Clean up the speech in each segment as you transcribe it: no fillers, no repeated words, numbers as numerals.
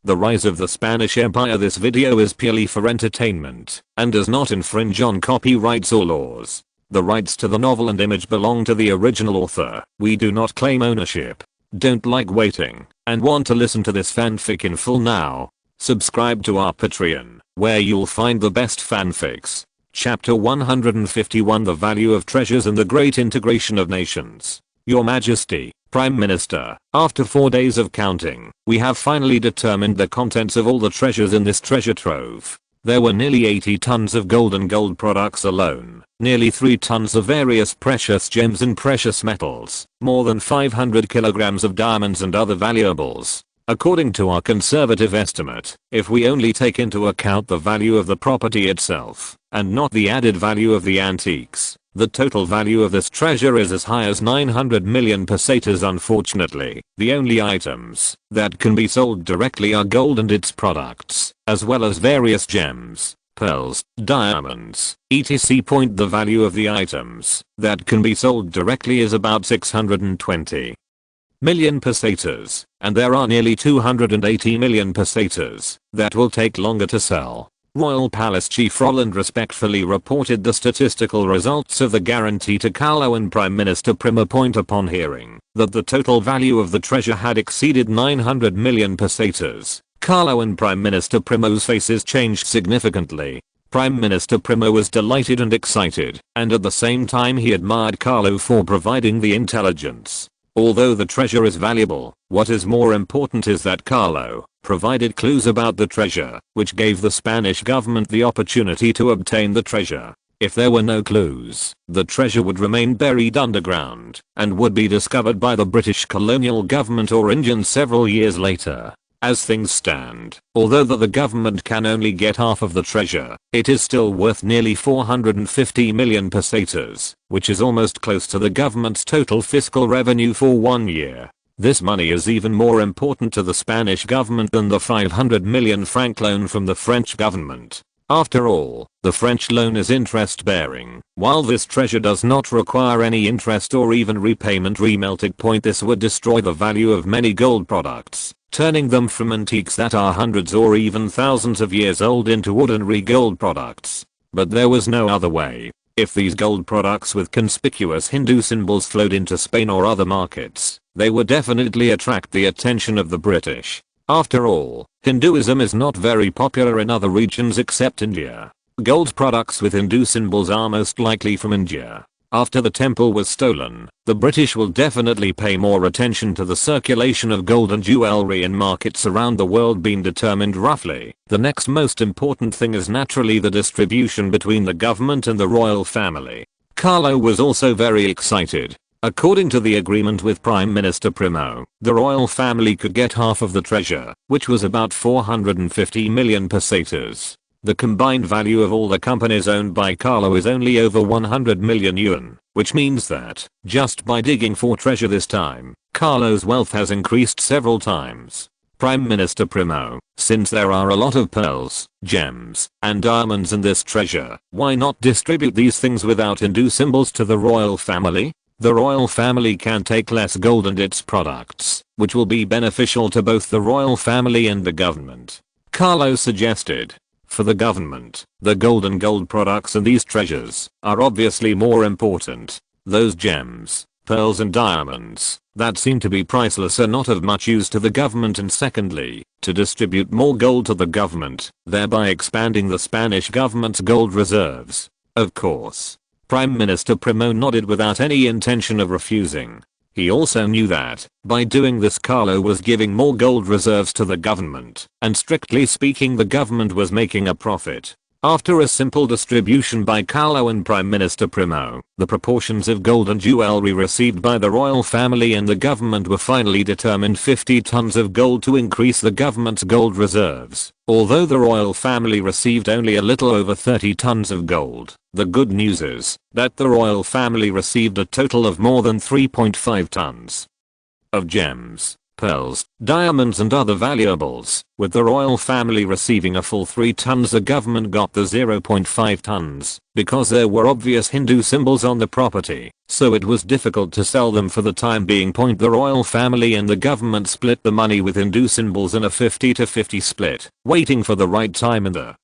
The rise of the Spanish Empire. This video is purely for entertainment and does not infringe on copyrights or laws. The rights to the novel and image belong to the original author. We do not claim ownership. Don't like waiting and want to listen to this fanfic in full now? Subscribe to our Patreon, where you'll find the best fanfics. Chapter 151, The Value of Treasures and the Great Integration of Nations. Your Majesty, Prime Minister, after 4 days of counting, we have finally determined the contents of all the treasures in this treasure trove. There were nearly 80 tons of gold and gold products alone, nearly 3 tons of various precious gems and precious metals, more than 500 kilograms of diamonds and other valuables. According to our conservative estimate, if we only take into account the value of the property itself, and not the added value of the antiques, the total value of this treasure is as high as 900 million pesetas. Unfortunately, the only items that can be sold directly are gold and its products, as well as various gems, pearls, diamonds, etc. The value of the items that can be sold directly is about 620 million pesetas, and there are nearly 280 million pesetas that will take longer to sell. Royal Palace Chief Roland respectfully reported the statistical results of the guarantee to Carlo and Prime Minister Primo. Upon hearing that the total value of the treasure had exceeded 900 million pesetas, Carlo and Prime Minister Primo's faces changed significantly. Prime Minister Primo was delighted and excited, and at the same time he admired Carlo for providing the intelligence. Although the treasure is valuable, what is more important is that Carlo provided clues about the treasure, which gave the Spanish government the opportunity to obtain the treasure. If there were no clues, the treasure would remain buried underground and would be discovered by the British colonial government or Indians several years later. As things stand, although the government can only get half of the treasure, it is still worth nearly 450 million pesetas, which is almost close to the government's total fiscal revenue for 1 year. This money is even more important to the Spanish government than the 500 million franc loan from the French government. After all, the French loan is interest bearing, while this treasure does not require any interest or even repayment. Remelting. This would destroy the value of many gold products, turning them from antiques that are hundreds or even thousands of years old into ordinary gold products. But there was no other way. If these gold products with conspicuous Hindu symbols flowed into Spain or other markets, they would definitely attract the attention of the British. After all, Hinduism is not very popular in other regions except India. Gold products with Hindu symbols are most likely from India. After the temple was stolen, the British will definitely pay more attention to the circulation of gold and jewelry in markets around the world. Being determined roughly, the next most important thing is naturally the distribution between the government and the royal family. Carlo was also very excited. According to the agreement with Prime Minister Primo, the royal family could get half of the treasure, which was about 450 million pesetas. The combined value of all the companies owned by Carlo is only over 100 million yuan, which means that, just by digging for treasure this time, Carlo's wealth has increased several times. Prime Minister Primo, since there are a lot of pearls, gems, and diamonds in this treasure, why not distribute these things without Hindu symbols to the royal family? The royal family can take less gold and its products, which will be beneficial to both the royal family and the government. Carlo suggested. For the government, the gold and gold products and these treasures are obviously more important. Those gems, pearls and diamonds that seem to be priceless are not of much use to the government, and secondly, to distribute more gold to the government, thereby expanding the Spanish government's gold reserves. Of course. Prime Minister Primo nodded without any intention of refusing. He also knew that, by doing this, Carlo was giving more gold reserves to the government, and strictly speaking the government was making a profit. After a simple distribution by Carlo and Prime Minister Primo, the proportions of gold and jewelry received by the royal family and the government were finally determined: 50 tons of gold to increase the government's gold reserves. Although the royal family received only a little over 30 tons of gold, the good news is that the royal family received a total of more than 3.5 tons of gems, pearls, diamonds and other valuables. With the royal family receiving a full 3 tons, the government got the 0.5 tons because there were obvious Hindu symbols on the property, so it was difficult to sell them for the time being. The royal family and the government split the money with Hindu symbols in a 50-50 split, waiting for the right time in the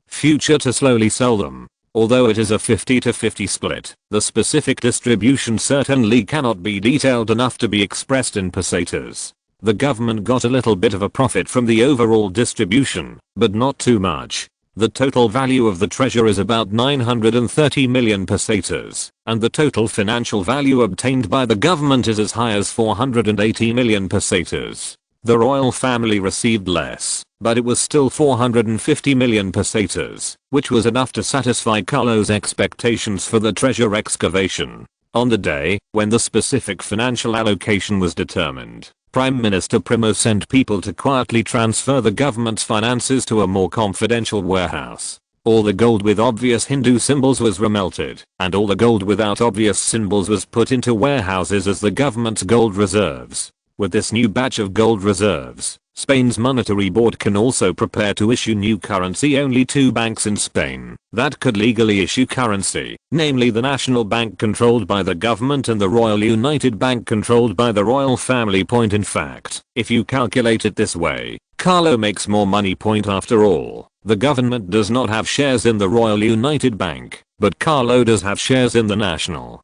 future to slowly sell them. Although it is a 50-50 split, the specific distribution certainly cannot be detailed enough to be expressed in pesetas. The government got a little bit of a profit from the overall distribution, but not too much. The total value of the treasure is about 930 million pesetas, and the total financial value obtained by the government is as high as 480 million pesetas. The royal family received less, but it was still 450 million pesetas, which was enough to satisfy Carlo's expectations for the treasure excavation. On the day when the specific financial allocation was determined, Prime Minister Primo sent people to quietly transfer the government's finances to a more confidential warehouse. All the gold with obvious Hindu symbols was remelted, and all the gold without obvious symbols was put into warehouses as the government's gold reserves. With this new batch of gold reserves, Spain's monetary board can also prepare to issue new currency. Only 2 banks in Spain that could legally issue currency, namely the National Bank controlled by the government and the Royal United Bank controlled by the royal family. In fact, if you calculate it this way, Carlo makes more money. After all, the government does not have shares in the Royal United Bank, but Carlo does have shares in the National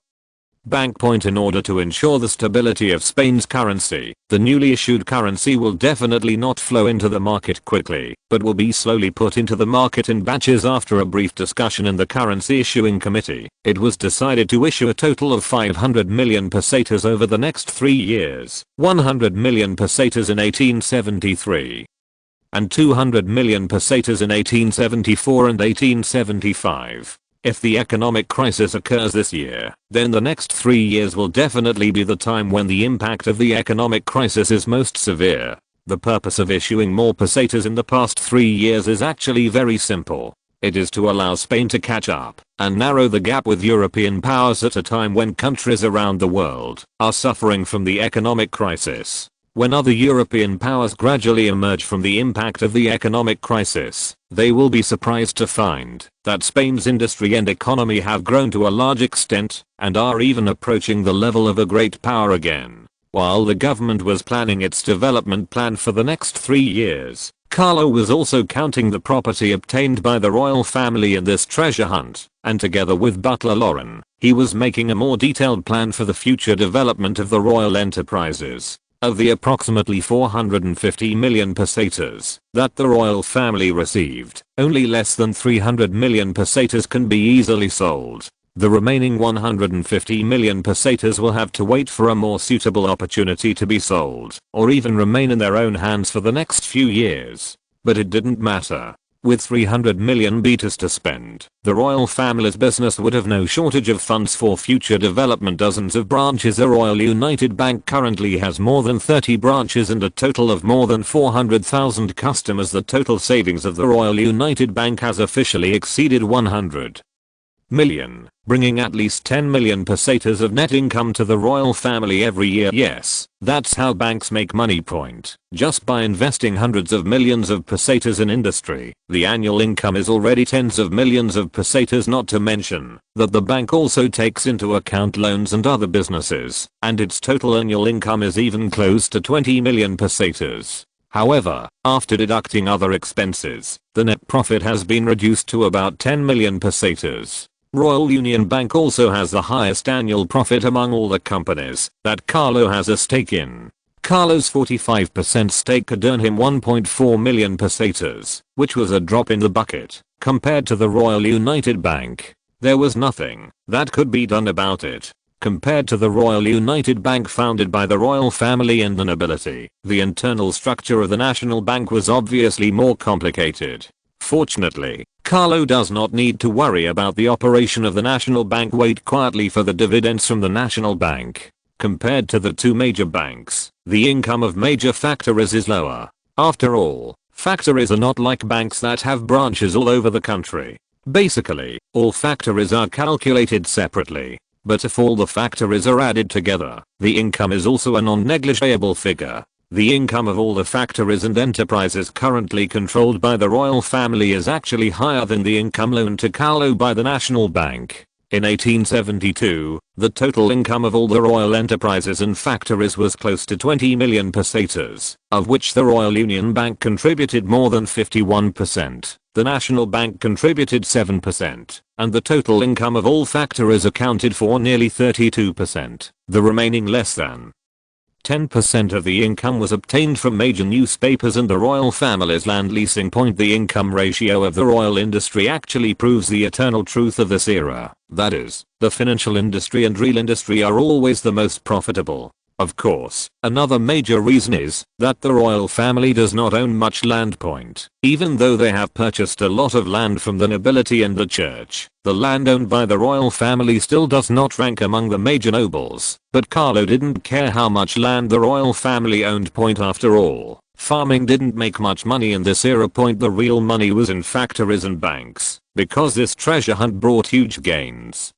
Bank. In order to ensure the stability of Spain's currency, the newly issued currency will definitely not flow into the market quickly, but will be slowly put into the market in batches. After a brief discussion in the currency issuing committee, it was decided to issue a total of 500 million pesetas over the next 3 years, 100 million pesetas in 1873, and 200 million pesetas in 1874 and 1875. If the economic crisis occurs this year, then the next 3 years will definitely be the time when the impact of the economic crisis is most severe. The purpose of issuing more pesetas in the past 3 years is actually very simple. It is to allow Spain to catch up and narrow the gap with European powers at a time when countries around the world are suffering from the economic crisis. When other European powers gradually emerge from the impact of the economic crisis, they will be surprised to find that Spain's industry and economy have grown to a large extent and are even approaching the level of a great power again. While the government was planning its development plan for the next 3 years, Carlo was also counting the property obtained by the royal family in this treasure hunt, and together with butler Lauren, he was making a more detailed plan for the future development of the royal enterprises. Of the approximately 450 million pesetas that the royal family received, only less than 300 million pesetas can be easily sold. The remaining 150 million pesetas will have to wait for a more suitable opportunity to be sold, or even remain in their own hands for the next few years. But it didn't matter. With 300 million betas to spend, the royal family's business would have no shortage of funds for future development. Dozens of branches. The Royal United Bank currently has more than 30 branches and a total of more than 400,000 customers. The total savings of the Royal United Bank has officially exceeded 100 million, bringing at least 10 million pesetas of net income to the royal family every year. Yes, that's how banks make money. Just by investing hundreds of millions of pesetas in industry, the annual income is already tens of millions of pesetas, not to mention that the bank also takes into account loans and other businesses, and its total annual income is even close to 20 million pesetas. However, after deducting other expenses, the net profit has been reduced to about 10 million pesetas. Royal Union Bank also has the highest annual profit among all the companies that Carlo has a stake in. Carlo's 45% stake could earn him 1.4 million pesetas, which was a drop in the bucket compared to the Royal United Bank. There was nothing that could be done about it. Compared to the Royal United Bank founded by the royal family and the nobility, the internal structure of the National Bank was obviously more complicated. Fortunately, Carlo does not need to worry about the operation of the National Bank. Wait quietly for the dividends from the National Bank. Compared to the 2 major banks, the income of major factories is lower. After all, factories are not like banks that have branches all over the country. Basically, all factories are calculated separately. But if all the factories are added together, the income is also a non-negligible figure. The income of all the factories and enterprises currently controlled by the royal family is actually higher than the income loaned to Carlo by the National Bank. In 1872, the total income of all the royal enterprises and factories was close to 20 million pesetas, of which the Royal Union Bank contributed more than 51%, the National Bank contributed 7%, and the total income of all factories accounted for nearly 32%, the remaining less than 10% of the income was obtained from major newspapers and the royal family's land leasing. The income ratio of the royal industry actually proves the eternal truth of this era. That is, the financial industry and real industry are always the most profitable. Of course, another major reason is that the royal family does not own much land. Even though they have purchased a lot of land from the nobility and the church, the land owned by the royal family still does not rank among the major nobles. But Carlo didn't care how much land the royal family owned. After all, farming didn't make much money in this era. The real money was in factories and banks, because this treasure hunt brought huge gains.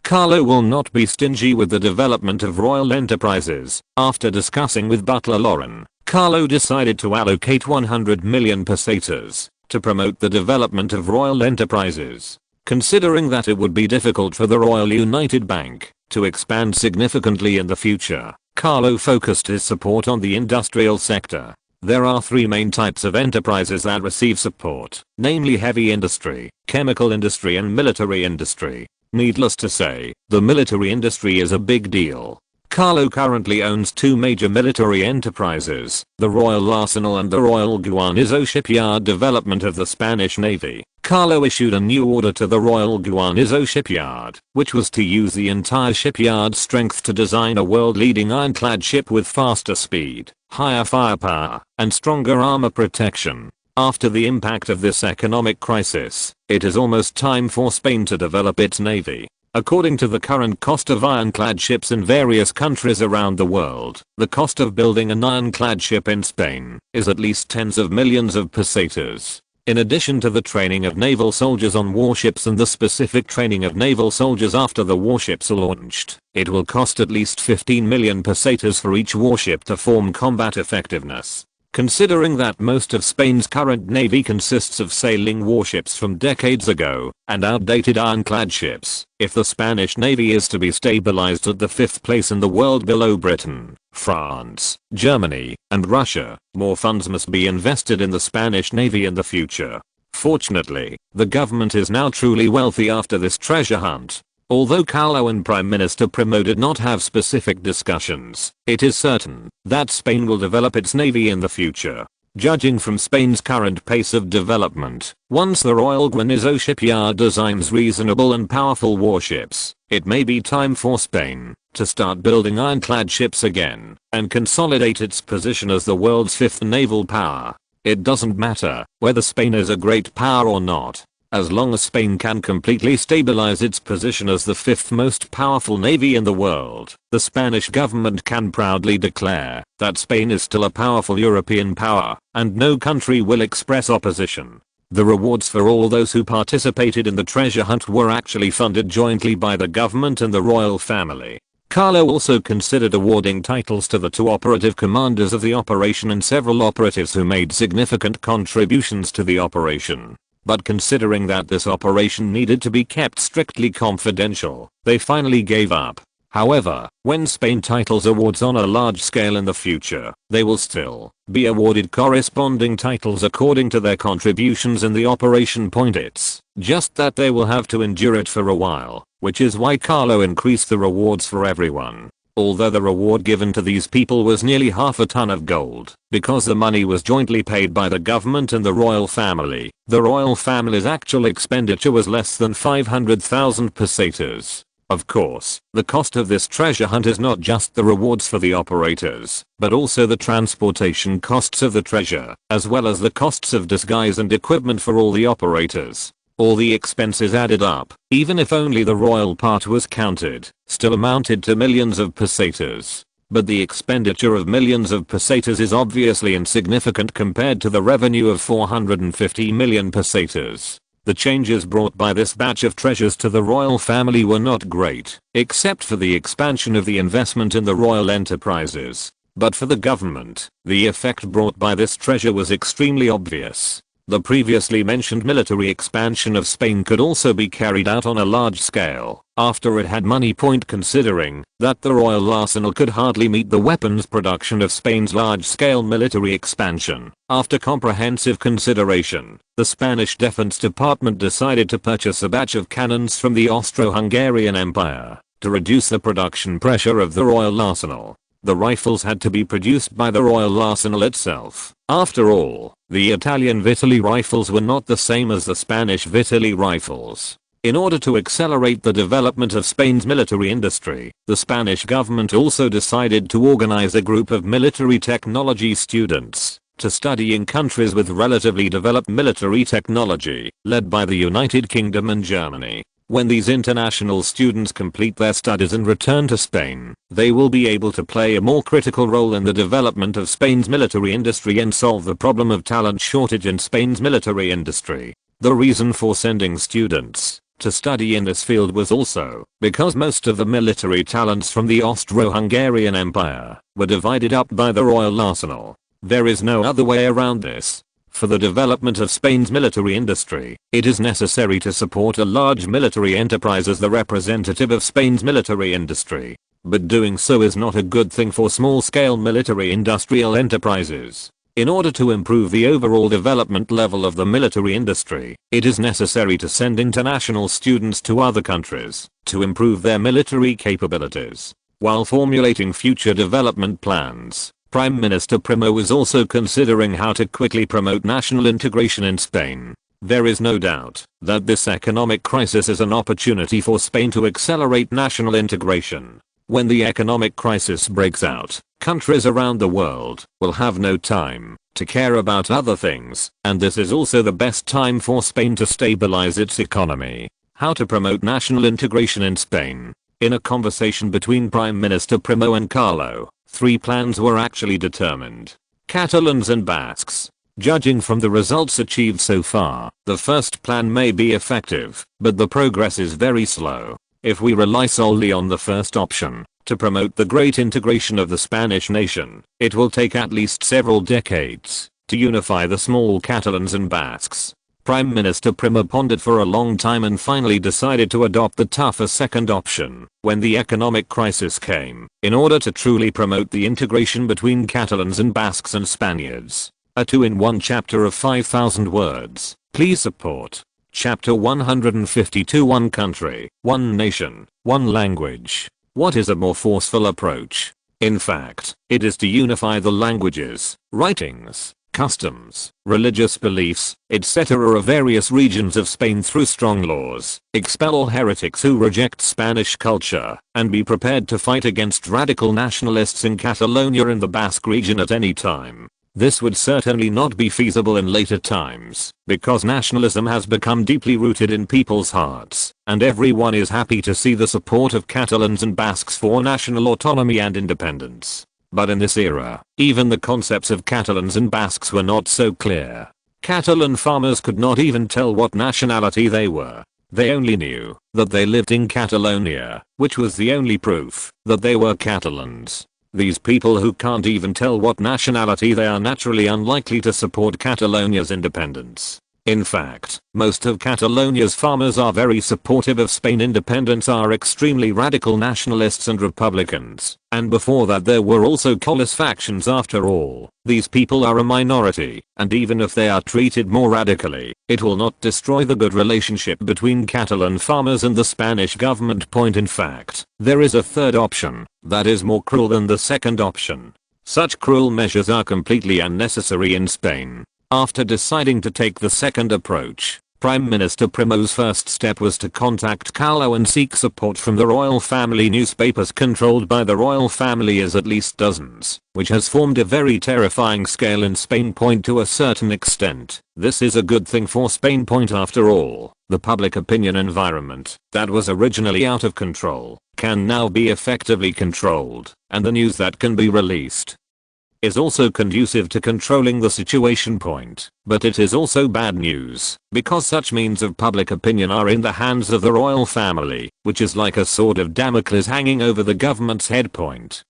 Carlo will not be stingy with the development of royal enterprises. After discussing with butler Lauren, Carlo decided to allocate 100 million pesetas to promote the development of royal enterprises. Considering that it would be difficult for the Royal United Bank to expand significantly in the future, Carlo focused his support on the industrial sector. There are three main types of enterprises that receive support, namely heavy industry, chemical industry and military industry. Needless to say, the military industry is a big deal. Carlo currently owns two major military enterprises, the Royal Arsenal and the Royal Guarnizo Shipyard development of the Spanish Navy. Carlo issued a new order to the Royal Guarnizo Shipyard, which was to use the entire shipyard's strength to design a world-leading ironclad ship with faster speed, higher firepower, and stronger armor protection. After the impact of this economic crisis, it is almost time for Spain to develop its navy. According to the current cost of ironclad ships in various countries around the world, the cost of building an ironclad ship in Spain is at least tens of millions of pesetas. In addition to the training of naval soldiers on warships and the specific training of naval soldiers after the warships are launched, it will cost at least 15 million pesetas for each warship to form combat effectiveness. Considering that most of Spain's current navy consists of sailing warships from decades ago and outdated ironclad ships, if the Spanish navy is to be stabilized at the 5th place in the world below Britain, France, Germany, and Russia, more funds must be invested in the Spanish navy in the future. Fortunately, the government is now truly wealthy after this treasure hunt. Although Carlo and Prime Minister Primo did not have specific discussions, it is certain that Spain will develop its navy in the future. Judging from Spain's current pace of development, once the Royal Guarnizo Shipyard designs reasonable and powerful warships, it may be time for Spain to start building ironclad ships again and consolidate its position as the world's 5th naval power. It doesn't matter whether Spain is a great power or not. As long as Spain can completely stabilize its position as the 5th most powerful navy in the world, the Spanish government can proudly declare that Spain is still a powerful European power, and no country will express opposition. The rewards for all those who participated in the treasure hunt were actually funded jointly by the government and the royal family. Carlo also considered awarding titles to the two operative commanders of the operation and several operatives who made significant contributions to the operation. But considering that this operation needed to be kept strictly confidential, they finally gave up. However, when Spain titles awards on a large scale in the future, they will still be awarded corresponding titles according to their contributions in the operation. It's just that they will have to endure it for a while, which is why Carlo increased the rewards for everyone. Although the reward given to these people was nearly half a ton of gold, because the money was jointly paid by the government and the royal family, the royal family's actual expenditure was less than 500,000 pesetas. Of course, the cost of this treasure hunt is not just the rewards for the operators, but also the transportation costs of the treasure, as well as the costs of disguise and equipment for all the operators. All the expenses added up, even if only the royal part was counted, still amounted to millions of pesetas. But the expenditure of millions of pesetas is obviously insignificant compared to the revenue of 450 million pesetas. The changes brought by this batch of treasures to the royal family were not great, except for the expansion of the investment in the royal enterprises. But for the government, the effect brought by this treasure was extremely obvious. The previously mentioned military expansion of Spain could also be carried out on a large scale, after it had money. Considering that the royal arsenal could hardly meet the weapons production of Spain's large-scale military expansion. After comprehensive consideration, the Spanish Defense Department decided to purchase a batch of cannons from the Austro-Hungarian Empire, to reduce the production pressure of the royal arsenal. The rifles had to be produced by the royal arsenal itself. After all, the Italian Vitali rifles were not the same as the Spanish Vitali rifles. In order to accelerate the development of Spain's military industry, the Spanish government also decided to organize a group of military technology students to study in countries with relatively developed military technology, led by the United Kingdom and Germany. When these international students complete their studies and return to Spain, they will be able to play a more critical role in the development of Spain's military industry and solve the problem of talent shortage in Spain's military industry. The reason for sending students to study in this field was also because most of the military talents from the Austro-Hungarian Empire were divided up by the royal arsenal. There is no other way around this. For the development of Spain's military industry, it is necessary to support a large military enterprise as the representative of Spain's military industry. But doing so is not a good thing for small-scale military industrial enterprises. In order to improve the overall development level of the military industry, it is necessary to send international students to other countries to improve their military capabilities. While formulating future development plans, Prime Minister Primo is also considering how to quickly promote national integration in Spain. There is no doubt that this economic crisis is an opportunity for Spain to accelerate national integration. When the economic crisis breaks out, countries around the world will have no time to care about other things, and this is also the best time for Spain to stabilize its economy. How to promote national integration in Spain? In a conversation between Prime Minister Primo and Carlo, 3 plans were actually determined. Catalans and Basques. Judging from the results achieved so far, the first plan may be effective, but the progress is very slow. If we rely solely on the first option, to promote the great integration of the Spanish nation, it will take at least several decades to unify the small Catalans and Basques. Prime Minister Primo pondered for a long time and finally decided to adopt the tougher second option when the economic crisis came, in order to truly promote the integration between Catalans and Basques and Spaniards. A 2-in-1 chapter of 5,000 words. Please support. Chapter 152. One country, one nation, one language. What is a more forceful approach? In fact, it is to unify the languages, writings, customs, religious beliefs, etc. of various regions of Spain through strong laws, expel all heretics who reject Spanish culture, and be prepared to fight against radical nationalists in Catalonia and the Basque region at any time. This would certainly not be feasible in later times, because nationalism has become deeply rooted in people's hearts, and everyone is happy to see the support of Catalans and Basques for national autonomy and independence. But in this era, even the concepts of Catalans and Basques were not so clear. Catalan farmers could not even tell what nationality they were. They only knew that they lived in Catalonia, which was the only proof that they were Catalans. These people who can't even tell what nationality they are naturally unlikely to support Catalonia's independence. In fact, most of Catalonia's farmers are very supportive of Spain independence, are extremely radical nationalists and Republicans, and before that there were also Colas factions. After all, these people are a minority, and even if they are treated more radically, it will not destroy the good relationship between Catalan farmers and the Spanish government. In fact, there is a third option that is more cruel than the second option. Such cruel measures are completely unnecessary in Spain. After deciding to take the second approach, Prime Minister Primo's first step was to contact Carlo and seek support from the royal family. Newspapers controlled by the royal family is at least dozens, which has formed a very terrifying scale in Spain. To a certain extent, this is a good thing for Spain. After all, the public opinion environment that was originally out of control can now be effectively controlled, and the news that can be released is also conducive to controlling the situation. But it is also bad news, because such means of public opinion are in the hands of the royal family, which is like a sword of Damocles hanging over the government's head.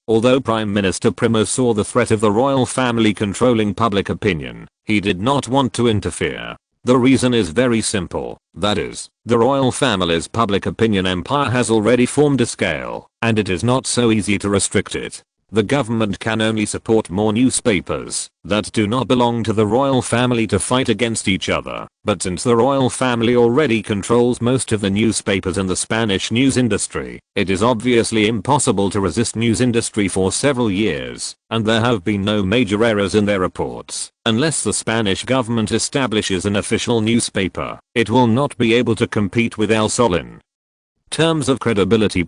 Although Prime Minister Primo saw the threat of the royal family controlling public opinion, he did not want to interfere. The reason is very simple, that is, the royal family's public opinion empire has already formed a scale, and it is not so easy to restrict it. The government can only support more newspapers that do not belong to the royal family to fight against each other. But since the royal family already controls most of the newspapers in the Spanish news industry, it is obviously impossible to resist news industry for several years, and there have been no major errors in their reports. Unless the Spanish government establishes an official newspaper, it will not be able to compete with El Sol in terms of credibility.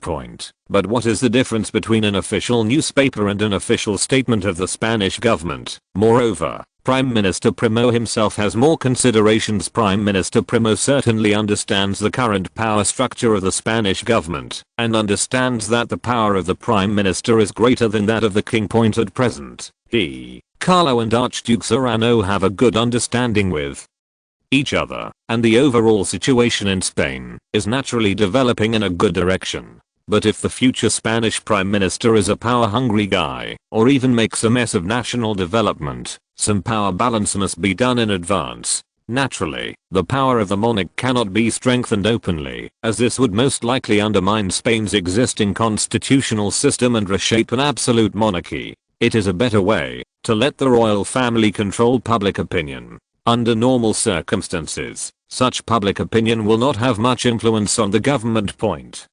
But what is the difference between an official newspaper and an official statement of the Spanish government? Moreover, Prime Minister Primo himself has more considerations. Prime Minister Primo certainly understands the current power structure of the Spanish government, and understands that the power of the Prime Minister is greater than that of the king. At present, he, Carlo and Archduke Serrano have a good understanding with each other, and the overall situation in Spain is naturally developing in a good direction. But if the future Spanish Prime Minister is a power-hungry guy, or even makes a mess of national development, some power balance must be done in advance. Naturally, the power of the monarch cannot be strengthened openly, as this would most likely undermine Spain's existing constitutional system and reshape an absolute monarchy. It is a better way to let the royal family control public opinion. Under normal circumstances, such public opinion will not have much influence on the government.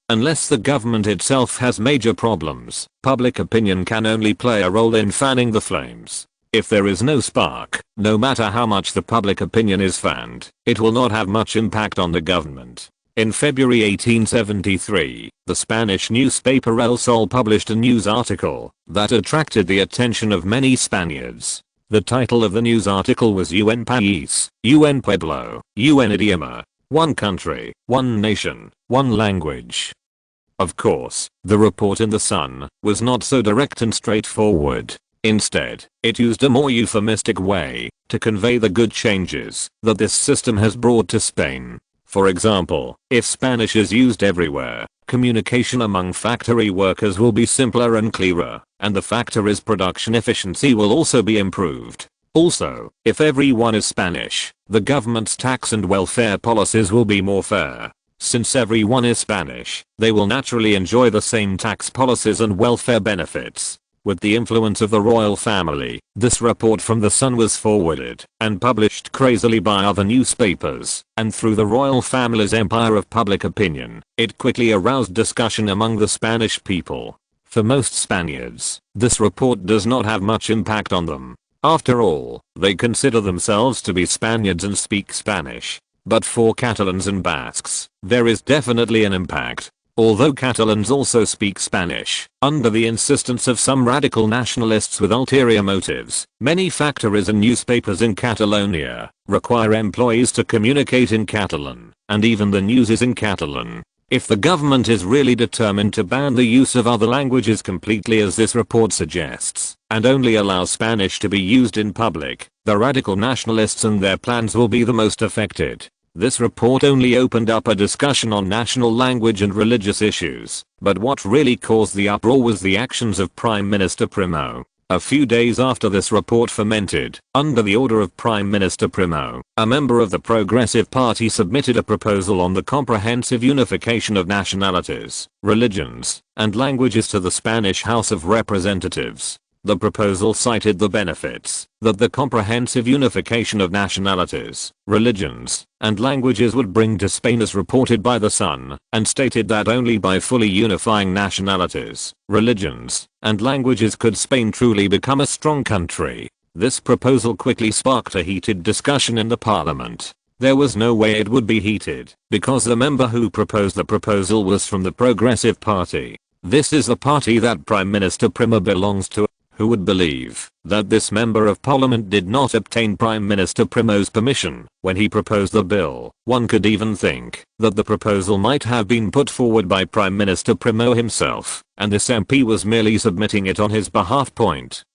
Unless the government itself has major problems, public opinion can only play a role in fanning the flames. If there is no spark, no matter how much the public opinion is fanned, it will not have much impact on the government. In February 1873, the Spanish newspaper El Sol published a news article that attracted the attention of many Spaniards. The title of the news article was Un país, un pueblo, un idioma, one country, one nation, one language. Of course, the report in the Sun was not so direct and straightforward. Instead, it used a more euphemistic way to convey the good changes that this system has brought to Spain. For example, if Spanish is used everywhere, communication among factory workers will be simpler and clearer, and the factory's production efficiency will also be improved. Also, if everyone is Spanish, the government's tax and welfare policies will be more fair. Since everyone is Spanish, they will naturally enjoy the same tax policies and welfare benefits. With the influence of the royal family, this report from the Sun was forwarded and published crazily by other newspapers, and through the royal family's empire of public opinion, it quickly aroused discussion among the Spanish people. For most Spaniards, this report does not have much impact on them. After all, they consider themselves to be Spaniards and speak Spanish. But for Catalans and Basques, there is definitely an impact. Although Catalans also speak Spanish, under the insistence of some radical nationalists with ulterior motives, many factories and newspapers in Catalonia require employees to communicate in Catalan, and even the news is in Catalan. If the government is really determined to ban the use of other languages completely as this report suggests, and only allow Spanish to be used in public, the radical nationalists and their plans will be the most affected. This report only opened up a discussion on national language and religious issues, but what really caused the uproar was the actions of Prime Minister Primo. A few days after this report fermented, under the order of Prime Minister Primo, a member of the Progressive Party submitted a proposal on the comprehensive unification of nationalities, religions, and languages to the Spanish House of Representatives. The proposal cited the benefits that the comprehensive unification of nationalities, religions, and languages would bring to Spain as reported by the Sun, and stated that only by fully unifying nationalities, religions, and languages could Spain truly become a strong country. This proposal quickly sparked a heated discussion in the parliament. There was no way it would be heated, because the member who proposed the proposal was from the Progressive Party. This is the party that Prime Minister Primo belongs to, Who would believe that this member of parliament did not obtain Prime Minister Primo's permission when he proposed the bill? One could even think that the proposal might have been put forward by Prime Minister Primo himself, and this MP was merely submitting it on his behalf.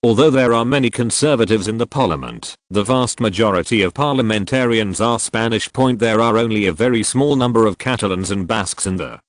Although there are many conservatives in the parliament, the vast majority of parliamentarians are Spanish. There are only a very small number of Catalans and Basques in the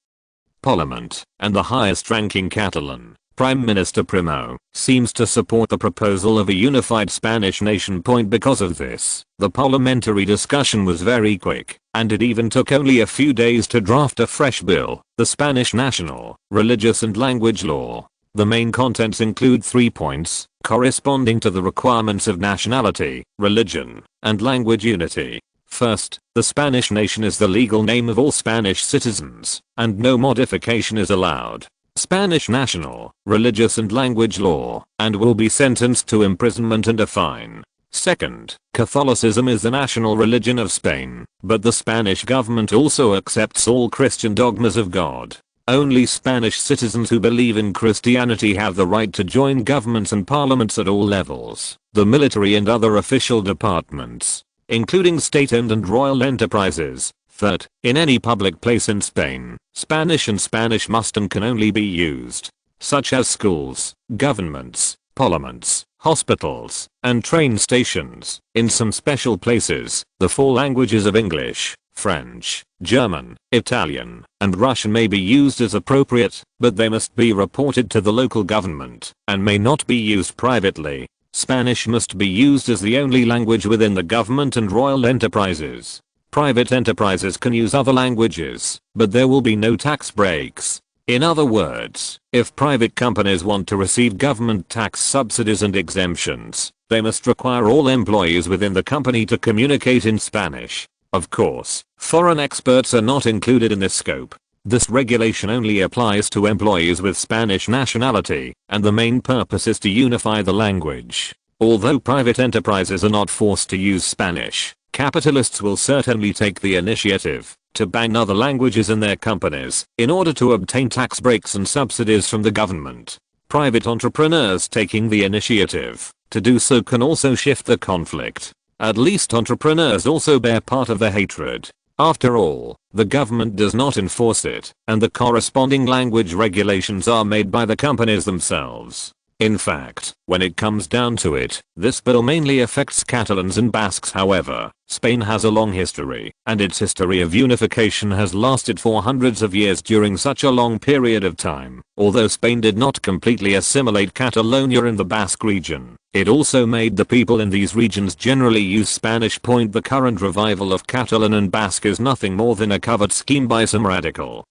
parliament, and the highest ranking Catalan, Prime Minister Primo, seems to support the proposal of a unified Spanish nation. Because of this, the parliamentary discussion was very quick, and it even took only a few days to draft a fresh bill, the Spanish national, religious and language law. The main contents include 3 points, corresponding to the requirements of nationality, religion, and language unity. First, the Spanish nation is the legal name of all Spanish citizens, and no modification is allowed. Spanish national, religious and language law, and will be sentenced to imprisonment and a fine. Second, Catholicism is the national religion of Spain, but the Spanish government also accepts all Christian dogmas of God. Only Spanish citizens who believe in Christianity have the right to join governments and parliaments at all levels, the military and other official departments, including state-owned and royal enterprises. Third, in any public place in Spain, Spanish and Spanish must and can only be used, such as schools, governments, parliaments, hospitals, and train stations. In some special places, the 4 languages of English, French, German, Italian, and Russian may be used as appropriate, but they must be reported to the local government, and may not be used privately. Spanish must be used as the only language within the government and royal enterprises. Private enterprises can use other languages, but there will be no tax breaks. In other words, if private companies want to receive government tax subsidies and exemptions, they must require all employees within the company to communicate in Spanish. Of course, foreign experts are not included in this scope. This regulation only applies to employees with Spanish nationality, and the main purpose is to unify the language. Although private enterprises are not forced to use Spanish, capitalists will certainly take the initiative to ban other languages in their companies in order to obtain tax breaks and subsidies from the government. Private entrepreneurs taking the initiative to do so can also shift the conflict. At least entrepreneurs also bear part of the hatred. After all, the government does not enforce it, and the corresponding language regulations are made by the companies themselves. In fact, when it comes down to it, this bill mainly affects Catalans and Basques. However, Spain has a long history, and its history of unification has lasted for hundreds of years. During such a long period of time, although Spain did not completely assimilate Catalonia in the Basque region, it also made the people in these regions generally use Spanish. The current revival of Catalan and Basque is nothing more than a covert scheme by some radical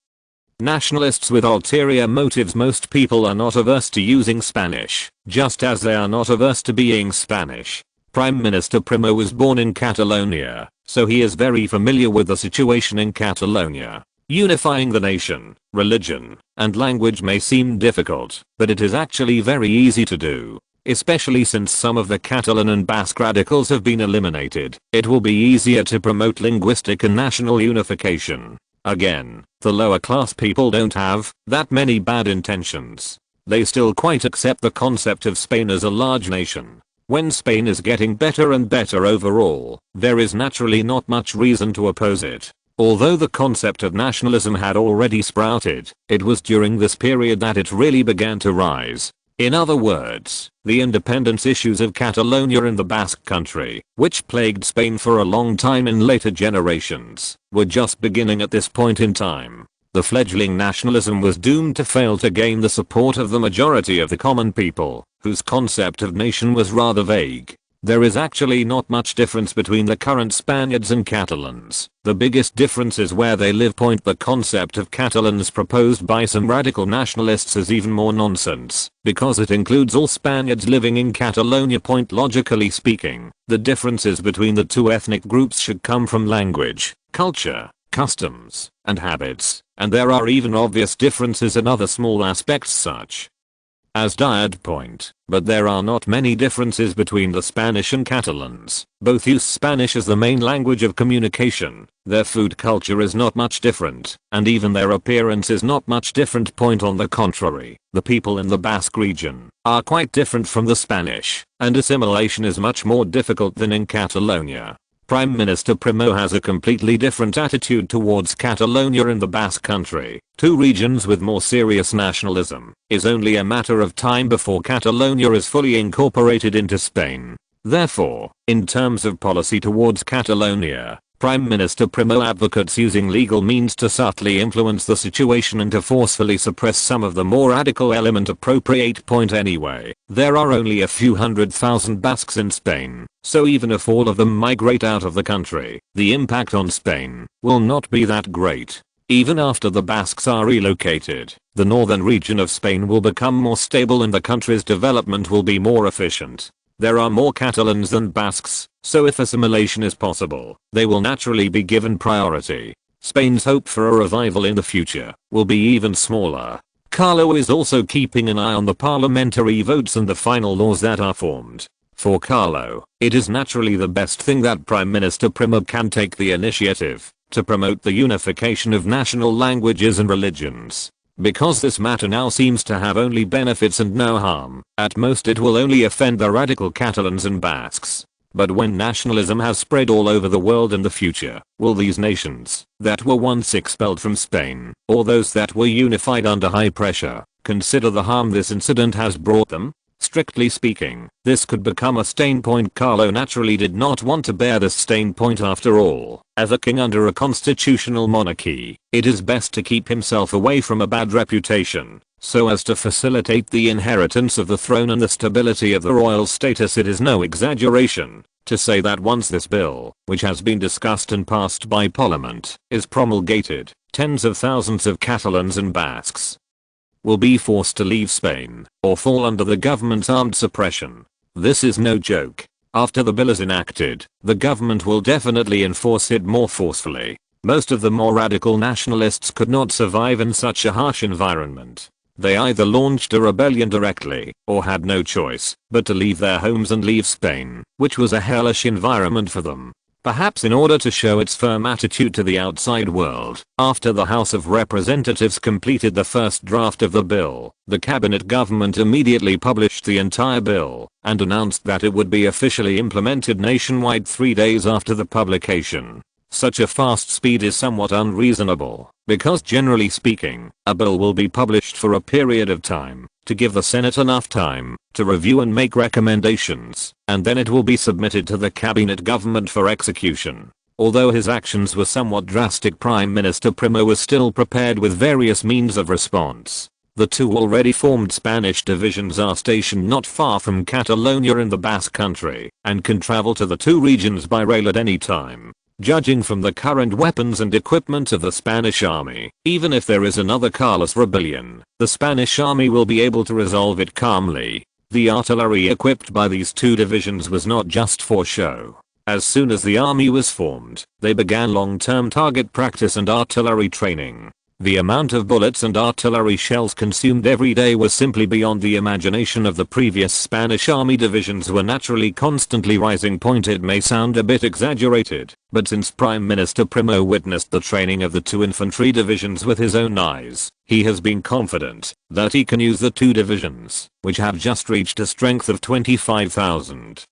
nationalists with ulterior motives. Most people are not averse to using Spanish, just as they are not averse to being Spanish. Prime Minister Primo was born in Catalonia, so he is very familiar with the situation in Catalonia. Unifying the nation, religion, and language may seem difficult, but it is actually very easy to do. Especially since some of the Catalan and Basque radicals have been eliminated, it will be easier to promote linguistic and national unification. Again, the lower class people don't have that many bad intentions. They still quite accept the concept of Spain as a large nation. When Spain is getting better and better overall, there is naturally not much reason to oppose it. Although the concept of nationalism had already sprouted, it was during this period that it really began to rise. In other words, the independence issues of Catalonia in the Basque country, which plagued Spain for a long time in later generations, were just beginning at this point in time. The fledgling nationalism was doomed to fail to gain the support of the majority of the common people, whose concept of nation was rather vague. There is actually not much difference between the current Spaniards and Catalans. The biggest difference is where they live. The concept of Catalans proposed by some radical nationalists is even more nonsense, because it includes all Spaniards living in Catalonia. Logically speaking, the differences between the two ethnic groups should come from language, culture, customs, and habits, and there are even obvious differences in other small aspects such as Diard point, but there are not many differences between the Spanish and Catalans. Both use Spanish as the main language of communication. Their food culture is not much different, and even their appearance is not much different. Point on the contrary, the people in the Basque region are quite different from the Spanish, and assimilation is much more difficult than in Catalonia. Prime Minister Primo has a completely different attitude towards Catalonia and the Basque Country, two regions with more serious nationalism. It's only a matter of time before Catalonia is fully incorporated into Spain. Therefore, in terms of policy towards Catalonia, Prime Minister Primo advocates using legal means to subtly influence the situation and to forcefully suppress some of the more radical element. Appropriate point anyway, there are only a few 100,000 Basques in Spain, so even if all of them migrate out of the country, the impact on Spain will not be that great. Even after the Basques are relocated, the northern region of Spain will become more stable and the country's development will be more efficient. There are more Catalans than Basques, so if assimilation is possible, they will naturally be given priority. Spain's hope for a revival in the future will be even smaller. Carlo is also keeping an eye on the parliamentary votes and the final laws that are formed. For Carlo, it is naturally the best thing that Prime Minister Primo can take the initiative to promote the unification of national languages and religions. Because this matter now seems to have only benefits and no harm, at most it will only offend the radical Catalans and Basques. But when nationalism has spread all over the world in the future, will these nations that were once expelled from Spain, or those that were unified under high pressure, consider the harm this incident has brought them? Strictly speaking, this could become a stain point. Carlo naturally did not want to bear this stain point after all. As a king under a constitutional monarchy, it is best to keep himself away from a bad reputation, so as to facilitate the inheritance of the throne and the stability of the royal status. It is no exaggeration to say that once this bill, which has been discussed and passed by Parliament, is promulgated, tens of thousands of Catalans and Basques will be forced to leave Spain or fall under the government's armed suppression. This is no joke. After the bill is enacted, the government will definitely enforce it more forcefully. Most of the more radical nationalists could not survive in such a harsh environment. They either launched a rebellion directly or had no choice but to leave their homes and leave Spain, which was a hellish environment for them. Perhaps in order to show its firm attitude to the outside world, after the House of Representatives completed the first draft of the bill, the cabinet government immediately published the entire bill and announced that it would be officially implemented nationwide 3 days after the publication. Such a fast speed is somewhat unreasonable, because generally speaking, a bill will be published for a period of time to give the Senate enough time to review and make recommendations, and then it will be submitted to the cabinet government for execution. Although his actions were somewhat drastic, Prime Minister Primo was still prepared with various means of response. The two already formed Spanish divisions are stationed not far from Catalonia in the Basque Country, and can travel to the two regions by rail at any time. Judging from the current weapons and equipment of the Spanish army, even if there is another Carlos rebellion, the Spanish army will be able to resolve it calmly. The artillery equipped by these two divisions was not just for show. As soon as the army was formed, they began long-term target practice and artillery training. The amount of bullets and artillery shells consumed every day was simply beyond the imagination of the previous Spanish army. Divisions were naturally constantly rising. It may sound a bit exaggerated, but since Prime Minister Primo witnessed the training of the two infantry divisions with his own eyes, he has been confident that he can use the two divisions, which have just reached a strength of 25,000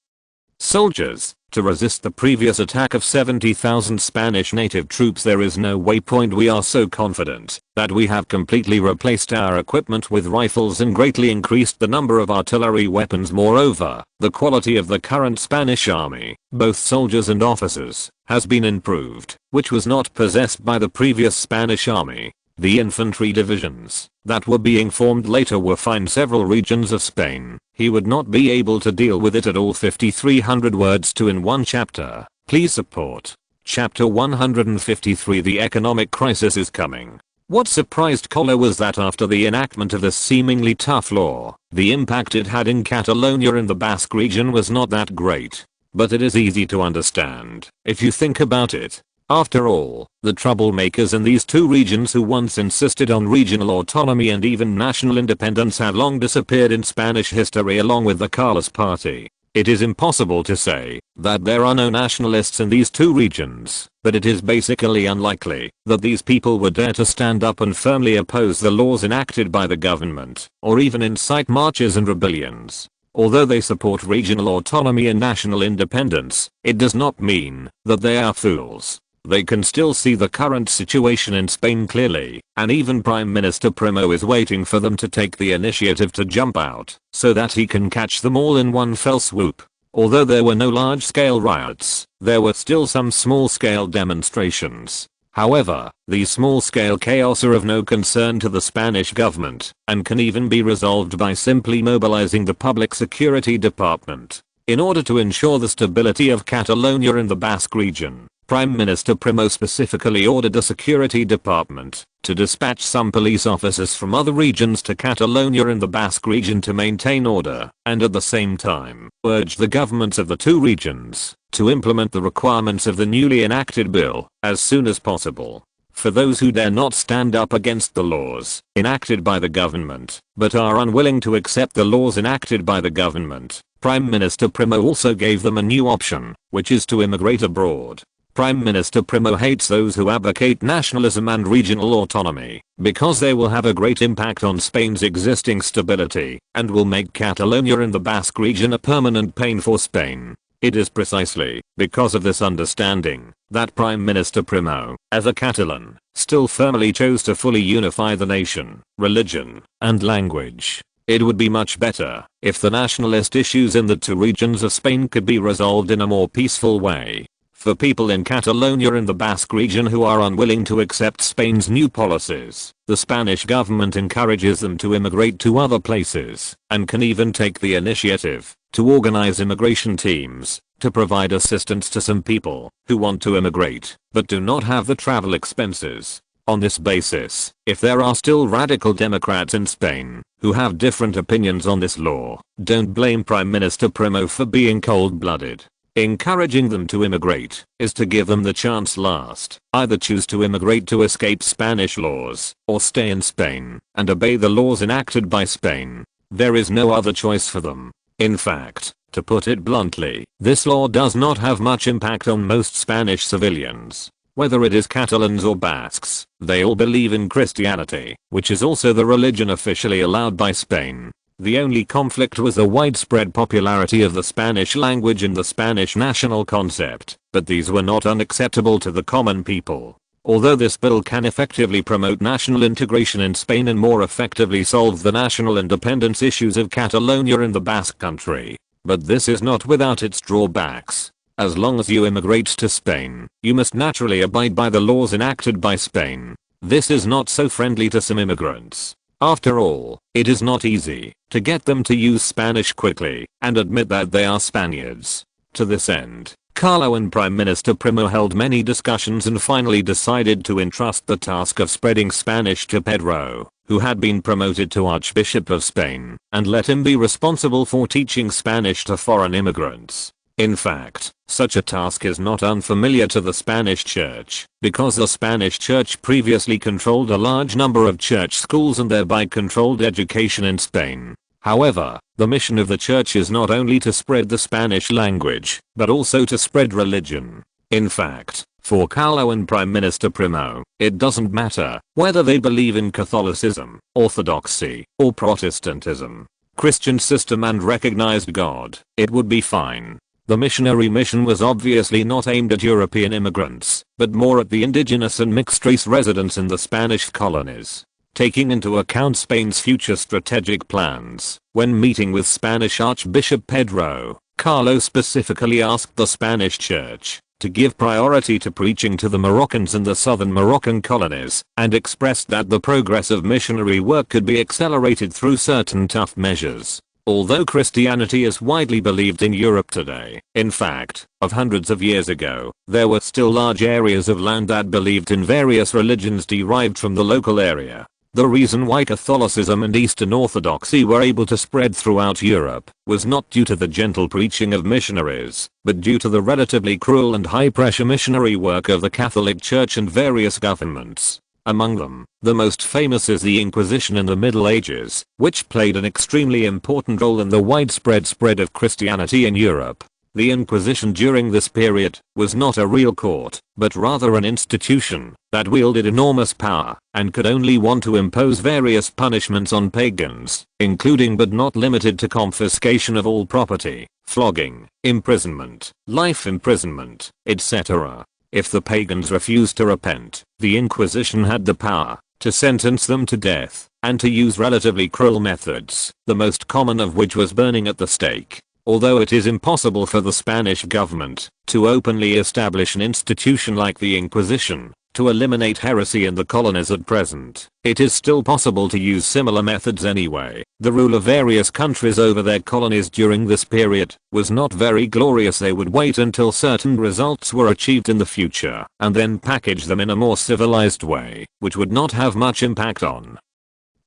soldiers, to resist the previous attack of 70,000 Spanish native troops. There is no way. We are so confident that we have completely replaced our equipment with rifles and greatly increased the number of artillery weapons. Moreover, the quality of the current Spanish army, both soldiers and officers, has been improved, which was not possessed by the previous Spanish army. The infantry divisions that were being formed later were fined several regions of Spain. He would not be able to deal with it at all. 5,300 words to in one chapter. Please support. Chapter 153. The economic crisis is coming. What surprised Carlo was that after the enactment of this seemingly tough law, the impact it had in Catalonia and the Basque region was not that great. But it is easy to understand if you think about it. After all, the troublemakers in these two regions who once insisted on regional autonomy and even national independence have long disappeared in Spanish history along with the Carlos party. It is impossible to say that there are no nationalists in these two regions, but it is basically unlikely that these people would dare to stand up and firmly oppose the laws enacted by the government, or even incite marches and rebellions. Although they support regional autonomy and national independence, it does not mean that they are fools. They can still see the current situation in Spain clearly, and even Prime Minister Primo is waiting for them to take the initiative to jump out, so that he can catch them all in one fell swoop. Although there were no large-scale riots, there were still some small-scale demonstrations. However, these small-scale chaos are of no concern to the Spanish government, and can even be resolved by simply mobilizing the Public Security Department. In order to ensure the stability of Catalonia in the Basque region, Prime Minister Primo specifically ordered the security department to dispatch some police officers from other regions to Catalonia in the Basque region to maintain order, and at the same time, urged the governments of the two regions to implement the requirements of the newly enacted bill as soon as possible. For those who dare not stand up against the laws enacted by the government, but are unwilling to accept the laws enacted by the government, Prime Minister Primo also gave them a new option, which is to immigrate abroad. Prime Minister Primo hates those who advocate nationalism and regional autonomy, because they will have a great impact on Spain's existing stability, and will make Catalonia in the Basque region a permanent pain for Spain. It is precisely because of this understanding that Prime Minister Primo, as a Catalan, still firmly chose to fully unify the nation, religion, and language. It would be much better if the nationalist issues in the two regions of Spain could be resolved in a more peaceful way. For people in Catalonia in the Basque region who are unwilling to accept Spain's new policies, the Spanish government encourages them to immigrate to other places, and can even take the initiative to organize immigration teams to provide assistance to some people who want to immigrate, but do not have the travel expenses. On this basis, if there are still radical Democrats in Spain who have different opinions on this law, don't blame Prime Minister Primo for being cold-blooded. Encouraging them to immigrate is to give them the chance last. Either choose to immigrate to escape Spanish laws, or stay in Spain and obey the laws enacted by Spain. There is no other choice for them. In fact, to put it bluntly, this law does not have much impact on most Spanish civilians. Whether it is Catalans or Basques, they all believe in Christianity, which is also the religion officially allowed by Spain. The only conflict was the widespread popularity of the Spanish language and the Spanish national concept, but these were not unacceptable to the common people. Although this bill can effectively promote national integration in Spain and more effectively solve the national independence issues of Catalonia in the Basque country, but this is not without its drawbacks. As long as you immigrate to Spain, you must naturally abide by the laws enacted by Spain. This is not so friendly to some immigrants. After all, it is not easy to get them to use Spanish quickly and admit that they are Spaniards. To this end, Carlo and Prime Minister Primo held many discussions and finally decided to entrust the task of spreading Spanish to Pedro, who had been promoted to Archbishop of Spain, and let him be responsible for teaching Spanish to foreign immigrants. In fact, such a task is not unfamiliar to the Spanish Church, because the Spanish Church previously controlled a large number of church schools and thereby controlled education in Spain. However, the mission of the Church is not only to spread the Spanish language, but also to spread religion. In fact, for Carlo and Prime Minister Primo, it doesn't matter whether they believe in Catholicism, Orthodoxy, or Protestantism, Christian system and recognized God, it would be fine. The missionary mission was obviously not aimed at European immigrants, but more at the indigenous and mixed-race residents in the Spanish colonies. Taking into account Spain's future strategic plans, when meeting with Spanish Archbishop Pedro, Carlo specifically asked the Spanish Church to give priority to preaching to the Moroccans in the southern Moroccan colonies, and expressed that the progress of missionary work could be accelerated through certain tough measures. Although Christianity is widely believed in Europe today, in fact, of hundreds of years ago, there were still large areas of land that believed in various religions derived from the local area. The reason why Catholicism and Eastern Orthodoxy were able to spread throughout Europe was not due to the gentle preaching of missionaries, but due to the relatively cruel and high-pressure missionary work of the Catholic Church and various governments. Among them, the most famous is the Inquisition in the Middle Ages, which played an extremely important role in the widespread spread of Christianity in Europe. The Inquisition during this period was not a real court, but rather an institution that wielded enormous power and could only want to impose various punishments on pagans, including but not limited to confiscation of all property, flogging, imprisonment, life imprisonment, etc. If the pagans refused to repent, the Inquisition had the power to sentence them to death and to use relatively cruel methods, the most common of which was burning at the stake. Although it is impossible for the Spanish government to openly establish an institution like the Inquisition to eliminate heresy in the colonies at present, it is still possible to use similar methods anyway. The rule of various countries over their colonies during this period was not very glorious. They would wait until certain results were achieved in the future and then package them in a more civilized way, which would not have much impact on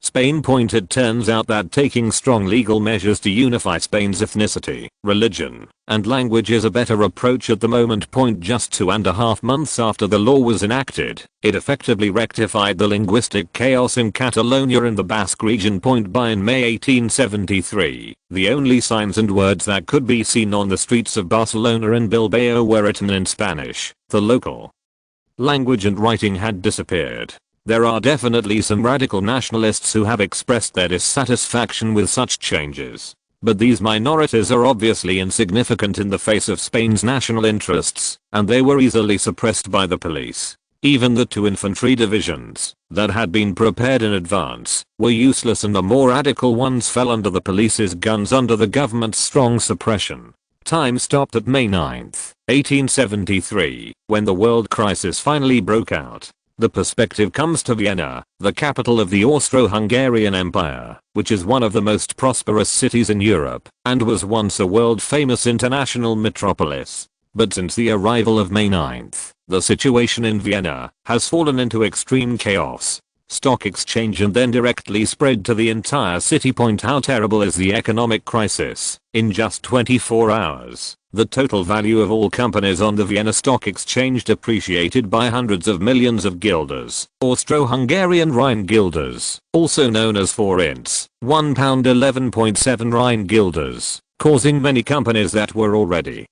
Spain. It turns out that taking strong legal measures to unify Spain's ethnicity, religion, and language is a better approach at the moment. Just 2.5 months after the law was enacted, it effectively rectified the linguistic chaos in Catalonia in the Basque region. By in May 1873, the only signs and words that could be seen on the streets of Barcelona and Bilbao were written in Spanish. The local language and writing had disappeared. There are definitely some radical nationalists who have expressed their dissatisfaction with such changes. But these minorities are obviously insignificant in the face of Spain's national interests, and they were easily suppressed by the police. Even the 2 infantry divisions that had been prepared in advance were useless, and the more radical ones fell under the police's guns under the government's strong suppression. Time stopped at May 9, 1873, when the world crisis finally broke out. The perspective comes to Vienna, the capital of the Austro-Hungarian Empire, which is one of the most prosperous cities in Europe, and was once a world-famous international metropolis. But since the arrival of May 9th, the situation in Vienna has fallen into extreme chaos. Stock exchange and then directly spread to the entire city. How terrible is the economic crisis? In just 24 hours, the total value of all companies on the Vienna Stock Exchange depreciated by hundreds of millions of guilders, Austro-Hungarian Rhine guilders, also known as forints, £1 11.7 Rhine guilders, causing many companies that were already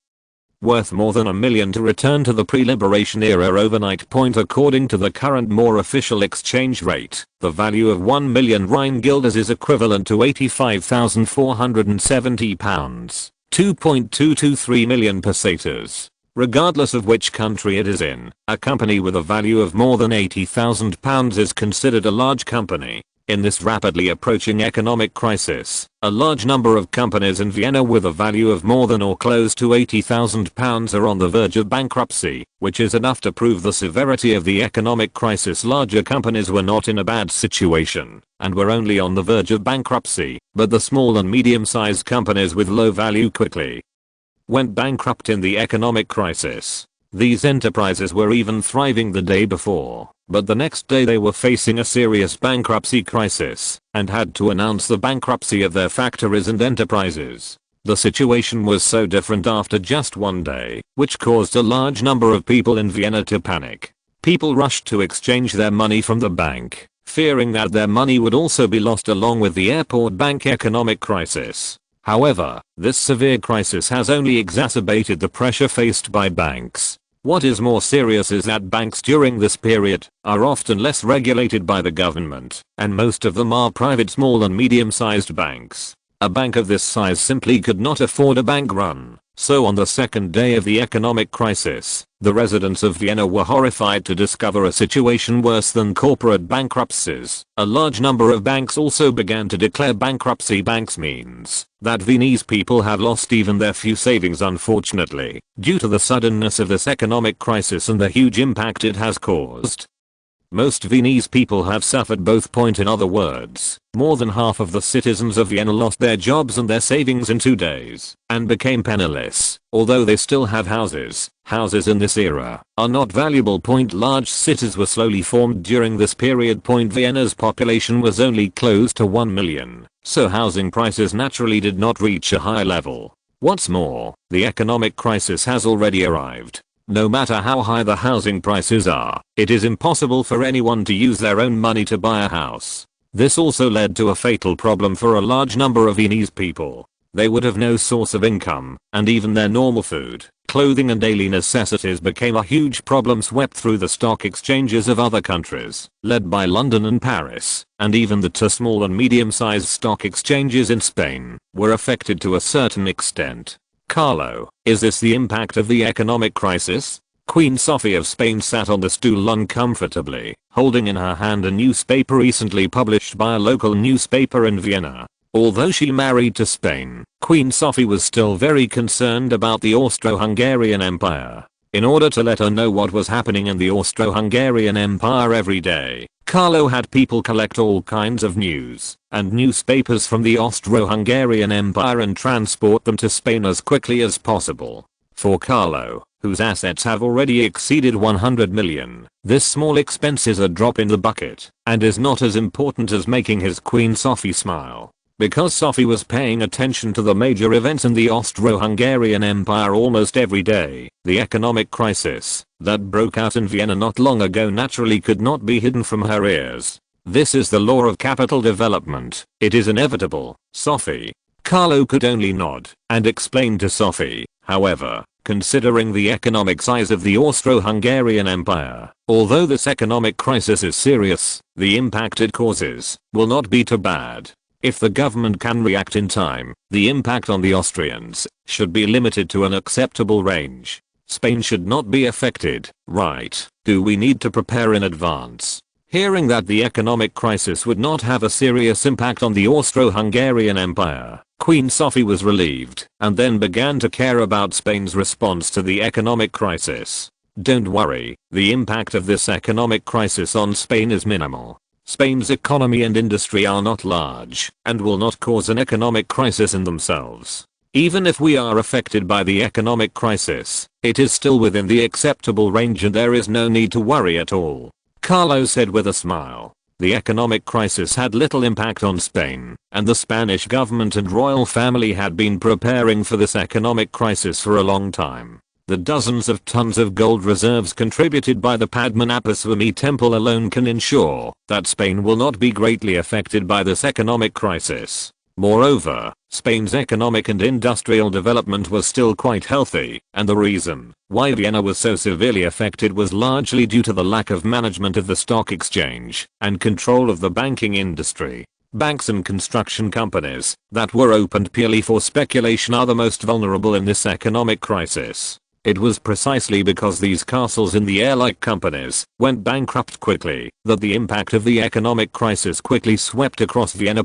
worth more than $1 million to return to the pre-liberation era overnight. According to the current more official exchange rate, the value of 1 million Rhine guilders is equivalent to £85,470, $2.223 million pesetas. Regardless of which country it is in, a company with a value of more than £80,000 is considered a large company. In this rapidly approaching economic crisis, a large number of companies in Vienna with a value of more than or close to £80,000 are on the verge of bankruptcy, which is enough to prove the severity of the economic crisis. Larger companies were not in a bad situation and were only on the verge of bankruptcy, but the small and medium-sized companies with low value quickly went bankrupt in the economic crisis. These enterprises were even thriving the day before, but the next day they were facing a serious bankruptcy crisis and had to announce the bankruptcy of their factories and enterprises. The situation was so different after just one day, which caused a large number of people in Vienna to panic. People rushed to exchange their money from the bank, fearing that their money would also be lost along with the airport bank economic crisis. However, this severe crisis has only exacerbated the pressure faced by banks. What is more serious is that banks during this period are often less regulated by the government, and most of them are private small and medium-sized banks. A bank of this size simply could not afford a bank run. So on the second day of the economic crisis, the residents of Vienna were horrified to discover a situation worse than corporate bankruptcies. A large number of banks also began to declare bankruptcy. Banks means that Viennese people have lost even their few savings, unfortunately, due to the suddenness of this economic crisis and the huge impact it has caused. Most Viennese people have suffered both. In other words, more than half of the citizens of Vienna lost their jobs and their savings in 2 days and became penniless, although they still have houses. Houses in this era are not valuable. Large cities were slowly formed during this period. Vienna's population was only close to 1 million, so housing prices naturally did not reach a high level. What's more, the economic crisis has already arrived. No matter how high the housing prices are, it is impossible for anyone to use their own money to buy a house. This also led to a fatal problem for a large number of Viennese people. They would have no source of income, and even their normal food, clothing and daily necessities became a huge problem. Swept through the stock exchanges of other countries, led by London and Paris, and even the 2 small and medium-sized stock exchanges in Spain, were affected to a certain extent. Carlo, is this the impact of the economic crisis? Queen Sophie of Spain sat on the stool uncomfortably, holding in her hand a newspaper recently published by a local newspaper in Vienna. Although she married to Spain, Queen Sophie was still very concerned about the Austro-Hungarian Empire. In order to let her know what was happening in the Austro-Hungarian Empire every day, Carlo had people collect all kinds of news and newspapers from the Austro-Hungarian Empire and transport them to Spain as quickly as possible. For Carlo, whose assets have already exceeded 100 million, this small expense is a drop in the bucket and is not as important as making his Queen Sophie smile. Because Sophie was paying attention to the major events in the Austro-Hungarian Empire almost every day, the economic crisis that broke out in Vienna not long ago naturally could not be hidden from her ears. This is the law of capital development. It is inevitable, Sophie. Carlo could only nod and explain to Sophie, however, considering the economic size of the Austro-Hungarian Empire, although this economic crisis is serious, the impact it causes will not be too bad. If the government can react in time, the impact on the Austrians should be limited to an acceptable range. Spain should not be affected, right? Do we need to prepare in advance? Hearing that the economic crisis would not have a serious impact on the Austro-Hungarian Empire, Queen Sophie was relieved and then began to care about Spain's response to the economic crisis. Don't worry, the impact of this economic crisis on Spain is minimal. Spain's economy and industry are not large and will not cause an economic crisis in themselves. Even if we are affected by the economic crisis, it is still within the acceptable range and there is no need to worry at all. Carlo said with a smile. The economic crisis had little impact on Spain, and the Spanish government and royal family had been preparing for this economic crisis for a long time. The dozens of tons of gold reserves contributed by the Padmanabhaswamy temple alone can ensure that Spain will not be greatly affected by this economic crisis. Moreover, Spain's economic and industrial development was still quite healthy, and the reason why Vienna was so severely affected was largely due to the lack of management of the stock exchange and control of the banking industry. Banks and construction companies that were opened purely for speculation are the most vulnerable in this economic crisis. It was precisely because these castles in the air-like companies went bankrupt quickly that the impact of the economic crisis quickly swept across Vienna.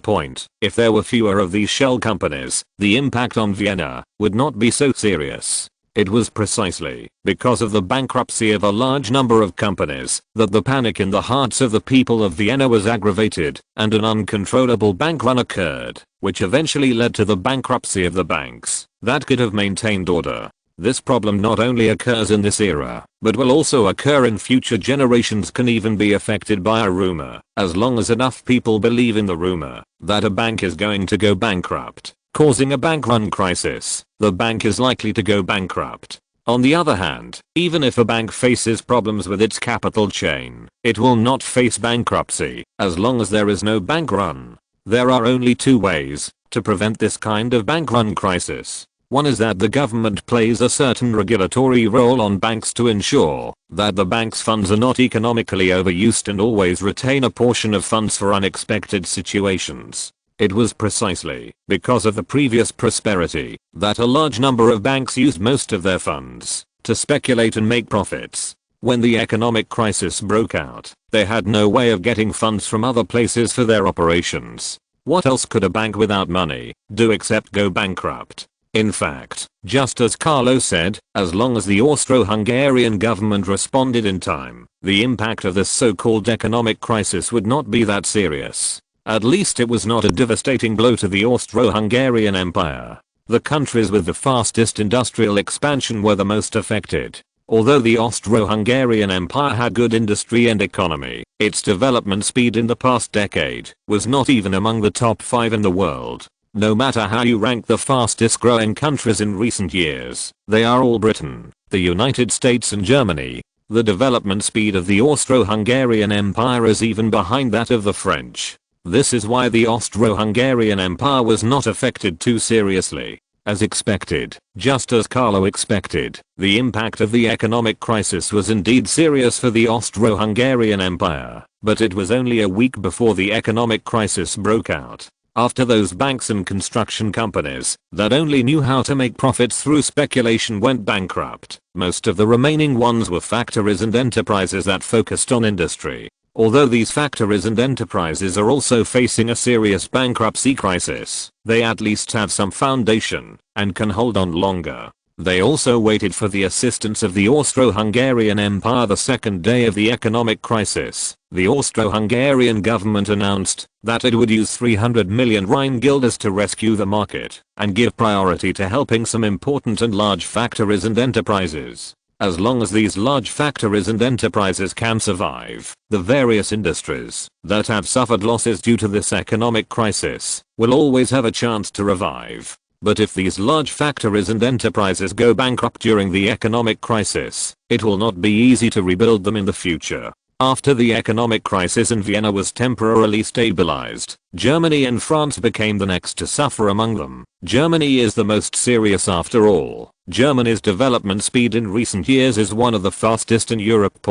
If there were fewer of these shell companies, the impact on Vienna would not be so serious. It was precisely because of the bankruptcy of a large number of companies that the panic in the hearts of the people of Vienna was aggravated and an uncontrollable bank run occurred, which eventually led to the bankruptcy of the banks that could have maintained order. This problem not only occurs in this era, but will also occur in future generations, can even be affected by a rumor, as long as enough people believe in the rumor that a bank is going to go bankrupt, causing a bank run crisis. The bank is likely to go bankrupt. On the other hand, even if a bank faces problems with its capital chain, it will not face bankruptcy, as long as there is no bank run. There are only 2 ways to prevent this kind of bank run crisis. One is that the government plays a certain regulatory role on banks to ensure that the bank's funds are not economically overused and always retain a portion of funds for unexpected situations. It was precisely because of the previous prosperity that a large number of banks used most of their funds to speculate and make profits. When the economic crisis broke out, they had no way of getting funds from other places for their operations. What else could a bank without money do except go bankrupt? In fact, just as Carlo said, as long as the Austro-Hungarian government responded in time, the impact of this so-called economic crisis would not be that serious. At least it was not a devastating blow to the Austro-Hungarian Empire. The countries with the fastest industrial expansion were the most affected. Although the Austro-Hungarian Empire had good industry and economy, its development speed in the past decade was not even among the top 5 in the world. No matter how you rank the fastest growing countries in recent years, they are all Britain, the United States and Germany. The development speed of the Austro-Hungarian Empire is even behind that of the French. This is why the Austro-Hungarian Empire was not affected too seriously. As expected, just as Carlo expected, the impact of the economic crisis was indeed serious for the Austro-Hungarian Empire, but it was only a week before the economic crisis broke out. After those banks and construction companies that only knew how to make profits through speculation went bankrupt, most of the remaining ones were factories and enterprises that focused on industry. Although these factories and enterprises are also facing a serious bankruptcy crisis, they at least have some foundation and can hold on longer. They also waited for the assistance of the Austro-Hungarian Empire the second day of the economic crisis. The Austro-Hungarian government announced that it would use 300 million Rhine guilders to rescue the market and give priority to helping some important and large factories and enterprises. As long as these large factories and enterprises can survive, the various industries that have suffered losses due to this economic crisis will always have a chance to revive. But if these large factories and enterprises go bankrupt during the economic crisis, it will not be easy to rebuild them in the future. After the economic crisis in Vienna was temporarily stabilized, Germany and France became the next to suffer among them. Germany is the most serious after all. Germany's development speed in recent years is one of the fastest in Europe.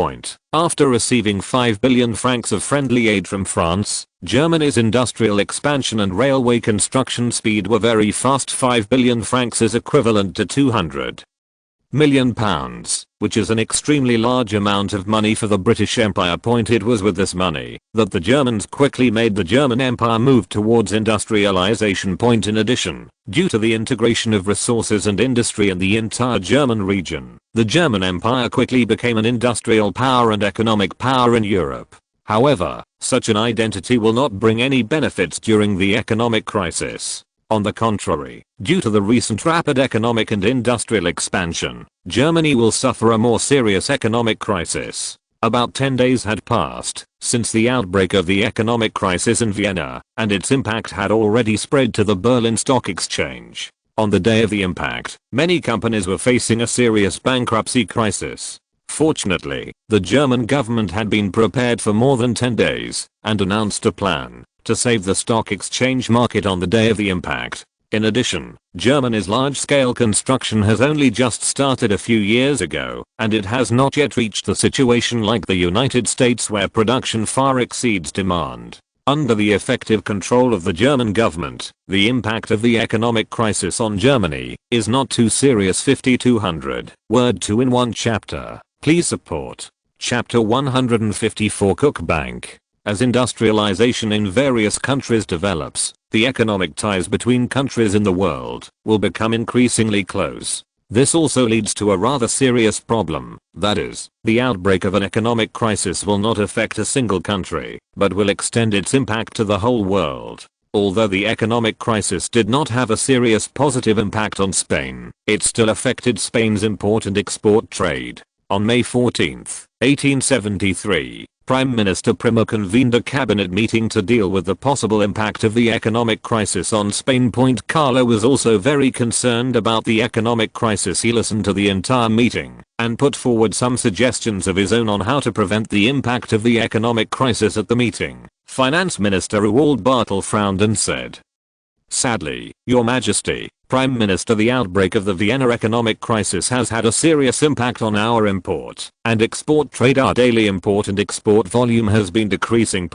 After receiving 5 billion francs of friendly aid from France, Germany's industrial expansion and railway construction speed were very fast. 5 billion francs is equivalent to 200 million pounds, which is an extremely large amount of money for the British Empire. It was with this money that the Germans quickly made the German Empire move towards industrialization. In addition, due to the integration of resources and industry in the entire German region, the German Empire quickly became an industrial power and economic power in Europe. However, such an identity will not bring any benefits during the economic crisis. On the contrary, due to the recent rapid economic and industrial expansion, Germany will suffer a more serious economic crisis. About 10 days had passed since the outbreak of the economic crisis in Vienna, and its impact had already spread to the Berlin Stock Exchange. On the day of the impact, many companies were facing a serious bankruptcy crisis. Fortunately, the German government had been prepared for more than 10 days and announced a plan to save the stock exchange market on the day of the impact. In addition, Germany's large-scale construction has only just started a few years ago, and it has not yet reached the situation like the United States where production far exceeds demand. Under the effective control of the German government, the impact of the economic crisis on Germany is not too serious. 5200 word 2 in 1 chapter. Please support. Chapter 154 Cook Bank. As industrialization in various countries develops, the economic ties between countries in the world will become increasingly close. This also leads to a rather serious problem, that is, the outbreak of an economic crisis will not affect a single country, but will extend its impact to the whole world. Although the economic crisis did not have a serious positive impact on Spain, it still affected Spain's import and export trade. On May 14, 1873, Prime Minister Primo convened a cabinet meeting to deal with the possible impact of the economic crisis on Spain. Carlo was also very concerned about the economic crisis. He listened to the entire meeting and put forward some suggestions of his own on how to prevent the impact of the economic crisis at the meeting. Finance Minister Roald Bartel frowned and said, "Sadly, Your Majesty, Prime Minister, the outbreak of the Vienna economic crisis has had a serious impact on our import and export trade. Our daily import and export volume has been decreasing.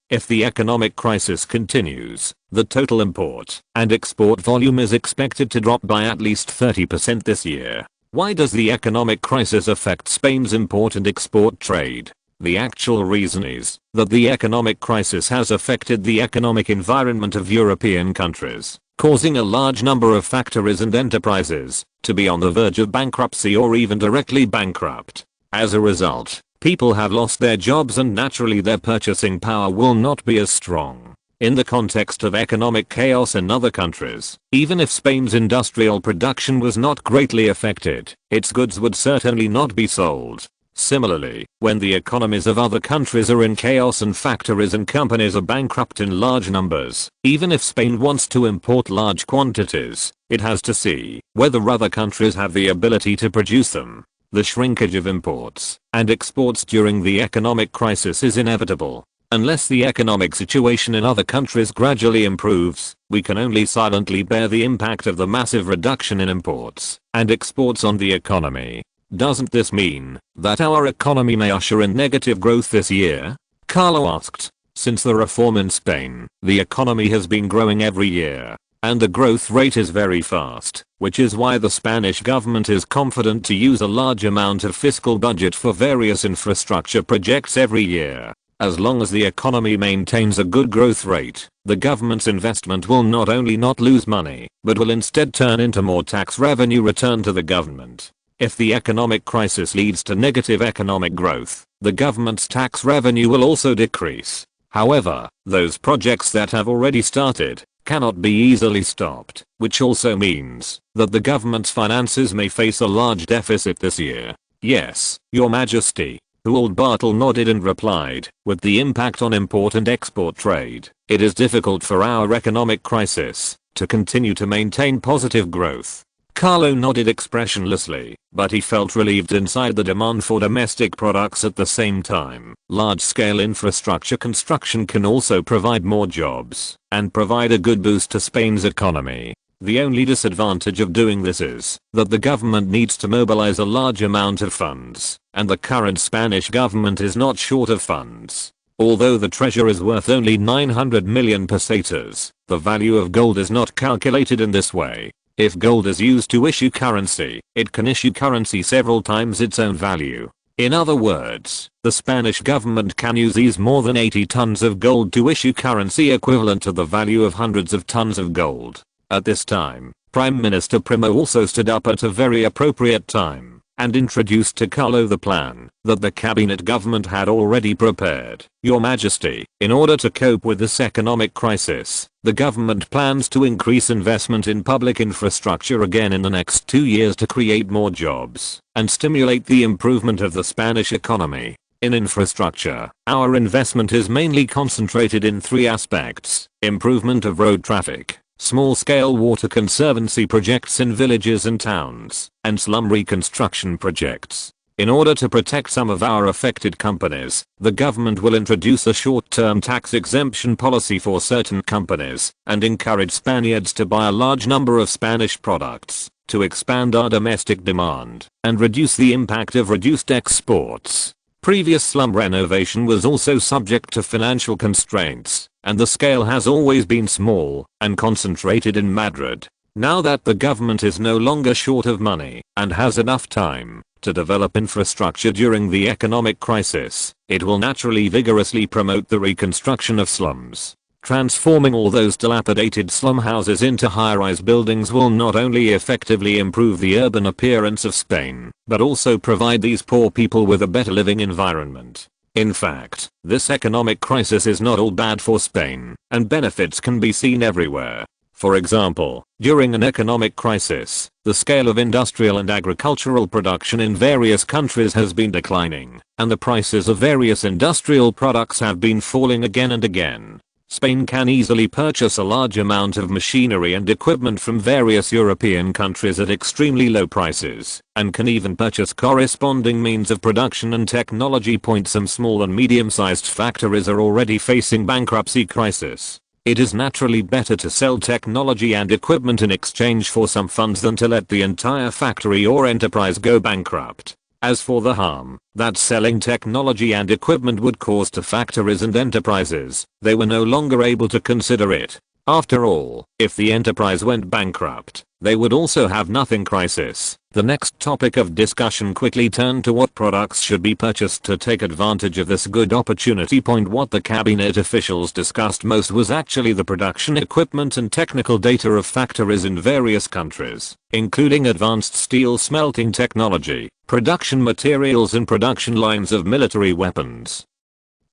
If the economic crisis continues, the total import and export volume is expected to drop by at least 30% this year. Why does the economic crisis affect Spain's import and export trade? The actual reason is that the economic crisis has affected the economic environment of European countries. causing a large number of factories and enterprises to be on the verge of bankruptcy or even directly bankrupt. As a result, people have lost their jobs and naturally their purchasing power will not be as strong. In the context of economic chaos in other countries, even if Spain's industrial production was not greatly affected, its goods would certainly not be sold. Similarly, when the economies of other countries are in chaos and factories and companies are bankrupt in large numbers, even if Spain wants to import large quantities, it has to see whether other countries have the ability to produce them. The shrinkage of imports and exports during the economic crisis is inevitable. Unless the economic situation in other countries gradually improves, we can only silently bear the impact of the massive reduction in imports and exports on the economy. Doesn't this mean that our economy may usher in negative growth this year? Carlo asked. Since the reform in Spain, the economy has been growing every year, and the growth rate is very fast, which is why the Spanish government is confident to use a large amount of fiscal budget for various infrastructure projects every year. As long as the economy maintains a good growth rate, the government's investment will not only not lose money, but will instead turn into more tax revenue returned to the government. If the economic crisis leads to negative economic growth, the government's tax revenue will also decrease. However, those projects that have already started cannot be easily stopped, which also means that the government's finances may face a large deficit this year. Yes, Your Majesty. Old Bartle nodded and replied, with the impact on import and export trade, it is difficult for our economic crisis to continue to maintain positive growth. Carlo nodded expressionlessly, but he felt relieved inside. The demand for domestic products at the same time. Large-scale infrastructure construction can also provide more jobs and provide a good boost to Spain's economy. The only disadvantage of doing this is that the government needs to mobilize a large amount of funds, and the current Spanish government is not short of funds. Although the treasure is worth only 900 million pesetas, the value of gold is not calculated in this way. If gold is used to issue currency, it can issue currency several times its own value. In other words, the Spanish government can use these more than 80 tons of gold to issue currency equivalent to the value of hundreds of tons of gold. At this time, Prime Minister Primo also stood up at a very appropriate time and introduced to Carlo the plan that the cabinet government had already prepared. Your Majesty, in order to cope with this economic crisis, the government plans to increase investment in public infrastructure again in the next 2 years to create more jobs and stimulate the improvement of the Spanish economy. In infrastructure, our investment is mainly concentrated in 3 aspects: improvement of road traffic, small-scale water conservancy projects in villages and towns, and slum reconstruction projects. In order to protect some of our affected companies, the government will introduce a short-term tax exemption policy for certain companies and encourage Spaniards to buy a large number of Spanish products to expand our domestic demand and reduce the impact of reduced exports. Previous slum renovation was also subject to financial constraints, and the scale has always been small and concentrated in Madrid. Now that the government is no longer short of money and has enough time to develop infrastructure during the economic crisis, it will naturally vigorously promote the reconstruction of slums. Transforming all those dilapidated slum houses into high-rise buildings will not only effectively improve the urban appearance of Spain, but also provide these poor people with a better living environment. In fact, this economic crisis is not all bad for Spain, and benefits can be seen everywhere. For example, during an economic crisis, the scale of industrial and agricultural production in various countries has been declining, and the prices of various industrial products have been falling again and again. Spain can easily purchase a large amount of machinery and equipment from various European countries at extremely low prices, and can even purchase corresponding means of production and technology. Some small and medium-sized factories are already facing bankruptcy crisis. It is naturally better to sell technology and equipment in exchange for some funds than to let the entire factory or enterprise go bankrupt. As for the harm that selling technology and equipment would cause to factories and enterprises, they were no longer able to consider it. After all, if the enterprise went bankrupt, They would also have nothing crisis. The next topic of discussion quickly turned to what products should be purchased to take advantage of this good opportunity. What the cabinet officials discussed most was actually the production equipment and technical data of factories in various countries, including advanced steel smelting technology, production materials and production lines of military weapons.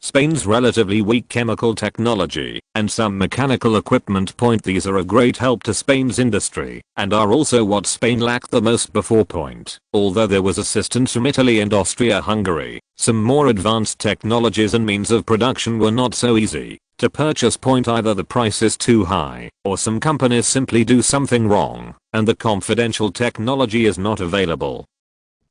Spain's relatively weak chemical technology and some mechanical equipment. These are a great help to Spain's industry and are also what Spain lacked the most before. Although there was assistance from Italy and Austria-Hungary, some more advanced technologies and means of production were not so easy to purchase. Either the price is too high or some companies simply do something wrong and the confidential technology is not available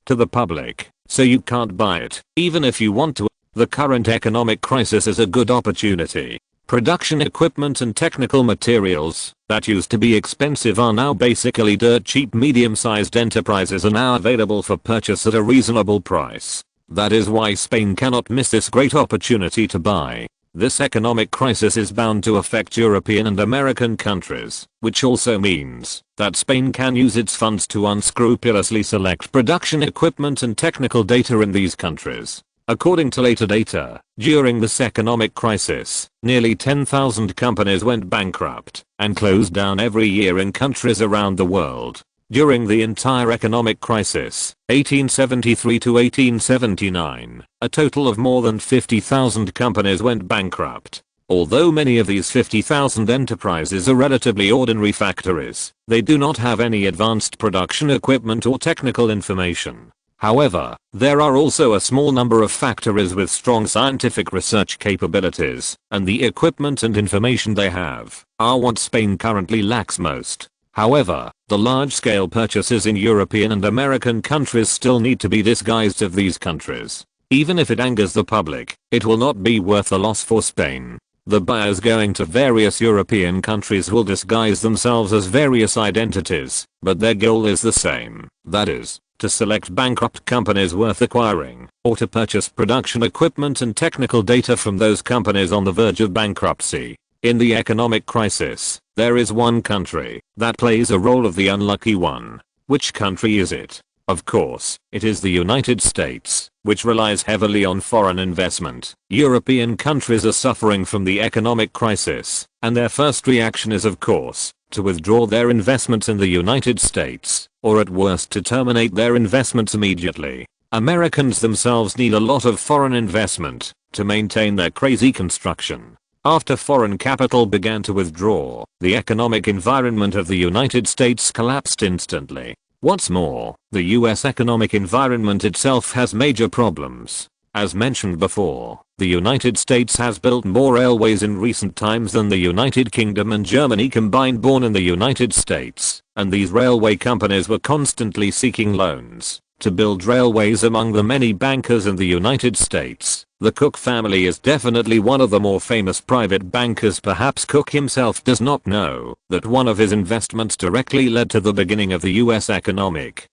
to the public, so you can't buy it even if you want to. The current economic crisis is a good opportunity. Production equipment and technical materials that used to be expensive are now basically dirt cheap. Medium-sized enterprises are now available for purchase at a reasonable price. That is why Spain cannot miss this great opportunity to buy. This economic crisis is bound to affect European and American countries, which also means that Spain can use its funds to unscrupulously select production equipment and technical data in these countries. According to later data, during this economic crisis, nearly 10,000 companies went bankrupt and closed down every year in countries around the world. During the entire economic crisis, 1873 to 1879, a total of more than 50,000 companies went bankrupt. Although many of these 50,000 enterprises are relatively ordinary factories, they do not have any advanced production equipment or technical information. However, there are also a small number of factories with strong scientific research capabilities, and the equipment and information they have are what Spain currently lacks most. However, the large-scale purchases in European and American countries still need to be disguised of these countries. Even if it angers the public, it will not be worth a loss for Spain. The buyers going to various European countries will disguise themselves as various identities, but their goal is the same, that is, to select bankrupt companies worth acquiring, or to purchase production equipment and technical data from those companies on the verge of bankruptcy. In the economic crisis, there is one country that plays a role of the unlucky one. Which country is it? Of course, it is the United States, which relies heavily on foreign investment. European countries are suffering from the economic crisis, and their first reaction is of course, to withdraw their investments in the United States, or at worst to terminate their investments immediately. Americans themselves need a lot of foreign investment to maintain their crazy construction. After foreign capital began to withdraw, the economic environment of the United States collapsed instantly. What's more, the US economic environment itself has major problems. As mentioned before, the United States has built more railways in recent times than the United Kingdom and Germany combined. Born in the United States, and these railway companies were constantly seeking loans to build railways. Among the many bankers in the United States, the Cook family is definitely one of the more famous private bankers. Perhaps Cook himself does not know that one of his investments directly led to the beginning of the US economic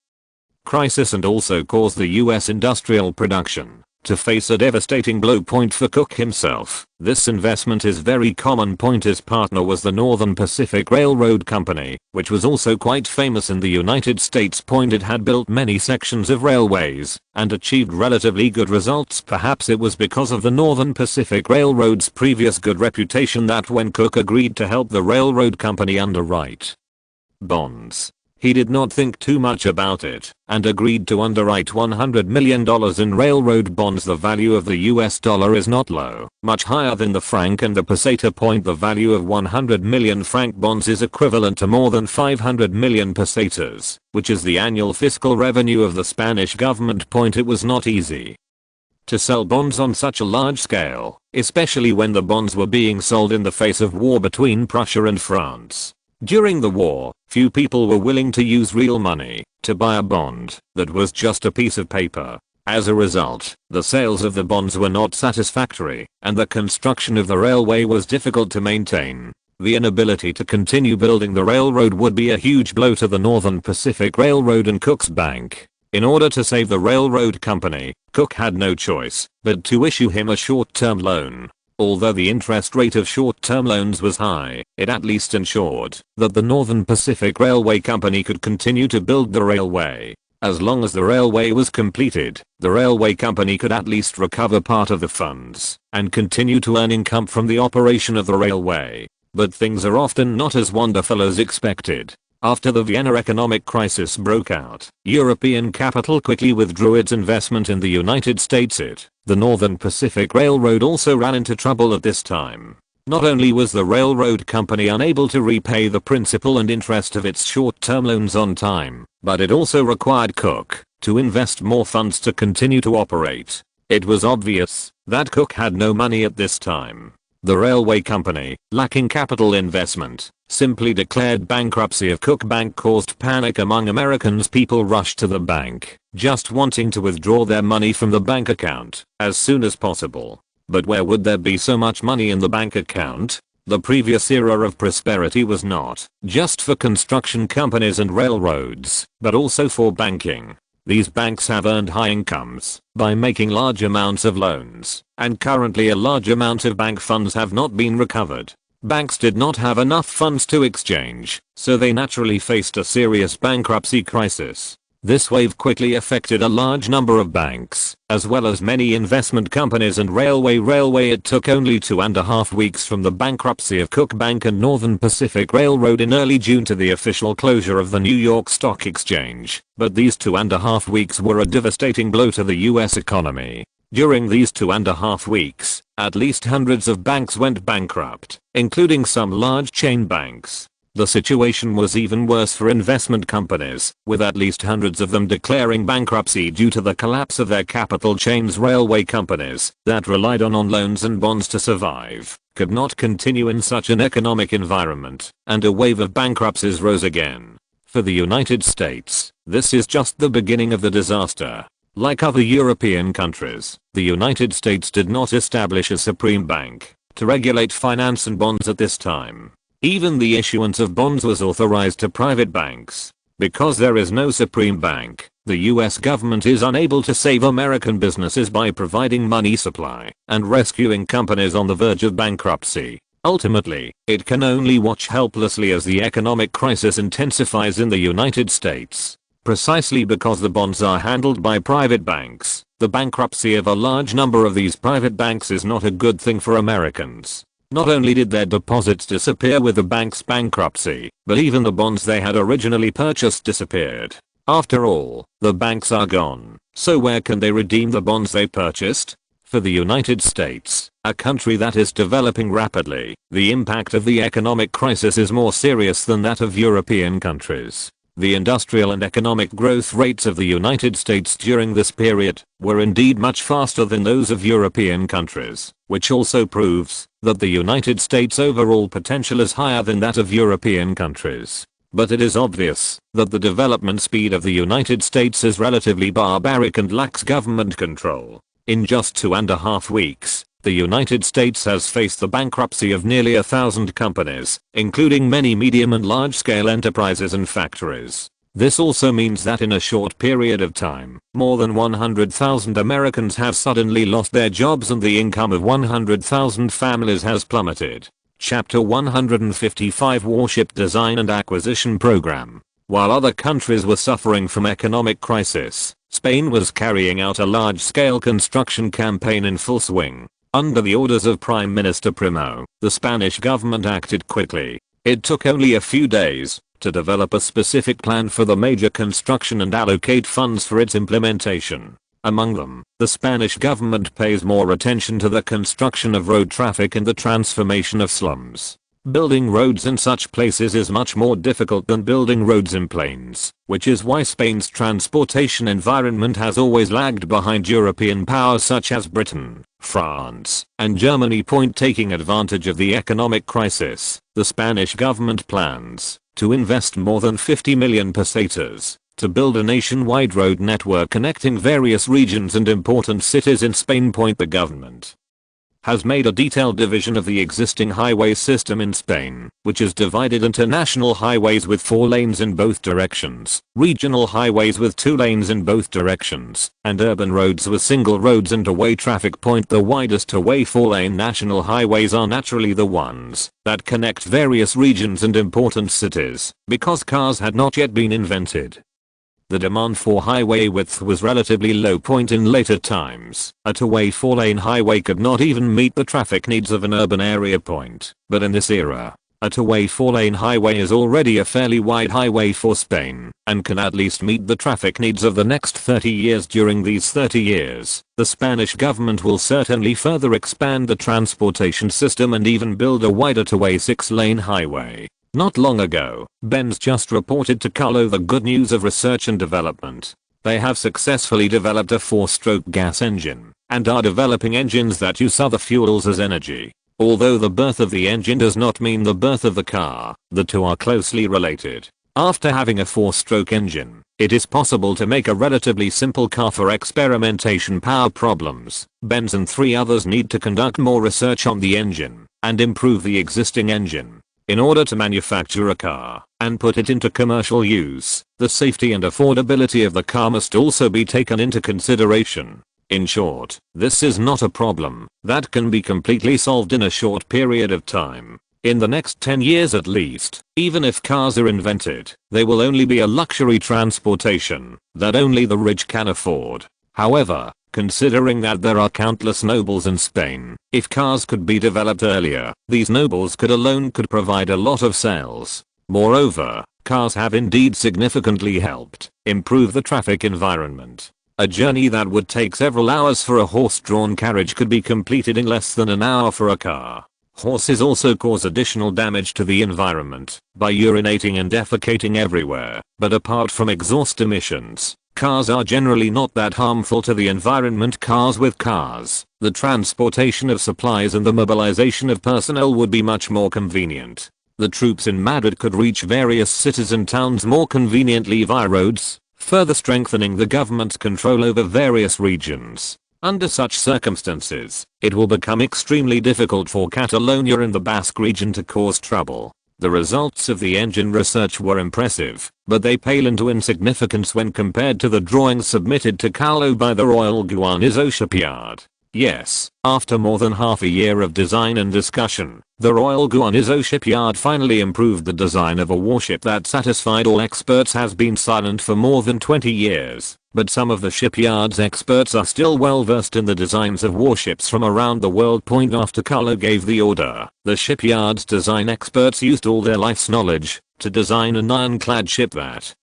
crisis and also caused the US industrial production to face a devastating blow. For Cook himself, this investment is very common. His partner was the Northern Pacific Railroad Company, which was also quite famous in the United States. It had built many sections of railways and achieved relatively good results. Perhaps it was because of the Northern Pacific Railroad's previous good reputation that when Cook agreed to help the railroad company underwrite bonds, he did not think too much about it and agreed to underwrite $100 million in railroad bonds. The value of the US dollar is not low, much higher than the franc and the peseta. The value of 100 million franc bonds is equivalent to more than 500 million pesetas, which is the annual fiscal revenue of the Spanish government. It was not easy to sell bonds on such a large scale, especially when the bonds were being sold in the face of war between Prussia and France. During the war, few people were willing to use real money to buy a bond that was just a piece of paper. As a result, the sales of the bonds were not satisfactory, and the construction of the railway was difficult to maintain. The inability to continue building the railroad would be a huge blow to the Northern Pacific Railroad and Cook's bank. In order to save the railroad company, Cook had no choice but to issue him a short-term loan. Although the interest rate of short-term loans was high, it at least ensured that the Northern Pacific Railway Company could continue to build the railway. As long as the railway was completed, the railway company could at least recover part of the funds and continue to earn income from the operation of the railway. But things are often not as wonderful as expected. After the Vienna economic crisis broke out, European capital quickly withdrew its investment in the United States. The Northern Pacific Railroad also ran into trouble at this time. Not only was the railroad company unable to repay the principal and interest of its short-term loans on time, but it also required Cook to invest more funds to continue to operate. It was obvious that Cook had no money at this time. The railway company, lacking capital investment, simply declared bankruptcy of Cook Bank caused panic among Americans. People rushed to the bank, just wanting to withdraw their money from the bank account as soon as possible. But where would there be so much money in the bank account? The previous era of prosperity was not just for construction companies and railroads, but also for banking. These banks have earned high incomes by making large amounts of loans, and currently a large amount of bank funds have not been recovered. Banks did not have enough funds to exchange, so they naturally faced a serious bankruptcy crisis. This wave quickly affected a large number of banks, as well as many investment companies and railway. It took only 2.5 weeks from the bankruptcy of Cook Bank and Northern Pacific Railroad in early June to the official closure of the New York Stock Exchange, but these 2.5 weeks were a devastating blow to the US economy. During these 2.5 weeks, at least hundreds of banks went bankrupt, including some large chain banks. The situation was even worse for investment companies, with at least hundreds of them declaring bankruptcy due to the collapse of their capital chains. Railway companies that relied on loans and bonds to survive could not continue in such an economic environment, and a wave of bankruptcies rose again. For the United States, this is just the beginning of the disaster. Like other European countries, the United States did not establish a supreme bank to regulate finance and bonds at this time. Even the issuance of bonds was authorized to private banks. Because there is no supreme bank, the US government is unable to save American businesses by providing money supply and rescuing companies on the verge of bankruptcy. Ultimately, it can only watch helplessly as the economic crisis intensifies in the United States. Precisely because the bonds are handled by private banks, the bankruptcy of a large number of these private banks is not a good thing for Americans. Not only did their deposits disappear with the bank's bankruptcy, but even the bonds they had originally purchased disappeared. After all, the banks are gone, so where can they redeem the bonds they purchased? For the United States, a country that is developing rapidly, the impact of the economic crisis is more serious than that of European countries. The industrial and economic growth rates of the United States during this period were indeed much faster than those of European countries, which also proves that the United States' overall potential is higher than that of European countries. But it is obvious that the development speed of the United States is relatively barbaric and lacks government control. In just 2.5 weeks, the United States has faced the bankruptcy of nearly 1,000 companies, including many medium and large-scale enterprises and factories. This also means that in a short period of time, more than 100,000 Americans have suddenly lost their jobs and the income of 100,000 families has plummeted. Chapter 155 Warship Design and Acquisition Program. While other countries were suffering from economic crisis, Spain was carrying out a large-scale construction campaign in full swing. Under the orders of Prime Minister Primo, the Spanish government acted quickly. It took only a few days to develop a specific plan for the major construction and allocate funds for its implementation. Among them, the Spanish government pays more attention to the construction of road traffic and the transformation of slums. Building roads in such places is much more difficult than building roads in plains, which is why Spain's transportation environment has always lagged behind European powers such as Britain, France, and Germany. Taking advantage of the economic crisis, the Spanish government plans to invest more than 50 million pesetas to build a nationwide road network connecting various regions and important cities in Spain. The government has made a detailed division of the existing highway system in Spain, which is divided into national highways with 4 lanes in both directions, regional highways with 2 lanes in both directions, and urban roads with single roads and two-way traffic point. The widest two-way 4-lane national highways are naturally the ones that connect various regions and important cities, because cars had not yet been invented. The demand for highway width was relatively low point in later times. A two-way 4-lane highway could not even meet the traffic needs of an urban area point. But in this era, a two-way 4-lane highway is already a fairly wide highway for Spain, and can at least meet the traffic needs of the next 30 years. During these 30 years, the Spanish government will certainly further expand the transportation system and even build a wider two-way 6-lane highway. Not long ago, Benz just reported to Carlo the good news of research and development. They have successfully developed a 4-stroke gas engine, and are developing engines that use other fuels as energy. Although the birth of the engine does not mean the birth of the car, the two are closely related. After having a 4-stroke engine, it is possible to make a relatively simple car for experimentation power problems. Benz and 3 others need to conduct more research on the engine, and improve the existing engine. In order to manufacture a car and put it into commercial use, the safety and affordability of the car must also be taken into consideration. In short, this is not a problem that can be completely solved in a short period of time. In the next 10 years at least, even if cars are invented, they will only be a luxury transportation that only the rich can afford. However, considering that there are countless nobles in Spain, if cars could be developed earlier, these nobles could provide a lot of sales. Moreover, cars have indeed significantly helped improve the traffic environment. A journey that would take several hours for a horse-drawn carriage could be completed in less than an hour for a car. Horses also cause additional damage to the environment by urinating and defecating everywhere, but apart from exhaust emissions, cars are generally not that harmful to the environment. Cars with cars, the transportation of supplies and the mobilization of personnel would be much more convenient. The troops in Madrid could reach various cities and towns more conveniently via roads, further strengthening the government's control over various regions. Under such circumstances, it will become extremely difficult for Catalonia and the Basque region to cause trouble. The results of the engine research were impressive, but they pale into insignificance when compared to the drawings submitted to Carlo by the Royal Guarnizo shipyard. Yes, after more than half a year of design and discussion, the Royal Guarnizo shipyard finally improved the design of a warship that satisfied all experts. Has been silent for more than 20 years, but some of the shipyard's experts are still well versed in the designs of warships from around the world. After Carlo gave the order, the shipyard's design experts used all their life's knowledge to design an ironclad ship that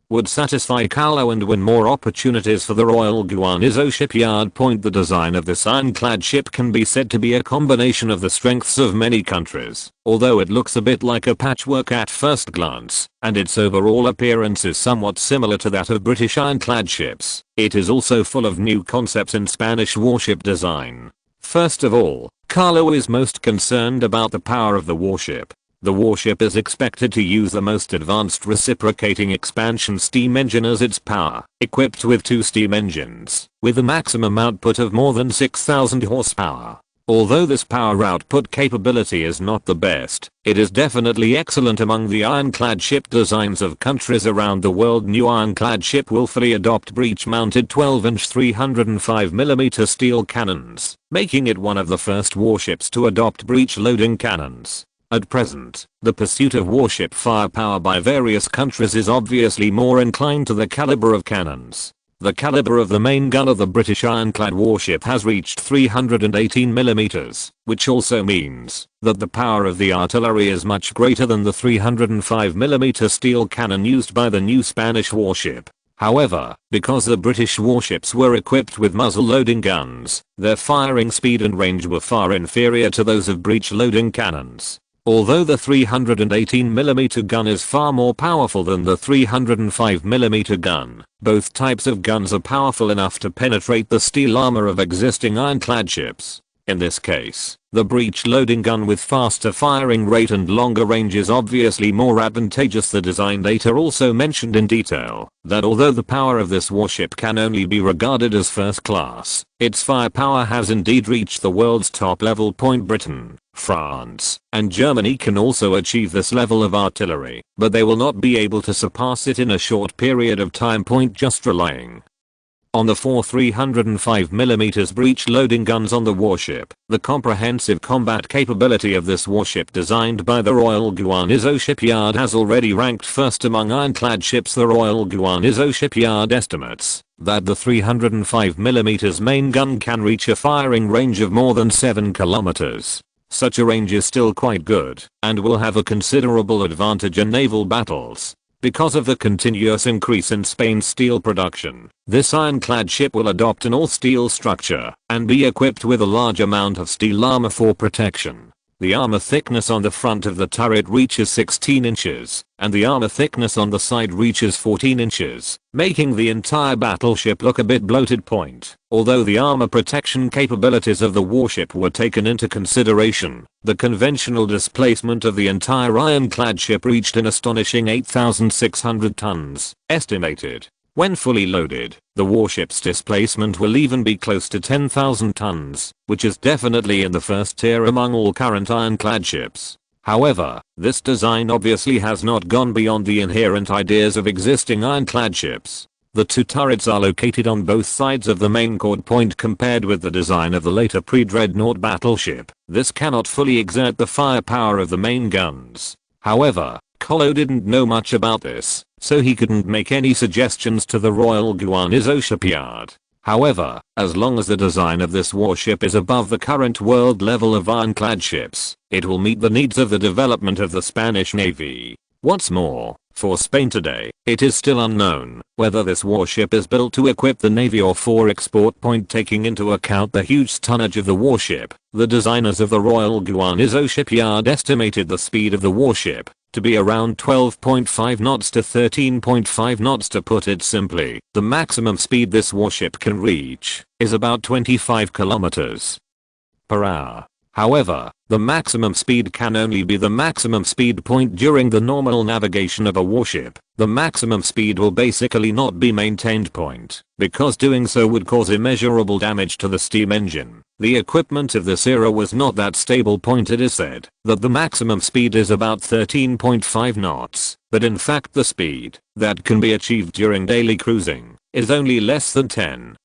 would satisfy Carlo and win more opportunities for the Royal Guarnizo shipyard. The design of this ironclad ship can be said to be a combination of the strengths of many countries, although it looks a bit like a patchwork at first glance, and its overall appearance is somewhat similar to that of British ironclad ships. It is also full of new concepts in Spanish warship design. First of all, Carlo is most concerned about the power of the warship. The warship is expected to use the most advanced reciprocating expansion steam engine as its power, equipped with 2 steam engines, with a maximum output of more than 6,000 horsepower. Although this power output capability is not the best, it is definitely excellent among the ironclad ship designs of countries around the world. New ironclad ship will fully adopt breech-mounted 12-inch 305mm steel cannons, making it one of the first warships to adopt breech-loading cannons. At present, the pursuit of warship firepower by various countries is obviously more inclined to the caliber of cannons. The caliber of the main gun of the British ironclad warship has reached 318mm, which also means that the power of the artillery is much greater than the 305mm steel cannon used by the new Spanish warship. However, because the British warships were equipped with muzzle-loading guns, their firing speed and range were far inferior to those of breech-loading cannons. Although the 318mm gun is far more powerful than the 305mm gun, both types of guns are powerful enough to penetrate the steel armor of existing ironclad ships. In this case, the breech loading gun with faster firing rate and longer range is obviously more advantageous. The design data also mentioned in detail that although the power of this warship can only be regarded as first class, its firepower has indeed reached the world's top level. Britain, France, and Germany can also achieve this level of artillery, but they will not be able to surpass it in a short period of time. Just relying on the 4 305mm breech loading guns on the warship, the comprehensive combat capability of this warship designed by the Royal Guangzhou Shipyard has already ranked first among ironclad ships. The Royal Guangzhou Shipyard estimates that the 305mm main gun can reach a firing range of more than 7 kilometers. Such a range is still quite good and will have a considerable advantage in naval battles. Because of the continuous increase in Spain's steel production, this ironclad ship will adopt an all-steel structure and be equipped with a large amount of steel armor for protection. The armor thickness on the front of the turret reaches 16 inches, and the armor thickness on the side reaches 14 inches, making the entire battleship look a bit bloated. Although the armor protection capabilities of the warship were taken into consideration, the conventional displacement of the entire ironclad ship reached an astonishing 8,600 tons, estimated. When fully loaded, the warship's displacement will even be close to 10,000 tons, which is definitely in the first tier among all current ironclad ships. However, this design obviously has not gone beyond the inherent ideas of existing ironclad ships. The two turrets are located on both sides of the main chord. Compared with the design of the later pre-dreadnought battleship, this cannot fully exert the firepower of the main guns. However, Carlo didn't know much about this, so he couldn't make any suggestions to the Royal Guangzhou Shipyard. However, as long as the design of this warship is above the current world level of ironclad ships, it will meet the needs of the development of the Spanish Navy. What's more, for Spain today, it is still unknown whether this warship is built to equip the Navy or for export. Taking into account the huge tonnage of the warship, the designers of the Royal Guangzhou Shipyard estimated the speed of the warship to be around 12.5 knots to 13.5 knots. To put it simply, the maximum speed this warship can reach is about 25 kilometers per hour. However, the maximum speed can only be the maximum speed. During the normal navigation of a warship, the maximum speed will basically not be maintained. Because doing so would cause immeasurable damage to the steam engine. The equipment of this era was not that stable. It is said that the maximum speed is about 13.5 knots, but in fact the speed that can be achieved during daily cruising is only less than 10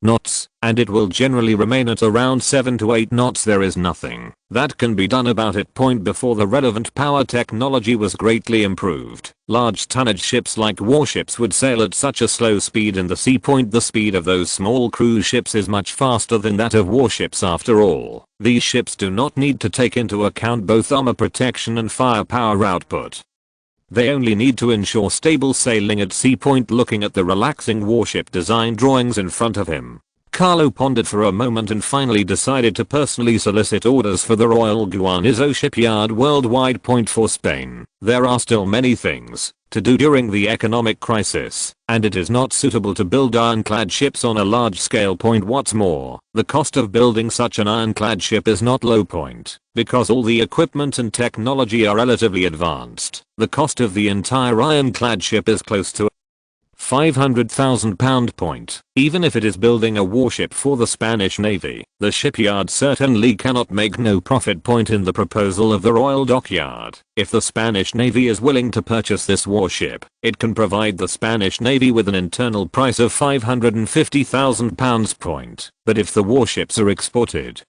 knots, and it will generally remain at around 7 to 8 knots. There is nothing that can be done about it. Before the relevant power technology was greatly improved, large tonnage ships like warships would sail at such a slow speed in the sea. The speed of those small cruise ships is much faster than that of warships. After all, these ships do not need to take into account both armor protection and firepower output. They only need to ensure stable sailing at sea. Looking at the relaxing warship design drawings in front of him, Carlo pondered for a moment and finally decided to personally solicit orders for the Royal Guangzhou Shipyard worldwide. For Spain, there are still many things to do during the economic crisis, and it is not suitable to build ironclad ships on a large scale. What's more, the cost of building such an ironclad ship is not low. Because all the equipment and technology are relatively advanced, the cost of the entire ironclad ship is close to £500,000. Even if it is building a warship for the Spanish Navy, the shipyard certainly cannot make no profit. In the proposal of the Royal Dockyard, if the Spanish Navy is willing to purchase this warship, it can provide the Spanish Navy with an internal price of £550,000. But if the warships are exported,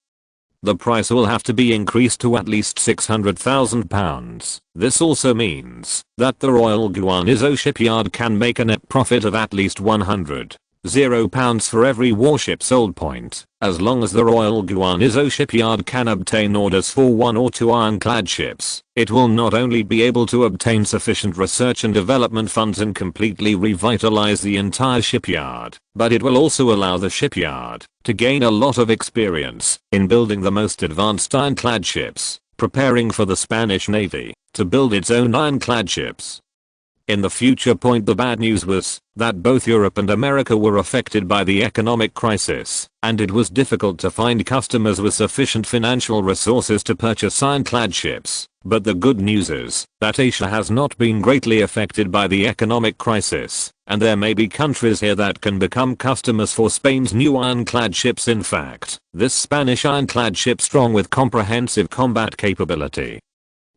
the price will have to be increased to at least £600,000. This also means that the Royal Guangzhou Shipyard can make a net profit of at least £100,000 for every warship sold. As long as the Royal Guangzhou Shipyard can obtain orders for 1 or 2 ironclad ships, it will not only be able to obtain sufficient research and development funds and completely revitalize the entire shipyard, but it will also allow the shipyard to gain a lot of experience in building the most advanced ironclad ships, preparing for the Spanish Navy to build its own ironclad ships. In the future point, the bad news was that both Europe and America were affected by the economic crisis, and it was difficult to find customers with sufficient financial resources to purchase ironclad ships. But the good news is that Asia has not been greatly affected by the economic crisis, and there may be countries here that can become customers for Spain's new ironclad ships. In fact, this Spanish ironclad ship, strong with comprehensive combat capability,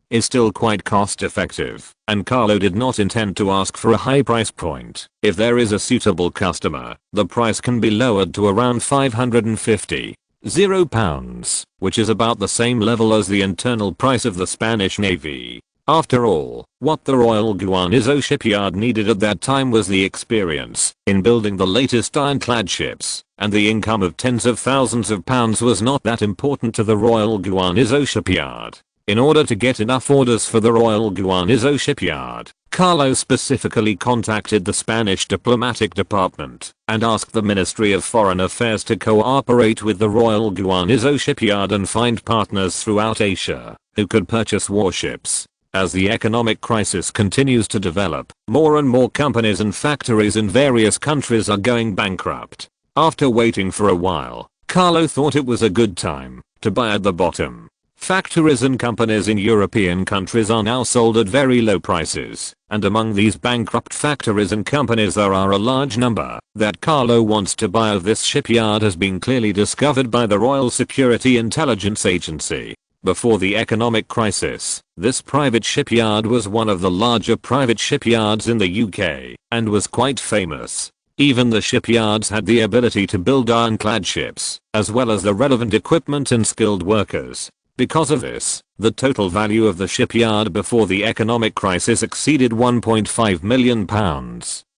is still quite cost effective, and Carlo did not intend to ask for a high price point. If there is a suitable customer, the price can be lowered to around £550,000, which is about the same level as the internal price of the Spanish Navy. After all, what the Royal Guanizo shipyard needed at that time was the experience in building the latest ironclad ships, and the income of tens of thousands of pounds was not that important to the Royal Guanizo shipyard. In order to get enough orders for the Royal Guanizo shipyard, Carlo specifically contacted the Spanish diplomatic department and asked the Ministry of Foreign Affairs to cooperate with the Royal Guanizo shipyard and find partners throughout Asia who could purchase warships. As the economic crisis continues to develop, more and more companies and factories in various countries are going bankrupt. After waiting for a while, Carlo thought it was a good time to buy at the bottom. Factories and companies in European countries are now sold at very low prices, and among these bankrupt factories and companies there are a large number that Carlo wants to buy. Of this shipyard has been clearly discovered by the Royal Security Intelligence Agency. Before the economic crisis, this private shipyard was one of the larger private shipyards in the UK, and was quite famous. Even the shipyards had the ability to build ironclad ships, as well as the relevant equipment and skilled workers. Because of this, the total value of the shipyard before the economic crisis exceeded £1.5 million,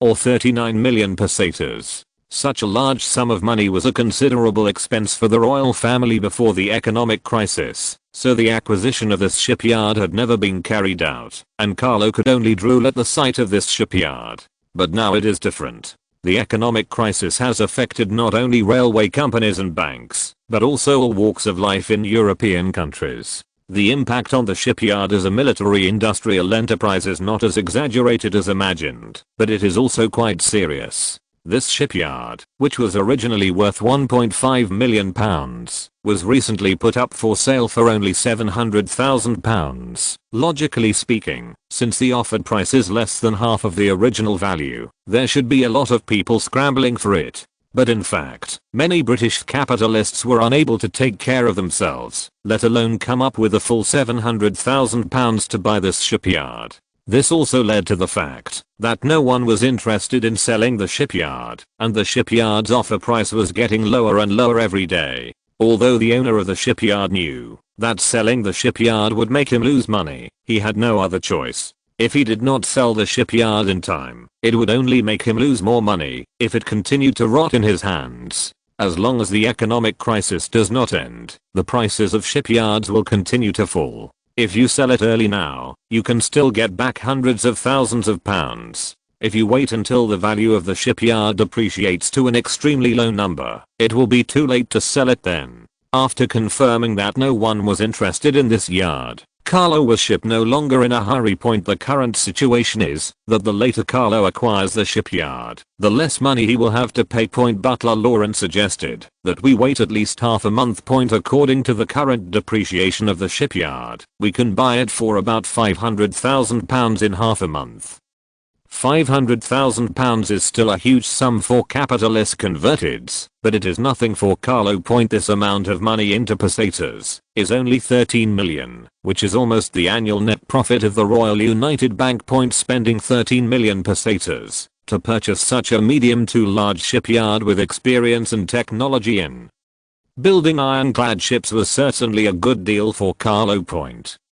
or 39 million pesetas. Such a large sum of money was a considerable expense for the royal family before the economic crisis, so the acquisition of this shipyard had never been carried out, and Carlo could only drool at the sight of this shipyard. But now it is different. The economic crisis has affected not only railway companies and banks, but also all walks of life in European countries. The impact on the shipyard as a military-industrial enterprise is not as exaggerated as imagined, but it is also quite serious. This shipyard, which was originally worth £1.5 million, was recently put up for sale for only £700,000. Logically speaking, since the offered price is less than half of the original value, there should be a lot of people scrambling for it. But in fact, many British capitalists were unable to take care of themselves, let alone come up with a full £700,000 to buy this shipyard. This also led to the fact that no one was interested in selling the shipyard, and the shipyard's offer price was getting lower and lower every day. Although the owner of the shipyard knew that selling the shipyard would make him lose money, he had no other choice. If he did not sell the shipyard in time, it would only make him lose more money if it continued to rot in his hands. As long as the economic crisis does not end, the prices of shipyards will continue to fall. If you sell it early now, you can still get back hundreds of thousands of pounds. If you wait until the value of the shipyard depreciates to an extremely low number, it will be too late to sell it then. After confirming that no one was interested in this yard, Carlo was shipped no longer in a hurry. The current situation is that the later Carlo acquires the shipyard, the less money he will have to pay. Butler Lawrence suggested that we wait at least half a month. According to the current depreciation of the shipyard, we can buy it for about £500,000 in half a month. £500,000 is still a huge sum for capitalist convertids, but it is nothing for Carlo. This amount of money into pesetas is only 13 million, which is almost the annual net profit of the Royal United Bank. Spending 13 million pesetas to purchase such a medium to large shipyard with experience and technology in building ironclad ships was certainly a good deal for Carlo.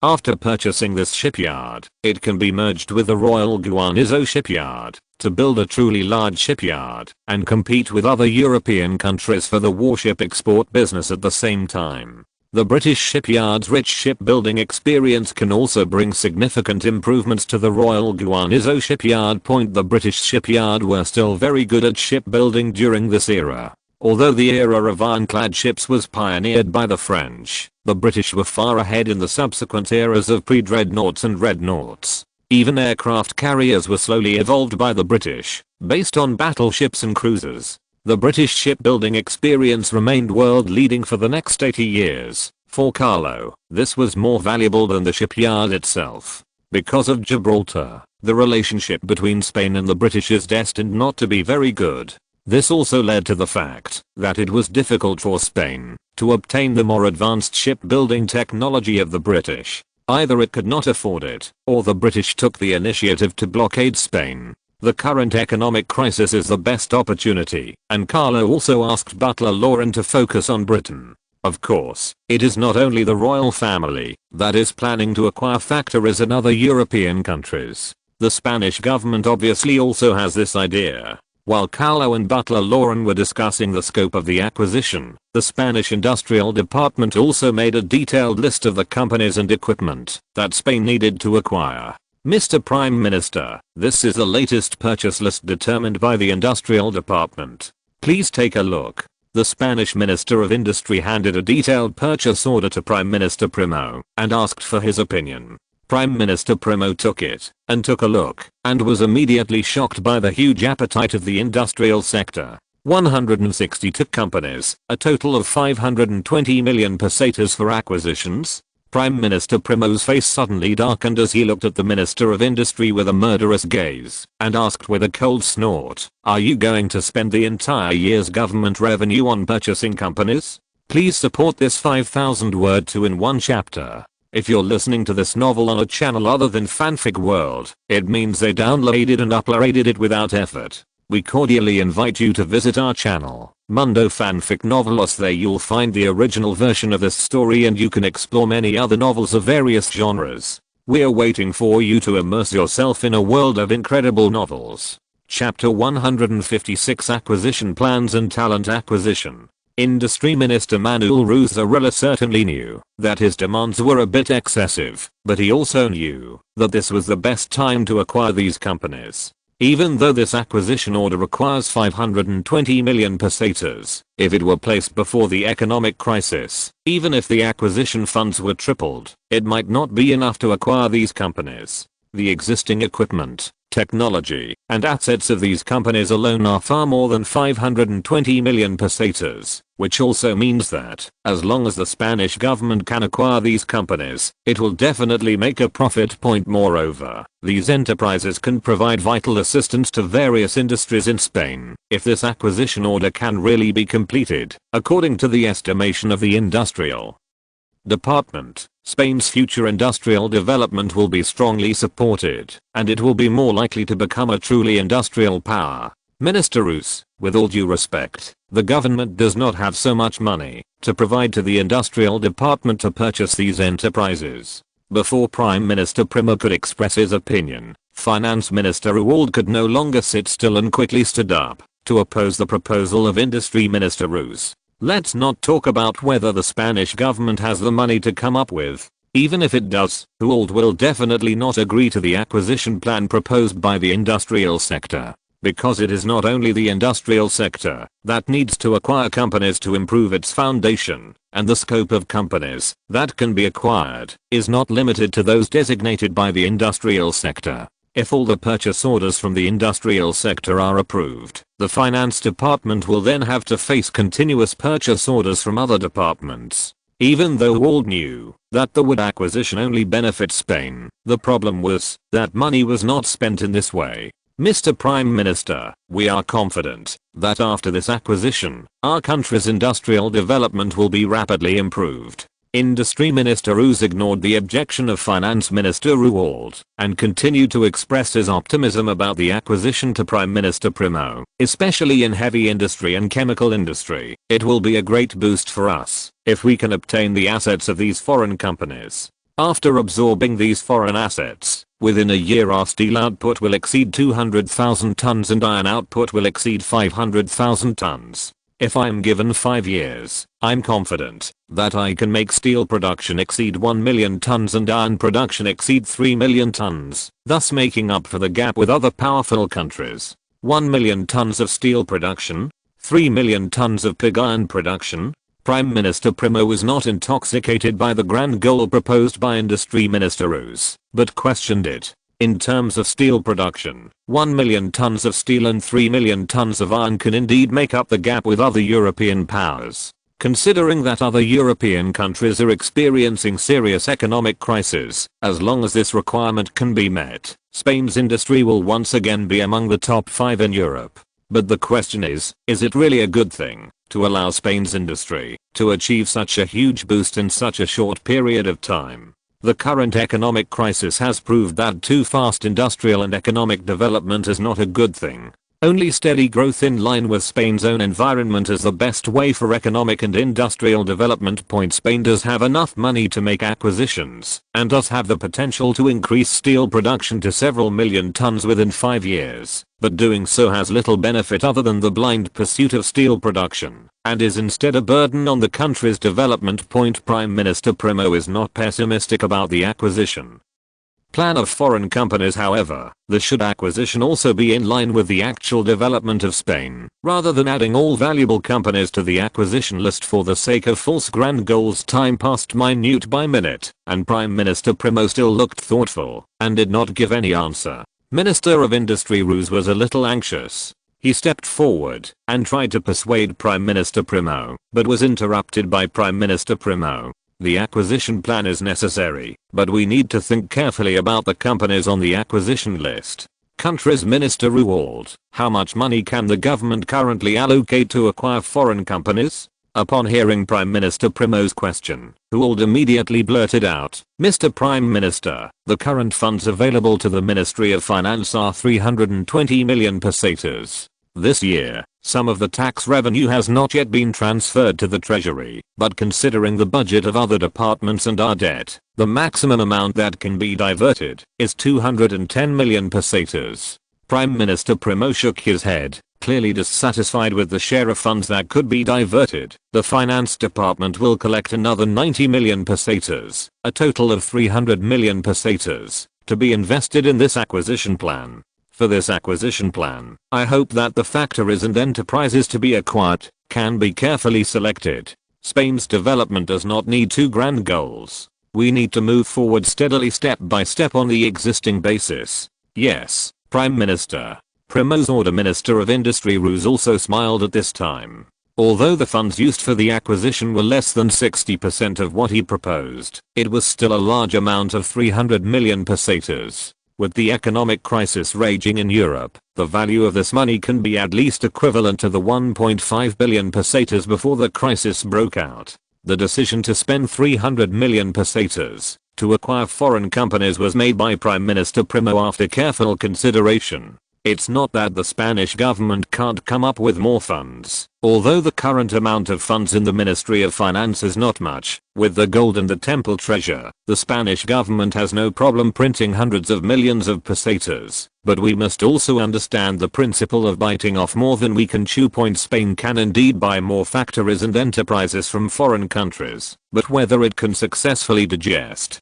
After purchasing this shipyard, it can be merged with the Royal Guanizo shipyard to build a truly large shipyard and compete with other European countries for the warship export business at the same time. The British shipyard's rich shipbuilding experience can also bring significant improvements to the Royal Guanizo shipyard. The British shipyard were still very good at shipbuilding during this era. Although the era of ironclad ships was pioneered by the French, the British were far ahead in the subsequent eras of pre-dreadnoughts and dreadnoughts. Even aircraft carriers were slowly evolved by the British, based on battleships and cruisers. The British shipbuilding experience remained world leading for the next 80 years. For Carlo, this was more valuable than the shipyard itself. Because of Gibraltar, the relationship between Spain and the British is destined not to be very good. This also led to the fact that it was difficult for Spain to obtain the more advanced shipbuilding technology of the British. Either it could not afford it, or the British took the initiative to blockade Spain. The current economic crisis is the best opportunity, and Carlo also asked butler Lauren to focus on Britain. Of course, it is not only the royal family that is planning to acquire factories in other European countries. The Spanish government obviously also has this idea. While Carlo and butler Lauren were discussing the scope of the acquisition, the Spanish Industrial Department also made a detailed list of the companies and equipment that Spain needed to acquire. Mr. Prime Minister, this is the latest purchase list determined by the Industrial Department. Please take a look. The Spanish Minister of Industry handed a detailed purchase order to Prime Minister Primo and asked for his opinion. Prime Minister Primo took it and took a look and was immediately shocked by the huge appetite of the industrial sector. 162 companies, a total of 520 million pesetas for acquisitions. Prime Minister Primo's face suddenly darkened as he looked at the Minister of Industry with a murderous gaze and asked with a cold snort, "Are you going to spend the entire year's government revenue on purchasing companies? Please support this 5,000 word 2-in-1 chapter. If you're listening to this novel on a channel other than Fanfic World, it means they downloaded and uploaded it without effort. We cordially invite you to visit our channel, Mundo Fanfic Novelos. There you'll find the original version of this story and you can explore many other novels of various genres. We're waiting for you to immerse yourself in a world of incredible novels. Chapter 156 Acquisition Plans and Talent Acquisition. Industry Minister Manuel Ruzzarella certainly knew that his demands were a bit excessive, but he also knew that this was the best time to acquire these companies. Even though this acquisition order requires 520 million pesetas, if it were placed before the economic crisis, even if the acquisition funds were tripled, it might not be enough to acquire these companies. The existing equipment, technology, and assets of these companies alone are far more than 520 million pesetas, which also means that, as long as the Spanish government can acquire these companies, it will definitely make a profit. Moreover, these enterprises can provide vital assistance to various industries in Spain if this acquisition order can really be completed, according to the estimation of the Industrial Department. Spain's future industrial development will be strongly supported, and it will be more likely to become a truly industrial power. Minister Rus, with all due respect, the government does not have so much money to provide to the industrial department to purchase these enterprises. Before Prime Minister Primo could express his opinion, Finance Minister Ruald could no longer sit still and quickly stood up to oppose the proposal of Industry Minister Rus. Let's not talk about whether the Spanish government has the money to come up with. Even if it does, Ruald will definitely not agree to the acquisition plan proposed by the industrial sector. Because it is not only the industrial sector that needs to acquire companies to improve its foundation, and the scope of companies that can be acquired is not limited to those designated by the industrial sector. If all the purchase orders from the industrial sector are approved, the finance department will then have to face continuous purchase orders from other departments. Even though all knew that the wood acquisition only benefits Spain, the problem was that money was not spent in this way. Mr. Prime Minister, we are confident that after this acquisition, our country's industrial development will be rapidly improved. Industry Minister Rus ignored the objection of Finance Minister Ruald and continued to express his optimism about the acquisition to Prime Minister Primo, especially in heavy industry and chemical industry. It will be a great boost for us if we can obtain the assets of these foreign companies. After absorbing these foreign assets, within a year our steel output will exceed 200,000 tons and iron output will exceed 500,000 tons. If I'm given 5 years, I'm confident that I can make steel production exceed 1 million tons and iron production exceed 3 million tons, thus making up for the gap with other powerful countries. 1 million tons of steel production, 3 million tons of pig iron production. Prime Minister Primo was not intoxicated by the grand goal proposed by Industry Minister Rus, but questioned it. In terms of steel production, 1 million tons of steel and 3 million tons of iron can indeed make up the gap with other European powers. Considering that other European countries are experiencing serious economic crisis, as long as this requirement can be met, Spain's industry will once again be among the top 5 in Europe. But the question is it really a good thing to allow Spain's industry to achieve such a huge boost in such a short period of time? The current economic crisis has proved that too fast industrial and economic development is not a good thing. Only steady growth in line with Spain's own environment is the best way for economic and industrial development. Spain does have enough money to make acquisitions and does have the potential to increase steel production to several million tons within 5 years, but doing so has little benefit other than the blind pursuit of steel production, and is instead a burden on the country's development. Prime Minister Primo is not pessimistic about the acquisition plan of foreign companies. However, the should acquisition also be in line with the actual development of Spain, rather than adding all valuable companies to the acquisition list for the sake of false grand goals. Time passed minute by minute, and Prime Minister Primo still looked thoughtful, and did not give any answer. Minister of Industry Roos was a little anxious. He stepped forward and tried to persuade Prime Minister Primo, but was interrupted by Prime Minister Primo. The acquisition plan is necessary, but we need to think carefully about the companies on the acquisition list. Country's Minister ruled, how much money can the government currently allocate to acquire foreign companies? Upon hearing Prime Minister Primo's question, Gould immediately blurted out, Mr. Prime Minister, the current funds available to the Ministry of Finance are 320 million pesetas. This year, some of the tax revenue has not yet been transferred to the Treasury, but considering the budget of other departments and our debt, the maximum amount that can be diverted is 210 million pesetas. Prime Minister Primo shook his head, clearly dissatisfied with the share of funds that could be diverted. The finance department will collect another 90 million pesetas, a total of 300 million pesetas, to be invested in this acquisition plan. For this acquisition plan, I hope that the factories and enterprises to be acquired can be carefully selected. Spain's development does not need too grand goals. We need to move forward steadily, step by step, on the existing basis. Yes, Prime Minister. Primo's order. Minister of Industry Roos also smiled at this time. Although the funds used for the acquisition were less than 60% of what he proposed, it was still a large amount of 300 million pesetas. With the economic crisis raging in Europe, the value of this money can be at least equivalent to the 1.5 billion pesetas before the crisis broke out. The decision to spend 300 million pesetas to acquire foreign companies was made by Prime Minister Primo after careful consideration. It's not that the Spanish government can't come up with more funds, although the current amount of funds in the Ministry of Finance is not much. With the gold and the temple treasure, the Spanish government has no problem printing hundreds of millions of pesetas, but we must also understand the principle of biting off more than we can chew. Spain can indeed buy more factories and enterprises from foreign countries, but whether it can successfully digest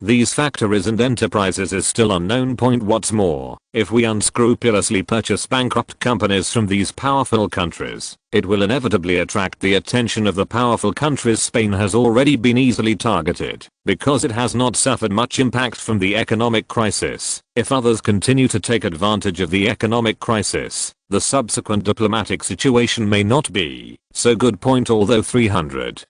these factories and enterprises is still unknown. What's more, if we unscrupulously purchase bankrupt companies from these powerful countries, it will inevitably attract the attention of the powerful countries. Spain has already been easily targeted because it has not suffered much impact from the economic crisis. If others continue to take advantage of the economic crisis, the subsequent diplomatic situation may not be so good. Although 300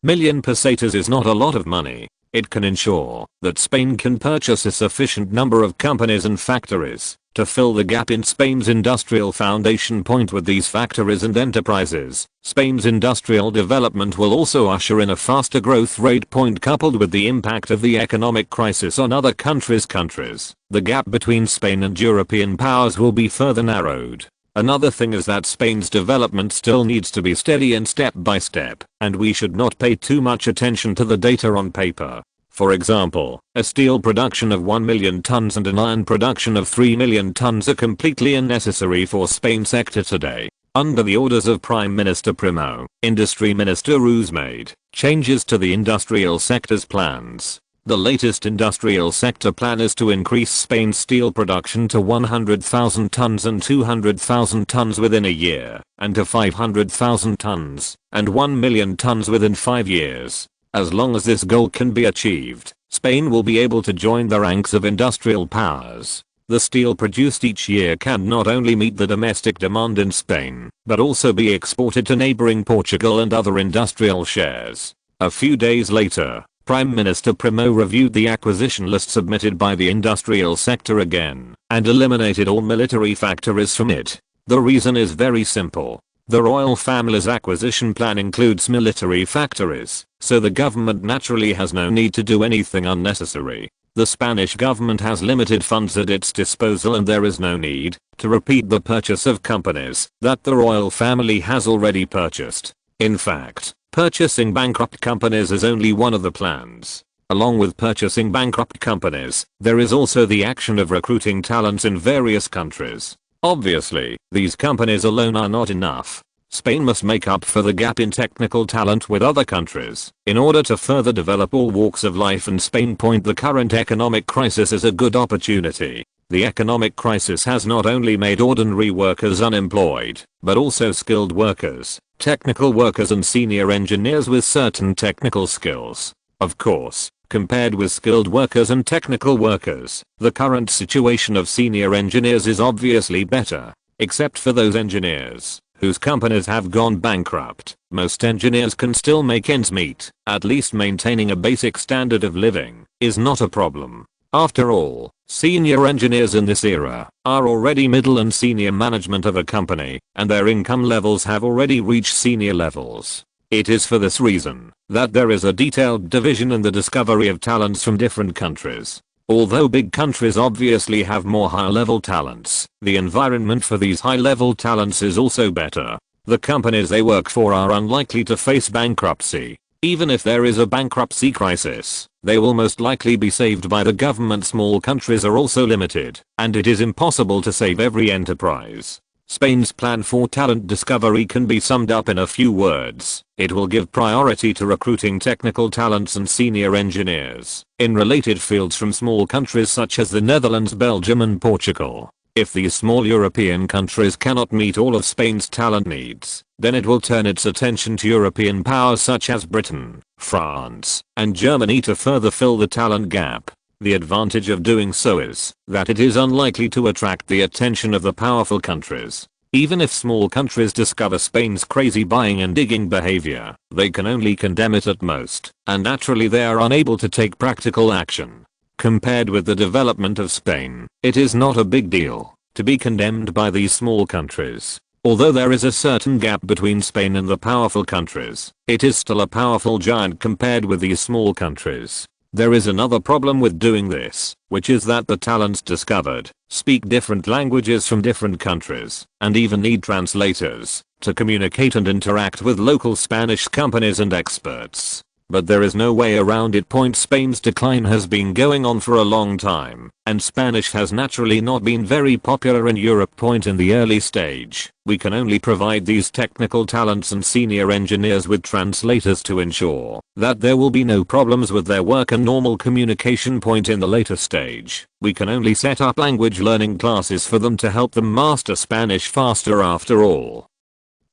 million pesetas is not a lot of money, it can ensure that Spain can purchase a sufficient number of companies and factories to fill the gap in Spain's industrial foundation. With these factories and enterprises, Spain's industrial development will also usher in a faster growth rate. Coupled with the impact of the economic crisis on other countries, the gap between Spain and European powers will be further narrowed. Another thing is that Spain's development still needs to be steady and step by step, and we should not pay too much attention to the data on paper. For example, a steel production of 1 million tons and an iron production of 3 million tons are completely unnecessary for Spain's sector today. Under the orders of Prime Minister Primo, Industry Minister Roos made changes to the industrial sector's plans. The latest industrial sector plan is to increase Spain's steel production to 100,000 tons and 200,000 tons within a year, and to 500,000 tons and 1 million tons within 5 years. As long as this goal can be achieved, Spain will be able to join the ranks of industrial powers. The steel produced each year can not only meet the domestic demand in Spain, but also be exported to neighboring Portugal and other industrial shares. A few days later, Prime Minister Primo reviewed the acquisition list submitted by the industrial sector again, and eliminated all military factories from it. The reason is very simple. The royal family's acquisition plan includes military factories, so the government naturally has no need to do anything unnecessary. The Spanish government has limited funds at its disposal and there is no need to repeat the purchase of companies that the royal family has already purchased. In fact, purchasing bankrupt companies is only one of the plans. Along with purchasing bankrupt companies, there is also the action of recruiting talents in various countries. Obviously, these companies alone are not enough. Spain must make up for the gap in technical talent with other countries in order to further develop all walks of life, and Spain point the current economic crisis as a good opportunity. The economic crisis has not only made ordinary workers unemployed, but also skilled workers, technical workers and senior engineers with certain technical skills. Of course, compared with skilled workers and technical workers, the current situation of senior engineers is obviously better, except for those engineers whose companies have gone bankrupt. Most engineers can still make ends meet. At least maintaining a basic standard of living is not a problem. After all, senior engineers in this era are already middle and senior management of a company, and their income levels have already reached senior levels. It is for this reason that there is a detailed division in the discovery of talents from different countries. Although big countries obviously have more high-level talents, the environment for these high-level talents is also better. The companies they work for are unlikely to face bankruptcy. Even if there is a bankruptcy crisis, they will most likely be saved by the government. Small countries are also limited, and it is impossible to save every enterprise. Spain's plan for talent discovery can be summed up in a few words. It will give priority to recruiting technical talents and senior engineers in related fields from small countries such as the Netherlands, Belgium and Portugal. If these small European countries cannot meet all of Spain's talent needs, then it will turn its attention to European powers such as Britain, France, and Germany to further fill the talent gap. The advantage of doing so is that it is unlikely to attract the attention of the powerful countries. Even if small countries discover Spain's crazy buying and digging behavior, they can only condemn it at most, and naturally they are unable to take practical action. Compared with the development of Spain, it is not a big deal to be condemned by these small countries. Although there is a certain gap between Spain and the powerful countries, it is still a powerful giant compared with these small countries. There is another problem with doing this, which is that the talents discovered speak different languages from different countries, and even need translators to communicate and interact with local Spanish companies and experts. But there is no way around it. Spain's decline has been going on for a long time, and Spanish has naturally not been very popular in Europe. In the early stage, we can only provide these technical talents and senior engineers with translators to ensure that there will be no problems with their work and normal communication. In the later stage, we can only set up language learning classes for them to help them master Spanish faster. After all,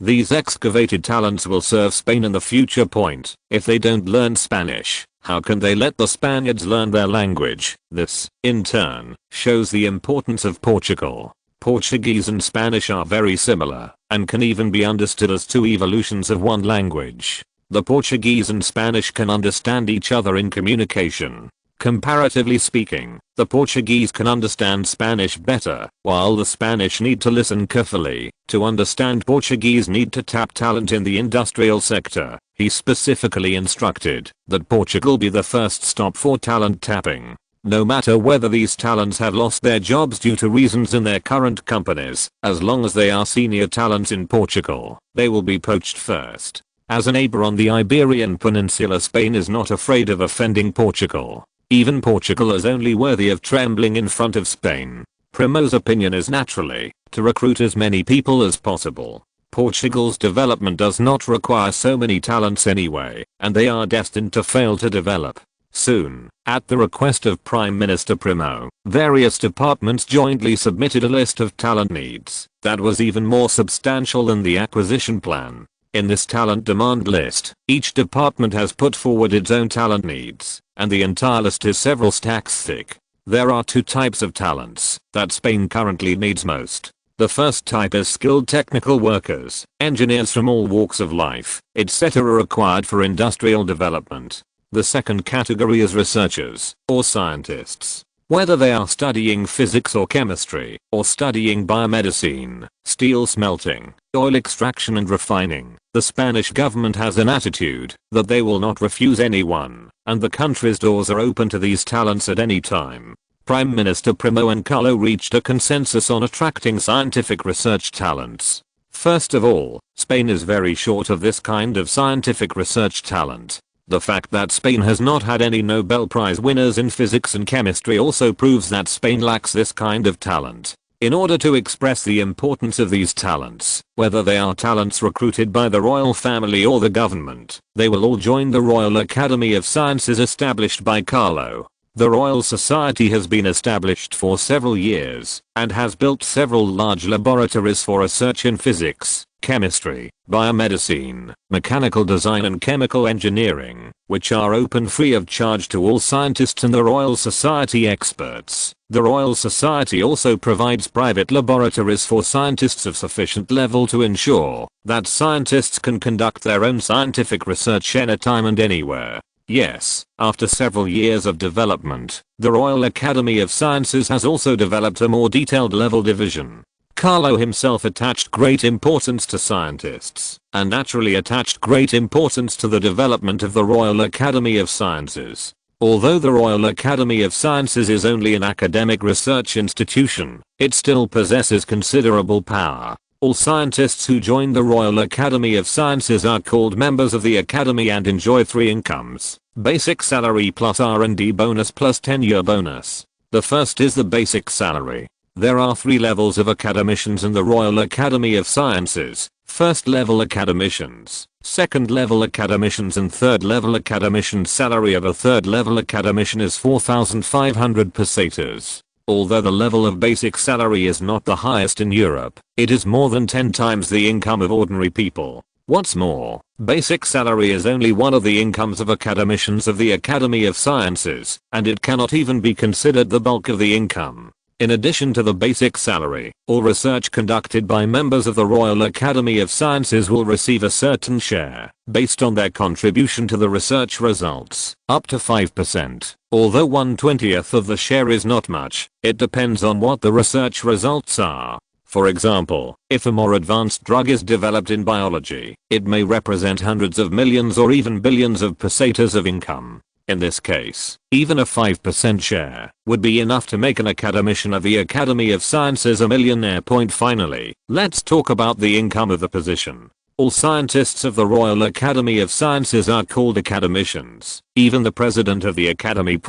these excavated talents will serve Spain in the future. If they don't learn Spanish, how can they let the Spaniards learn their language? This, in turn, shows the importance of Portugal. Portuguese and Spanish are very similar, and can even be understood as two evolutions of one language. The Portuguese and Spanish can understand each other in communication. Comparatively speaking, the Portuguese can understand Spanish better, while the Spanish need to listen carefully. To understand Portuguese need to tap talent in the industrial sector. He specifically instructed that Portugal be the first stop for talent tapping. No matter whether these talents have lost their jobs due to reasons in their current companies, as long as they are senior talents in Portugal, they will be poached first. As a neighbor on the Iberian Peninsula, Spain is not afraid of offending Portugal. Even Portugal is only worthy of trembling in front of Spain. Primo's opinion is naturally to recruit as many people as possible. Portugal's development does not require so many talents anyway, and they are destined to fail to develop. Soon, at the request of Prime Minister Primo, various departments jointly submitted a list of talent needs that was even more substantial than the acquisition plan. In this talent demand list, each department has put forward its own talent needs, and the entire list is several stacks thick. There are two types of talents that Spain currently needs most. The first type is skilled technical workers, engineers from all walks of life, etc. required for industrial development. The second category is researchers, or scientists. Whether they are studying physics or chemistry, or studying biomedicine, steel smelting, oil extraction and refining, the Spanish government has an attitude that they will not refuse anyone, and the country's doors are open to these talents at any time. Prime Minister Primo and Carlo reached a consensus on attracting scientific research talents. First of all, Spain is very short of this kind of scientific research talent. The fact that Spain has not had any Nobel Prize winners in physics and chemistry also proves that Spain lacks this kind of talent. In order to express the importance of these talents, whether they are talents recruited by the royal family or the government, they will all join the Royal Academy of Sciences established by Carlo. The Royal Society has been established for several years and has built several large laboratories for research in physics, chemistry, biomedicine, mechanical design and chemical engineering, which are open free of charge to all scientists and the Royal Society experts. The Royal Society also provides private laboratories for scientists of sufficient level to ensure that scientists can conduct their own scientific research anytime and anywhere. Yes, after several years of development, the Royal Academy of Sciences has also developed a more detailed level division. Carlo himself attached great importance to scientists, and naturally attached great importance to the development of the Royal Academy of Sciences. Although the Royal Academy of Sciences is only an academic research institution, it still possesses considerable power. All scientists who join the Royal Academy of Sciences are called members of the Academy and enjoy three incomes: basic salary plus R&D bonus plus tenure bonus. The first is the basic salary. There are 3 levels of academicians in the Royal Academy of Sciences: first level academicians, second level academicians and third level academicians. Salary of a third level academician is 4,500 pesetas. Although the level of basic salary is not the highest in Europe, it is more than 10 times the income of ordinary people. What's more, basic salary is only one of the incomes of academicians of the Academy of Sciences, and it cannot even be considered the bulk of the income. In addition to the basic salary, all research conducted by members of the Royal Academy of Sciences will receive a certain share, based on their contribution to the research results, up to 5%. Although 1/20th of the share is not much, it depends on what the research results are. For example, if a more advanced drug is developed in biology, it may represent hundreds of millions or even billions of pesetas of income. In this case, even a 5% share would be enough to make an academician of the Academy of Sciences a millionaire. Finally, let's talk about the income of the position. All scientists of the Royal Academy of Sciences are called academicians, even the president of the Academy.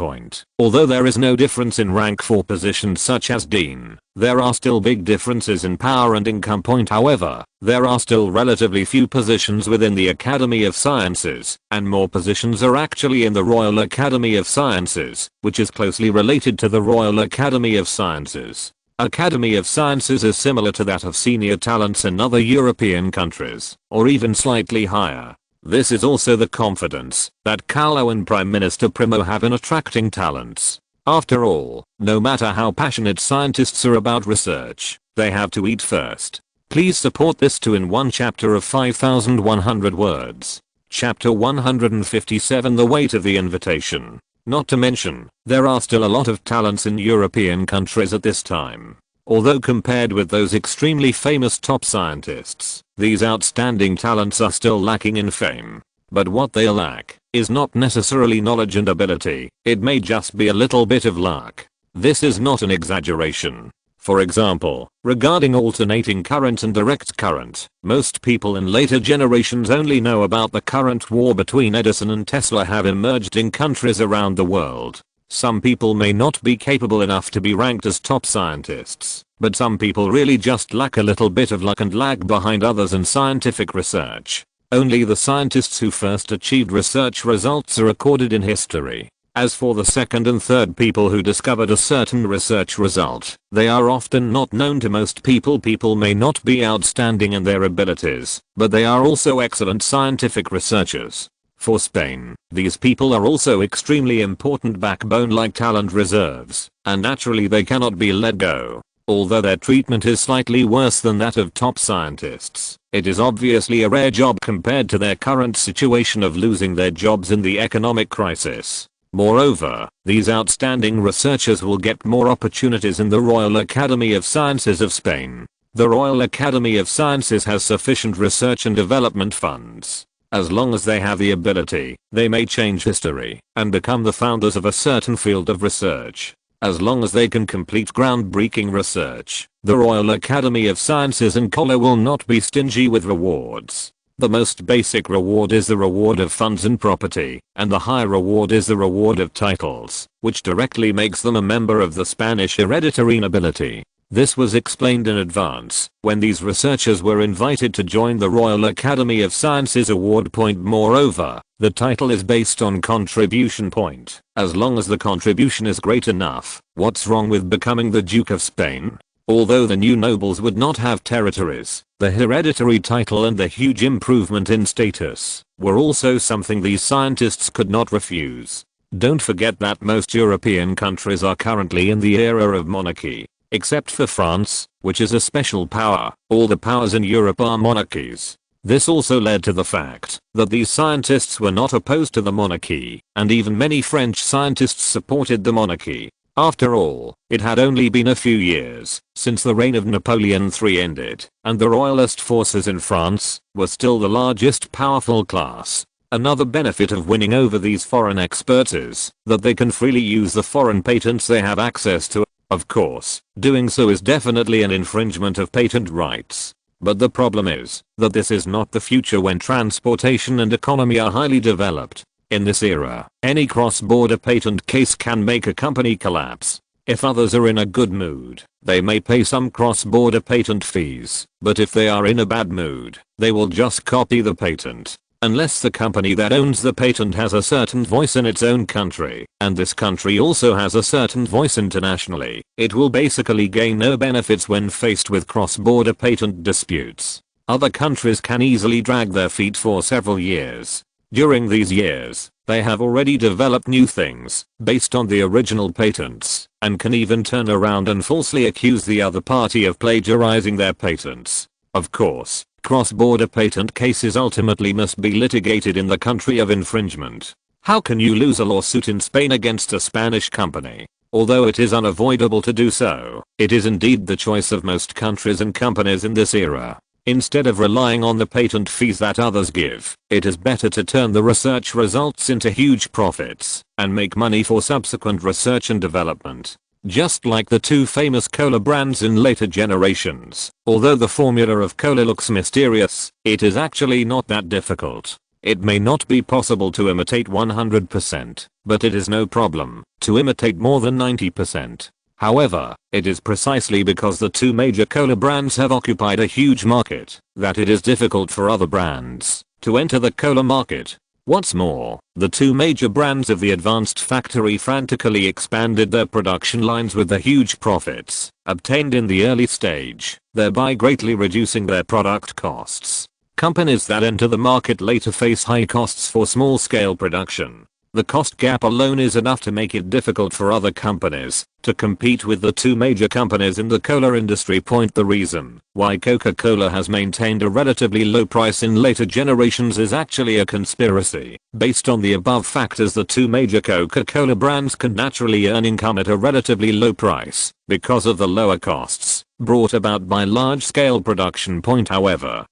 Although there is no difference in rank for positions such as dean, there are still big differences in power and income. However, there are still relatively few positions within the Academy of Sciences, and more positions are actually in the Royal Academy of Sciences, which is closely related to the Royal Academy of Sciences. Academy of Sciences is similar to that of senior talents in other European countries, or even slightly higher. This is also the confidence that Carlo and Prime Minister Primo have in attracting talents. After all, no matter how passionate scientists are about research, they have to eat first. Please support this too in one chapter of 5,100 words. Chapter 157: The Weight of the Invitation. Not to mention, there are still a lot of talents in European countries at this time. Although compared with those extremely famous top scientists, these outstanding talents are still lacking in fame. But what they lack is not necessarily knowledge and ability, it may just be a little bit of luck. This is not an exaggeration. For example, regarding alternating current and direct current, most people in later generations only know about the current war between Edison and Tesla have emerged in countries around the world. Some people may not be capable enough to be ranked as top scientists, but some people really just lack a little bit of luck and lag behind others in scientific research. Only the scientists who first achieved research results are recorded in history. As for the second and third people who discovered a certain research result, they are often not known to most people. People may not be outstanding in their abilities, but they are also excellent scientific researchers. For Spain, these people are also extremely important backbone-like talent reserves, and naturally they cannot be let go. Although their treatment is slightly worse than that of top scientists, it is obviously a rare job compared to their current situation of losing their jobs in the economic crisis. Moreover, these outstanding researchers will get more opportunities in the Royal Academy of Sciences of Spain. The Royal Academy of Sciences has sufficient research and development funds. As long as they have the ability, they may change history and become the founders of a certain field of research. As long as they can complete groundbreaking research, the Royal Academy of Sciences and Carlo will not be stingy with rewards. The most basic reward is the reward of funds and property, and the high reward is the reward of titles, which directly makes them a member of the Spanish hereditary nobility. This was explained in advance when these researchers were invited to join the Royal Academy of Sciences award point. Moreover, the title is based on contribution point. As long as the contribution is great enough, what's wrong with becoming the Duke of Spain? Although the new nobles would not have territories, the hereditary title and the huge improvement in status were also something these scientists could not refuse. Don't forget that most European countries are currently in the era of monarchy. Except for France, which is a special power, all the powers in Europe are monarchies. This also led to the fact that these scientists were not opposed to the monarchy, and even many French scientists supported the monarchy. After all, it had only been a few years since the reign of Napoleon III ended, and the royalist forces in France were still the largest powerful class. Another benefit of winning over these foreign experts is that they can freely use the foreign patents they have access to. Of course, doing so is definitely an infringement of patent rights. But the problem is that this is not the future when transportation and economy are highly developed. In this era, any cross-border patent case can make a company collapse. If others are in a good mood, they may pay some cross-border patent fees, but if they are in a bad mood, they will just copy the patent. Unless the company that owns the patent has a certain voice in its own country, and this country also has a certain voice internationally, it will basically gain no benefits when faced with cross-border patent disputes. Other countries can easily drag their feet for several years. During these years, they have already developed new things based on the original patents, and can even turn around and falsely accuse the other party of plagiarizing their patents. Of course, cross-border patent cases ultimately must be litigated in the country of infringement. How can you lose a lawsuit in Spain against a Spanish company? Although it is unavoidable to do so, it is indeed the choice of most countries and companies in this era. Instead of relying on the patent fees that others give, it is better to turn the research results into huge profits and make money for subsequent research and development. Just like the two famous cola brands in later generations, although the formula of cola looks mysterious, it is actually not that difficult. It may not be possible to imitate 100%, but it is no problem to imitate more than 90%. However, it is precisely because the two major cola brands have occupied a huge market that it is difficult for other brands to enter the cola market. What's more, the two major brands of the advanced factory frantically expanded their production lines with the huge profits obtained in the early stage, thereby greatly reducing their product costs. Companies that enter the market later face high costs for small-scale production. The cost gap alone is enough to make it difficult for other companies to compete with the two major companies in the cola industry. The reason why Coca-Cola has maintained a relatively low price in later generations is actually a conspiracy. Based on the above factors, the two major Coca-Cola brands can naturally earn income at a relatively low price because of the lower costs brought about by large-scale production. However,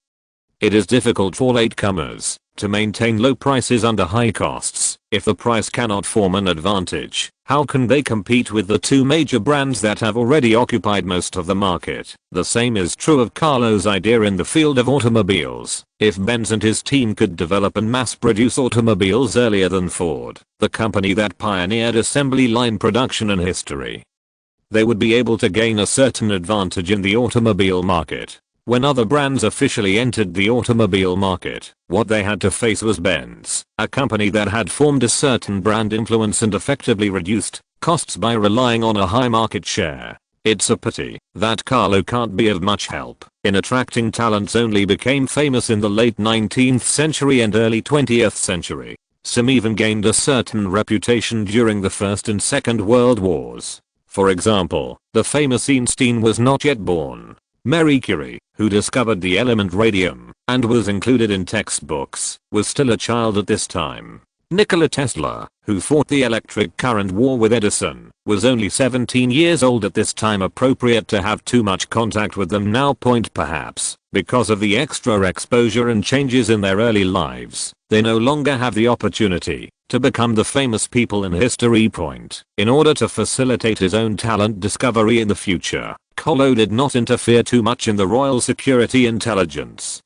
it is difficult for latecomers to maintain low prices under high costs. If the price cannot form an advantage, how can they compete with the two major brands that have already occupied most of the market? The same is true of Carlo's idea in the field of automobiles. If Benz and his team could develop and mass produce automobiles earlier than Ford, the company that pioneered assembly line production in history, they would be able to gain a certain advantage in the automobile market. When other brands officially entered the automobile market, what they had to face was Benz, a company that had formed a certain brand influence and effectively reduced costs by relying on a high market share. It's a pity that Carlo can't be of much help in attracting talents. Only became famous in the late 19th century and early 20th century. Some even gained a certain reputation during the First and Second World Wars. For example, the famous Einstein was not yet born. Marie Curie, who discovered the element radium and was included in textbooks, was still a child at this time. Nikola Tesla, who fought the electric current war with Edison, was only 17 years old at this time. Appropriate to have too much contact with them now. Point perhaps, because of the extra exposure and changes in their early lives, they no longer have the opportunity to become the famous people in history. Point. In order to facilitate his own talent discovery in the future, Carlo did not interfere too much in the Royal Security Intelligence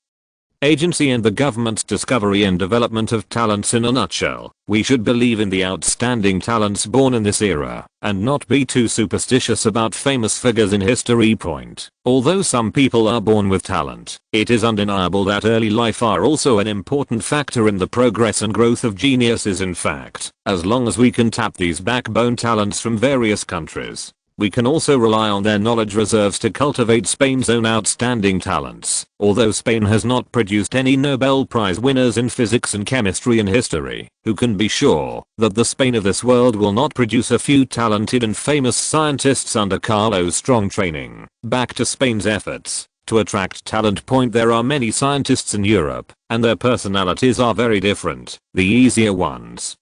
Agency and the government's discovery and development of talents. In a nutshell, we should believe in the outstanding talents born in this era, and not be too superstitious about famous figures in history. Point. Although some people are born with talent, it is undeniable that early life are also an important factor in the progress and growth of geniuses. In fact, as long as we can tap these backbone talents from various countries, we can also rely on their knowledge reserves to cultivate Spain's own outstanding talents. Although Spain has not produced any Nobel Prize winners in physics and chemistry in history, who can be sure that the Spain of this world will not produce a few talented and famous scientists under Carlo's strong training? Back to Spain's efforts to attract talent. Point. There are many scientists in Europe, and their personalities are very different. The easier ones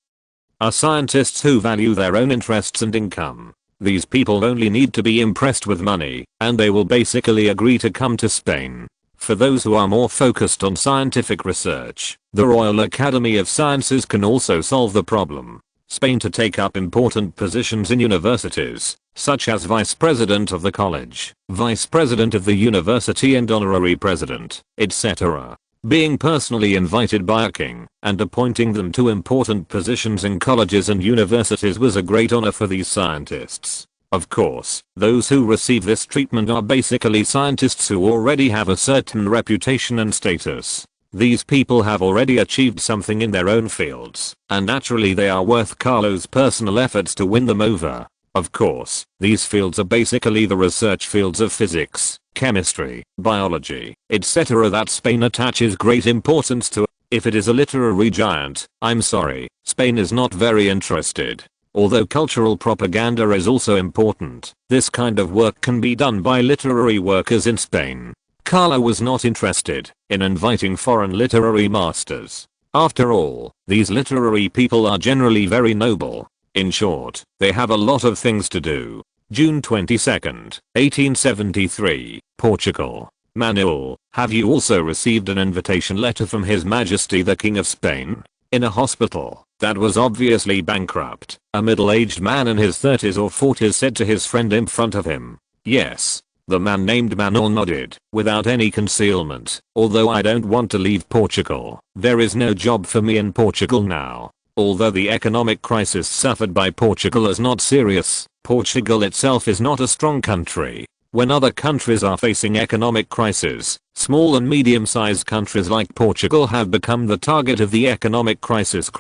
are scientists who value their own interests and income. These people only need to be impressed with money, and they will basically agree to come to Spain. For those who are more focused on scientific research, the Royal Academy of Sciences can also solve the problem. Spain to take up important positions in universities, such as vice president of the college, vice president of the university and honorary president, etc. Being personally invited by a king and appointing them to important positions in colleges and universities was a great honor for these scientists. Of course, those who receive this treatment are basically scientists who already have a certain reputation and status. These people have already achieved something in their own fields, and naturally they are worth Carlo's personal efforts to win them over. Of course, these fields are basically the research fields of physics, chemistry, biology, etc. that Spain attaches great importance to. If it is a literary giant, I'm sorry, Spain is not very interested. Although cultural propaganda is also important, this kind of work can be done by literary workers in Spain. Carlo was not interested in inviting foreign literary masters. After all, these literary people are generally very noble. In short, they have a lot of things to do. June 22, 1873, Portugal. Manuel, have you also received an invitation letter from His Majesty the King of Spain? In a hospital that was obviously bankrupt, a middle-aged man in his 30s or 40s said to his friend in front of him. Yes. The man named Manuel nodded, without any concealment. Although I don't want to leave Portugal, there is no job for me in Portugal now. Although the economic crisis suffered by Portugal is not serious, Portugal itself is not a strong country. When other countries are facing economic crisis, small and medium-sized countries like Portugal have become the target of the economic crisis.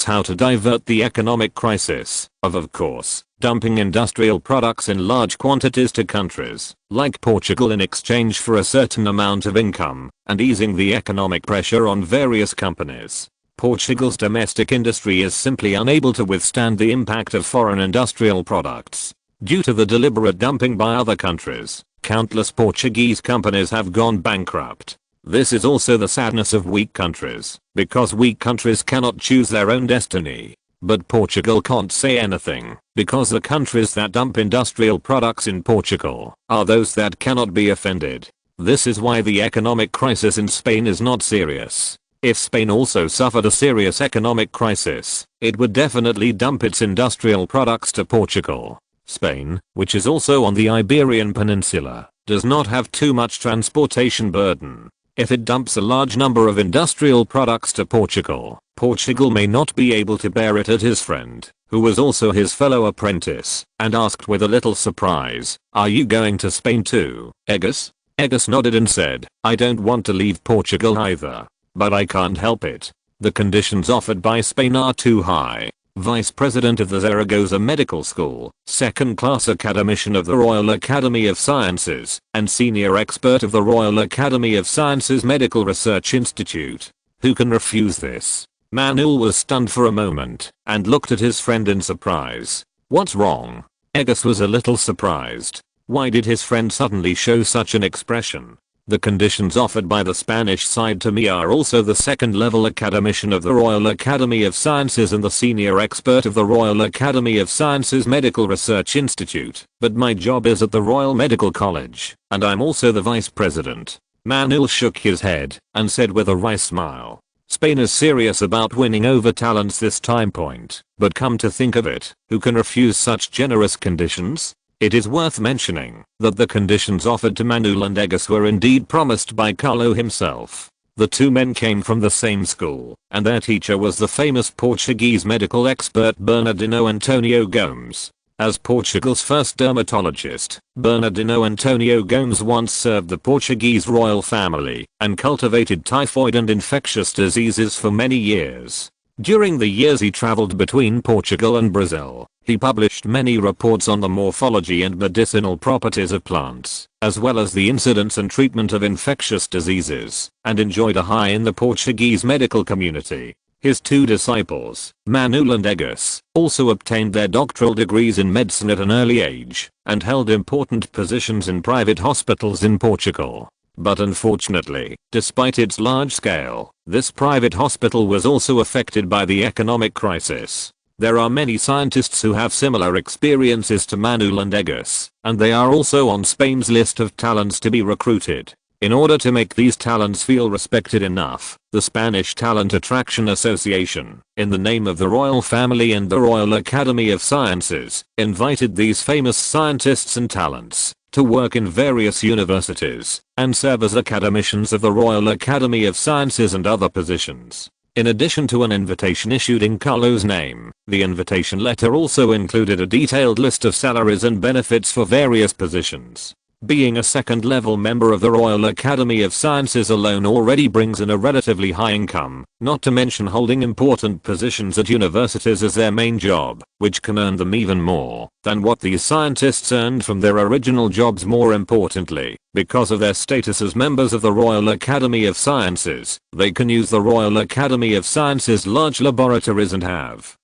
How to divert the economic crisis? Of course, dumping industrial products in large quantities to countries like Portugal in exchange for a certain amount of income, and easing the economic pressure on various companies. Portugal's domestic industry is simply unable to withstand the impact of foreign industrial products. Due to the deliberate dumping by other countries, countless Portuguese companies have gone bankrupt. This is also the sadness of weak countries, because weak countries cannot choose their own destiny. But Portugal can't say anything, because the countries that dump industrial products in Portugal are those that cannot be offended. This is why the economic crisis in Spain is not serious. If Spain also suffered a serious economic crisis, it would definitely dump its industrial products to Portugal. Spain, which is also on the Iberian Peninsula, does not have too much transportation burden. If it dumps a large number of industrial products to Portugal, Portugal may not be able to bear it. At his friend, who was also his fellow apprentice, and asked with a little surprise, "Are you going to Spain too, Egus?" Egus nodded and said, I don't want to leave Portugal either. But I can't help it. The conditions offered by Spain are too high. Vice President of the Zaragoza Medical School, second-class academician of the Royal Academy of Sciences, and senior expert of the Royal Academy of Sciences Medical Research Institute. Who can refuse this? Manuel was stunned for a moment, and looked at his friend in surprise. What's wrong? Egus was a little surprised. Why did his friend suddenly show such an expression? The conditions offered by the Spanish side to me are also the second-level academician of the Royal Academy of Sciences and the senior expert of the Royal Academy of Sciences Medical Research Institute, but my job is at the Royal Medical College, and I'm also the vice president. Manuel shook his head, and said with a wry smile, Spain is serious about winning over talents this time point, but come to think of it, who can refuse such generous conditions? It is worth mentioning that the conditions offered to Manuel and Egus were indeed promised by Carlo himself. The two men came from the same school, and their teacher was the famous Portuguese medical expert Bernardino Antonio Gomes. As Portugal's first dermatologist, Bernardino Antonio Gomes once served the Portuguese royal family and cultivated typhoid and infectious diseases for many years. During the years he traveled between Portugal and Brazil, he published many reports on the morphology and medicinal properties of plants, as well as the incidence and treatment of infectious diseases, and enjoyed a high in the Portuguese medical community. His two disciples, Manuel and Egus, also obtained their doctoral degrees in medicine at an early age, and held important positions in private hospitals in Portugal. But unfortunately, despite its large scale, this private hospital was also affected by the economic crisis. There are many scientists who have similar experiences to Manuel and Egus, and they are also on Spain's list of talents to be recruited. In order to make these talents feel respected enough, the Spanish Talent Attraction Association, in the name of the royal family and the Royal Academy of Sciences, invited these famous scientists and talents to work in various universities and serve as academicians of the Royal Academy of Sciences and other positions. In addition to an invitation issued in Carlo's name, the invitation letter also included a detailed list of salaries and benefits for various positions. Being a second-level member of the Royal Academy of Sciences alone already brings in a relatively high income, not to mention holding important positions at universities as their main job, which can earn them even more than what these scientists earned from their original jobs. More importantly, because of their status as members of the Royal Academy of Sciences, they can use the Royal Academy of Sciences' large laboratories and have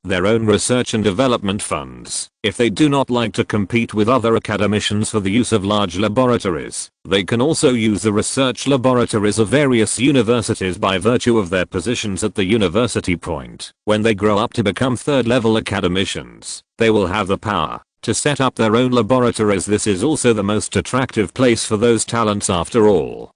their own research and development funds. If they do not like to compete with other academicians for the use of large laboratories, they can also use the research laboratories of various universities by virtue of their positions at the university point. When they grow up to become third-level academicians, they will have the power to set up their own laboratories. This is also the most attractive place for those talents after all.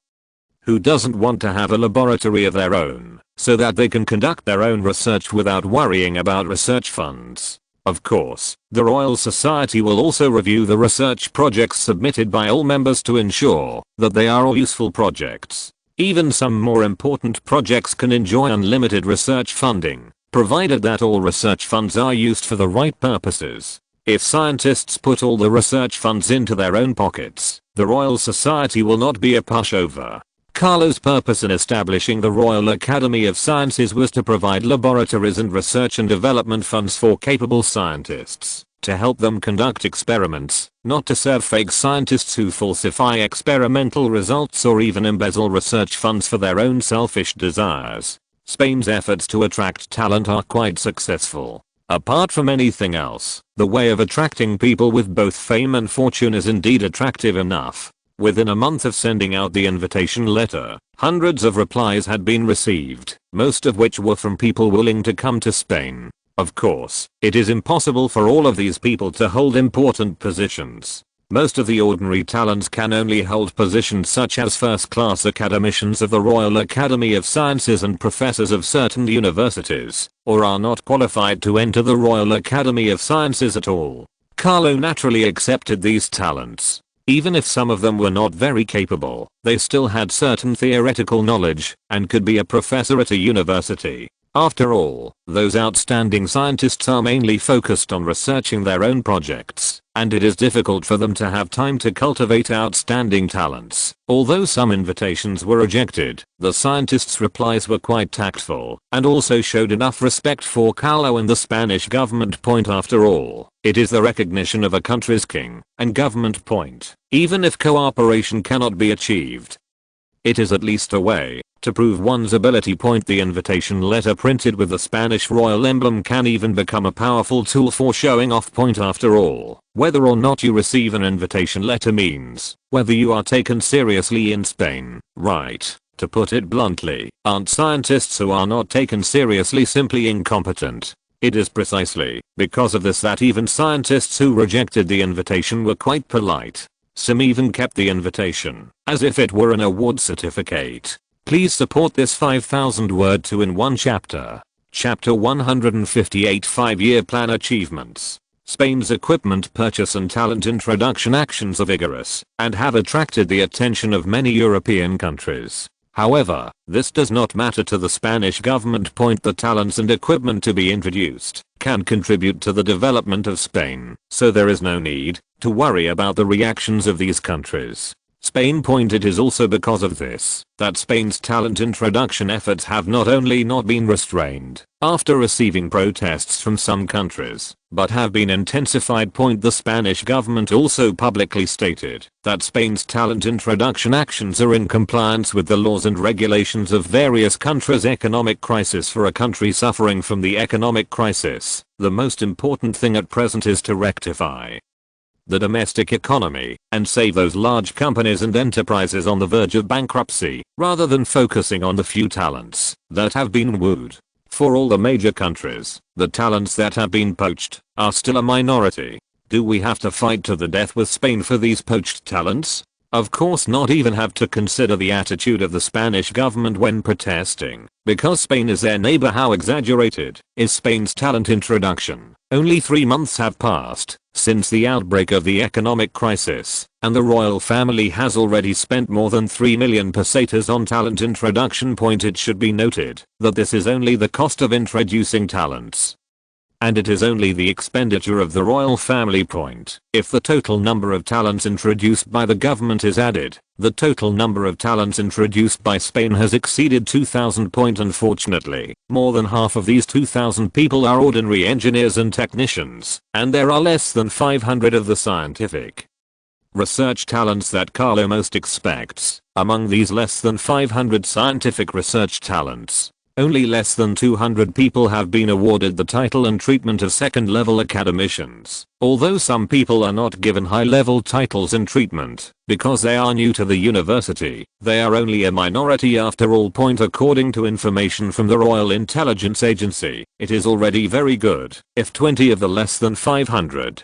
Who doesn't want to have a laboratory of their own, so that they can conduct their own research without worrying about research funds? Of course, the Royal Society will also review the research projects submitted by all members to ensure that they are all useful projects. Even some more important projects can enjoy unlimited research funding, provided that all research funds are used for the right purposes. If scientists put all the research funds into their own pockets, the Royal Society will not be a pushover. Carlo's purpose in establishing the Royal Academy of Sciences was to provide laboratories and research and development funds for capable scientists, to help them conduct experiments, not to serve fake scientists who falsify experimental results or even embezzle research funds for their own selfish desires. Spain's efforts to attract talent are quite successful. Apart from anything else, the way of attracting people with both fame and fortune is indeed attractive enough. Within a month of sending out the invitation letter, hundreds of replies had been received, most of which were from people willing to come to Spain. Of course, it is impossible for all of these people to hold important positions. Most of the ordinary talents can only hold positions such as first-class academicians of the Royal Academy of Sciences and professors of certain universities, or are not qualified to enter the Royal Academy of Sciences at all. Carlo naturally accepted these talents. Even if some of them were not very capable, they still had certain theoretical knowledge and could be a professor at a university. After all, those outstanding scientists are mainly focused on researching their own projects, and it is difficult for them to have time to cultivate outstanding talents. Although some invitations were rejected, the scientists' replies were quite tactful, and also showed enough respect for Carlo and the Spanish government. After all, it is the recognition of a country's king and government. Even if cooperation cannot be achieved, it is at least a way to prove one's ability. The invitation letter printed with the Spanish royal emblem can even become a powerful tool for showing off. After all, whether or not you receive an invitation letter means whether you are taken seriously in Spain, right? To put it bluntly, aren't scientists who are not taken seriously simply incompetent? It is precisely because of this that even scientists who rejected the invitation were quite polite. Some even kept the invitation as if it were an award certificate. Please support this 5,000 word 2-in-1 chapter. Chapter 158 5-year plan achievements. Spain's equipment purchase and talent introduction actions are vigorous and have attracted the attention of many European countries. However, this does not matter to the Spanish government. The talents and equipment to be introduced can contribute to the development of Spain, so there is no need to worry about the reactions of these countries. Spain. It is also because of this that Spain's talent introduction efforts have not only not been restrained after receiving protests from some countries, but have been intensified. The Spanish government also publicly stated that Spain's talent introduction actions are in compliance with the laws and regulations of various countries. Economic crisis. For a country suffering from the economic crisis, the most important thing at present is to rectify the domestic economy and save those large companies and enterprises on the verge of bankruptcy, rather than focusing on the few talents that have been wooed. For all the major countries, the talents that have been poached are still a minority. Do we have to fight to the death with Spain for these poached talents? Of course not. Even have to consider the attitude of the Spanish government when protesting, because Spain is their neighbor. How exaggerated is Spain's talent introduction? Only 3 months have passed since the outbreak of the economic crisis, and the royal family has already spent more than 3 million pesetas on talent introduction. It should be noted that this is only the cost of introducing talents, and it is only the expenditure of the royal family. If the total number of talents introduced by the government is added, the total number of talents introduced by Spain has exceeded 2,000. Unfortunately, more than half of these 2,000 people are ordinary engineers and technicians, and there are less than 500 of the scientific research talents that Carlo most expects. Among these less than 500 scientific research talents, only less than 200 people have been awarded the title and treatment of second-level academicians. Although some people are not given high-level titles and treatment because they are new to the university, they are only a minority after all. According to information from the Royal Intelligence Agency, it is already very good if 20 of the less than 500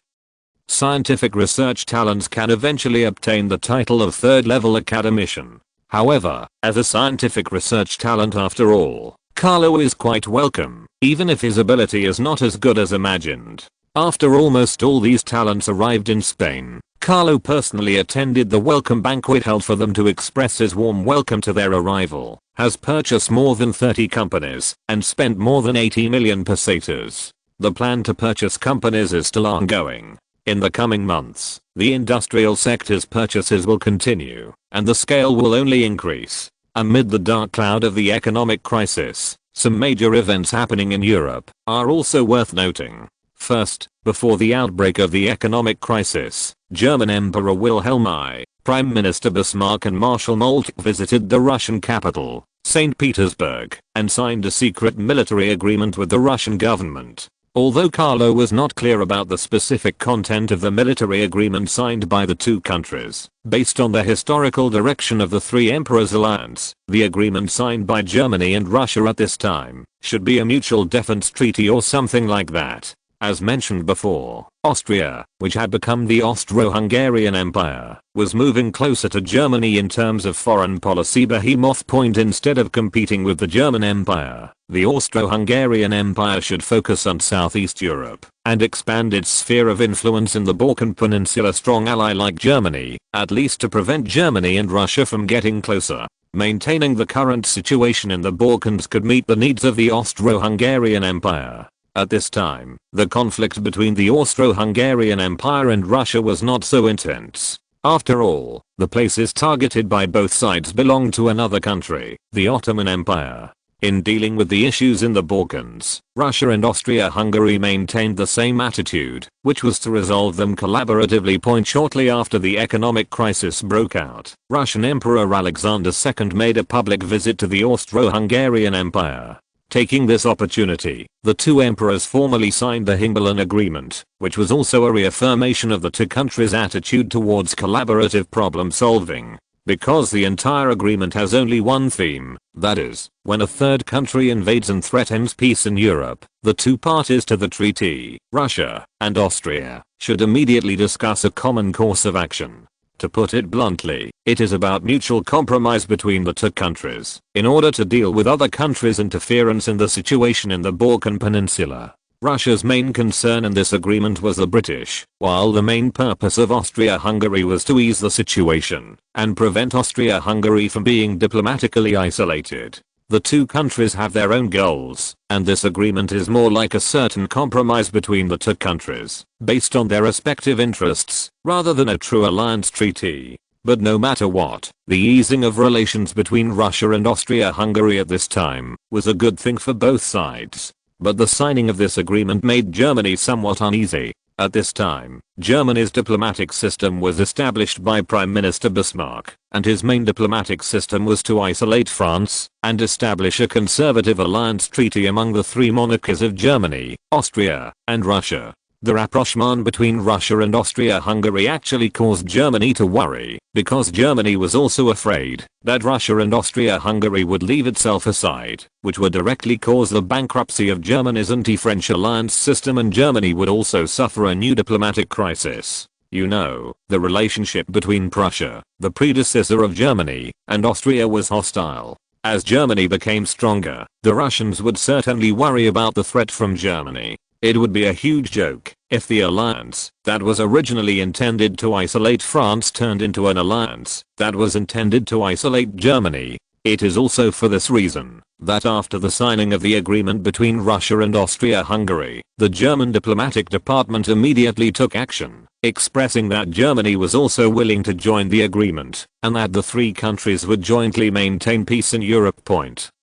scientific research talents can eventually obtain the title of third-level academician. However, as a scientific research talent after all, Carlo is quite welcome, even if his ability is not as good as imagined. After almost all these talents arrived in Spain, Carlo personally attended the welcome banquet held for them to express his warm welcome to their arrival, has purchased more than 30 companies, and spent more than 80 million pesetas. The plan to purchase companies is still ongoing. In the coming months, the industrial sector's purchases will continue, and the scale will only increase. Amid the dark cloud of the economic crisis, some major events happening in Europe are also worth noting. First, before the outbreak of the economic crisis, German Emperor Wilhelm I, Prime Minister Bismarck and Marshal Moltke visited the Russian capital, St. Petersburg, and signed a secret military agreement with the Russian government. Although Carlo was not clear about the specific content of the military agreement signed by the two countries, based on the historical direction of the Three Emperors Alliance, the agreement signed by Germany and Russia at this time should be a mutual defense treaty or something like that. As mentioned before, Austria, which had become the Austro-Hungarian Empire, was moving closer to Germany in terms of foreign policy behemoth point. Instead of competing with the German Empire, the Austro-Hungarian Empire should focus on Southeast Europe and expand its sphere of influence in the Balkan Peninsula. Strong ally like Germany, at least to prevent Germany and Russia from getting closer. Maintaining the current situation in the Balkans could meet the needs of the Austro-Hungarian Empire. At this time, the conflict between the Austro-Hungarian Empire and Russia was not so intense. After all, the places targeted by both sides belonged to another country, the Ottoman Empire. In dealing with the issues in the Balkans, Russia and Austria-Hungary maintained the same attitude, which was to resolve them collaboratively. Shortly after the economic crisis broke out, Russian Emperor Alexander II made a public visit to the Austro-Hungarian Empire. Taking this opportunity, the two emperors formally signed the Himalayan Agreement, which was also a reaffirmation of the two countries' attitude towards collaborative problem solving. Because the entire agreement has only one theme, that is, when a third country invades and threatens peace in Europe, the two parties to the treaty, Russia and Austria, should immediately discuss a common course of action. To put it bluntly, it is about mutual compromise between the two countries, in order to deal with other countries' interference in the situation in the Balkan Peninsula. Russia's main concern in this agreement was the British, while the main purpose of Austria-Hungary was to ease the situation and prevent Austria-Hungary from being diplomatically isolated. The two countries have their own goals, and this agreement is more like a certain compromise between the two countries, based on their respective interests, rather than a true alliance treaty. But no matter what, the easing of relations between Russia and Austria-Hungary at this time was a good thing for both sides. But the signing of this agreement made Germany somewhat uneasy. At this time, Germany's diplomatic system was established by Prime Minister Bismarck, and his main diplomatic system was to isolate France and establish a conservative alliance treaty among the three monarchies of Germany, Austria, and Russia. The rapprochement between Russia and Austria-Hungary actually caused Germany to worry, because Germany was also afraid that Russia and Austria-Hungary would leave itself aside, which would directly cause the bankruptcy of Germany's anti-French alliance system, and Germany would also suffer a new diplomatic crisis. You know, the relationship between Prussia, the predecessor of Germany, and Austria was hostile. As Germany became stronger, the Russians would certainly worry about the threat from Germany. It would be a huge joke if the alliance that was originally intended to isolate France turned into an alliance that was intended to isolate Germany. It is also for this reason that after the signing of the agreement between Russia and Austria-Hungary, the German diplomatic department immediately took action, expressing that Germany was also willing to join the agreement, and that the three countries would jointly maintain peace in Europe.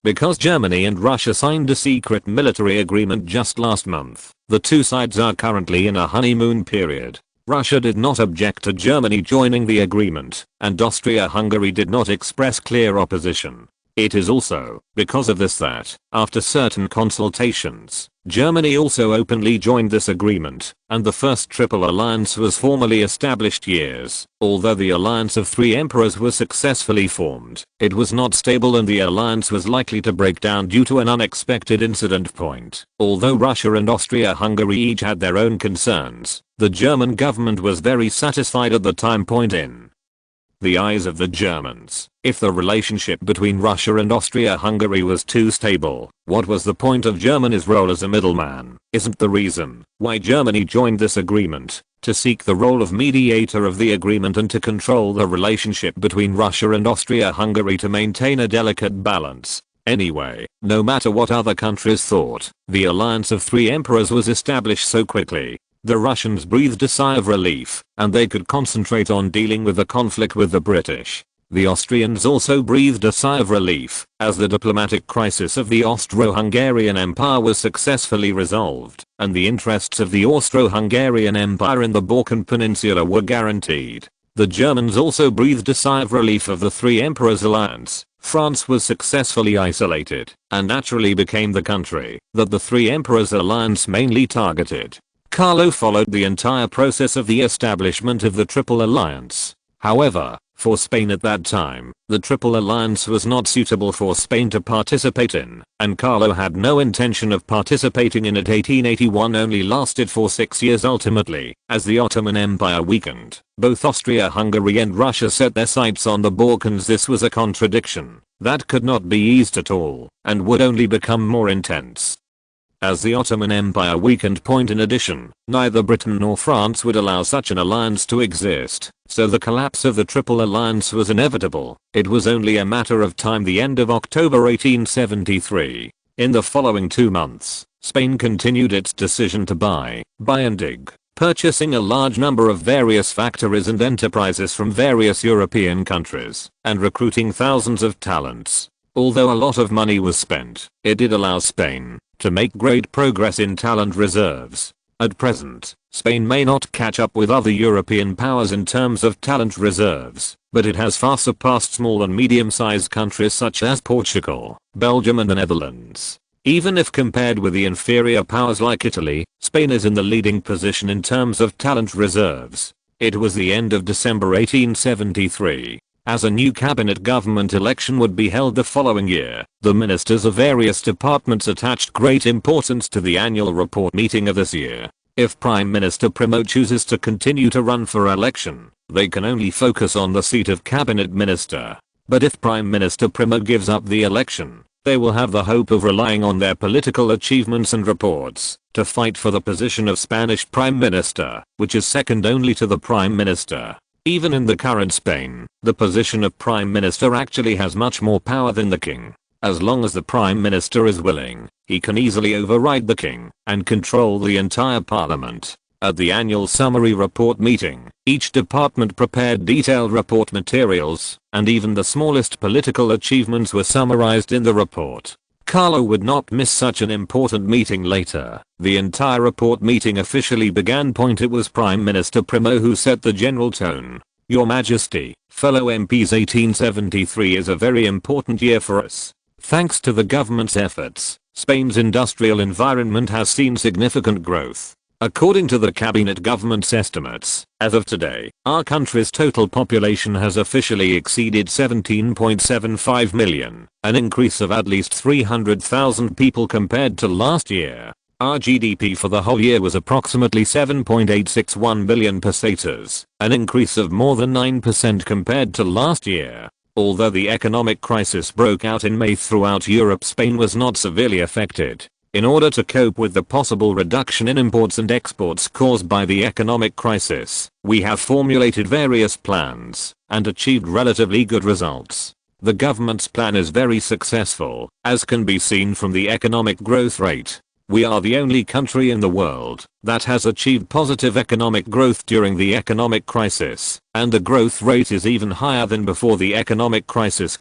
Because Germany and Russia signed a secret military agreement just last month, the two sides are currently in a honeymoon period. Russia did not object to Germany joining the agreement, and Austria-Hungary did not express clear opposition. It is also because of this that, after certain consultations, Germany also openly joined this agreement, and the first Triple Alliance was formally established years. Although the alliance of three emperors was successfully formed, it was not stable and the alliance was likely to break down due to an unexpected incident. Although Russia and Austria-Hungary each had their own concerns, the German government was very satisfied at the time. In the eyes of the Germans, if the relationship between Russia and Austria-Hungary was too stable, what was the point of Germany's role as a middleman? Isn't the reason why Germany joined this agreement to seek the role of mediator of the agreement and to control the relationship between Russia and Austria-Hungary to maintain a delicate balance? Anyway, no matter what other countries thought, the alliance of three emperors was established so quickly. The Russians breathed a sigh of relief, and they could concentrate on dealing with the conflict with the British. The Austrians also breathed a sigh of relief, as the diplomatic crisis of the Austro-Hungarian Empire was successfully resolved, and the interests of the Austro-Hungarian Empire in the Balkan Peninsula were guaranteed. The Germans also breathed a sigh of relief of the three emperors alliance. France was successfully isolated, and naturally became the country that the three emperors alliance mainly targeted. Carlo followed the entire process of the establishment of the Triple Alliance. However, For Spain at that time, the Triple Alliance was not suitable for Spain to participate in, and Carlo had no intention of participating in it. 1881 only lasted for 6 years ultimately, as the Ottoman Empire weakened. Both Austria-Hungary and Russia set their sights on the Balkans. This was a contradiction that could not be eased at all, and would only become more intense as the Ottoman Empire weakened. In addition, neither Britain nor France would allow such an alliance to exist, so the collapse of the Triple Alliance was inevitable. It was only a matter of time. The end of October 1873. In the following 2 months, Spain continued its decision to buy and dig, purchasing a large number of various factories and enterprises from various European countries, and recruiting thousands of talents. Although a lot of money was spent, it did allow Spain to make great progress in talent reserves. At present, Spain may not catch up with other European powers in terms of talent reserves, but it has far surpassed small and medium-sized countries such as Portugal, Belgium and the Netherlands. Even if compared with the inferior powers like Italy, Spain is in the leading position in terms of talent reserves. It was the end of December 1873. As a new cabinet government election would be held the following year, the ministers of various departments attached great importance to the annual report meeting of this year. If Prime Minister Primo chooses to continue to run for election, they can only focus on the seat of cabinet minister. But if Prime Minister Primo gives up the election, they will have the hope of relying on their political achievements and reports to fight for the position of Spanish Prime Minister, which is second only to the Prime Minister. Even in the current Spain, the position of Prime Minister actually has much more power than the King. As long as the Prime Minister is willing, he can easily override the King and control the entire Parliament. At the annual summary report meeting, each department prepared detailed report materials, and even the smallest political achievements were summarized in the report. Carlo would not miss such an important meeting later. The entire report meeting officially began. It was Prime Minister Primo who set the general tone. Your Majesty, fellow MPs, 1873 is a very important year for us. Thanks to the government's efforts, Spain's industrial environment has seen significant growth. According to the cabinet government's estimates, as of today, our country's total population has officially exceeded 17.75 million, an increase of at least 300,000 people compared to last year. Our GDP for the whole year was approximately 7.861 billion pesetas, an increase of more than 9% compared to last year. Although the economic crisis broke out in May throughout Europe, Spain was not severely affected. In order to cope with the possible reduction in imports and exports caused by the economic crisis, we have formulated various plans and achieved relatively good results. The government's plan is very successful, as can be seen from the economic growth rate. We are the only country in the world that has achieved positive economic growth during the economic crisis, and the growth rate is even higher than before the economic crisis.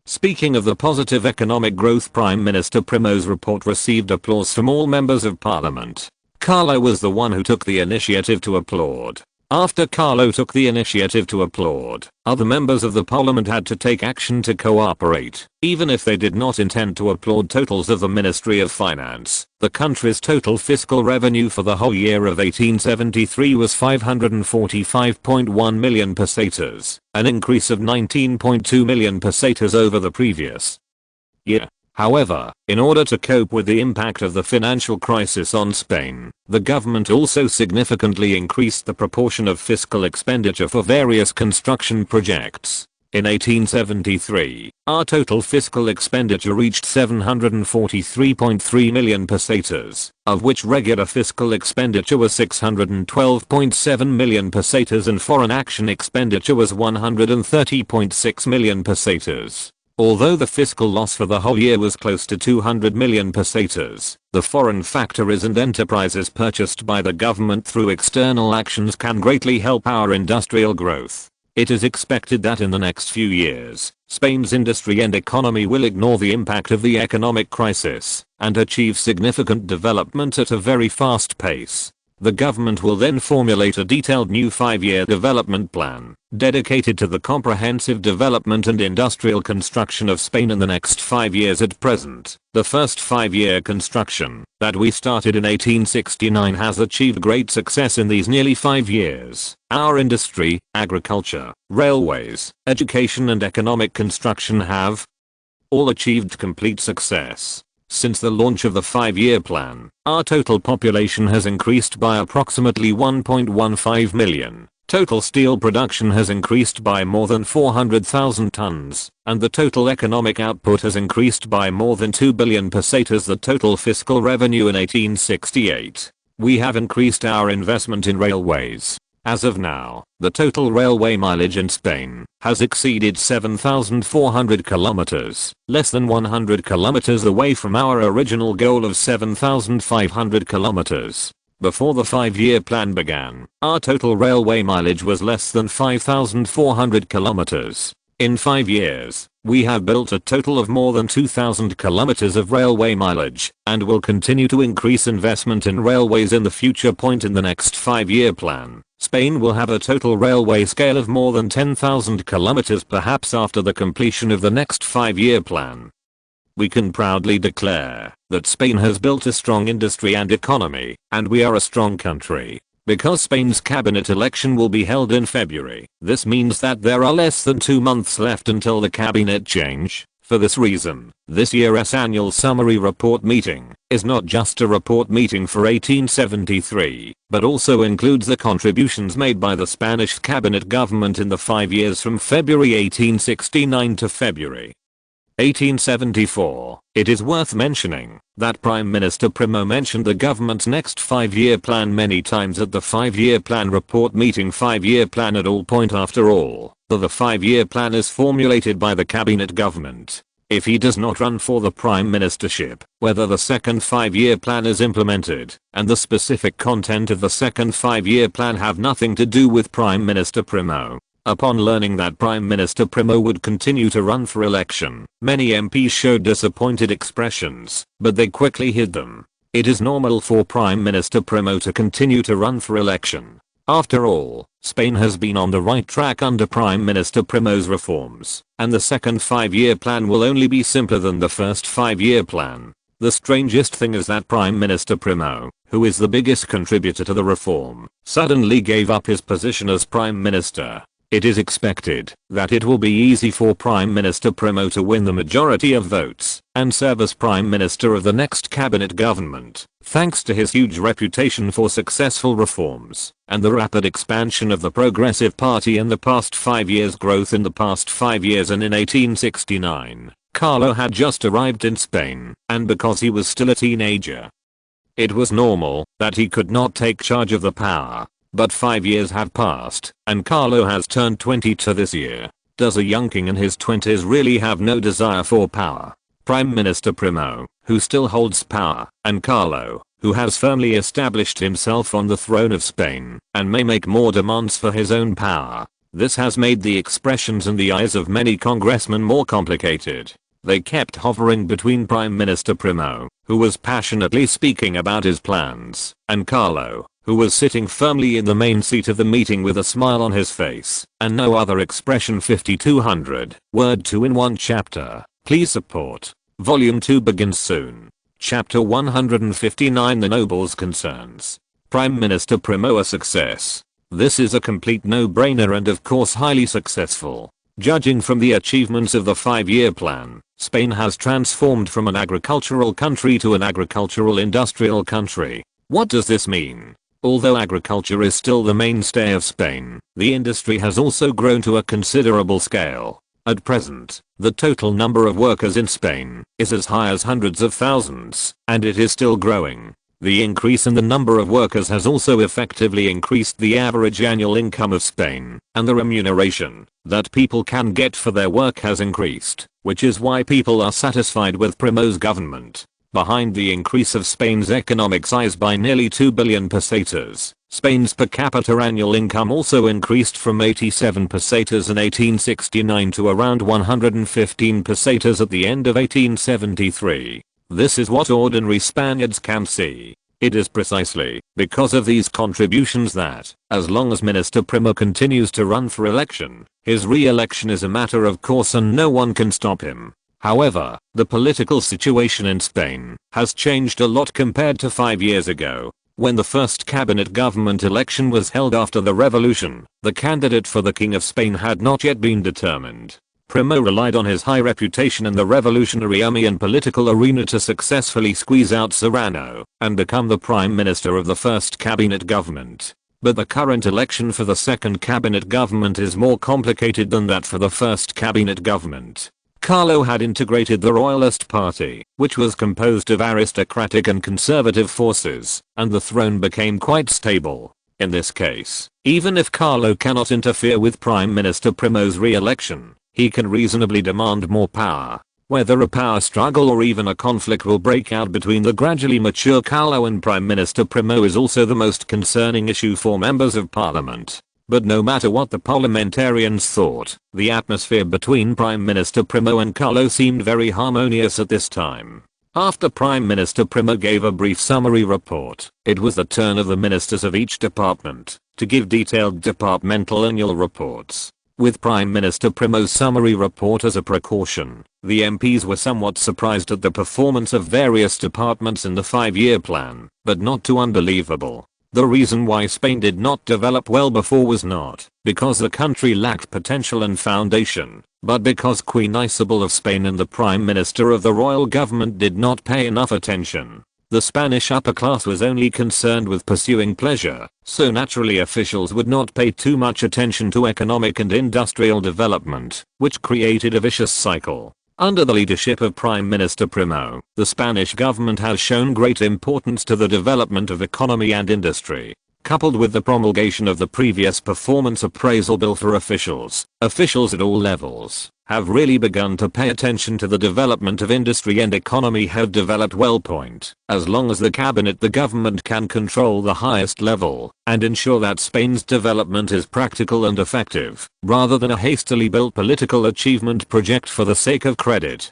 Speaking of the positive economic growth, Prime Minister Primo's report received applause from all members of parliament. Carlo was the one who took the initiative to applaud. After Carlo took the initiative to applaud, other members of the parliament had to take action to cooperate, even if they did not intend to applaud. Totals of the Ministry of Finance. The country's total fiscal revenue for the whole year of 1873 was 545.1 million pesetas, an increase of 19.2 million pesetas over the previous year. However, in order to cope with the impact of the financial crisis on Spain, the government also significantly increased the proportion of fiscal expenditure for various construction projects. In 1873, our total fiscal expenditure reached 743.3 million pesetas, of which regular fiscal expenditure was 612.7 million pesetas and foreign action expenditure was 130.6 million pesetas. Although the fiscal loss for the whole year was close to 200 million pesetas, the foreign factories and enterprises purchased by the government through external actions can greatly help our industrial growth. It is expected that in the next few years, Spain's industry and economy will ignore the impact of the economic crisis and achieve significant development at a very fast pace. The government will then formulate a detailed new 5-year development plan, dedicated to the comprehensive development and industrial construction of Spain in the next 5 years. At present, the first 5-year construction, that we started in 1869, has achieved great success in these nearly 5 years. Our industry, agriculture, railways, education and economic construction have all achieved complete success. Since the launch of the 5-year plan, our total population has increased by approximately 1.15 million. Total steel production has increased by more than 400,000 tons, and the total economic output has increased by more than 2 billion pesetas, the total fiscal revenue in 1868. We have increased our investment in railways. As of now, the total railway mileage in Spain has exceeded 7,400 kilometers, less than 100 kilometers away from our original goal of 7,500 kilometers. Before the 5-year plan began, our total railway mileage was less than 5,400 kilometers. In 5 years, we have built a total of more than 2,000 kilometers of railway mileage, and will continue to increase investment in railways in the future. In the next 5-year plan, Spain will have a total railway scale of more than 10,000 kilometers, perhaps after the completion of the next 5-year plan. We can proudly declare that Spain has built a strong industry and economy, and we are a strong country. Because Spain's cabinet election will be held in February, this means that there are less than 2 months left until the cabinet change. For this reason, this year's annual summary report meeting is not just a report meeting for 1873, but also includes the contributions made by the Spanish cabinet government in the 5 years from February 1869 to February 1874. It is worth mentioning that Prime Minister Primo mentioned the government's next 5-year plan many times at the 5-year plan report meeting. 5-year plan at all. After all, the 5-year plan is formulated by the cabinet government. If he does not run for the prime ministership, whether the second 5-year plan is implemented, and the specific content of the second 5-year plan have nothing to do with Prime Minister Primo. Upon learning that Prime Minister Primo would continue to run for election, many MPs showed disappointed expressions, but they quickly hid them. It is normal for Prime Minister Primo to continue to run for election. After all, Spain has been on the right track under Prime Minister Primo's reforms, and the second 5-year plan will only be simpler than the first 5-year plan. The strangest thing is that Prime Minister Primo, who is the biggest contributor to the reform, suddenly gave up his position as Prime Minister. It is expected that it will be easy for Prime Minister Primo to win the majority of votes and serve as Prime Minister of the next cabinet government, thanks to his huge reputation for successful reforms and the rapid expansion of the Progressive Party in the past 5 years. Growth in the past 5 years. And in 1869, Carlo had just arrived in Spain, and because he was still a teenager, it was normal that he could not take charge of the power. But 5 years have passed, and Carlo has turned 22 this year. Does a young king in his 20s really have no desire for power? Prime Minister Primo, who still holds power, and Carlo, who has firmly established himself on the throne of Spain, and may make more demands for his own power. This has made the expressions in the eyes of many congressmen more complicated. They kept hovering between Prime Minister Primo, who was passionately speaking about his plans, and Carlo, who was sitting firmly in the main seat of the meeting with a smile on his face and no other expression. 5200, Word 2 in 1 chapter. Please support. Volume 2 begins soon. Chapter 159, The Noble's Concerns. Prime Minister Primo a success. This is a complete no-brainer and of course highly successful. Judging from the achievements of the 5-year plan, Spain has transformed from an agricultural country to an agricultural industrial country. What does this mean? Although agriculture is still the mainstay of Spain, the industry has also grown to a considerable scale. At present, the total number of workers in Spain is as high as hundreds of thousands, and it is still growing. The increase in the number of workers has also effectively increased the average annual income of Spain, and the remuneration that people can get for their work has increased, which is why people are satisfied with Primo's government. Behind the increase of Spain's economic size by nearly 2 billion pesetas, Spain's per capita annual income also increased from 87 pesetas in 1869 to around 115 pesetas at the end of 1873. This is what ordinary Spaniards can see. It is precisely because of these contributions that, as long as Minister Primo continues to run for election, his re-election is a matter of course and no one can stop him. However, the political situation in Spain has changed a lot compared to 5 years ago. When the first cabinet government election was held after the revolution, the candidate for the King of Spain had not yet been determined. Primo relied on his high reputation in the revolutionary army and political arena to successfully squeeze out Serrano and become the prime minister of the first cabinet government. But the current election for the second cabinet government is more complicated than that for the first cabinet government. Carlo had integrated the Royalist Party, which was composed of aristocratic and conservative forces, and the throne became quite stable. In this case, even if Carlo cannot interfere with Prime Minister Primo's re-election, he can reasonably demand more power. Whether a power struggle or even a conflict will break out between the gradually mature Carlo and Prime Minister Primo is also the most concerning issue for members of parliament. But no matter what the parliamentarians thought, the atmosphere between Prime Minister Primo and Carlo seemed very harmonious at this time. After Prime Minister Primo gave a brief summary report, it was the turn of the ministers of each department to give detailed departmental annual reports. With Prime Minister Primo's summary report as a precaution, the MPs were somewhat surprised at the performance of various departments in the 5-year plan, but not too unbelievable. The reason why Spain did not develop well before was not because the country lacked potential and foundation, but because Queen Isabel of Spain and the Prime Minister of the royal government did not pay enough attention. The Spanish upper class was only concerned with pursuing pleasure, so naturally officials would not pay too much attention to economic and industrial development, which created a vicious cycle. Under the leadership of Prime Minister Primo, the Spanish government has shown great importance to the development of economy and industry. Coupled with the promulgation of the previous performance appraisal bill for officials at all levels have really begun to pay attention to the development of industry and economy have developed well. As long as the government can control the highest level and ensure that Spain's development is practical and effective, rather than a hastily built political achievement project for the sake of credit.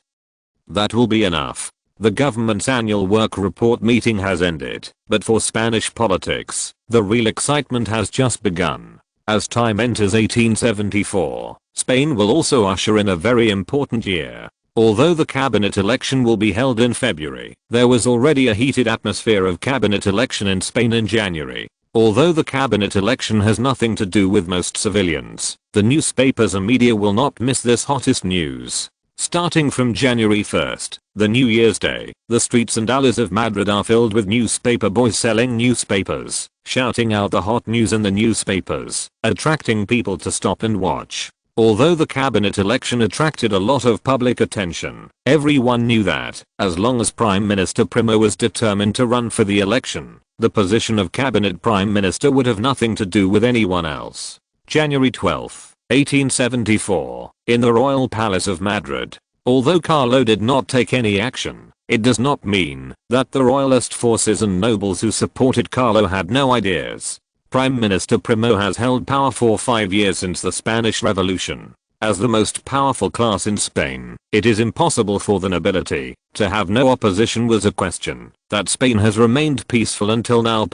That will be enough. The government's annual work report meeting has ended, but for Spanish politics, the real excitement has just begun. As time enters 1874, Spain will also usher in a very important year. Although the cabinet election will be held in February, there was already a heated atmosphere of cabinet election in Spain in January. Although the cabinet election has nothing to do with most civilians, the newspapers and media will not miss this hottest news. Starting from January 1st, the New Year's Day, the streets and alleys of Madrid are filled with newspaper boys selling newspapers, shouting out the hot news in the newspapers, attracting people to stop and watch. Although the cabinet election attracted a lot of public attention, everyone knew that, as long as Prime Minister Primo was determined to run for the election, the position of cabinet prime minister would have nothing to do with anyone else. January 12, 1874, in the Royal Palace of Madrid. Although Carlo did not take any action, it does not mean that the royalist forces and nobles who supported Carlo had no ideas. Prime Minister Primo has held power for 5 years since the Spanish Revolution. As the most powerful class in Spain, it is impossible for the nobility to have no opposition was a question that Spain has remained peaceful until now.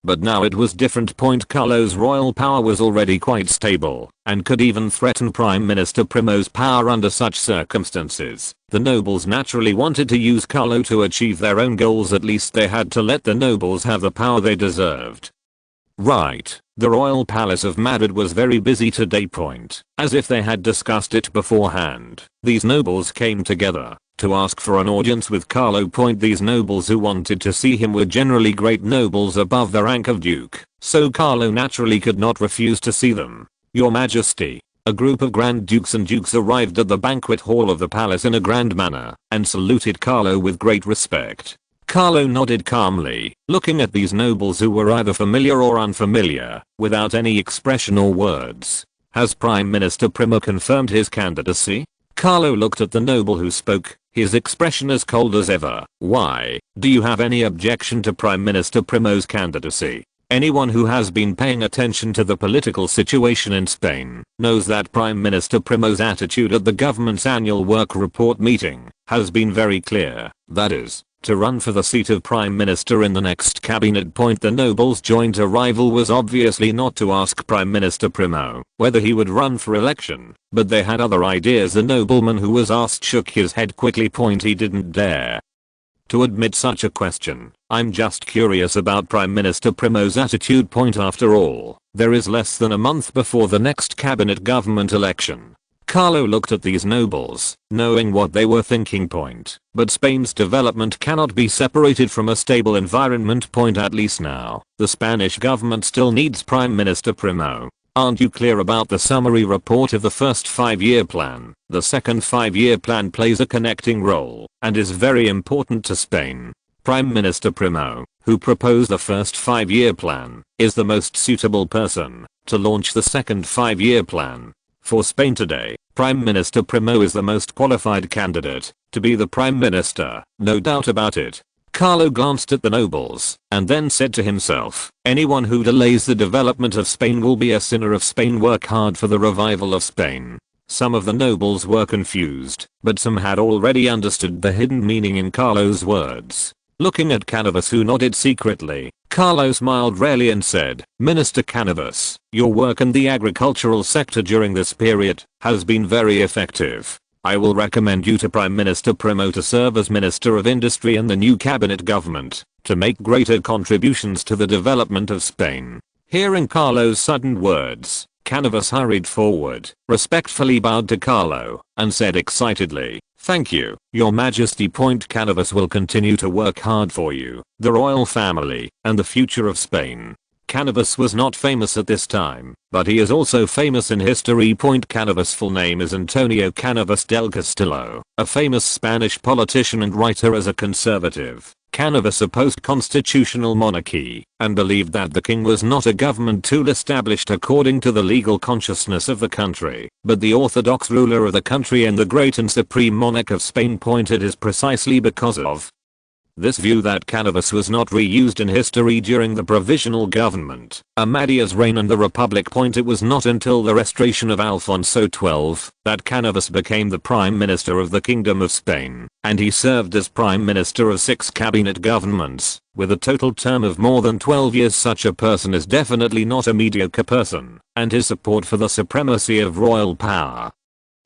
But now it was different. Carlo's royal power was already quite stable and could even threaten Prime Minister Primo's power under such circumstances. The nobles naturally wanted to use Carlo to achieve their own goals. At least they had to let the nobles have the power they deserved. Right. The Royal Palace of Madrid was very busy today. As if they had discussed it beforehand. These nobles came together to ask for an audience with Carlo. These nobles who wanted to see him were generally great nobles above the rank of duke, so Carlo naturally could not refuse to see them. Your Majesty. A group of Grand Dukes and Dukes arrived at the banquet hall of the palace in a grand manner and saluted Carlo with great respect. Carlo nodded calmly, looking at these nobles who were either familiar or unfamiliar, without any expression or words. Has Prime Minister Primo confirmed his candidacy? Carlo looked at the noble who spoke, his expression as cold as ever. Why, do you have any objection to Prime Minister Primo's candidacy? Anyone who has been paying attention to the political situation in Spain knows that Prime Minister Primo's attitude at the government's annual work report meeting has been very clear. That is, to run for the seat of Prime Minister in the next cabinet. The nobles' joint arrival was obviously not to ask Prime Minister Primo whether he would run for election, but they had other ideas. The nobleman who was asked shook his head quickly. He didn't dare to admit such a question. I'm just curious about Prime Minister Primo's attitude. After all, there is less than a month before the next cabinet government election. Carlo looked at these nobles, knowing what they were thinking. But Spain's development cannot be separated from a stable environment. At least now, the Spanish government still needs Prime Minister Primo. Aren't you clear about the summary report of the first 5-year plan? The second 5-year plan plays a connecting role and is very important to Spain. Prime Minister Primo, who proposed the first 5-year plan, is the most suitable person to launch the second 5-year plan. For Spain today, Prime Minister Primo is the most qualified candidate to be the Prime Minister, no doubt about it. Carlo glanced at the nobles and then said to himself, anyone who delays the development of Spain will be a sinner of Spain. Work hard for the revival of Spain. Some of the nobles were confused, but some had already understood the hidden meaning in Carlo's words. Looking at Canavas, who nodded secretly, Carlo smiled rarely and said, Minister Canavas, your work in the agricultural sector during this period has been very effective. I will recommend you to Prime Minister Primo to serve as Minister of Industry in the new cabinet government, to make greater contributions to the development of Spain. Hearing Carlo's sudden words, Canavas hurried forward, respectfully bowed to Carlo, and said excitedly, thank you, Your Majesty. Canavas will continue to work hard for you, the royal family, and the future of Spain. Canavas was not famous at this time, but he is also famous in history. Canavas' full name is Antonio Canavas del Castillo, a famous Spanish politician and writer. As a conservative, Canavas opposed constitutional monarchy and believed that the king was not a government tool established according to the legal consciousness of the country, but the orthodox ruler of the country and the great and supreme monarch of Spain. It is precisely because of this view that Canavas was not reused in history during the provisional government, Amadia's reign and the Republic. It was not until the restoration of Alfonso XII that Canavas became the Prime Minister of the Kingdom of Spain, and he served as Prime Minister of 6 cabinet governments, with a total term of more than 12 years. Such a person is definitely not a mediocre person, and his support for the supremacy of royal power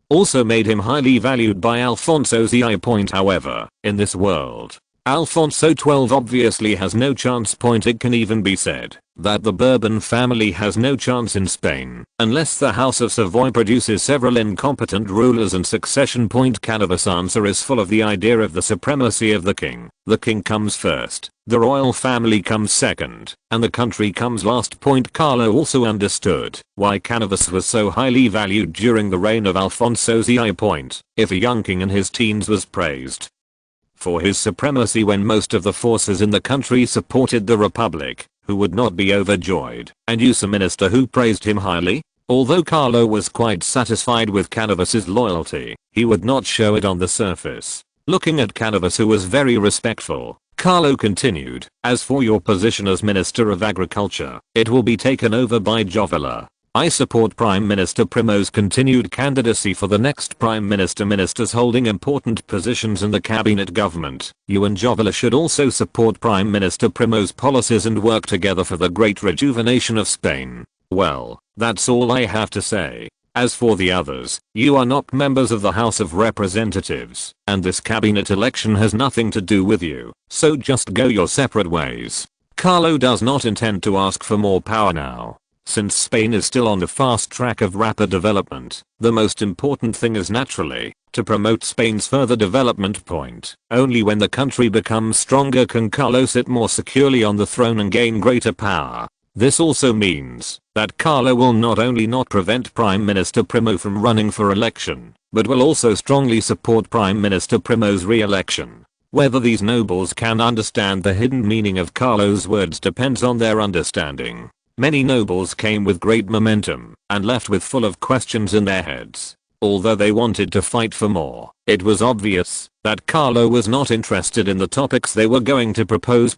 also made him highly valued by Alfonso XII. However, in this world, Alfonso XII obviously has no chance. It can even be said that the Bourbon family has no chance in Spain unless the House of Savoy produces several incompetent rulers in succession. Canavas' answer is full of the idea of the supremacy of the king. The king comes first, the royal family comes second, and the country comes last. Carlo also understood why Canavas was so highly valued during the reign of Alfonso XII. If a young king in his teens was praised for his supremacy when most of the forces in the country supported the Republic, who would not be overjoyed and use a minister who praised him highly? Although Carlo was quite satisfied with Canavas's loyalty, he would not show it on the surface. Looking at Canavas, who was very respectful, Carlo continued, as for your position as Minister of Agriculture, it will be taken over by Jovila. I support Prime Minister Primo's continued candidacy for the next Prime Minister. Ministers holding important positions in the cabinet government, you and Jovila should also support Prime Minister Primo's policies and work together for the great rejuvenation of Spain. Well, that's all I have to say. As for the others, you are not members of the House of Representatives, and this cabinet election has nothing to do with you, so just go your separate ways. Carlo does not intend to ask for more power now. Since Spain is still on the fast track of rapid development, the most important thing is naturally to promote Spain's further development. Only when the country becomes stronger can Carlo sit more securely on the throne and gain greater power. This also means that Carlo will not only not prevent Prime Minister Primo from running for election, but will also strongly support Prime Minister Primo's re-election. Whether these nobles can understand the hidden meaning of Carlo's words depends on their understanding. Many nobles came with great momentum and left with full of questions in their heads. Although they wanted to fight for more, it was obvious that Carlo was not interested in the topics they were going to propose.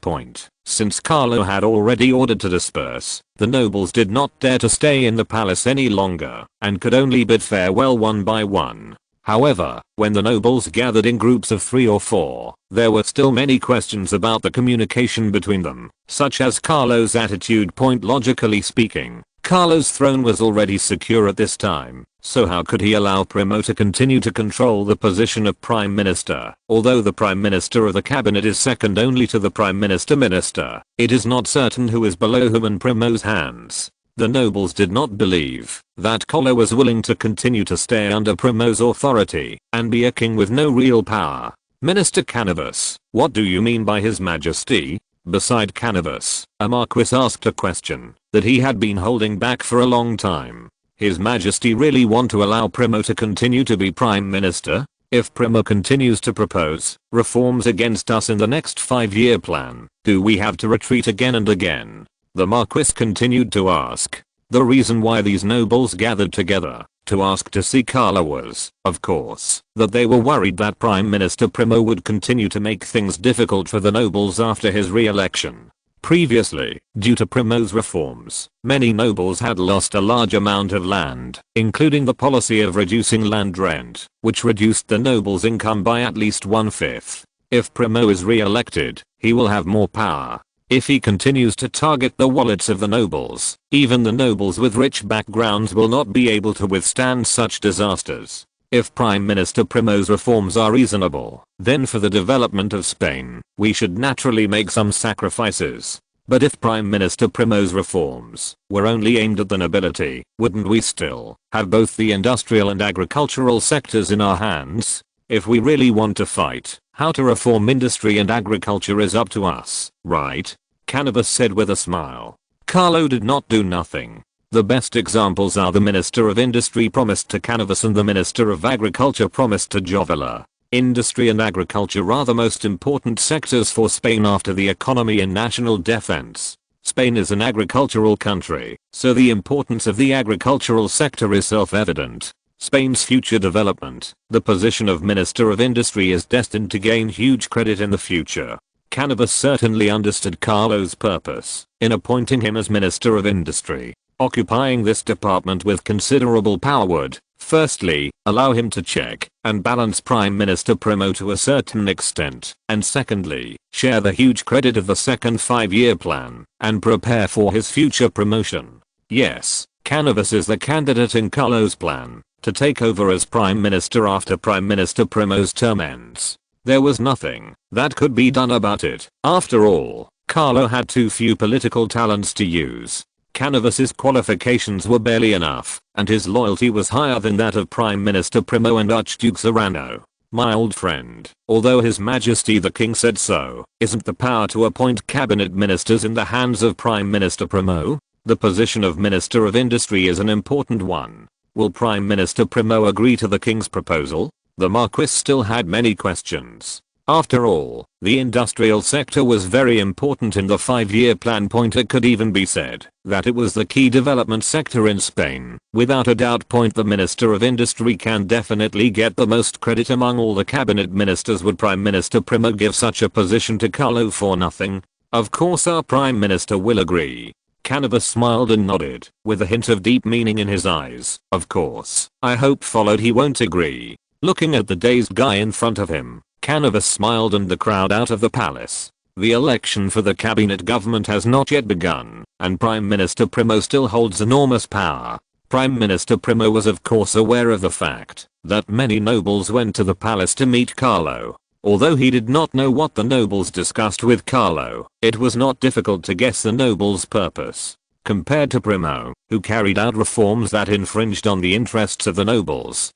Since Carlo had already ordered to disperse, the nobles did not dare to stay in the palace any longer and could only bid farewell one by one. However, when the nobles gathered in groups of 3 or 4, there were still many questions about the communication between them, such as Carlo's attitude. Logically speaking, Carlo's throne was already secure at this time, so how could he allow Primo to continue to control the position of Prime Minister? Although the Prime Minister of the cabinet is second only to the Prime Minister, it is not certain who is below whom in Primo's hands. The nobles did not believe that Carlo was willing to continue to stay under Primo's authority and be a king with no real power. Minister Canavas, what do you mean by His Majesty? Beside Canavas, a marquis asked a question that he had been holding back for a long time. His Majesty really want to allow Primo to continue to be Prime Minister? If Primo continues to propose reforms against us in the next 5-year plan, do we have to retreat again and again? The marquis continued to ask. The reason why these nobles gathered together to ask to see Carlo was, of course, that they were worried that Prime Minister Primo would continue to make things difficult for the nobles after his re-election. Previously, due to Primo's reforms, many nobles had lost a large amount of land, including the policy of reducing land rent, which reduced the nobles' income by at least 1/5. If Primo is re-elected, he will have more power. If he continues to target the wallets of the nobles, even the nobles with rich backgrounds will not be able to withstand such disasters. If Prime Minister Primo's reforms are reasonable, then for the development of Spain, we should naturally make some sacrifices. But if Prime Minister Primo's reforms were only aimed at the nobility, wouldn't we still have both the industrial and agricultural sectors in our hands? If we really want to fight, how to reform industry and agriculture is up to us, right? Canavas said with a smile. Carlo did not do nothing. The best examples are the Minister of Industry promised to Canavas and the Minister of Agriculture promised to Jovela. Industry and agriculture are the most important sectors for Spain after the economy and national defense. Spain is an agricultural country, so the importance of the agricultural sector is self-evident. Spain's future development, the position of Minister of Industry is destined to gain huge credit in the future. Canavas certainly understood Carlo's purpose in appointing him as Minister of Industry. Occupying this department with considerable power would, firstly, allow him to check and balance Prime Minister Primo to a certain extent, and secondly, share the huge credit of the second 5-year plan and prepare for his future promotion. Yes, Canavas is the candidate in Carlo's plan to take over as Prime Minister after Prime Minister Primo's term ends. There was nothing that could be done about it. After all, Carlo had too few political talents to use. Canavas's qualifications were barely enough, and his loyalty was higher than that of Prime Minister Primo and Archduke Serrano. My old friend, although His Majesty the King said so, isn't the power to appoint cabinet ministers in the hands of Prime Minister Primo? The position of Minister of Industry is an important one. Will Prime Minister Primo agree to the King's proposal? The Marquis still had many questions. After all, the industrial sector was very important in the 5-year plan. It could even be said that it was the key development sector in Spain. Without a doubt. The Minister of Industry can definitely get the most credit among all the cabinet ministers. Would Prime Minister Primo give such a position to Carlo for nothing? Of course our Prime Minister will agree. Canavas smiled and nodded, with a hint of deep meaning in his eyes. Of course, I hope followed he won't agree. Looking at the dazed guy in front of him, Canavas smiled and the crowd out of the palace. The election for the cabinet government has not yet begun, and Prime Minister Primo still holds enormous power. Prime Minister Primo was of course aware of the fact that many nobles went to the palace to meet Carlo. Although he did not know what the nobles discussed with Carlo, it was not difficult to guess the nobles' purpose. Compared to Primo, who carried out reforms that infringed on the interests of the nobles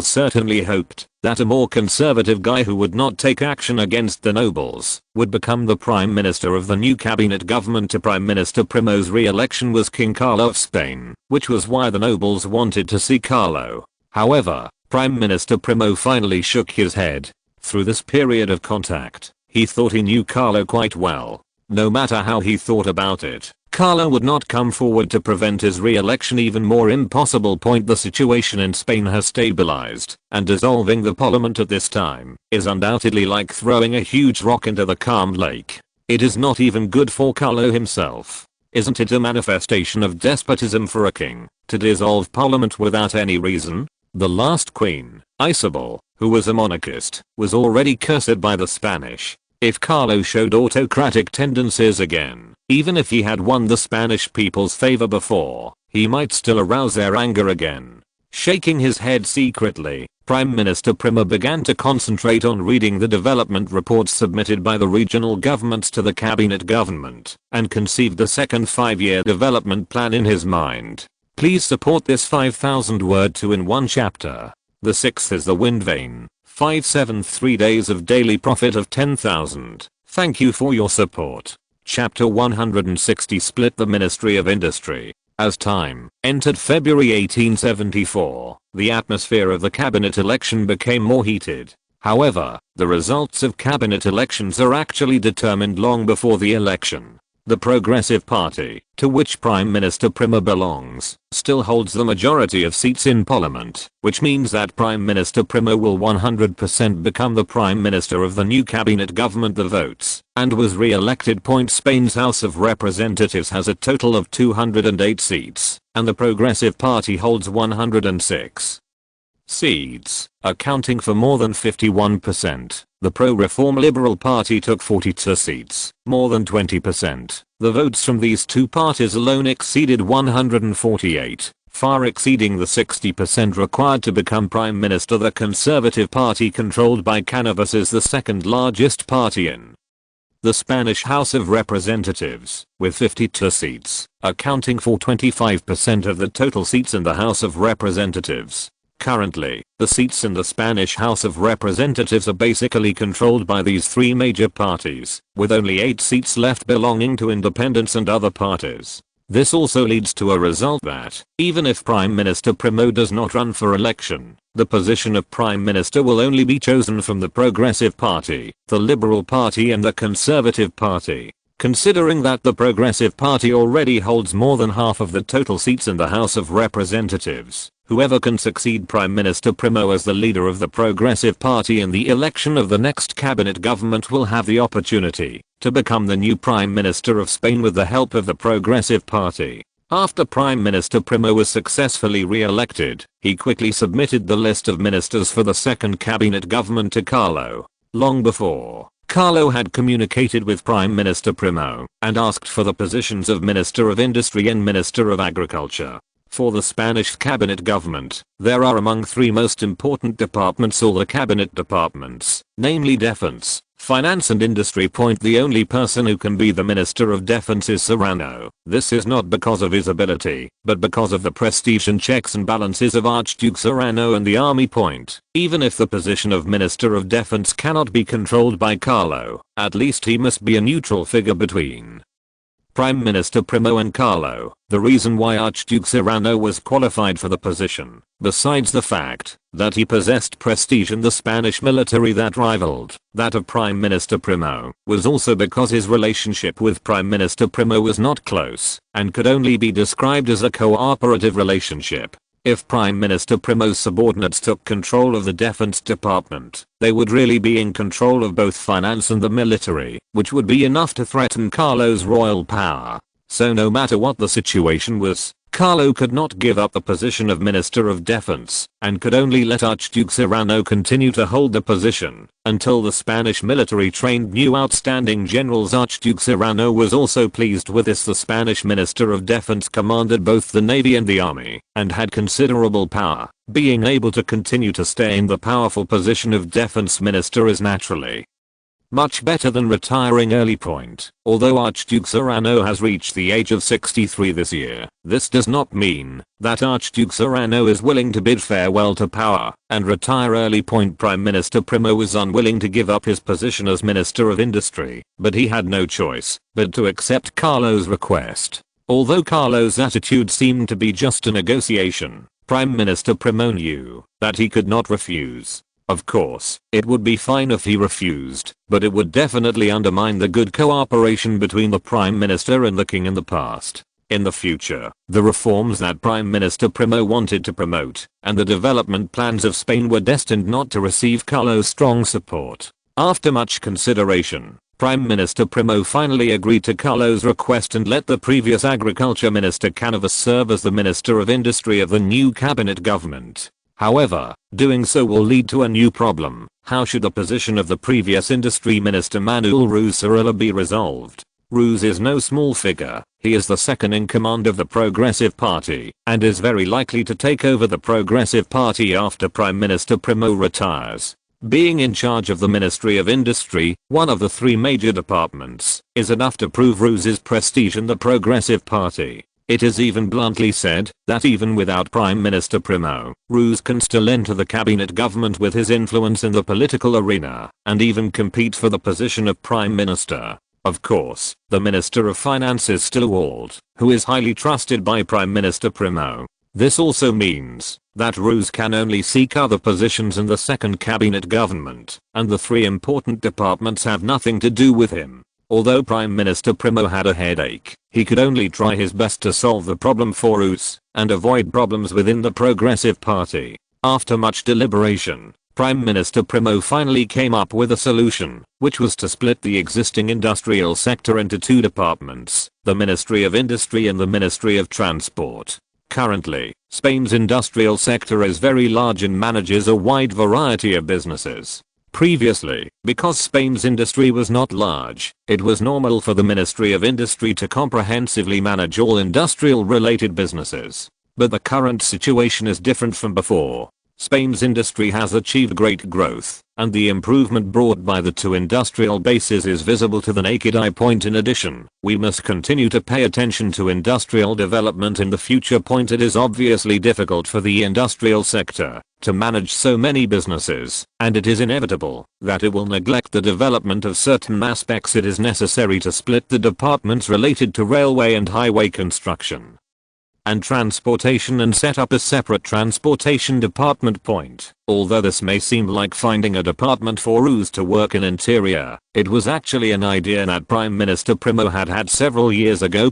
certainly hoped that a more conservative guy who would not take action against the nobles would become the Prime Minister of the new cabinet government. To Prime Minister Primo's re-election was King Carlo of Spain, which was why the nobles wanted to see Carlo. However, Prime Minister Primo finally shook his head. Through this period of contact, he thought he knew Carlo quite well. No matter how he thought about it, Carlo would not come forward to prevent his re-election. Even more impossible. The situation in Spain has stabilized, and dissolving the parliament at this time is undoubtedly like throwing a huge rock into the calm lake. It is not even good for Carlo himself. Isn't it a manifestation of despotism for a king to dissolve parliament without any reason? The last queen, Isabel, who was a monarchist, was already cursed by the Spanish. If Carlo showed autocratic tendencies again, even if he had won the Spanish people's favor before, he might still arouse their anger again. Shaking his head secretly, Prime Minister Primo began to concentrate on reading the development reports submitted by the regional governments to the cabinet government, and conceived the second 5-year development plan in his mind. Please support this 5,000 word 2-in-1 chapter. The sixth is the wind vane. 573 days of daily profit of 10,000. Thank you for your support. Chapter 160 split the Ministry of Industry. As time entered February 1874, the atmosphere of the cabinet election became more heated. However, the results of cabinet elections are actually determined long before the election. The Progressive Party, to which Prime Minister Primo belongs, still holds the majority of seats in Parliament, which means that Prime Minister Primo will 100% become the Prime Minister of the new cabinet government. The votes, and was re-elected. Spain's House of Representatives has a total of 208 seats, and the Progressive Party holds 106 seats, accounting for more than 51%. The pro-reform Liberal Party took 42 seats, more than 20%. The votes from these two parties alone exceeded 148, far exceeding the 60% required to become Prime Minister. The Conservative Party, controlled by Cánovas, is the second largest party in the Spanish House of Representatives, with 52 seats, accounting for 25% of the total seats in the House of Representatives. Currently, the seats in the Spanish House of Representatives are basically controlled by these three major parties, with only 8 seats left belonging to independents and other parties. This also leads to a result that, even if Prime Minister Primo does not run for election, the position of Prime Minister will only be chosen from the Progressive Party, the Liberal Party and the Conservative Party. Considering that the Progressive Party already holds more than half of the total seats in the House of Representatives, whoever can succeed Prime Minister Primo as the leader of the Progressive Party in the election of the next cabinet government will have the opportunity to become the new Prime Minister of Spain with the help of the Progressive Party. After Prime Minister Primo was successfully re-elected, he quickly submitted the list of ministers for the second cabinet government to Carlo. Long before, Carlo had communicated with Prime Minister Primo and asked for the positions of Minister of Industry and Minister of Agriculture. For the Spanish cabinet government, there are among 3 most important departments all the cabinet departments, namely Defense, Finance and Industry. The only person who can be the Minister of Defense is Serrano. This is not because of his ability, but because of the prestige and checks and balances of Archduke Serrano and the army. Even if the position of Minister of Defense cannot be controlled by Carlo, at least he must be a neutral figure between Prime Minister Primo and Carlo. The reason why Archduke Serrano was qualified for the position, besides the fact that he possessed prestige in the Spanish military that rivaled that of Prime Minister Primo, was also because his relationship with Prime Minister Primo was not close and could only be described as a cooperative relationship. If Prime Minister Primo's subordinates took control of the defense department, they would really be in control of both finance and the military, which would be enough to threaten Carlo's royal power. So no matter what the situation was, Carlo could not give up the position of Minister of Defense, and could only let Archduke Serrano continue to hold the position until the Spanish military trained new outstanding generals. Archduke Serrano was also pleased with this. The Spanish Minister of Defense commanded both the navy and the army, and had considerable power. Being able to continue to stay in the powerful position of Defense Minister is naturally much better than retiring early. Although Archduke Serrano has reached the age of 63 this year, this does not mean that Archduke Serrano is willing to bid farewell to power and retire early. Prime Minister Primo was unwilling to give up his position as Minister of Industry, but he had no choice but to accept Carlo's request. Although Carlo's attitude seemed to be just a negotiation, Prime Minister Primo knew that he could not refuse. Of course, it would be fine if he refused, but it would definitely undermine the good cooperation between the Prime Minister and the King in the past. In the future, the reforms that Prime Minister Primo wanted to promote, and the development plans of Spain were destined not to receive Carlo's strong support. After much consideration, Prime Minister Primo finally agreed to Carlo's request and let the previous Agriculture Minister Cánovas serve as the Minister of Industry of the new cabinet government. However, doing so will lead to a new problem. How should the position of the previous industry minister Manuel Rusarilla be resolved? Ruz is no small figure. He is the second in command of the Progressive Party and is very likely to take over the Progressive Party after Prime Minister Primo retires. Being in charge of the Ministry of Industry, one of the three major departments, is enough to prove Ruz's prestige in the Progressive Party. It is even bluntly said that even without Prime Minister Primo, Ruz can still enter the cabinet government with his influence in the political arena and even compete for the position of Prime Minister. Of course, the Minister of Finance is still Wald, who is highly trusted by Prime Minister Primo. This also means that Ruz can only seek other positions in the second cabinet government, and the three important departments have nothing to do with him. Although Prime Minister Primo had a headache, he could only try his best to solve the problem for Ruz and avoid problems within the Progressive Party. After much deliberation, Prime Minister Primo finally came up with a solution, which was to split the existing industrial sector into two departments, the Ministry of Industry and the Ministry of Transport. Currently, Spain's industrial sector is very large and manages a wide variety of businesses. Previously, because Spain's industry was not large, it was normal for the Ministry of Industry to comprehensively manage all industrial related businesses. But the current situation is different from before. Spain's industry has achieved great growth, and the improvement brought by the two industrial bases is visible to the naked eye. In addition, we must continue to pay attention to industrial development in the future. It is obviously difficult for the industrial sector to manage so many businesses, and it is inevitable that it will neglect the development of certain aspects. It is necessary to split the departments related to railway and highway construction and transportation and set up a separate transportation department. Although this may seem like finding a department for Ruz to work in interior, it was actually an idea that Prime Minister Primo had several years ago.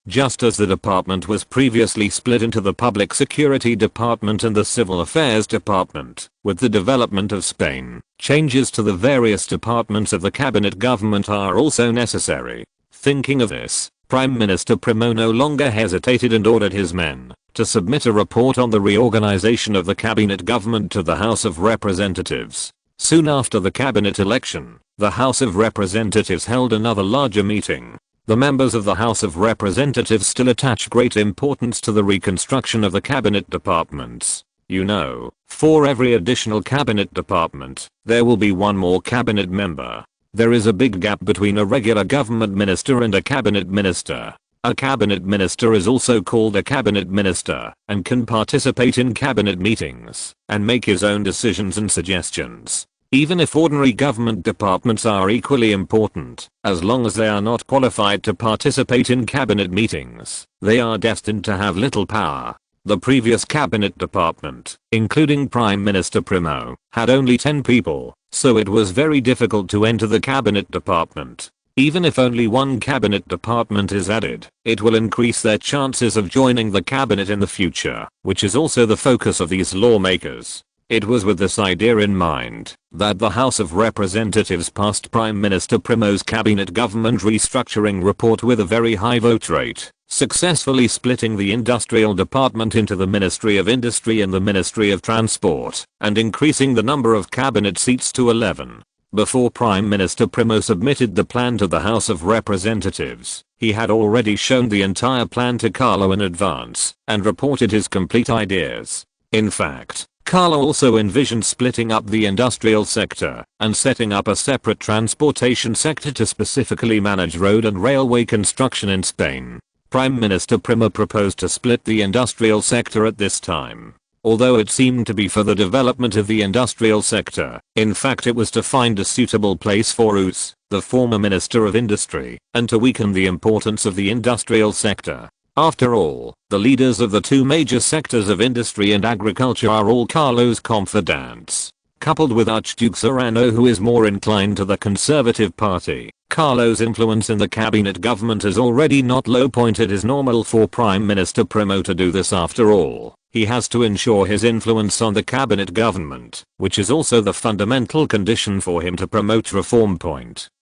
Just as the department was previously split into the Public Security Department and the Civil Affairs Department, with the development of Spain, changes to the various departments of the cabinet government are also necessary. Thinking of this, Prime Minister Primo no longer hesitated and ordered his men to submit a report on the reorganization of the cabinet government to the House of Representatives. Soon after the cabinet election, the House of Representatives held another larger meeting. The members of the House of Representatives still attach great importance to the reconstruction of the cabinet departments. You know, for every additional cabinet department, there will be one more cabinet member. There is a big gap between a regular government minister and a cabinet minister. A cabinet minister is also called a cabinet minister and can participate in cabinet meetings and make his own decisions and suggestions. Even if ordinary government departments are equally important, as long as they are not qualified to participate in cabinet meetings, they are destined to have little power. The previous cabinet department, including Prime Minister Primo, had only 10 people, so it was very difficult to enter the cabinet department. Even if only one cabinet department is added, it will increase their chances of joining the cabinet in the future, which is also the focus of these lawmakers. It was with this idea in mind that the House of Representatives passed Prime Minister Primo's cabinet government restructuring report with a very high vote rate, successfully splitting the industrial department into the Ministry of Industry and the Ministry of Transport, and increasing the number of cabinet seats to 11. Before Prime Minister Primo submitted the plan to the House of Representatives, he had already shown the entire plan to Carlo in advance and reported his complete ideas. In fact, Carlo also envisioned splitting up the industrial sector and setting up a separate transportation sector to specifically manage road and railway construction in Spain. Prime Minister Primo proposed to split the industrial sector at this time. Although it seemed to be for the development of the industrial sector, in fact it was to find a suitable place for Ruz, the former Minister of Industry, and to weaken the importance of the industrial sector. After all, the leaders of the two major sectors of industry and agriculture are all Carlo's confidants. Coupled with Archduke Serrano, who is more inclined to the Conservative Party, Carlo's influence in the cabinet government is already not low. It is normal for Prime Minister Primo to do this. After all, he has to ensure his influence on the cabinet government, which is also the fundamental condition for him to promote reform.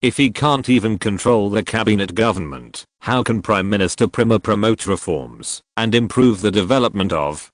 If he can't even control the cabinet government, how can Prime Minister Primo promote reforms and improve the development of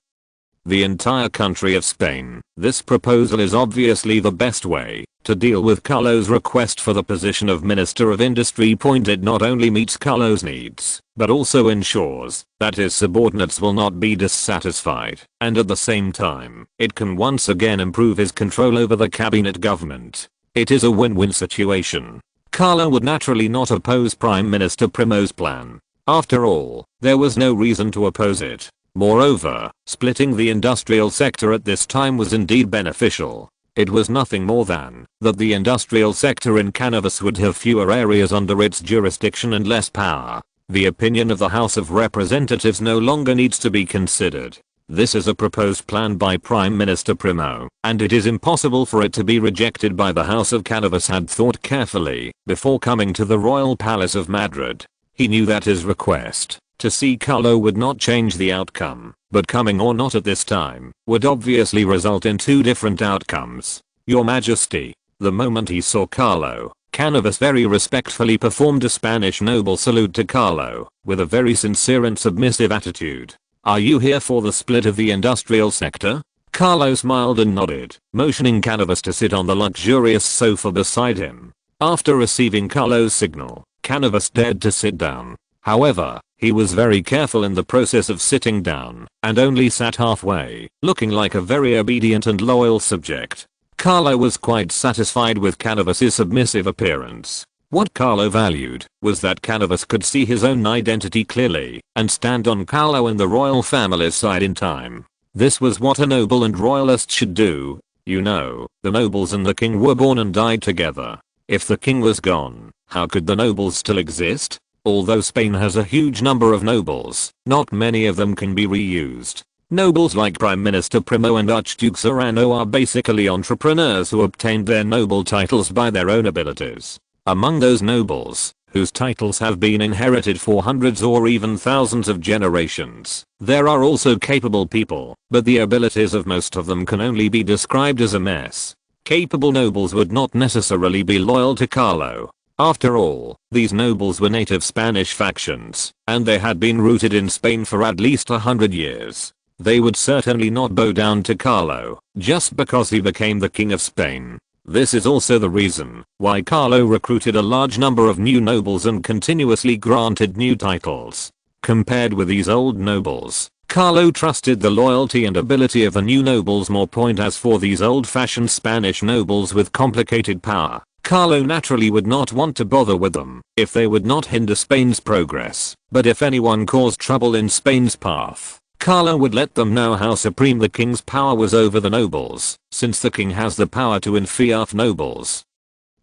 the entire country of Spain. This proposal is obviously the best way to deal with Carlo's request for the position of Minister of Industry. It not only meets Carlo's needs, but also ensures that his subordinates will not be dissatisfied, and at the same time, it can once again improve his control over the cabinet government. It is a win-win situation. Carlo would naturally not oppose Prime Minister Primo's plan. After all, there was no reason to oppose it. Moreover, splitting the industrial sector at this time was indeed beneficial. It was nothing more than that the industrial sector in Canavas would have fewer areas under its jurisdiction and less power. The opinion of the House of Representatives no longer needs to be considered. This is a proposed plan by Prime Minister Primo, and it is impossible for it to be rejected by the House of Canavas. Had thought carefully before coming to the Royal Palace of Madrid. He knew that his request to see Carlo would not change the outcome, but coming or not at this time would obviously result in two different outcomes. Your Majesty. The moment he saw Carlo, Canavas very respectfully performed a Spanish noble salute to Carlo, with a very sincere and submissive attitude. Are you here for the split of the industrial sector? Carlo smiled and nodded, motioning Canavas to sit on the luxurious sofa beside him. After receiving Carlo's signal, Canavas dared to sit down. However, he was very careful in the process of sitting down, and only sat halfway, looking like a very obedient and loyal subject. Carlo was quite satisfied with Canavas's submissive appearance. What Carlo valued was that Canavas could see his own identity clearly and stand on Carlo and the royal family's side in time. This was what a noble and royalist should do. You know, the nobles and the king were born and died together. If the king was gone, how could the nobles still exist? Although Spain has a huge number of nobles, not many of them can be reused. Nobles like Prime Minister Primo and Archduke Serrano are basically entrepreneurs who obtained their noble titles by their own abilities. Among those nobles, whose titles have been inherited for hundreds or even thousands of generations, there are also capable people, but the abilities of most of them can only be described as a mess. Capable nobles would not necessarily be loyal to Carlo. After all, these nobles were native Spanish factions, and they had been rooted in Spain for at least 100 years. They would certainly not bow down to Carlo, just because he became the king of Spain. This is also the reason why Carlo recruited a large number of new nobles and continuously granted new titles. Compared with these old nobles, Carlo trusted the loyalty and ability of the new nobles more. As for these old-fashioned Spanish nobles with complicated power, Carlo naturally would not want to bother with them if they would not hinder Spain's progress. But if anyone caused trouble in Spain's path, Carlo would let them know how supreme the king's power was over the nobles, since the king has the power to enfiaf nobles.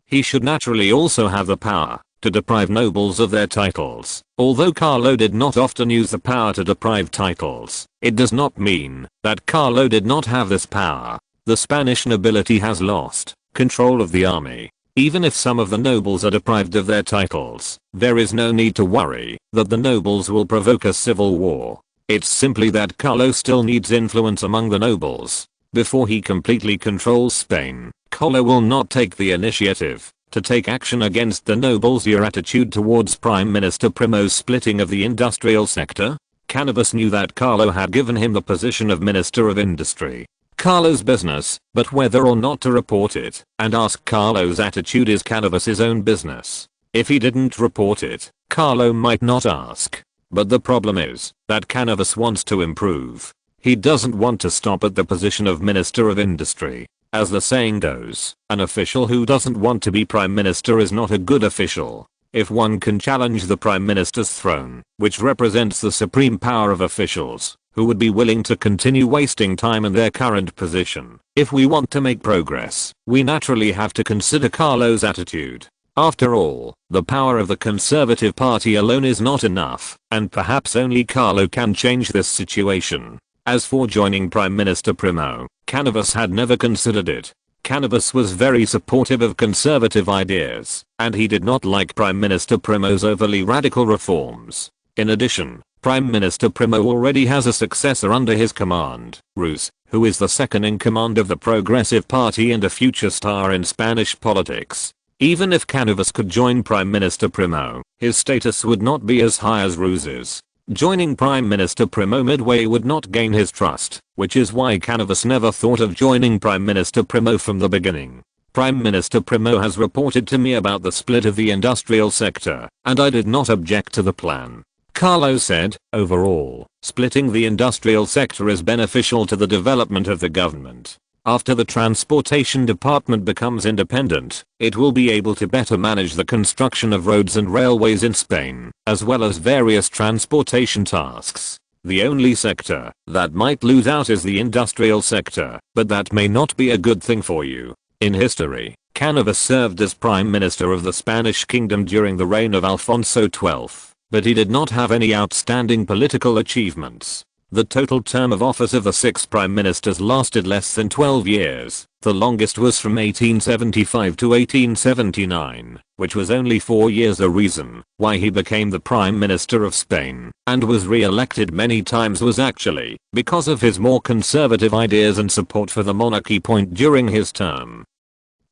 He should naturally also have the power to deprive nobles of their titles. Although Carlo did not often use the power to deprive titles, it does not mean that Carlo did not have this power. The Spanish nobility has lost control of the army. Even if some of the nobles are deprived of their titles, there is no need to worry that the nobles will provoke a civil war. It's simply that Carlo still needs influence among the nobles. Before he completely controls Spain, Carlo will not take the initiative to take action against the nobles. Your attitude towards Prime Minister Primo's splitting of the industrial sector? Canavas knew that Carlo had given him the position of Minister of Industry. Carlo's business, but whether or not to report it and ask Carlo's attitude is Canavas's own business. If he didn't report it, Carlo might not ask. But the problem is that Canavas wants to improve. He doesn't want to stop at the position of Minister of Industry. As the saying goes, an official who doesn't want to be Prime Minister is not a good official. If one can challenge the Prime Minister's throne, which represents the supreme power of officials, who would be willing to continue wasting time in their current position. If we want to make progress, we naturally have to consider Carlo's attitude. After all, the power of the Conservative Party alone is not enough, and perhaps only Carlo can change this situation. As for joining Prime Minister Primo, Canavas had never considered it. Canavas was very supportive of conservative ideas, and he did not like Prime Minister Primo's overly radical reforms. In addition, Prime Minister Primo already has a successor under his command, Ruz, who is the second in command of the Progressive Party and a future star in Spanish politics. Even if Canavas could join Prime Minister Primo, his status would not be as high as Ruz's. Joining Prime Minister Primo midway would not gain his trust, which is why Canavas never thought of joining Prime Minister Primo from the beginning. Prime Minister Primo has reported to me about the split of the industrial sector, and I did not object to the plan. Carlo said, overall, splitting the industrial sector is beneficial to the development of the government. After the transportation department becomes independent, it will be able to better manage the construction of roads and railways in Spain, as well as various transportation tasks. The only sector that might lose out is the industrial sector, but that may not be a good thing for you. In history, Canavas served as Prime Minister of the Spanish Kingdom during the reign of Alfonso XII, but he did not have any outstanding political achievements. The total term of office of the 6 prime ministers lasted less than 12 years. The longest was from 1875 to 1879, which was only 4 years. The reason why he became the Prime Minister of Spain and was re-elected many times was actually because of his more conservative ideas and support for the monarchy during his term.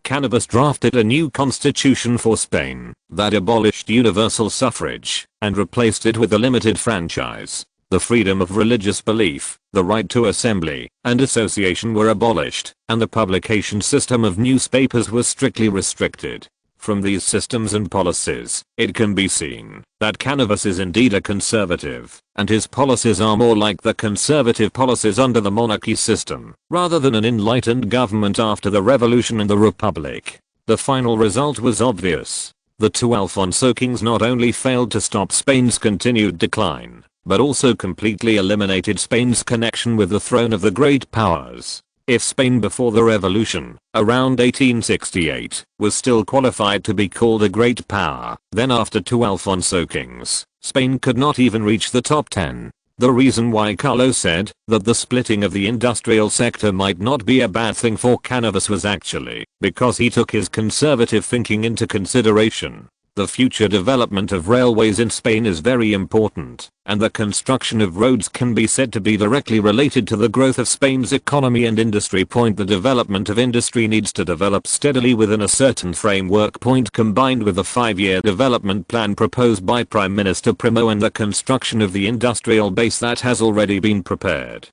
Canavas drafted a new constitution for Spain that abolished universal suffrage and replaced it with a limited franchise. The freedom of religious belief, the right to assembly and association were abolished, and the publication system of newspapers was strictly restricted. From these systems and policies, it can be seen that Canavas is indeed a conservative, and his policies are more like the conservative policies under the monarchy system, rather than an enlightened government after the revolution and the republic. The final result was obvious. The 2 Alfonso kings not only failed to stop Spain's continued decline, but also completely eliminated Spain's connection with the throne of the great powers. If Spain before the revolution, around 1868, was still qualified to be called a great power, then after 2 Alfonso kings, Spain could not even reach the top 10. The reason why Carlo said that the splitting of the industrial sector might not be a bad thing for Canavas was actually because he took his conservative thinking into consideration. The future development of railways in Spain is very important, and the construction of roads can be said to be directly related to the growth of Spain's economy and industry. The development of industry needs to develop steadily within a certain framework. Combined with the 5-year development plan proposed by Prime Minister Primo and the construction of the industrial base that has already been prepared,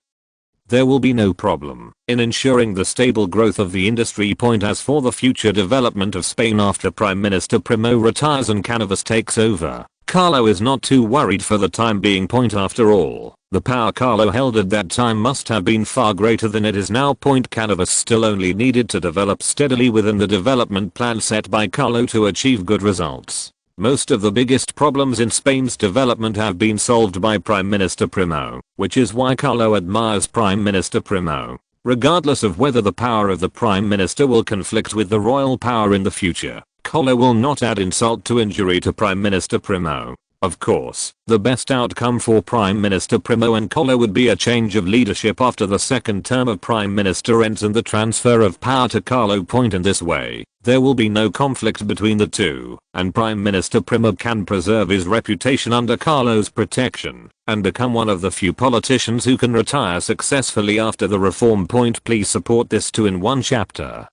there will be no problem in ensuring the stable growth of the industry. As for the future development of Spain after Prime Minister Primo retires and Canavas takes over, Carlo is not too worried for the time being. After all, the power Carlo held at that time must have been far greater than it is now. Canavas still only needed to develop steadily within the development plan set by Carlo to achieve good results. Most of the biggest problems in Spain's development have been solved by Prime Minister Primo, which is why Carlo admires Prime Minister Primo. Regardless of whether the power of the Prime Minister will conflict with the royal power in the future, Carlo will not add insult to injury to Prime Minister Primo. Of course, the best outcome for Prime Minister Primo and Carlo would be a change of leadership after the second term of Prime Minister ends and the transfer of power to Carlo. In this way, there will be no conflict between the two, and Prime Minister Primo can preserve his reputation under Carlo's protection, and become one of the few politicians who can retire successfully after the reform. Please support this 2-in-1 chapter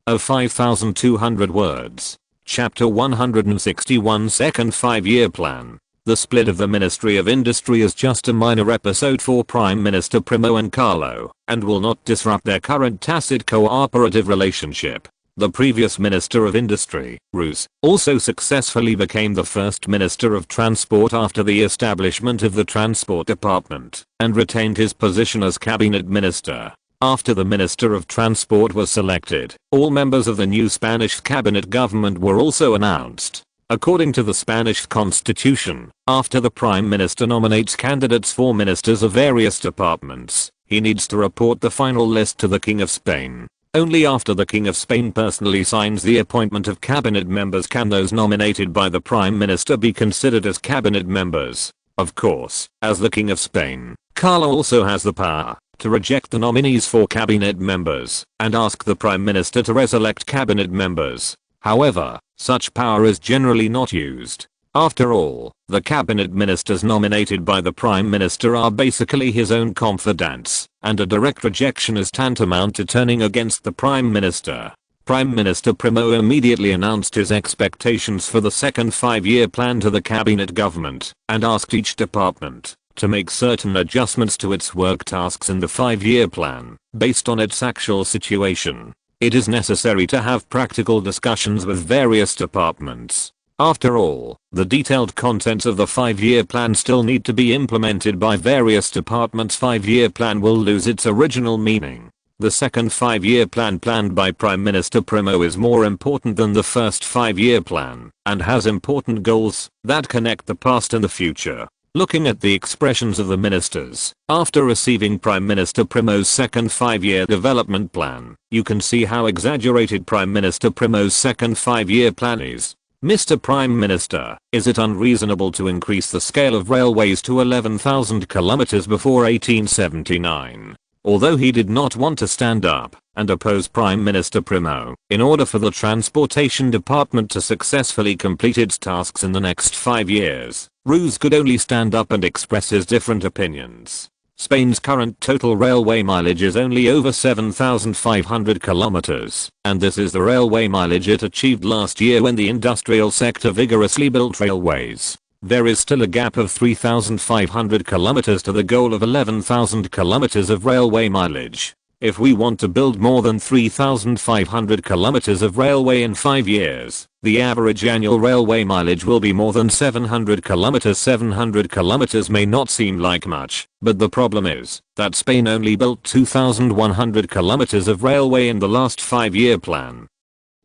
of 5,200 words. Chapter 161 Second 5-year plan. The split of the Ministry of Industry is just a minor episode for Prime Minister Primo and Carlo, and will not disrupt their current tacit cooperative relationship. The previous Minister of Industry, Roos, also successfully became the first Minister of Transport after the establishment of the Transport Department, and retained his position as Cabinet Minister. After the Minister of Transport was selected, all members of the new Spanish cabinet government were also announced. According to the Spanish constitution, after the Prime Minister nominates candidates for ministers of various departments, he needs to report the final list to the King of Spain. Only after the King of Spain personally signs the appointment of cabinet members can those nominated by the Prime Minister be considered as cabinet members. Of course, as the King of Spain, Carlo also has the power to reject the nominees for cabinet members and ask the Prime Minister to reselect cabinet members. However, such power is generally not used. After all, the cabinet ministers nominated by the Prime Minister are basically his own confidants, and a direct rejection is tantamount to turning against the Prime Minister. Prime Minister Primo immediately announced his expectations for the second 5-year plan to the cabinet government and asked each department to make certain adjustments to its work tasks in the 5-year plan based on its actual situation. It is necessary to have practical discussions with various departments. After all, the detailed contents of the 5-year plan still need to be implemented by various departments. 5-year plan will lose its original meaning. The second 5-year plan planned by Prime Minister Primo is more important than the first 5-year plan and has important goals that connect the past and the future. Looking at the expressions of the ministers after receiving Prime Minister Primo's second 5-year development plan, you can see how exaggerated Prime Minister Primo's second 5-year plan is. Mr. Prime Minister, is it unreasonable to increase the scale of railways to 11,000 kilometers before 1879? Although he did not want to stand up and oppose Prime Minister Primo, in order for the Transportation Department to successfully complete its tasks in the next 5 years, Roos could only stand up and express his different opinions. Spain's current total railway mileage is only over 7,500 kilometers, and this is the railway mileage it achieved last year when the industrial sector vigorously built railways. There is still a gap of 3,500 kilometers to the goal of 11,000 kilometers of railway mileage. If we want to build more than 3,500 kilometers of railway in 5 years, the average annual railway mileage will be more than 700 kilometers. 700 kilometers may not seem like much, but the problem is that Spain only built 2,100 kilometers of railway in the last 5-year plan.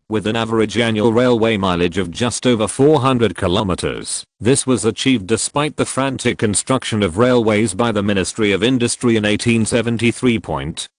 With an average annual railway mileage of just over 400 kilometers. This was achieved despite the frantic construction of railways by the Ministry of Industry in 1873.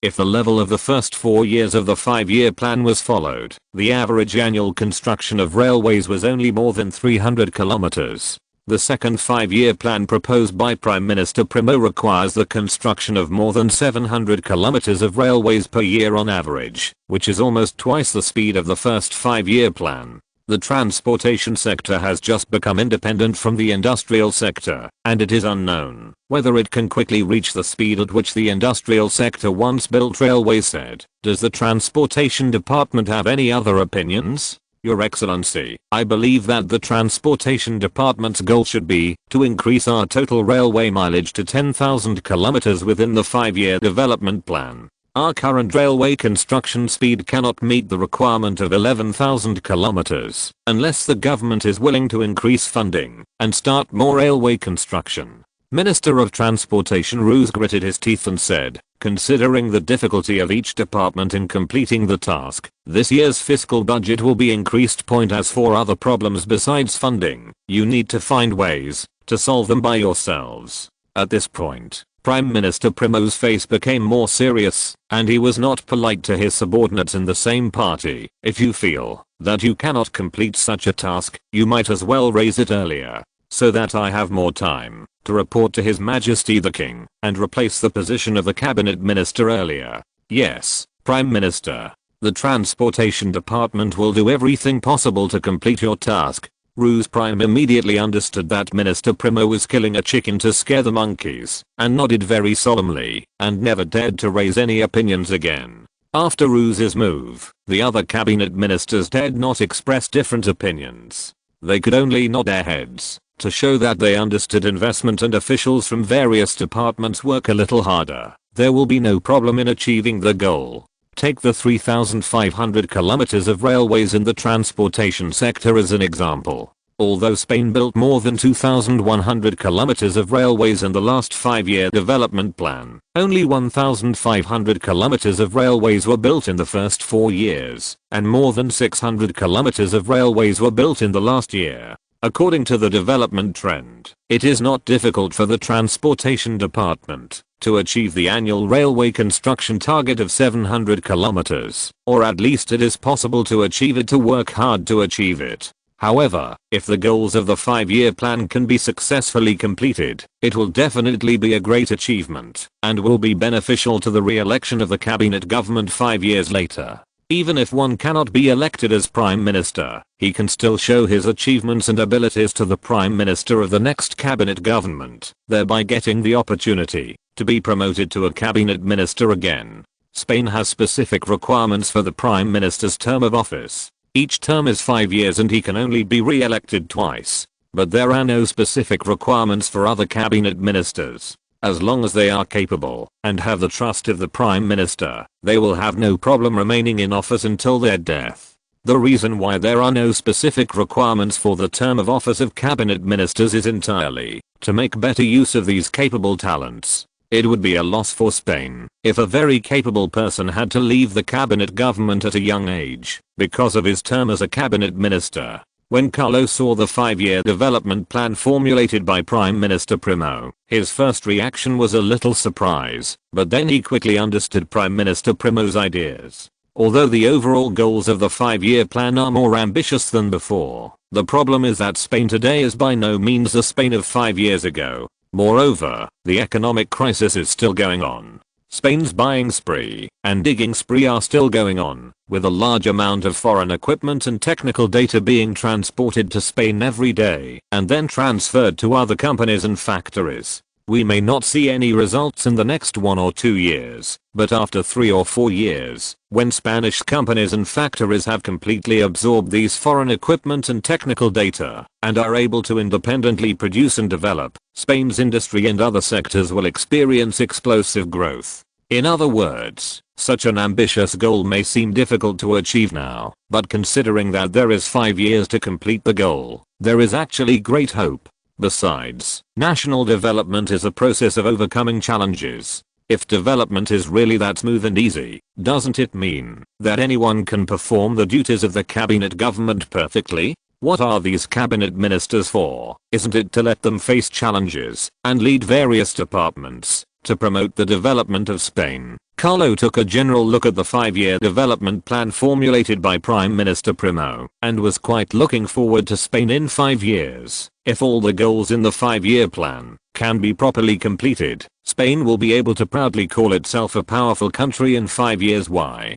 If the level of the first 4 years of the 5-year plan was followed, the average annual construction of railways was only more than 300 kilometers. The second 5-year plan proposed by Prime Minister Primo requires the construction of more than 700 kilometers of railways per year on average, which is almost twice the speed of the first 5-year plan. The transportation sector has just become independent from the industrial sector, and it is unknown whether it can quickly reach the speed at which the industrial sector once built railways. Said, does the Transportation Department have any other opinions? Your Excellency, I believe that the Transportation Department's goal should be to increase our total railway mileage to 10,000 kilometers within the 5-year development plan. Our current railway construction speed cannot meet the requirement of 11,000 kilometers unless the government is willing to increase funding and start more railway construction. Minister of Transportation Roos gritted his teeth and said, considering the difficulty of each department in completing the task, this year's fiscal budget will be increased. As for other problems besides funding, you need to find ways to solve them by yourselves. At this point, Prime Minister Primo's face became more serious, and he was not polite to his subordinates in the same party. If you feel that you cannot complete such a task, you might as well raise it earlier, so that I have more time to report to His Majesty the King and replace the position of the cabinet minister earlier. Yes, Prime Minister. The Transportation Department will do everything possible to complete your task. Roos Prime immediately understood that Minister Primo was killing a chicken to scare the monkeys, and nodded very solemnly, and never dared to raise any opinions again. After Roos's move, the other cabinet ministers dared not express different opinions. They could only nod their heads to show that they understood investment, and officials from various departments work a little harder. There will be no problem in achieving the goal. Take the 3,500 kilometers of railways in the transportation sector as an example. Although Spain built more than 2,100 kilometers of railways in the last 5-year development plan, only 1,500 kilometers of railways were built in the first 4 years, and more than 600 kilometers of railways were built in the last year. According to the development trend, it is not difficult for the Transportation Department to achieve the annual railway construction target of 700 kilometers, or at least it is possible to achieve it. To work hard to achieve it. However, if the goals of the 5-year plan can be successfully completed, it will definitely be a great achievement and will be beneficial to the re-election of the cabinet government 5 years later. Even if one cannot be elected as Prime Minister, he can still show his achievements and abilities to the Prime Minister of the next cabinet government, thereby getting the opportunity to be promoted to a cabinet minister again. Spain has specific requirements for the Prime Minister's term of office. Each term is 5 years and he can only be re-elected twice. But there are no specific requirements for other cabinet ministers. As long as they are capable and have the trust of the Prime Minister, they will have no problem remaining in office until their death. The reason why there are no specific requirements for the term of office of cabinet ministers is entirely to make better use of these capable talents. It would be a loss for Spain if a very capable person had to leave the cabinet government at a young age because of his term as a cabinet minister. When Carlo saw the 5-year development plan formulated by Prime Minister Primo, his first reaction was a little surprise, but then he quickly understood Prime Minister Primo's ideas. Although the overall goals of the 5-year plan are more ambitious than before, the problem is that Spain today is by no means the Spain of 5 years ago. Moreover, the economic crisis is still going on. Spain's buying spree and digging spree are still going on, with a large amount of foreign equipment and technical data being transported to Spain every day and then transferred to other companies and factories. We may not see any results in the next 1 or 2 years, but after 3 or 4 years, when Spanish companies and factories have completely absorbed these foreign equipment and technical data and are able to independently produce and develop, Spain's industry and other sectors will experience explosive growth. In other words, such an ambitious goal may seem difficult to achieve now, but considering that there is 5 years to complete the goal, there is actually great hope. Besides, national development is a process of overcoming challenges. If development is really that smooth and easy, doesn't it mean that anyone can perform the duties of the cabinet government perfectly? What are these cabinet ministers for? Isn't it to let them face challenges and lead various departments to promote the development of Spain? Carlo took a general look at the 5-year development plan formulated by Prime Minister Primo and was quite looking forward to Spain in 5 years. If all the goals in the 5-year plan can be properly completed, Spain will be able to proudly call itself a powerful country in 5 years. Why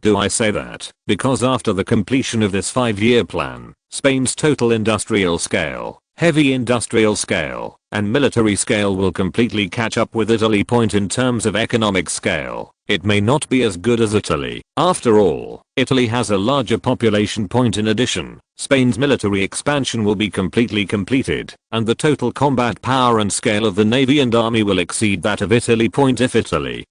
do I say that? Because after the completion of this 5-year plan, Spain's total industrial scale, heavy industrial scale, and military scale will completely catch up with Italy. In terms of economic scale, it may not be as good as Italy. After all, Italy has a larger population. In addition, Spain's military expansion will be completely completed, and the total combat power and scale of the navy and army will exceed that of Italy. If Italy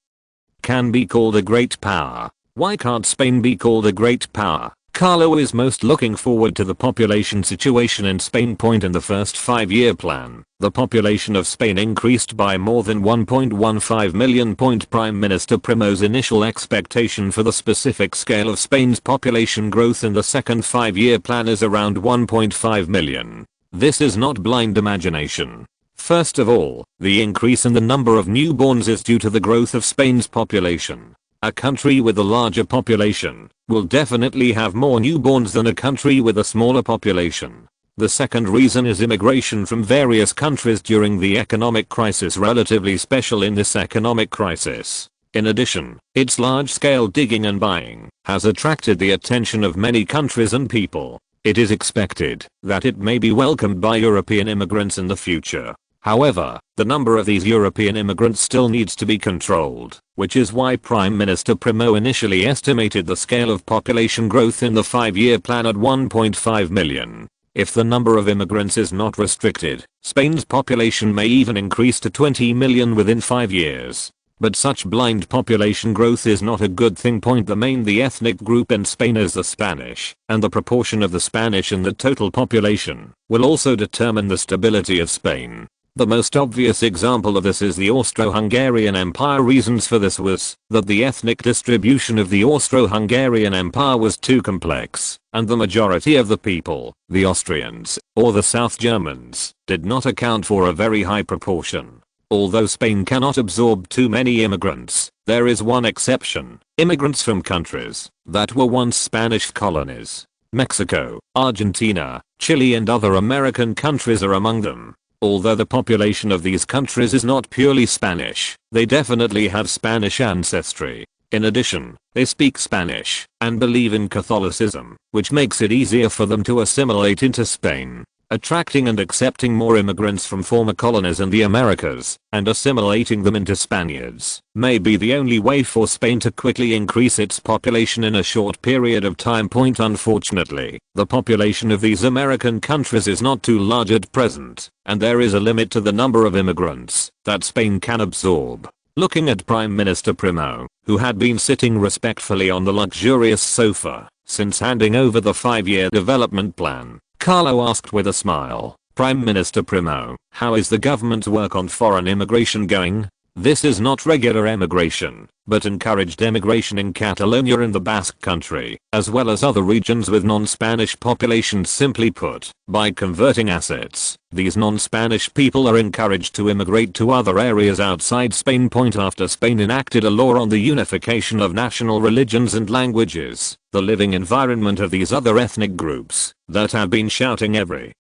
can be called a great power, why can't Spain be called a great power? Carlo is most looking forward to the population situation in Spain. In the first 5-year plan, the population of Spain increased by more than 1.15 million. Prime Minister Primo's initial expectation for the specific scale of Spain's population growth in the second 5-year plan is around 1.5 million. This is not blind imagination. First of all, the increase in the number of newborns is due to the growth of Spain's population. A country with a larger population will definitely have more newborns than a country with a smaller population. The second reason is immigration from various countries during the economic crisis, relatively special in this economic crisis. In addition, its large-scale digging and buying has attracted the attention of many countries and people. It is expected that it may be welcomed by European immigrants in the future. However, the number of these European immigrants still needs to be controlled, which is why Prime Minister Primo initially estimated the scale of population growth in the 5-year plan at 1.5 million. If the number of immigrants is not restricted, Spain's population may even increase to 20 million within 5 years. But such blind population growth is not a good thing. The ethnic group in Spain is the Spanish, and the proportion of the Spanish in the total population will also determine the stability of Spain. The most obvious example of this is the Austro-Hungarian Empire. Reasons for this was that the ethnic distribution of the Austro-Hungarian Empire was too complex, and the majority of the people, the Austrians, or the South Germans, did not account for a very high proportion. Although Spain cannot absorb too many immigrants, there is one exception: immigrants from countries that were once Spanish colonies. Mexico, Argentina, Chile and other American countries are among them. Although the population of these countries is not purely Spanish, they definitely have Spanish ancestry. In addition, they speak Spanish and believe in Catholicism, which makes it easier for them to assimilate into Spain. attracting and accepting more immigrants from former colonies in the Americas, and assimilating them into Spaniards, may be the only way for Spain to quickly increase its population in a short period of time. Unfortunately, the population of these American countries is not too large at present, and there is a limit to the number of immigrants that Spain can absorb. Looking at Prime Minister Primo, who had been sitting respectfully on the luxurious sofa since handing over the 5-year development plan, Carlo asked with a smile, "Prime Minister Primo, how is the government's work on foreign immigration going?" This is not regular emigration, but encouraged emigration in Catalonia and the Basque Country, as well as other regions with non-Spanish populations. Simply put, by converting assets, these non-Spanish people are encouraged to immigrate to other areas outside Spain. After Spain enacted a law on the unification of national religions and languages, the living environment of these other ethnic groups that have been shouting every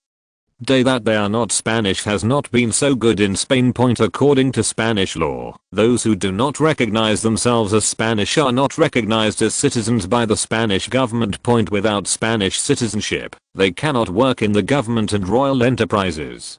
day that they are not Spanish has not been so good in Spain. According to Spanish law, those who do not recognize themselves as Spanish are not recognized as citizens by the Spanish government. Without Spanish citizenship, they cannot work in the government and royal enterprises.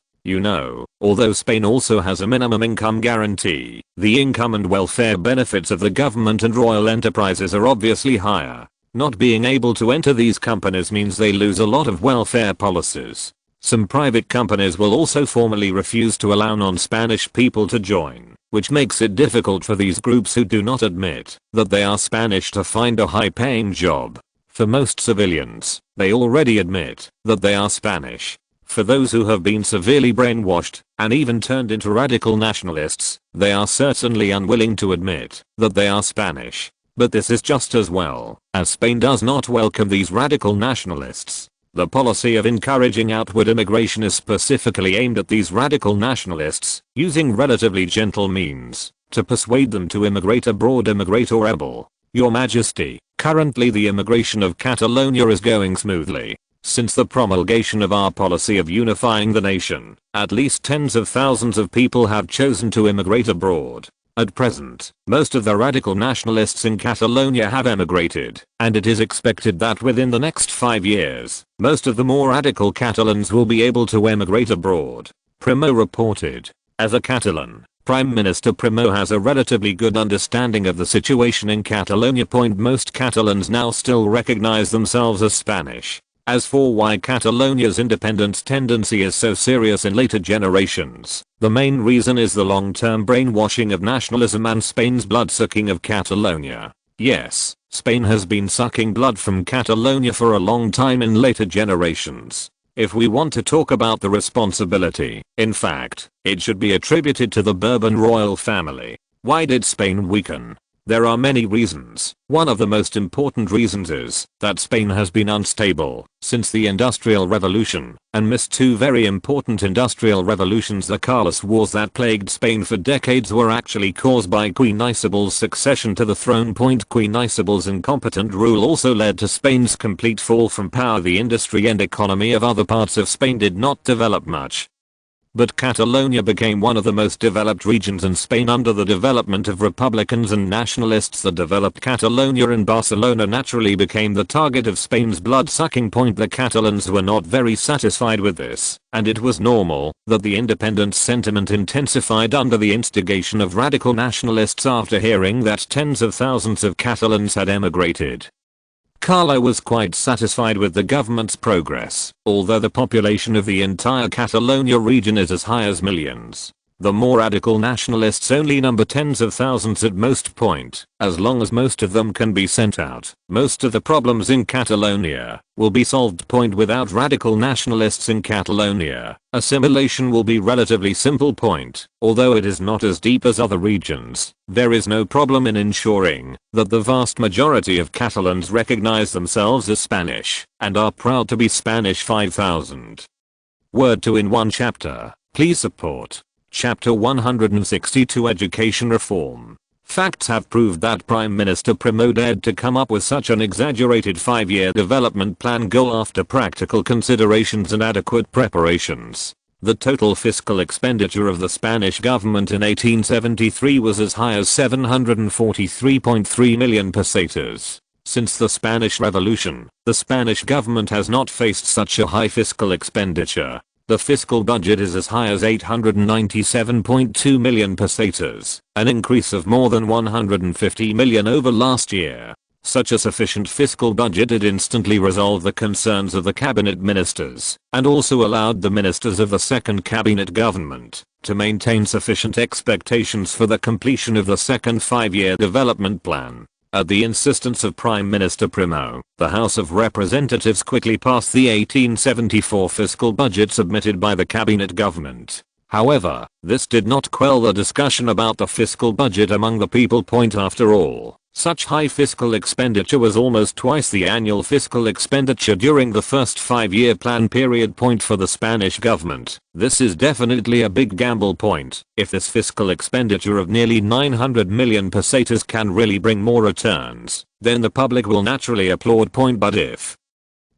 Although Spain also has a minimum income guarantee, the income and welfare benefits of the government and royal enterprises are obviously higher. Not being able to enter these companies means they lose a lot of welfare policies. Some private companies will also formally refuse to allow non-Spanish people to join, which makes it difficult for these groups who do not admit that they are Spanish to find a high-paying job. For most civilians, they already admit that they are Spanish. For those who have been severely brainwashed and even turned into radical nationalists, they are certainly unwilling to admit that they are Spanish. But this is just as well, as Spain does not welcome these radical nationalists. The policy of encouraging outward immigration is specifically aimed at these radical nationalists, using relatively gentle means to persuade them to immigrate abroad. Immigrate or rebel. Your Majesty, currently the immigration of Catalonia is going smoothly. Since the promulgation of our policy of unifying the nation, at least tens of thousands of people have chosen to immigrate abroad. At present, most of the radical nationalists in Catalonia have emigrated, and it is expected that within the next 5 years, most of the more radical Catalans will be able to emigrate abroad. Primo reported. As a Catalan, Prime Minister Primo has a relatively good understanding of the situation in Catalonia. Most Catalans now still recognize themselves as Spanish. As for why Catalonia's independence tendency is so serious in later generations, the main reason is the long-term brainwashing of nationalism and Spain's blood-sucking of Catalonia. Yes, Spain has been sucking blood from Catalonia for a long time in later generations. If we want to talk about the responsibility, in fact, it should be attributed to the Bourbon royal family. Why did Spain weaken? There are many reasons. One of the most important reasons is that Spain has been unstable since the Industrial Revolution and missed two very important industrial revolutions. The Carlist Wars that plagued Spain for decades were actually caused by Queen Isabel's succession to the throne. Queen Isabel's incompetent rule also led to Spain's complete fall from power. The industry and economy of other parts of Spain did not develop much. But Catalonia became one of the most developed regions in Spain under the development of Republicans and nationalists. The developed Catalonia and Barcelona naturally became the target of Spain's blood-sucking. The Catalans were not very satisfied with this, and it was normal that the independence sentiment intensified under the instigation of radical nationalists after hearing that tens of thousands of Catalans had emigrated. Carlo was quite satisfied with the government's progress, although the population of the entire Catalonia region is as high as millions. The more radical nationalists only number tens of thousands at most. As long as most of them can be sent out, most of the problems in Catalonia will be solved. Without radical nationalists in Catalonia, assimilation will be relatively simple. Although it is not as deep as other regions, there is no problem in ensuring that the vast majority of Catalans recognize themselves as Spanish and are proud to be Spanish. 5000. Word to in one chapter. Please support Chapter 162 Education Reform. Facts have proved that Prime Minister Primo dared to come up with such an exaggerated 5-year development plan goal after practical considerations and adequate preparations. The total fiscal expenditure of the Spanish government in 1873 was as high as 743.3 million pesetas. Since the Spanish Revolution, the Spanish government has not faced such a high fiscal expenditure. The fiscal budget is as high as 897.2 million pesetas, an increase of more than 150 million over last year. Such a sufficient fiscal budget had instantly resolved the concerns of the cabinet ministers, and also allowed the ministers of the second cabinet government to maintain sufficient expectations for the completion of the second 5-year development plan. At the insistence of Prime Minister Primo, the House of Representatives quickly passed the 1874 fiscal budget submitted by the cabinet government. However, this did not quell the discussion about the fiscal budget among the people. After all, such high fiscal expenditure was almost twice the annual fiscal expenditure during the first 5-year plan period. For the Spanish government, this is definitely a big gamble. If this fiscal expenditure of nearly 900 million pesetas can really bring more returns, then the public will naturally applaud. But if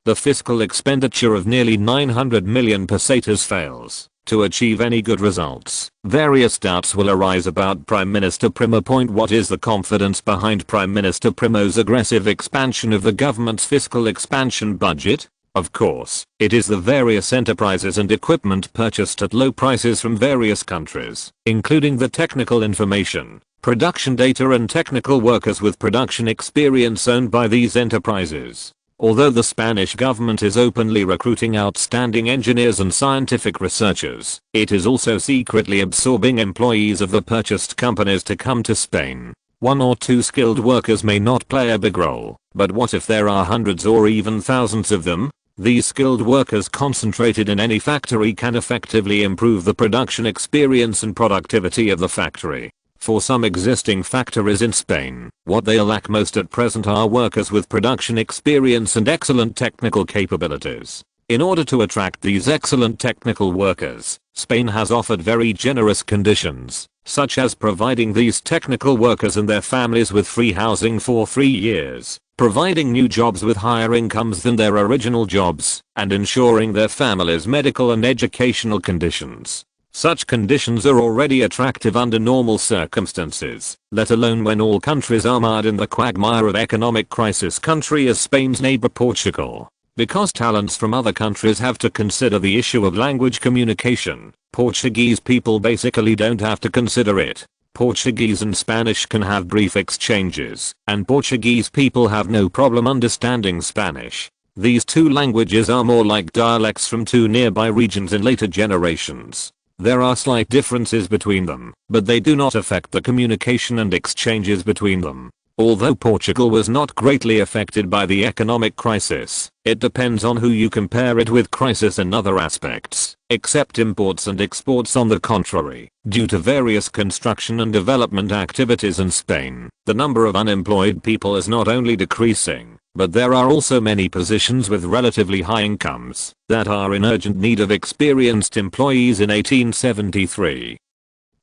the fiscal expenditure of nearly 900 million pesetas fails to achieve any good results, various doubts will arise about Prime Minister Primo. What is the confidence behind Prime Minister Primo's aggressive expansion of the government's fiscal expansion budget? Of course, it is the various enterprises and equipment purchased at low prices from various countries, including the technical information, production data and technical workers with production experience owned by these enterprises. Although the Spanish government is openly recruiting outstanding engineers and scientific researchers, it is also secretly absorbing employees of the purchased companies to come to Spain. 1 or 2 skilled workers may not play a big role, but what if there are hundreds or even thousands of them? These skilled workers concentrated in any factory can effectively improve the production experience and productivity of the factory. For some existing factories in Spain, what they lack most at present are workers with production experience and excellent technical capabilities. In order to attract these excellent technical workers, Spain has offered very generous conditions, such as providing these technical workers and their families with free housing for 3 years, providing new jobs with higher incomes than their original jobs, and ensuring their families' medical and educational conditions. Such conditions are already attractive under normal circumstances, let alone when all countries are mired in the quagmire of economic crisis. Country as Spain's neighbor Portugal. Because talents from other countries have to consider the issue of language communication, Portuguese people basically don't have to consider it. Portuguese and Spanish can have brief exchanges, and Portuguese people have no problem understanding Spanish. These two languages are more like dialects from two nearby regions in later generations. There are slight differences between them, but they do not affect the communication and exchanges between them. Although Portugal was not greatly affected by the economic crisis, it depends on who you compare it with. Crisis in other aspects, except imports and exports. On the contrary, due to various construction and development activities in Spain, the number of unemployed people is not only decreasing, but there are also many positions with relatively high incomes that are in urgent need of experienced employees. In 1873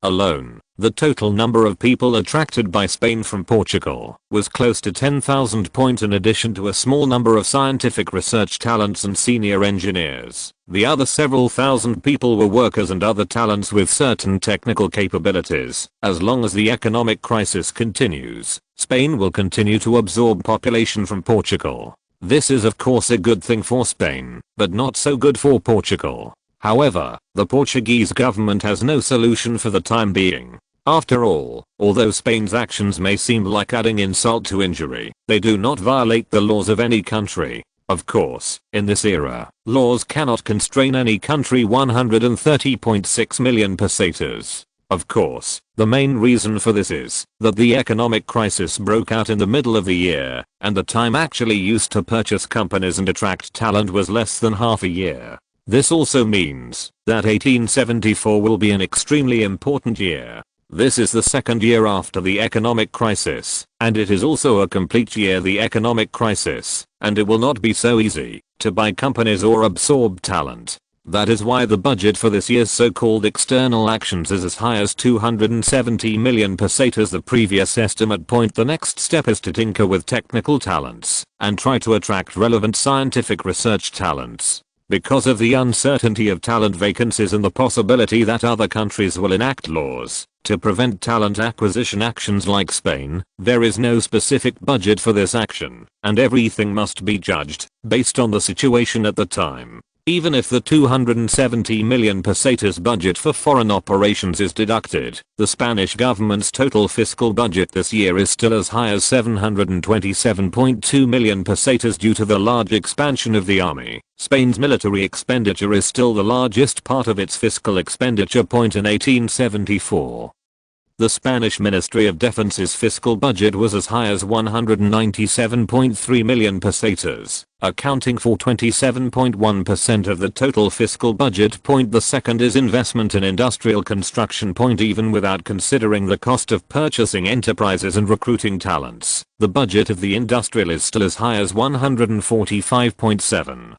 alone, the total number of people attracted by Spain from Portugal was close to 10,000. In addition to a small number of scientific research talents and senior engineers, the other several thousand people were workers and other talents with certain technical capabilities. As long as the economic crisis continues, Spain will continue to absorb population from Portugal. This is of course a good thing for Spain, but not so good for Portugal. However, the Portuguese government has no solution for the time being. After all, although Spain's actions may seem like adding insult to injury, they do not violate the laws of any country. Of course, in this era, laws cannot constrain any country. 130.6 million pesetas. Of course, the main reason for this is that the economic crisis broke out in the middle of the year, and the time actually used to purchase companies and attract talent was less than half a year. This also means that 1874 will be an extremely important year. This is the second year after the economic crisis, and it is also a complete year the economic crisis, and it will not be so easy to buy companies or absorb talent. That is why the budget for this year's so-called external actions is as high as 270 million pesetas, the previous estimate. The next step is to tinker with technical talents and try to attract relevant scientific research talents. Because of the uncertainty of talent vacancies and the possibility that other countries will enact laws to prevent talent acquisition actions like Spain, there is no specific budget for this action, and everything must be judged based on the situation at the time. Even if the 270 million pesetas budget for foreign operations is deducted, the Spanish government's total fiscal budget this year is still as high as 727.2 million pesetas due to the large expansion of the army. Spain's military expenditure is still the largest part of its fiscal expenditure. In 1874, the Spanish Ministry of Defense's fiscal budget was as high as 197.3 million pesetas, accounting for 27.1% of the total fiscal budget. The second is investment in industrial construction. Even without considering the cost of purchasing enterprises and recruiting talents, the budget of the industrial is still as high as 145.7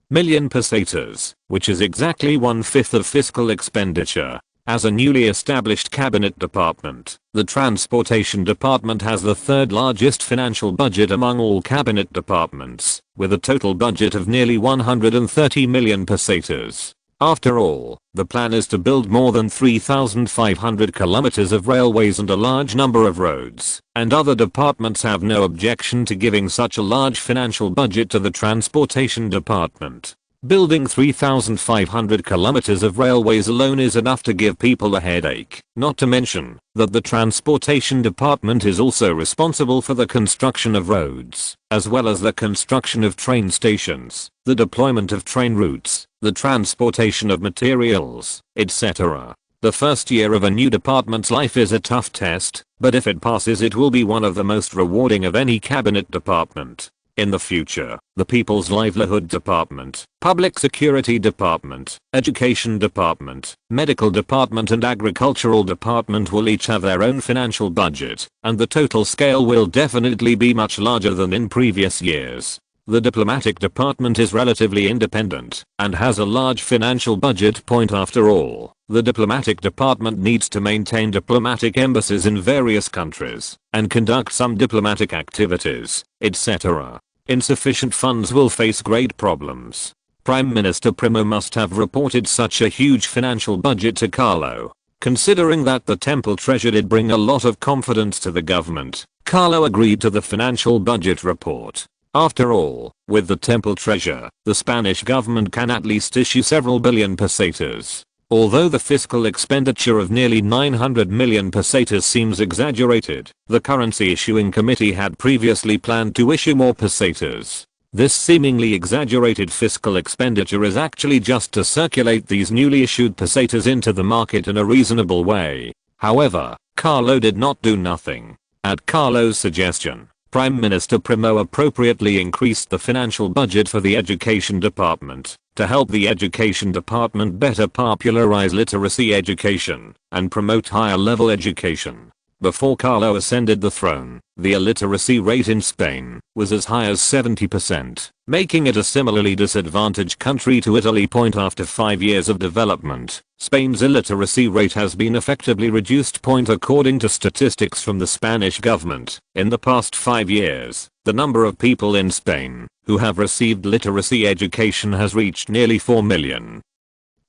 million pesetas, which is exactly 1/5 of fiscal expenditure. As a newly established cabinet department, the Transportation Department has the third largest financial budget among all cabinet departments, with a total budget of nearly 130 million pesetas. After all, the plan is to build more than 3,500 kilometers of railways and a large number of roads, and other departments have no objection to giving such a large financial budget to the Transportation Department. Building 3,500 kilometers of railways alone is enough to give people a headache, not to mention that the Transportation Department is also responsible for the construction of roads, as well as the construction of train stations, the deployment of train routes, the transportation of materials, etc. The first year of a new department's life is a tough test, but if it passes it will be one of the most rewarding of any cabinet department. In the future, the People's Livelihood Department, Public Security Department, Education Department, Medical Department and Agricultural Department will each have their own financial budget, and the total scale will definitely be much larger than in previous years. The Diplomatic Department is relatively independent and has a large financial budget. After all, the Diplomatic Department needs to maintain diplomatic embassies in various countries and conduct some diplomatic activities, etc. Insufficient funds will face great problems. Prime Minister Primo must have reported such a huge financial budget to Carlo. Considering that the temple treasure did bring a lot of confidence to the government, Carlo agreed to the financial budget report. After all, with the temple treasure, the Spanish government can at least issue several billion pesetas. Although the fiscal expenditure of nearly 900 million pesetas seems exaggerated, the currency issuing committee had previously planned to issue more pesetas. This seemingly exaggerated fiscal expenditure is actually just to circulate these newly issued pesetas into the market in a reasonable way. However, Carlo did not do nothing. At Carlo's suggestion, Prime Minister Primo appropriately increased the financial budget for the Education Department to help the Education Department better popularize literacy education and promote higher level education. Before Carlo ascended the throne, the illiteracy rate in Spain was as high as 70%, making it a similarly disadvantaged country to Italy. After 5 years of development, Spain's illiteracy rate has been effectively reduced. According to statistics from the Spanish government, in the past 5 years, the number of people in Spain who have received literacy education has reached nearly 4 million.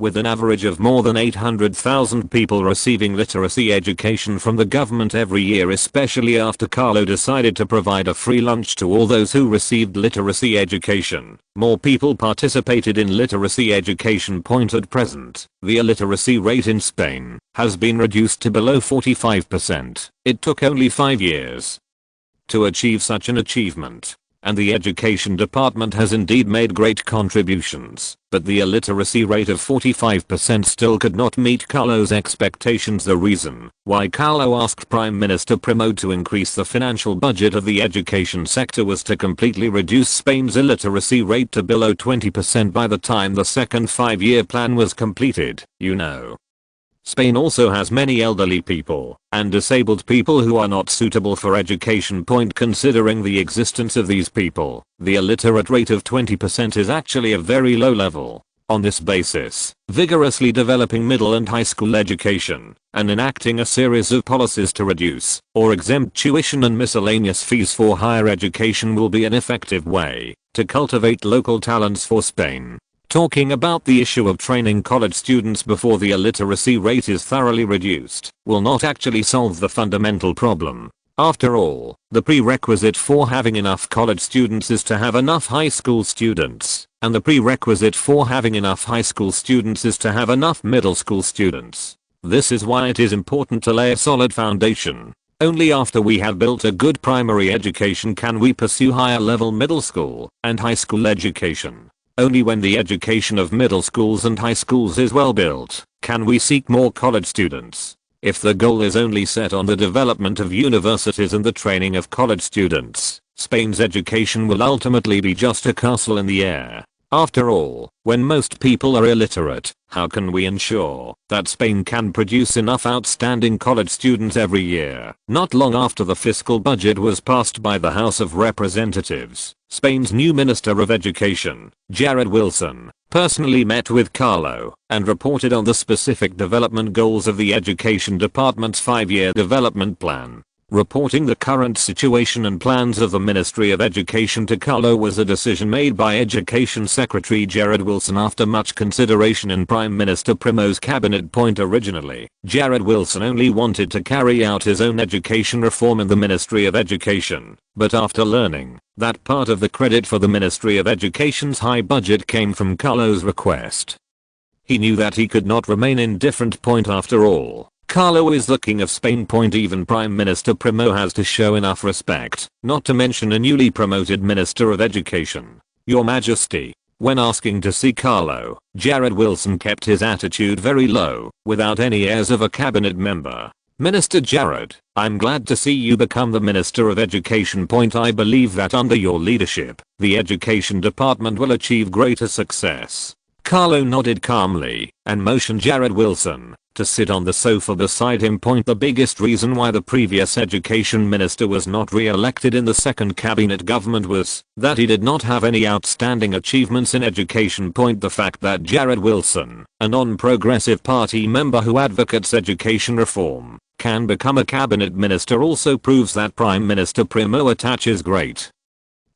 With an average of more than 800,000 people receiving literacy education from the government every year, especially after Carlo decided to provide a free lunch to all those who received literacy education. More people participated in literacy education. At present, the illiteracy rate in Spain has been reduced to below 45%. It took only 5 years to achieve such an achievement. And the Education Department has indeed made great contributions, but the illiteracy rate of 45% still could not meet Carlo's expectations. The reason why Carlo asked Prime Minister Primo to increase the financial budget of the education sector was to completely reduce Spain's illiteracy rate to below 20% by the time the second 5-year plan was completed, Spain also has many elderly people and disabled people who are not suitable for education. Considering the existence of these people, the illiterate rate of 20% is actually a very low level. On this basis, vigorously developing middle and high school education and enacting a series of policies to reduce or exempt tuition and miscellaneous fees for higher education will be an effective way to cultivate local talents for Spain. Talking about the issue of training college students before the illiteracy rate is thoroughly reduced will not actually solve the fundamental problem. After all, the prerequisite for having enough college students is to have enough high school students, and the prerequisite for having enough high school students is to have enough middle school students. This is why it is important to lay a solid foundation. Only after we have built a good primary education can we pursue higher level middle school and high school education. Only when the education of middle schools and high schools is well built can we seek more college students. If the goal is only set on the development of universities and the training of college students, Spain's education will ultimately be just a castle in the air. After all, when most people are illiterate, how can we ensure that Spain can produce enough outstanding college students every year? Not long after the fiscal budget was passed by the House of Representatives, Spain's new Minister of Education, Jared Wilson, personally met with Carlo and reported on the specific development goals of the Education Department's 5-year development plan. Reporting the current situation and plans of the Ministry of Education to Carlo was a decision made by Education Secretary Jared Wilson after much consideration in Prime Minister Primo's cabinet point. Originally, Jared Wilson only wanted to carry out his own education reform in the Ministry of Education, but after learning that part of the credit for the Ministry of Education's high budget came from Carlo's request, he knew that he could not remain indifferent. After all, Carlo is the king of Spain. Even Prime Minister Primo has to show enough respect, not to mention a newly promoted Minister of Education. Your Majesty. When asking to see Carlo, Jared Wilson kept his attitude very low, without any airs of a cabinet member. Minister Jared, I'm glad to see you become the Minister of Education. I believe that under your leadership, the Education Department will achieve greater success. Carlo nodded calmly and motioned Jared Wilson to sit on the sofa beside him. The biggest reason why the previous education minister was not re-elected in the second cabinet government was that he did not have any outstanding achievements in education. The fact that Jared Wilson, a non-progressive party member who advocates education reform, can become a cabinet minister also proves that Prime Minister Primo attaches great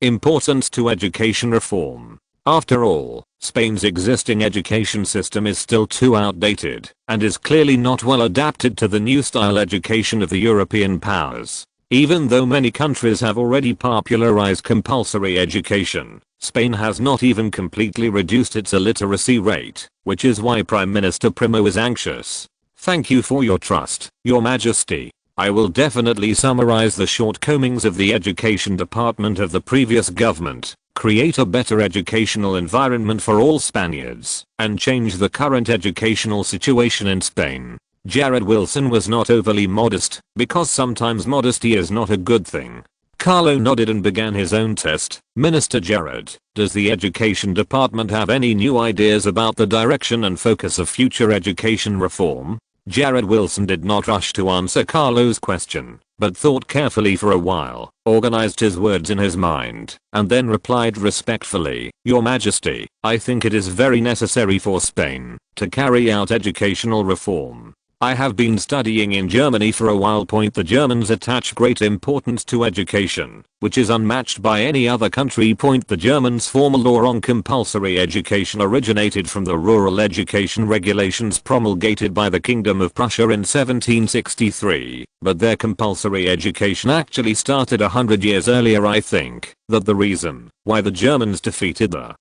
importance to education reform. After all, Spain's existing education system is still too outdated and is clearly not well adapted to the new style education of the European powers. Even though many countries have already popularized compulsory education, Spain has not even completely reduced its illiteracy rate, which is why Prime Minister Primo is anxious. Thank you for your trust, Your Majesty. I will definitely summarize the shortcomings of the education department of the previous government, create a better educational environment for all Spaniards, and change the current educational situation in Spain. Jared Wilson was not overly modest, because sometimes modesty is not a good thing. Carlo nodded and began his own test. Minister Jared, does the education department have any new ideas about the direction and focus of future education reform? Jared Wilson did not rush to answer Carlo's question, but thought carefully for a while, organized his words in his mind, and then replied respectfully, Your Majesty, I think it is very necessary for Spain to carry out educational reform. I have been studying in Germany for a while. The Germans attach great importance to education, which is unmatched by any other country. The Germans' formal law on compulsory education originated from the rural education regulations promulgated by the Kingdom of Prussia in 1763, but their compulsory education actually started 100 years earlier. I think that the reason why the Germans defeated the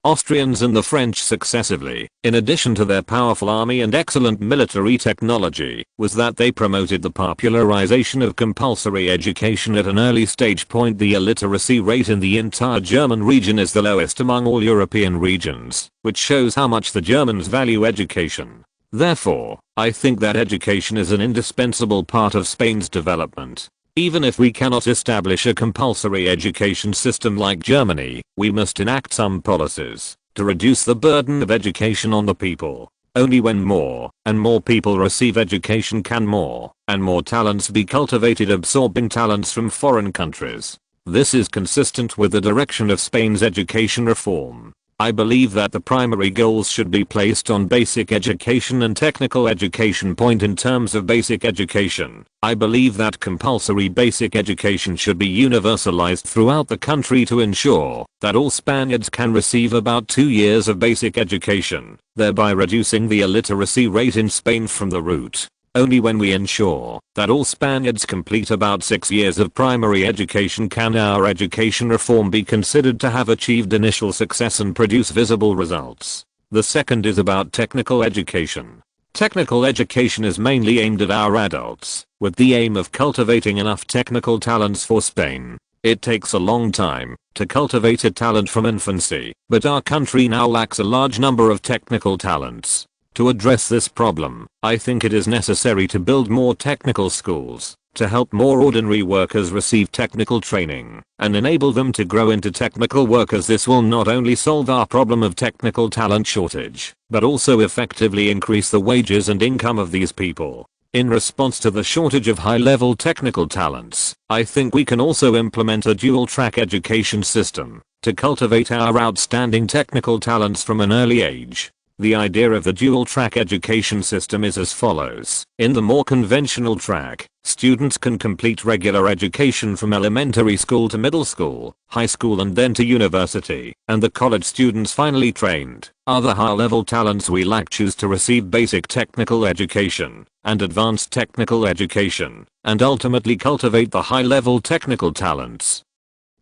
Austrians and the French successively, in addition to their powerful army and excellent military technology, was that they promoted the popularization of compulsory education at an early stage. The illiteracy rate in the entire German region is the lowest among all European regions, which shows how much the Germans value education. Therefore, I think that education is an indispensable part of Spain's development. Even if we cannot establish a compulsory education system like Germany, we must enact some policies to reduce the burden of education on the people. Only when more and more people receive education can more and more talents be cultivated, absorbing talents from foreign countries. This is consistent with the direction of Spain's education reform. I believe that the primary goals should be placed on basic education and technical education. Point in terms of basic education, I believe that compulsory basic education should be universalized throughout the country to ensure that all Spaniards can receive about 2 years of basic education, thereby reducing the illiteracy rate in Spain from the root. Only when we ensure that all Spaniards complete about 6 years of primary education can our education reform be considered to have achieved initial success and produce visible results. The second is about technical education. Technical education is mainly aimed at our adults, with the aim of cultivating enough technical talents for Spain. It takes a long time to cultivate a talent from infancy, but our country now lacks a large number of technical talents. To address this problem, I think it is necessary to build more technical schools, to help more ordinary workers receive technical training, and enable them to grow into technical workers. This will not only solve our problem of technical talent shortage, but also effectively increase the wages and income of these people. In response to the shortage of high-level technical talents, I think we can also implement a dual-track education system to cultivate our outstanding technical talents from an early age. The idea of the dual-track education system is as follows. In the more conventional track, students can complete regular education from elementary school to middle school, high school and then to university, and the college students finally trained. Other high-level talents we lack choose to receive basic technical education and advanced technical education, and ultimately cultivate the high-level technical talents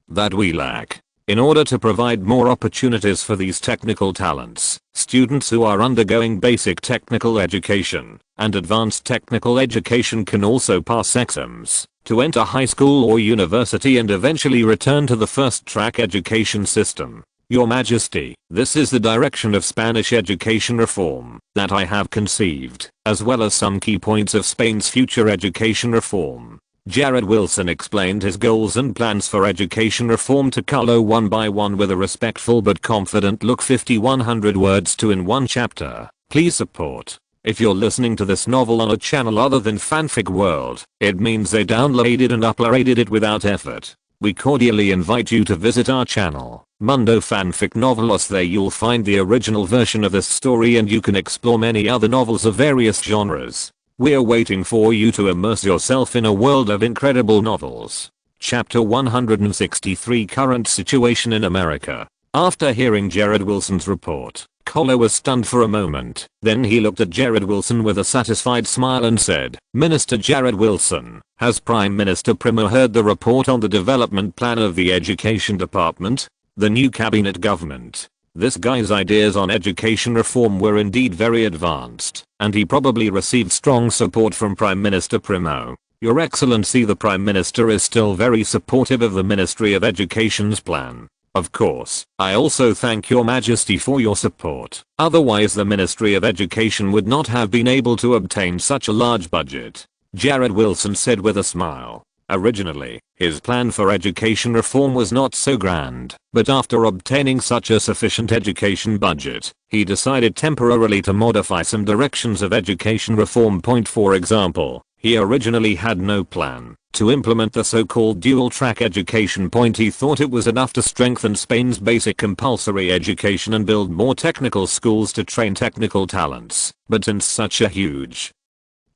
that we lack. In order to provide more opportunities for these technical talents, students who are undergoing basic technical education and advanced technical education can also pass exams to enter high school or university and eventually return to the first track education system. Your Majesty, this is the direction of Spanish education reform that I have conceived, as well as some key points of Spain's future education reform. Jared Wilson explained his goals and plans for education reform to Carlo one by one with a respectful but confident look. 5100 words to in one chapter. Please support. If you're listening to this novel on a channel other than Fanfic World, it means they downloaded and uploaded it without effort. We cordially invite you to visit our channel, Mundo Fanfic Novelos. There you'll find the original version of this story and you can explore many other novels of various genres. We're waiting for you to immerse yourself in a world of incredible novels. Chapter 163 Current Situation in America. After hearing Jared Wilson's report, Carlo was stunned for a moment. Then he looked at Jared Wilson with a satisfied smile and said, "Minister Jared Wilson, has Prime Minister Primo heard the report on the development plan of the Education Department? The new cabinet government. This guy's ideas on education reform were indeed very advanced, and he probably received strong support from Prime Minister Primo. Your Excellency, the Prime Minister is still very supportive of the Ministry of Education's plan. Of course, I also thank Your Majesty for your support. Otherwise the Ministry of Education would not have been able to obtain such a large budget," Jared Wilson said with a smile. Originally, his plan for education reform was not so grand, but after obtaining such a sufficient education budget, he decided temporarily to modify some directions of education reform. For example, he originally had no plan to implement the so-called dual-track education. He thought it was enough to strengthen Spain's basic compulsory education and build more technical schools to train technical talents, but since such a huge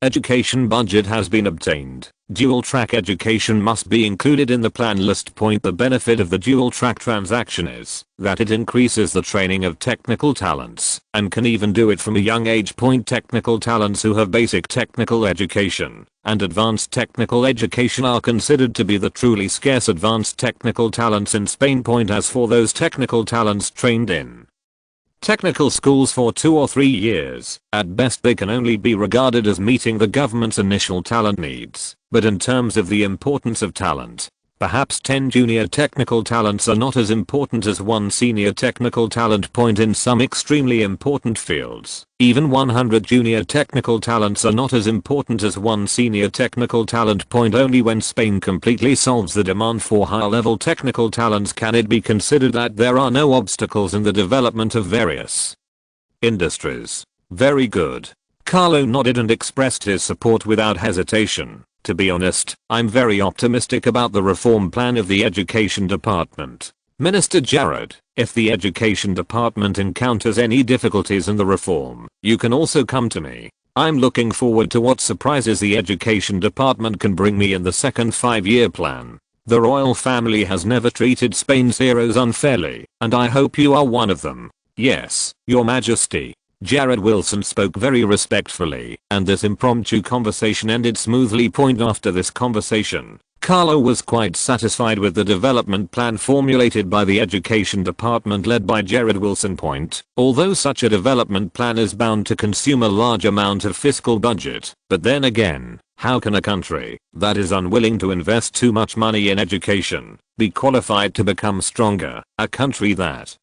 education budget has been obtained, dual-track education must be included in the plan list. The benefit of the dual-track transaction is that it increases the training of technical talents and can even do it from a young age. Technical talents who have basic technical education and advanced technical education are considered to be the truly scarce advanced technical talents in Spain. As for those technical talents trained in technical schools for 2 or 3 years, at best they can only be regarded as meeting the government's initial talent needs. But in terms of the importance of talent, perhaps 10 junior technical talents are not as important as 1 senior technical talent. In some extremely important fields, even 100 junior technical talents are not as important as 1 senior technical talent. Only when Spain completely solves the demand for high-level technical talents can it be considered that there are no obstacles in the development of various industries. Very good. Carlo nodded and expressed his support without hesitation. To be honest, I'm very optimistic about the reform plan of the Education Department. Minister Jared, if the education department encounters any difficulties in the reform, you can also come to me. I'm looking forward to what surprises the education department can bring me in the second 5-year plan. The royal family has never treated Spain's heroes unfairly, and I hope you are one of them. Yes, Your Majesty. Jared Wilson spoke very respectfully, and this impromptu conversation ended smoothly. After this conversation, Carlo was quite satisfied with the development plan formulated by the education department led by Jared Wilson. Although such a development plan is bound to consume a large amount of fiscal budget, but then again, how can a country that is unwilling to invest too much money in education be qualified to become stronger? A country that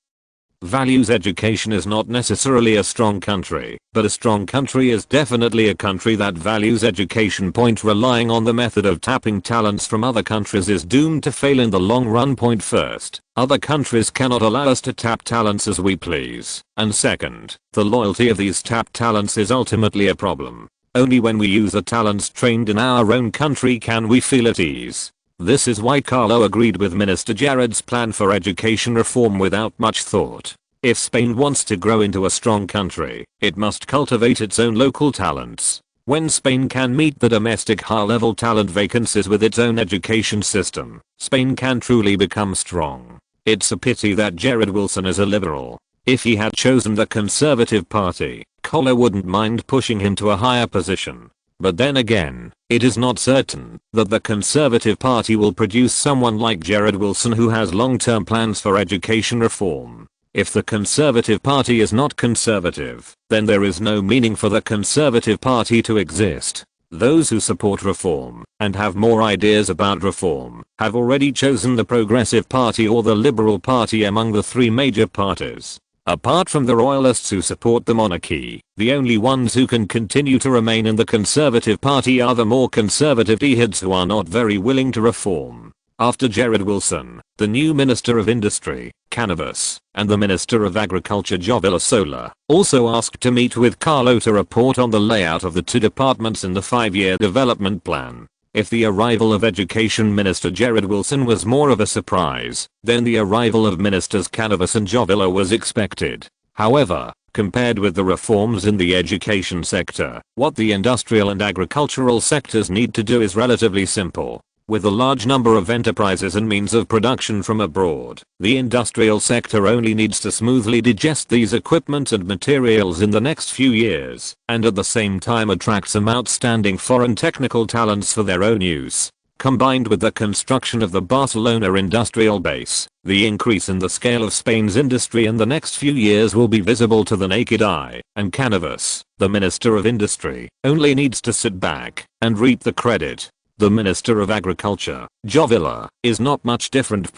values education is not necessarily a strong country, but a strong country is definitely a country that values education. Relying on the method of tapping talents from other countries is doomed to fail in the long run. First, other countries cannot allow us to tap talents as we please, and second, the loyalty of these tapped talents is ultimately a problem. Only when we use the talents trained in our own country can we feel at ease. This is why Carlo agreed with Minister Jared's plan for education reform without much thought. If Spain wants to grow into a strong country, it must cultivate its own local talents. When Spain can meet the domestic high-level talent vacancies with its own education system, Spain can truly become strong. It's a pity that Jared Wilson is a liberal. If he had chosen the Conservative Party, Carlo wouldn't mind pushing him to a higher position. But then again, it is not certain that the Conservative Party will produce someone like Jared Wilson who has long-term plans for education reform. If the Conservative Party is not conservative, then there is no meaning for the Conservative Party to exist. Those who support reform and have more ideas about reform have already chosen the Progressive Party or the Liberal Party among the three major parties. Apart from the royalists who support the monarchy, the only ones who can continue to remain in the Conservative Party are the more conservative diehards who are not very willing to reform. After Jared Wilson, the new Minister of Industry, Cannabis, and the Minister of Agriculture Jovila Sola, also asked to meet with Carlo to report on the layout of the two departments in the 5-year development plan. If the arrival of Education Minister Jared Wilson was more of a surprise, then the arrival of Ministers Cannabis and Jovila was expected. However, compared with the reforms in the education sector, what the industrial and agricultural sectors need to do is relatively simple. With a large number of enterprises and means of production from abroad, the industrial sector only needs to smoothly digest these equipment and materials in the next few years, and at the same time attract some outstanding foreign technical talents for their own use. Combined with the construction of the Barcelona industrial base, the increase in the scale of Spain's industry in the next few years will be visible to the naked eye, and Cannabis, the Minister of Industry, only needs to sit back and reap the credit. The Minister of Agriculture, Jovila, is not much different.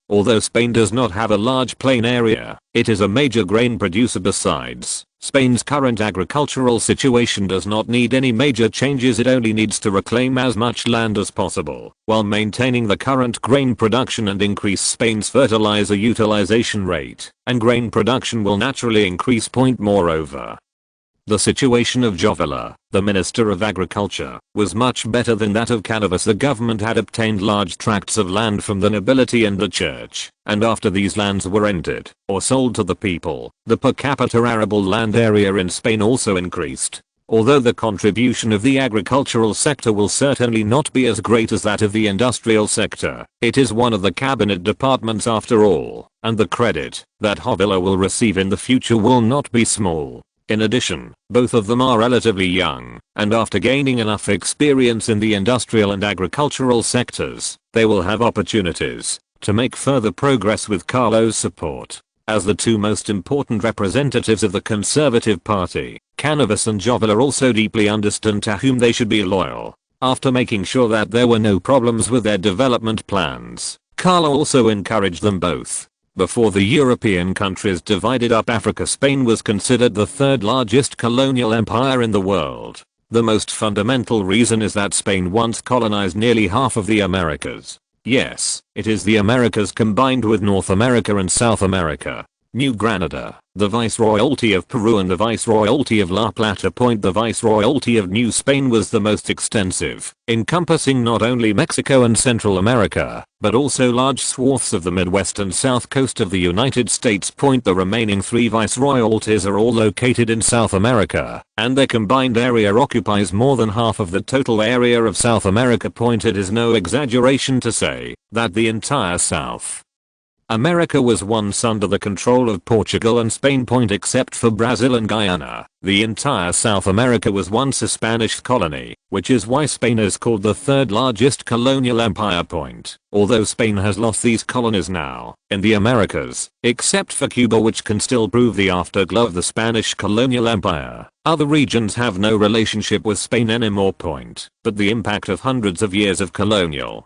Although Spain does not have a large plain area, it is a major grain producer. Besides, Spain's current agricultural situation does not need any major changes. It only needs to reclaim as much land as possible, while maintaining the current grain production and increase Spain's fertilizer utilization rate, and grain production will naturally increase. Moreover, the situation of Jovila, the Minister of Agriculture, was much better than that of Cannabis. The government had obtained large tracts of land from the nobility and the church, and after these lands were rented or sold to the people, the per capita arable land area in Spain also increased. Although the contribution of the agricultural sector will certainly not be as great as that of the industrial sector, it is one of the cabinet departments after all, and the credit that Jovila will receive in the future will not be small. In addition, both of them are relatively young, and after gaining enough experience in the industrial and agricultural sectors, they will have opportunities to make further progress with Carlo's support. As the two most important representatives of the Conservative Party, Cannabis and Jovila also deeply understand to whom they should be loyal. After making sure that there were no problems with their development plans, Carlo also encouraged them both. Before the European countries divided up Africa, Spain was considered the third largest colonial empire in the world. The most fundamental reason is that Spain once colonized nearly half of the Americas. Yes, it is the Americas combined with North America and South America. New Granada, the Viceroyalty of Peru and the Viceroyalty of La Plata. The Viceroyalty of New Spain was the most extensive, encompassing not only Mexico and Central America, but also large swaths of the Midwest and South coast of the United States. The remaining 3 viceroyalties are all located in South America, and their combined area occupies more than half of the total area of South America. It is no exaggeration to say that the entire South America was once under the control of Portugal and Spain. Except for Brazil and Guyana, the entire South America was once a Spanish colony, which is why Spain is called the 3rd largest colonial empire. Although Spain has lost these colonies now in the Americas, except for Cuba, which can still prove the afterglow of the Spanish colonial empire, other regions have no relationship with Spain anymore. But the impact of hundreds of years of colonial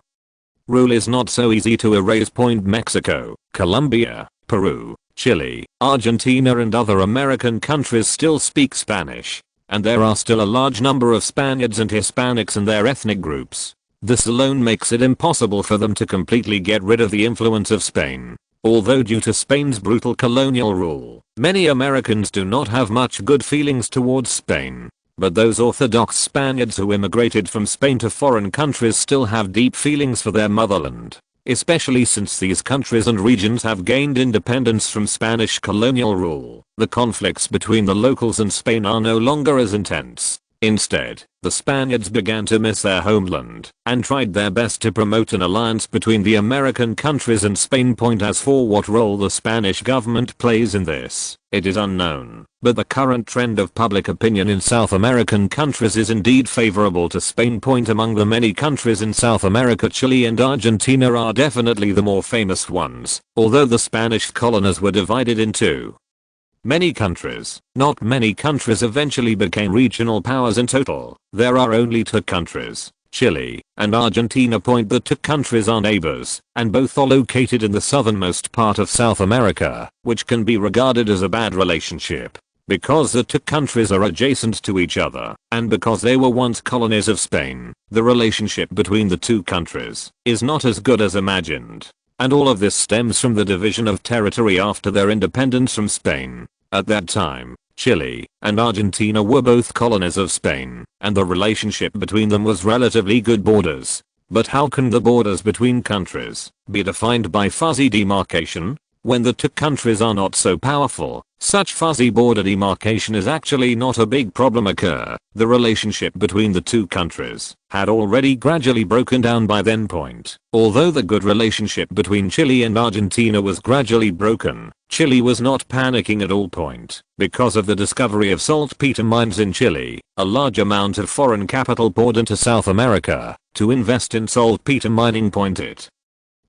rule is not so easy to erase. Mexico, Colombia, Peru, Chile, Argentina and other American countries still speak Spanish, and there are still a large number of Spaniards and Hispanics in their ethnic groups. This alone makes it impossible for them to completely get rid of the influence of Spain. Although due to Spain's brutal colonial rule, many Americans do not have much good feelings towards Spain. But those Orthodox Spaniards who immigrated from Spain to foreign countries still have deep feelings for their motherland, especially since these countries and regions have gained independence from Spanish colonial rule. The conflicts between the locals and Spain are no longer as intense. Instead, the Spaniards began to miss their homeland and tried their best to promote an alliance between the American countries and Spain. As for what role the Spanish government plays in this, it is unknown, but the current trend of public opinion in South American countries is indeed favorable to Spain. Among the many countries in South America, Chile and Argentina are definitely the more famous ones, although the Spanish colonies were divided into many countries. Not many countries eventually became regional powers in total. There are only 2 countries, Chile and Argentina. The 2 countries are neighbors, and both are located in the southernmost part of South America, which can be regarded as a bad relationship. Because the 2 countries are adjacent to each other, and because they were once colonies of Spain, the relationship between the 2 countries is not as good as imagined. And all of this stems from the division of territory after their independence from Spain. At that time, Chile and Argentina were both colonies of Spain, and the relationship between them was relatively good borders. But how can the borders between countries be defined by fuzzy demarcation? When the 2 countries are not so powerful, such fuzzy border demarcation is actually not a big problem. The relationship between the 2 countries had already gradually broken down by then. Although the good relationship between Chile and Argentina was gradually broken, Chile was not panicking at all. Because of the discovery of saltpeter mines in Chile, a large amount of foreign capital poured into South America to invest in saltpeter mining. It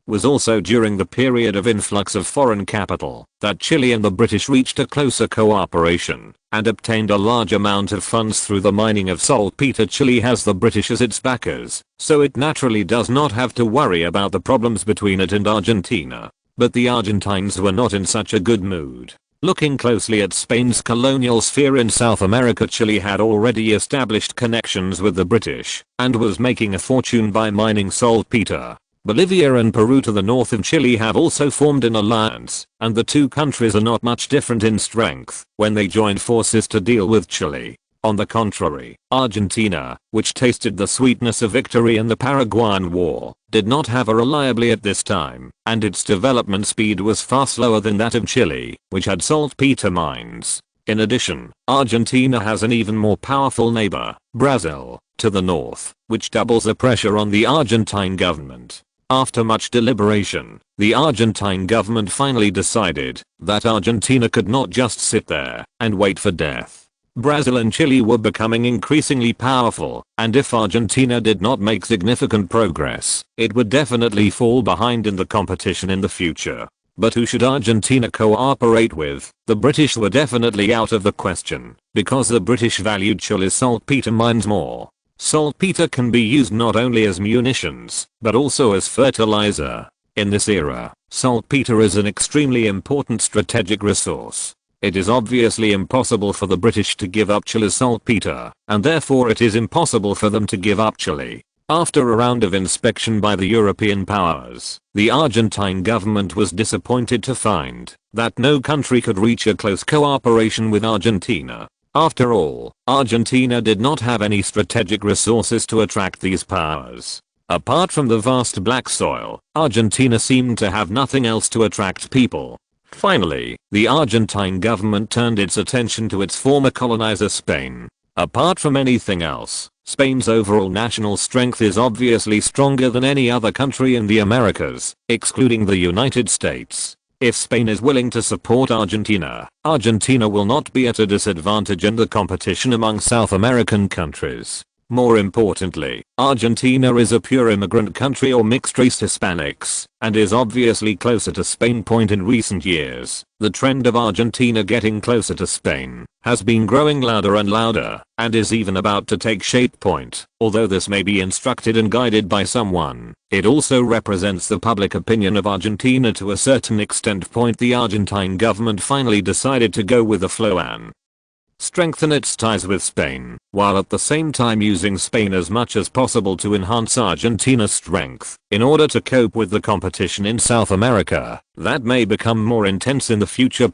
was also during the period of influx of foreign capital that Chile and the British reached a closer cooperation and obtained a large amount of funds through the mining of saltpeter. Chile has the British as its backers, so it naturally does not have to worry about the problems between it and Argentina. But the Argentines were not in such a good mood. Looking closely at Spain's colonial sphere in South America, Chile had already established connections with the British and was making a fortune by mining saltpeter. Bolivia and Peru to the north of Chile have also formed an alliance, and the 2 countries are not much different in strength when they joined forces to deal with Chile. On the contrary, Argentina, which tasted the sweetness of victory in the Paraguayan War, did not have a reliably at this time, and its development speed was far slower than that of Chile, which had saltpeter mines. In addition, Argentina has an even more powerful neighbor, Brazil, to the north, which doubles the pressure on the Argentine government. After much deliberation, the Argentine government finally decided that Argentina could not just sit there and wait for death. Brazil and Chile were becoming increasingly powerful, and if Argentina did not make significant progress, it would definitely fall behind in the competition in the future. But who should Argentina cooperate with? The British were definitely out of the question, because the British valued Chile's saltpeter mines more. Saltpeter can be used not only as munitions, but also as fertilizer. In this era, saltpeter is an extremely important strategic resource. It is obviously impossible for the British to give up Chile's saltpeter, and therefore it is impossible for them to give up Chile. After a round of inspection by the European powers, the Argentine government was disappointed to find that no country could reach a close cooperation with Argentina. After all, Argentina did not have any strategic resources to attract these powers. Apart from the vast black soil, Argentina seemed to have nothing else to attract people. Finally, the Argentine government turned its attention to its former colonizer Spain. Apart from anything else, Spain's overall national strength is obviously stronger than any other country in the Americas, excluding the United States. If Spain is willing to support Argentina, Argentina will not be at a disadvantage in the competition among South American countries. More importantly, Argentina is a pure immigrant country or mixed-race Hispanics, and is obviously closer to Spain. In recent years, the trend of Argentina getting closer to Spain has been growing louder and louder, and is even about to take shape. Although this may be instructed and guided by someone, it also represents the public opinion of Argentina to a certain extent. The Argentine government finally decided to go with the flow and strengthen its ties with Spain, while at the same time using Spain as much as possible to enhance Argentina's strength, in order to cope with the competition in South America that may become more intense in the future.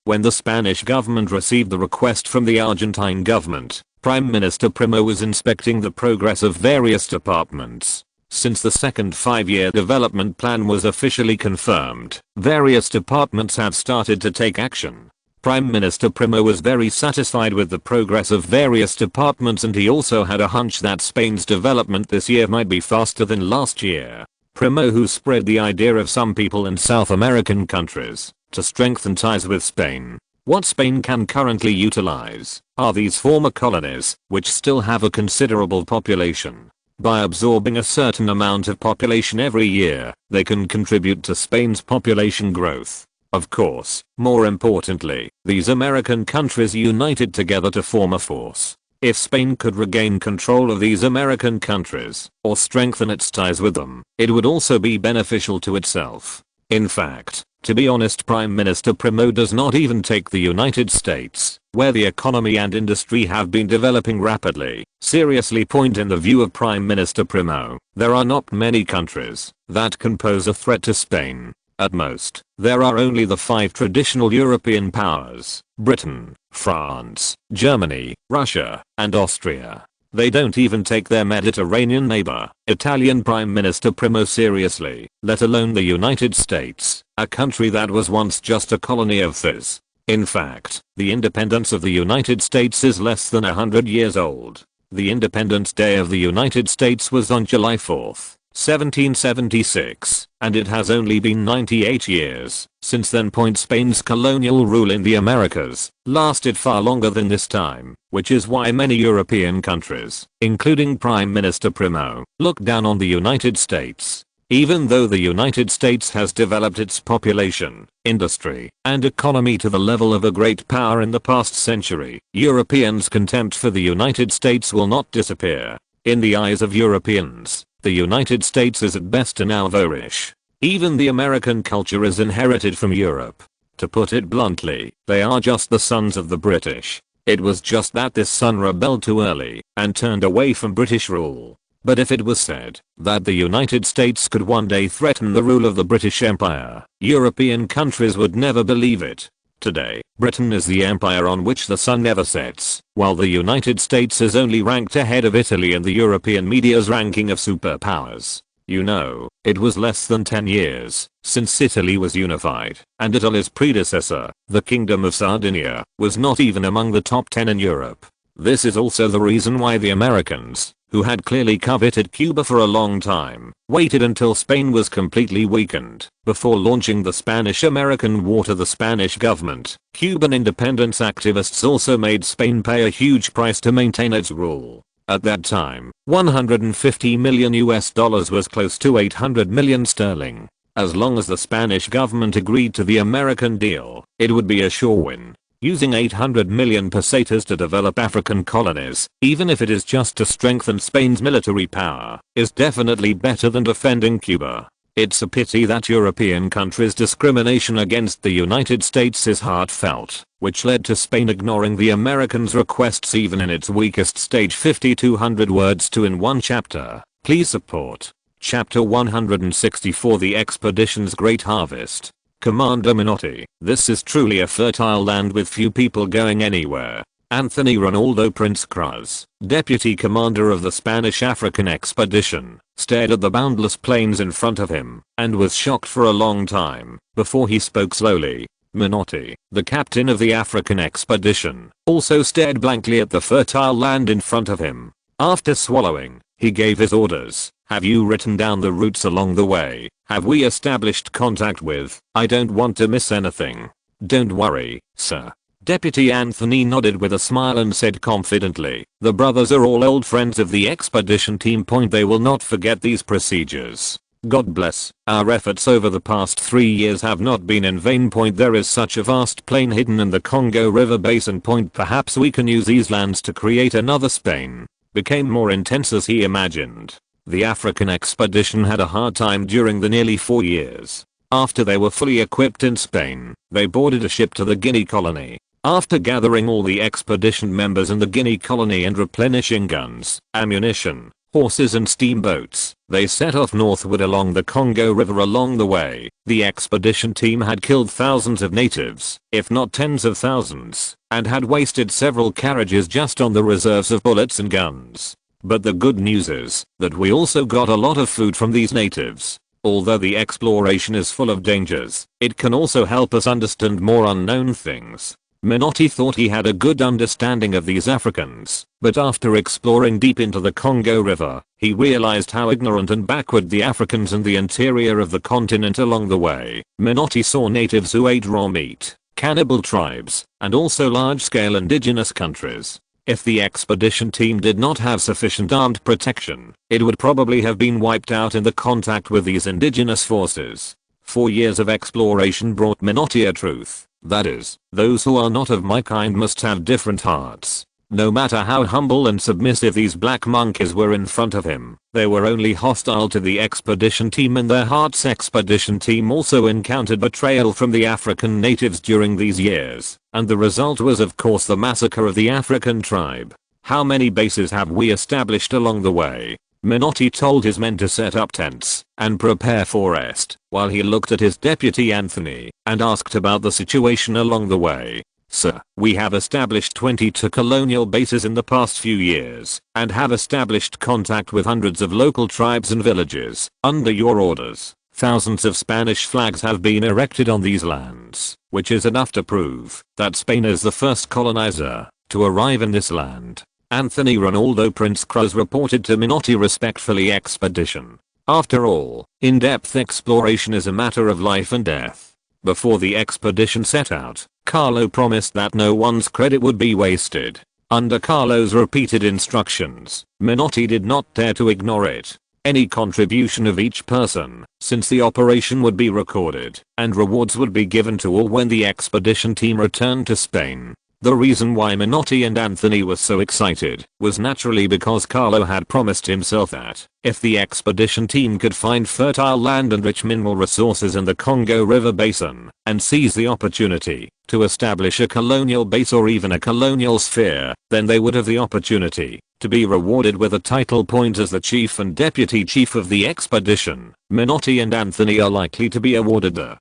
When the Spanish government received the request from the Argentine government, Prime Minister Primo was inspecting the progress of various departments. Since the second 5-year development plan was officially confirmed, various departments have started to take action. Prime Minister Primo was very satisfied with the progress of various departments, and he also had a hunch that Spain's development this year might be faster than last year. Primo, who spread the idea of some people in South American countries to strengthen ties with Spain. What Spain can currently utilize are these former colonies, which still have a considerable population. By absorbing a certain amount of population every year, they can contribute to Spain's population growth. Of course, more importantly, these American countries united together to form a force. If Spain could regain control of these American countries, or strengthen its ties with them, it would also be beneficial to itself. In fact, to be honest, Prime Minister Primo does not even take the United States, where the economy and industry have been developing rapidly, seriously. In the view of Prime Minister Primo, there are not many countries that can pose a threat to Spain. At most, there are only the 5 traditional European powers: Britain, France, Germany, Russia, and Austria. They don't even take their Mediterranean neighbor, Italian Prime Minister Primo, seriously, let alone the United States, a country that was once just a colony of theirs. In fact, the independence of the United States is less than 100 years old. The Independence Day of the United States was on July 4, 1776, and it has only been 98 years since then. Spain's colonial rule in the Americas lasted far longer than this time, which is why many European countries, including Prime Minister Primo, look down on the United States. Even though the United States has developed its population, industry, and economy to the level of a great power in the past century, Europeans' contempt for the United States will not disappear. In the eyes of Europeans, the United States is at best an avarice. Even the American culture is inherited from Europe. To put it bluntly, they are just the sons of the British. It was just that this son rebelled too early and turned away from British rule. But if it was said that the United States could one day threaten the rule of the British Empire, European countries would never believe it. Today, Britain is the empire on which the sun never sets, while the United States is only ranked ahead of Italy in the European media's ranking of superpowers. You know, it was less than 10 years since Italy was unified, and Italy's predecessor, the Kingdom of Sardinia, was not even among the top 10 in Europe. This is also the reason why the Americans, who had clearly coveted Cuba for a long time, waited until Spain was completely weakened before launching the Spanish-American War to the Spanish government. Cuban independence activists also made Spain pay a huge price to maintain its rule. At that time, $150 million was close to 800 million sterling. As long as the Spanish government agreed to the American deal, it would be a sure win. Using 800 million pesetas to develop African colonies, even if it is just to strengthen Spain's military power, is definitely better than defending Cuba. It's a pity that European countries' discrimination against the United States is heartfelt, which led to Spain ignoring the Americans' requests even in its weakest stage. 5,200 words to in one chapter. Please support. Chapter 164, The Expedition's Great Harvest. Commander Menotti, this is truly a fertile land with few people going anywhere. Anthony Ronaldo Prince Cruz, deputy commander of the Spanish African expedition, stared at the boundless plains in front of him and was shocked for a long time before he spoke slowly. Menotti, the captain of the African expedition, also stared blankly at the fertile land in front of him. After swallowing, he gave his orders. Have you written down the routes along the way? Have we established contact with? I don't want to miss anything. Don't worry, sir. Deputy Anthony nodded with a smile and said confidently, the brothers are all old friends of the expedition team. They will not forget these procedures. God bless, our efforts over the past 3 years have not been in vain. There is such a vast plain hidden in the Congo River basin. Perhaps we can use these lands to create another Spain. Became more intense as he imagined. The African expedition had a hard time during the nearly 4 years. After they were fully equipped in Spain, they boarded a ship to the Guinea colony. After gathering all the expedition members in the Guinea colony and replenishing guns, ammunition, horses and steamboats, they set off northward along the Congo River. Along the way, the expedition team had killed thousands of natives, if not tens of thousands, and had wasted several carriages just on the reserves of bullets and guns. But the good news is that we also got a lot of food from these natives. Although the exploration is full of dangers, it can also help us understand more unknown things. Menotti thought he had a good understanding of these Africans, but after exploring deep into the Congo River, he realized how ignorant and backward the Africans in the interior of the continent along the way. Menotti saw natives who ate raw meat, cannibal tribes, and also large-scale indigenous countries. If the expedition team did not have sufficient armed protection, it would probably have been wiped out in the contact with these indigenous forces. 4 years of exploration brought Menotti a truth. That is, those who are not of my kind must have different hearts. No matter how humble and submissive these black monkeys were in front of him, they were only hostile to the expedition team in their hearts. Expedition team also encountered betrayal from the African natives during these years, and the result was of course the massacre of the African tribe. How many bases have we established along the way? Menotti told his men to set up tents and prepare for rest, while he looked at his deputy Anthony and asked about the situation along the way. Sir, we have established 22 colonial bases in the past few years and have established contact with hundreds of local tribes and villages. Under your orders, thousands of Spanish flags have been erected on these lands, which is enough to prove that Spain is the first colonizer to arrive in this land. Anthony Ronaldo Prince Cruz reported to Menotti respectfully. Expedition. After all, in-depth exploration is a matter of life and death. Before the expedition set out, Carlo promised that no one's credit would be wasted. Under Carlo's repeated instructions, Menotti did not dare to ignore it. Any contribution of each person, since the operation would be recorded, and rewards would be given to all when the expedition team returned to Spain. The reason why Menotti and Anthony were so excited was naturally because Carlo had promised himself that, if the expedition team could find fertile land and rich mineral resources in the Congo River basin, and seize the opportunity to establish a colonial base or even a colonial sphere, then they would have the opportunity to be rewarded with a title point as the chief and deputy chief of the expedition. Menotti and Anthony are likely to be awarded the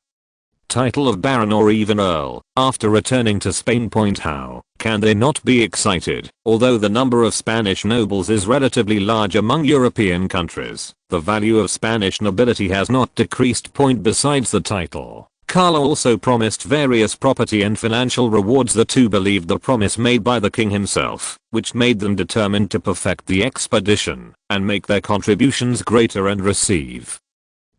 title of Baron or even Earl after returning to Spain. How can they not be excited? Although the number of Spanish nobles is relatively large among European countries, the value of Spanish nobility has not decreased. Besides the title, Carlo also promised various property and financial rewards. The two believed the promise made by the king himself, which made them determined to perfect the expedition and make their contributions greater and receive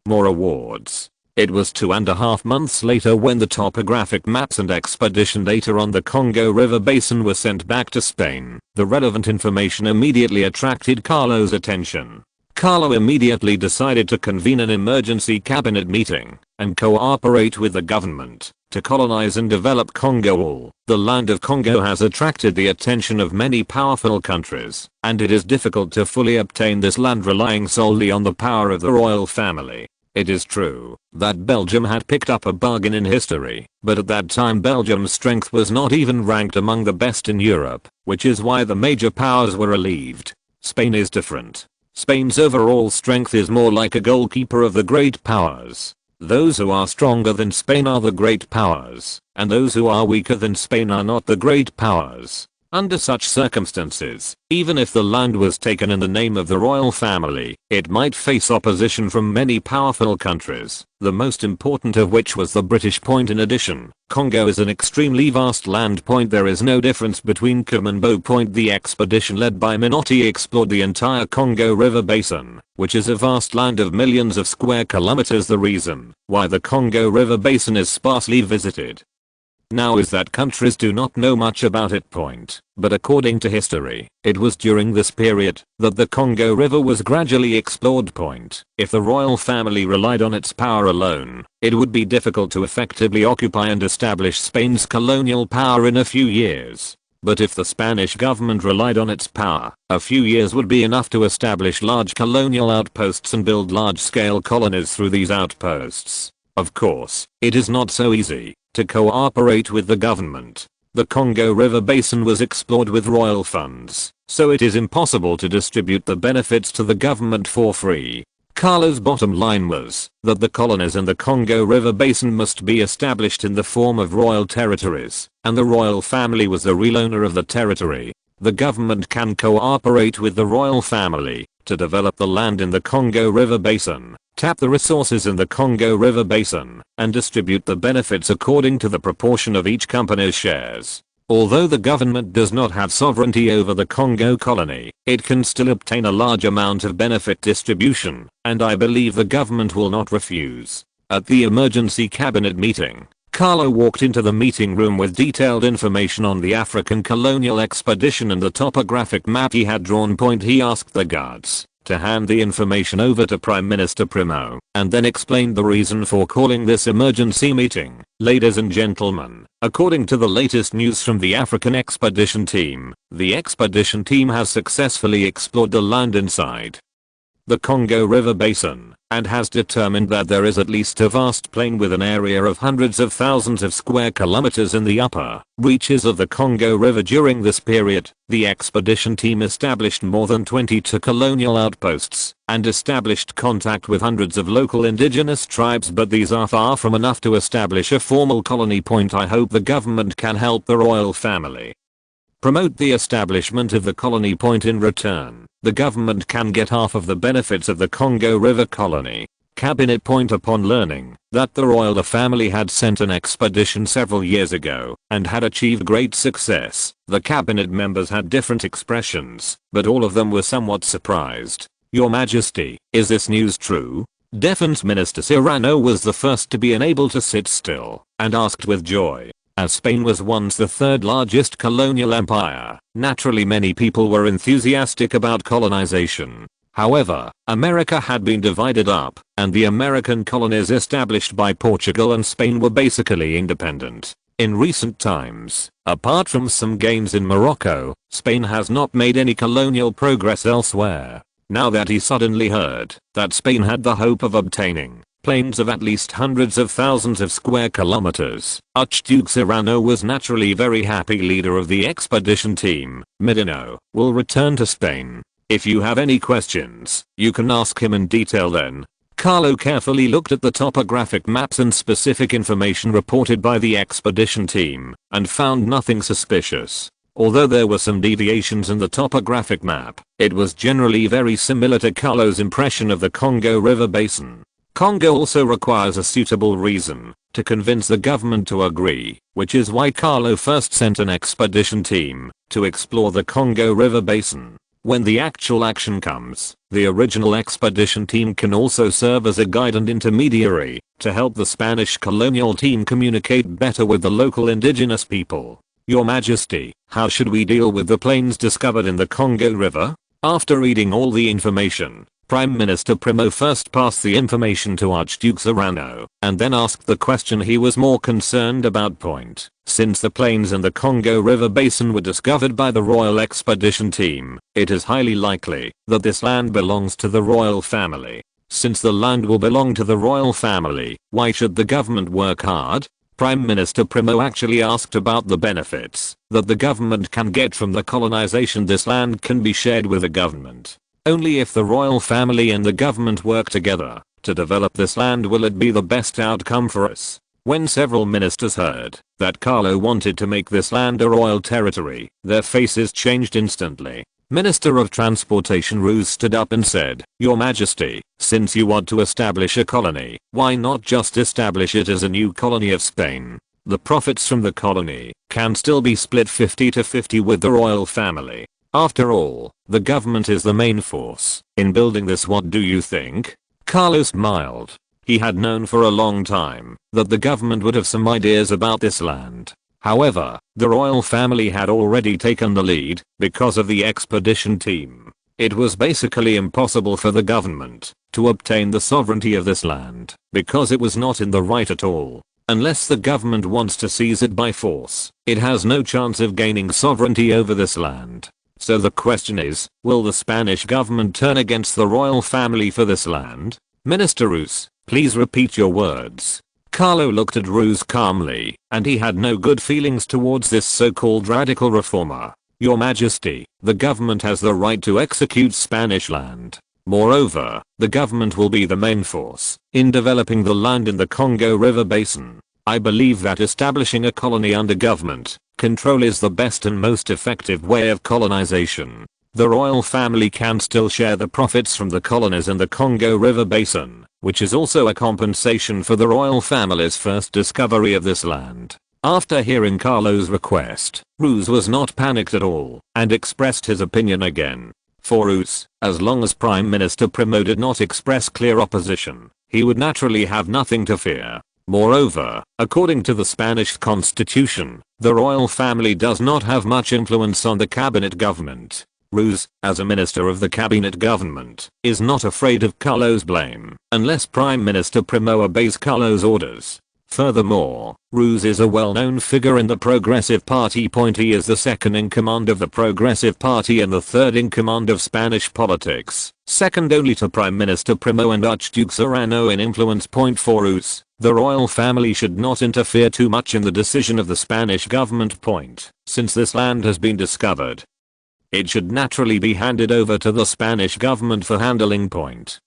more awards. It was 2.5 months later when the topographic maps and expedition data on the Congo River basin were sent back to Spain. The relevant information immediately attracted Carlo's attention. Carlo immediately decided to convene an emergency cabinet meeting and cooperate with the government to colonize and develop Congo. The land of Congo has attracted the attention of many powerful countries, and it is difficult to fully obtain this land relying solely on the power of the royal family. It is true that Belgium had picked up a bargain in history, but at that time Belgium's strength was not even ranked among the best in Europe, which is why the major powers were relieved. Spain is different. Spain's overall strength is more like a goalkeeper of the great powers. Those who are stronger than Spain are the great powers, and those who are weaker than Spain are not the great powers. Under such circumstances, even if the land was taken in the name of the royal family, it might face opposition from many powerful countries, the most important of which was the British point. In addition, Congo is an extremely vast land point. There is no difference between Kumambo Point. The expedition led by Minotti explored the entire Congo River Basin, which is a vast land of millions of square kilometers. The reason why the Congo River Basin is sparsely visited now is that countries do not know much about it. But according to history, it was during this period that the Congo River was gradually explored. If the royal family relied on its power alone, it would be difficult to effectively occupy and establish Spain's colonial power in a few years. But if the Spanish government relied on its power, a few years would be enough to establish large colonial outposts and build large-scale colonies through these outposts. Of course, it is not so easy to cooperate with the government. The Congo River Basin was explored with royal funds, so it is impossible to distribute the benefits to the government for free. Carlo's bottom line was that the colonies in the Congo River Basin must be established in the form of royal territories, and the royal family was the real owner of the territory. The government can cooperate with the royal family to develop the land in the Congo River Basin, tap the resources in the Congo River Basin, and distribute the benefits according to the proportion of each company's shares. Although the government does not have sovereignty over the Congo colony, it can still obtain a large amount of benefit distribution, and I believe the government will not refuse. At the emergency cabinet meeting, Carlo walked into the meeting room with detailed information on the African colonial expedition and the topographic map he had drawn. He asked the guards to hand the information over to Prime Minister Primo, and then explained the reason for calling this emergency meeting. Ladies and gentlemen, according to the latest news from the African expedition team, the expedition team has successfully explored the land inside the Congo River Basin, and has determined that there is at least a vast plain with an area of hundreds of thousands of square kilometers in the upper reaches of the Congo River. During this period, the expedition team established more than 22 colonial outposts, and established contact with hundreds of local indigenous tribes, but these are far from enough to establish a formal colony. I hope the government can help the royal family promote the establishment of the colony. In return, the government can get half of the benefits of the Congo River colony. Cabinet. Upon learning that the royal family had sent an expedition several years ago and had achieved great success, the cabinet members had different expressions, but all of them were somewhat surprised. Your Majesty, is this news true? Defense Minister Serrano was the first to be unable to sit still, and asked with joy. As Spain was once the third largest colonial empire, naturally many people were enthusiastic about colonization. However, America had been divided up, and the American colonies established by Portugal and Spain were basically independent. In recent times, apart from some gains in Morocco, Spain has not made any colonial progress elsewhere. Now that he suddenly heard that Spain had the hope of obtaining plains of at least hundreds of thousands of square kilometers, Archduke Serrano was naturally very happy. Leader of the expedition team, Medino, will return to Spain. If you have any questions, you can ask him in detail then. Carlo carefully looked at the topographic maps and specific information reported by the expedition team, and found nothing suspicious. Although there were some deviations in the topographic map, it was generally very similar to Carlo's impression of the Congo River Basin. Congo also requires a suitable reason to convince the government to agree, which is why Carlo first sent an expedition team to explore the Congo River Basin. When the actual action comes, the original expedition team can also serve as a guide and intermediary to help the Spanish colonial team communicate better with the local indigenous people. Your Majesty, how should we deal with the plains discovered in the Congo River? After reading all the information, Prime Minister Primo first passed the information to Archduke Serrano, and then asked the question he was more concerned about. Since the plains in the Congo River Basin were discovered by the royal expedition team, it is highly likely that this land belongs to the royal family. Since the land will belong to the royal family, why should the government work hard? Prime Minister Primo actually asked about the benefits that the government can get from the colonization. This land can be shared with the government. Only if the royal family and the government work together to develop this land will it be the best outcome for us. When several ministers heard that Carlo wanted to make this land a royal territory, their faces changed instantly. Minister of Transportation Ruse stood up and said, "Your Majesty, since you want to establish a colony, why not just establish it as a new colony of Spain? The profits from the colony can still be split 50-50 with the royal family. After all, the government is the main force in building this. What do you think?" Carlo smiled. He had known for a long time that the government would have some ideas about this land. However, the royal family had already taken the lead because of the expedition team. It was basically impossible for the government to obtain the sovereignty of this land because it was not in the right at all. Unless the government wants to seize it by force, it has no chance of gaining sovereignty over this land. So the question is, will the Spanish government turn against the royal family for this land? Minister Ruse, please repeat your words. Carlo looked at Ruse calmly, and he had no good feelings towards this so-called radical reformer. Your Majesty, the government has the right to execute Spanish land. Moreover, the government will be the main force in developing the land in the Congo River Basin. I believe that establishing a colony under government control is the best and most effective way of colonization. The royal family can still share the profits from the colonies in the Congo River Basin, which is also a compensation for the royal family's first discovery of this land. After hearing Carlo's request, Ruse was not panicked at all and expressed his opinion again. For Ruse, as long as Prime Minister Primo did not express clear opposition, he would naturally have nothing to fear. Moreover, according to the Spanish constitution, the royal family does not have much influence on the cabinet government. Ruse, as a minister of the cabinet government, is not afraid of Carlo's blame unless Prime Minister Primo obeys Carlo's orders. Furthermore, Ruse is a well-known figure in the Progressive Party. He is the second in command of the Progressive Party and the third in command of Spanish politics, second only to Prime Minister Primo and Archduke Serrano in influence. For Ruse, the royal family should not interfere too much in the decision of the Spanish government. Since this land has been discovered, it should naturally be handed over to the Spanish government for handling.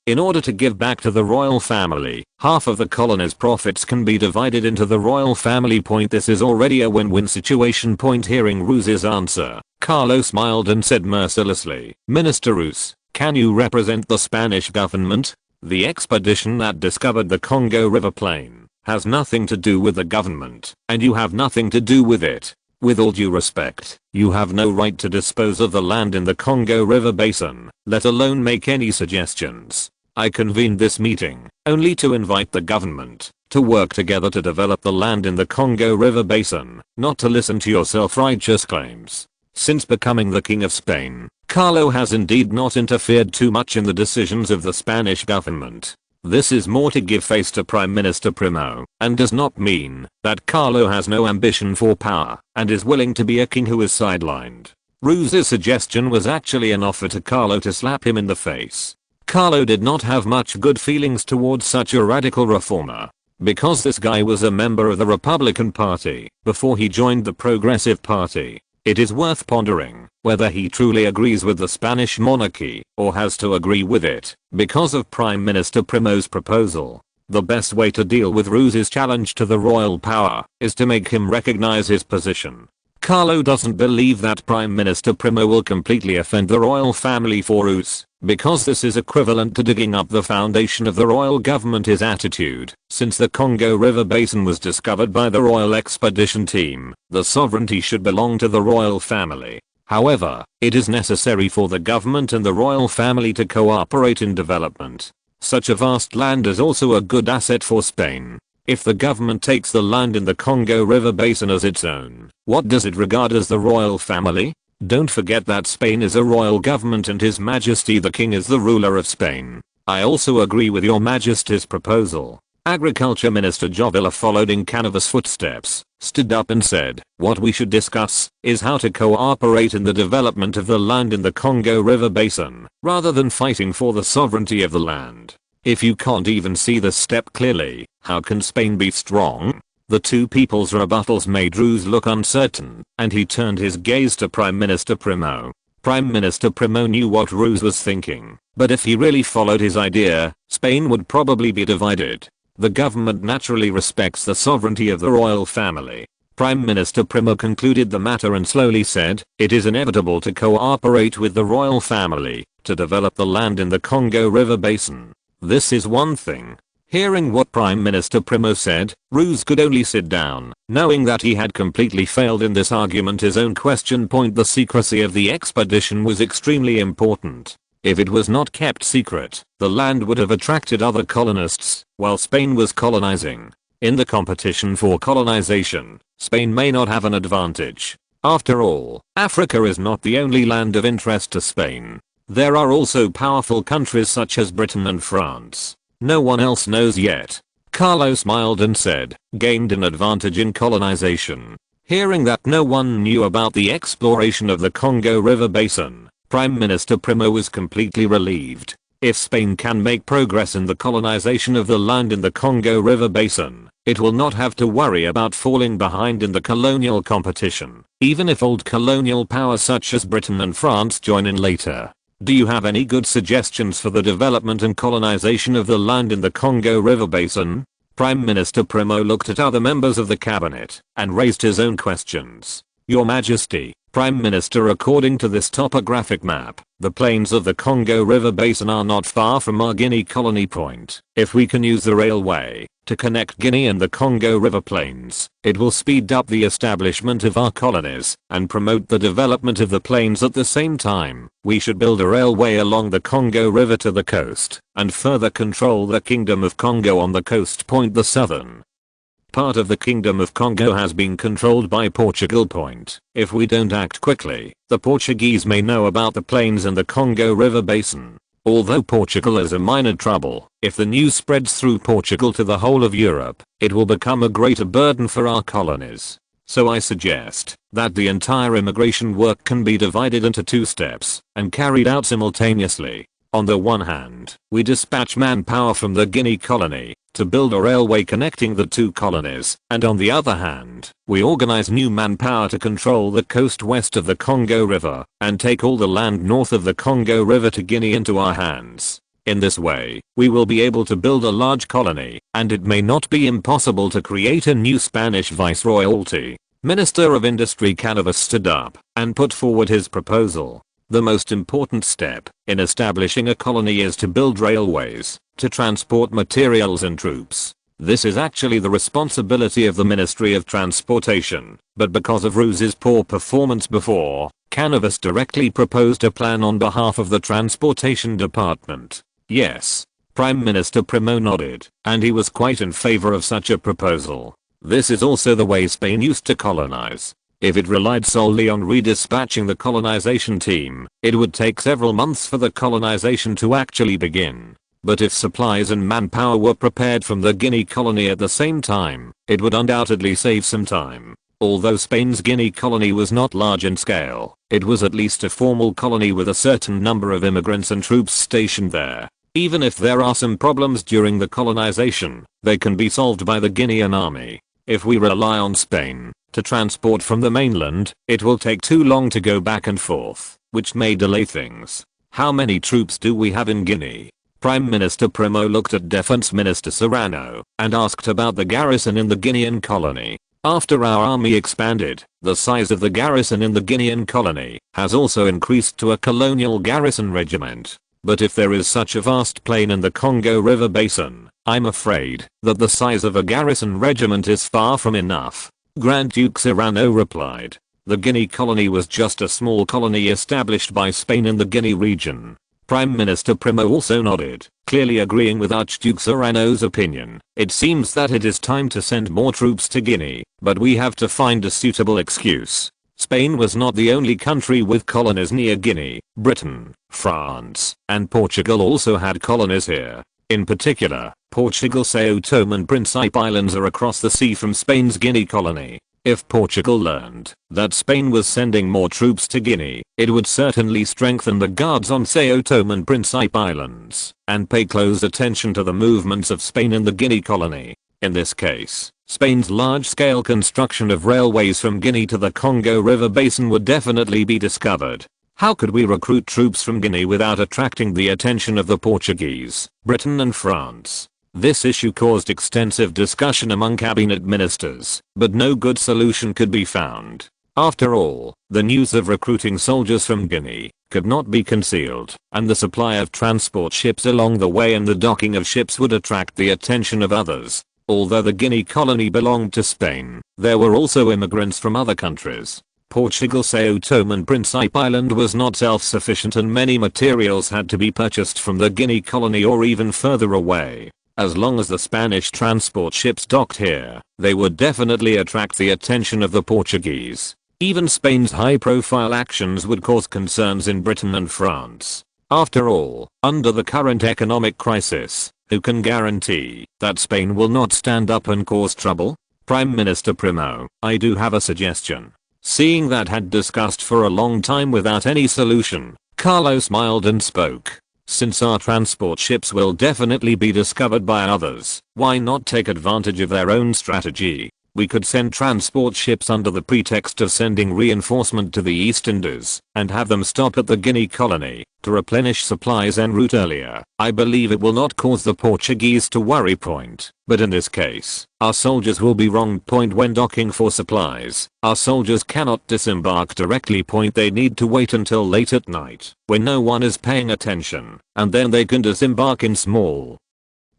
In order to give back to the royal family, half of the colony's profits can be divided into the royal family. This is already a win-win situation. Hearing Ruse's answer, Carlo smiled and said mercilessly, "Minister Ruse, can you represent the Spanish government? The expedition that discovered the Congo River Plain has nothing to do with the government, and you have nothing to do with it. With all due respect, you have no right to dispose of the land in the Congo River Basin, let alone make any suggestions. I convened this meeting only to invite the government to work together to develop the land in the Congo River Basin, not to listen to your self-righteous claims." Since becoming the King of Spain, Carlo has indeed not interfered too much in the decisions of the Spanish government. This is more to give face to Prime Minister Primo, and does not mean that Carlo has no ambition for power and is willing to be a king who is sidelined. Ruse's suggestion was actually an offer to Carlo to slap him in the face. Carlo did not have much good feelings towards such a radical reformer. Because this guy was a member of the Republican Party before he joined the Progressive Party, it is worth pondering whether he truly agrees with the Spanish monarchy or has to agree with it because of Prime Minister Primo's proposal. The best way to deal with Ruse's challenge to the royal power is to make him recognize his position. Carlo doesn't believe that Prime Minister Primo will completely offend the royal family. For Ruse, because this is equivalent to digging up the foundation of the royal government. His attitude, since the Congo River Basin was discovered by the royal expedition team, the sovereignty should belong to the royal family. However, it is necessary for the government and the royal family to cooperate in development. Such a vast land is also a good asset for Spain. If the government takes the land in the Congo River Basin as its own, what does it regard as the royal family? Don't forget that Spain is a royal government and His Majesty the King is the ruler of Spain. I also agree with Your Majesty's proposal. Agriculture Minister Jovilla followed in Canava's footsteps, stood up and said, "What we should discuss is how to cooperate in the development of the land in the Congo River Basin, rather than fighting for the sovereignty of the land. If you can't even see this step clearly, how can Spain be strong?" The two people's rebuttals made Ruse look uncertain, and he turned his gaze to Prime Minister Primo. Prime Minister Primo knew what Ruse was thinking, but if he really followed his idea, Spain would probably be divided. The government naturally respects the sovereignty of the royal family. Prime Minister Primo concluded the matter and slowly said, it is inevitable to cooperate with the royal family to develop the land in the Congo River Basin. This is one thing. Hearing what Prime Minister Primo said, Ruse could only sit down, knowing that he had completely failed in this argument. His own question point: the secrecy of the expedition was extremely important. If it was not kept secret, the land would have attracted other colonists while Spain was colonizing. In the competition for colonization, Spain may not have an advantage. After all, Africa is not the only land of interest to Spain. There are also powerful countries such as Britain and France. No one else knows yet. Carlo smiled and said, gained an advantage in colonization. Hearing that no one knew about the exploration of the Congo River Basin, Prime Minister Primo was completely relieved. If Spain can make progress in the colonization of the land in the Congo River Basin, it will not have to worry about falling behind in the colonial competition, even if old colonial powers such as Britain and France join in later. Do you have any good suggestions for the development and colonization of the land in the Congo River Basin? Prime Minister Primo looked at other members of the cabinet and raised his own questions. Your Majesty, Prime Minister, according to this topographic map, the plains of the Congo River Basin are not far from our Guinea colony point. If we can use the railway to connect Guinea and the Congo River plains, it will speed up the establishment of our colonies and promote the development of the plains at the same time. We should build a railway along the Congo River to the coast and further control the Kingdom of Congo on the coast point. The southern part of the Kingdom of Congo has been controlled by Portugal point. If we don't act quickly, the Portuguese may know about the plains in the Congo River Basin. Although Portugal is in minor trouble, if the news spreads through Portugal to the whole of Europe, it will become a greater burden for our colonies. So I suggest that the entire immigration work can be divided into 2 steps and carried out simultaneously. On the one hand, we dispatch manpower from the Guinea colony to build a railway connecting the 2 colonies, and on the other hand, we organize new manpower to control the coast west of the Congo River and take all the land north of the Congo River to Guinea into our hands. In this way, we will be able to build a large colony, and it may not be impossible to create a new Spanish viceroyalty. Minister of Industry Canavas stood up and put forward his proposal. The most important step in establishing a colony is to build railways to transport materials and troops. This is actually the responsibility of the Ministry of Transportation, but because of Ruse's poor performance before, Canavas directly proposed a plan on behalf of the Transportation Department. Yes. Prime Minister Primo nodded, and he was quite in favor of such a proposal. This is also the way Spain used to colonize. If it relied solely on redispatching the colonization team, it would take several months for the colonization to actually begin. But if supplies and manpower were prepared from the Guinea colony at the same time, it would undoubtedly save some time. Although Spain's Guinea colony was not large in scale, it was at least a formal colony with a certain number of immigrants and troops stationed there. Even if there are some problems during the colonization, they can be solved by the Guinean army. If we rely on Spain to transport from the mainland, it will take too long to go back and forth, which may delay things. How many troops do we have in Guinea? Prime Minister Primo looked at Defense Minister Serrano and asked about the garrison in the Guinean colony. After our army expanded, the size of the garrison in the Guinean colony has also increased to a colonial garrison regiment. But if there is such a vast plain in the Congo River Basin, I'm afraid that the size of a garrison regiment is far from enough. Grand Duke Serrano replied. The Guinea colony was just a small colony established by Spain in the Guinea region. Prime Minister Primo also nodded, clearly agreeing with Archduke Serrano's opinion. It seems that it is time to send more troops to Guinea, but we have to find a suitable excuse. Spain was not the only country with colonies near Guinea. Britain, France, and Portugal also had colonies here. In particular, Portugal's Sao Tome and Principe Islands are across the sea from Spain's Guinea colony. If Portugal learned that Spain was sending more troops to Guinea, it would certainly strengthen the guards on Sao Tome and Principe Islands and pay close attention to the movements of Spain in the Guinea colony. In this case, Spain's large-scale construction of railways from Guinea to the Congo River Basin would definitely be discovered. How could we recruit troops from Guinea without attracting the attention of the Portuguese, Britain and France? This issue caused extensive discussion among cabinet ministers, but no good solution could be found. After all, the news of recruiting soldiers from Guinea could not be concealed, and the supply of transport ships along the way and the docking of ships would attract the attention of others. Although the Guinea colony belonged to Spain, there were also immigrants from other countries. Portugal's Sao Tome and Principe Island was not self-sufficient and many materials had to be purchased from the Guinea colony or even further away. As long as the Spanish transport ships docked here, they would definitely attract the attention of the Portuguese. Even Spain's high-profile actions would cause concerns in Britain and France. After all, under the current economic crisis, who can guarantee that Spain will not stand up and cause trouble? Prime Minister Primo, I do have a suggestion. Seeing that had discussed for a long time without any solution, Carlo smiled and spoke. Since our transport ships will definitely be discovered by others, why not take advantage of their own strategy? We could send transport ships under the pretext of sending reinforcement to the East Indies, and have them stop at the Guinea colony to replenish supplies en route earlier. I believe it will not cause the Portuguese to worry. But in this case, our soldiers will be wrong. When docking for supplies, our soldiers cannot disembark directly. They need to wait until late at night, when no one is paying attention, and then they can disembark in small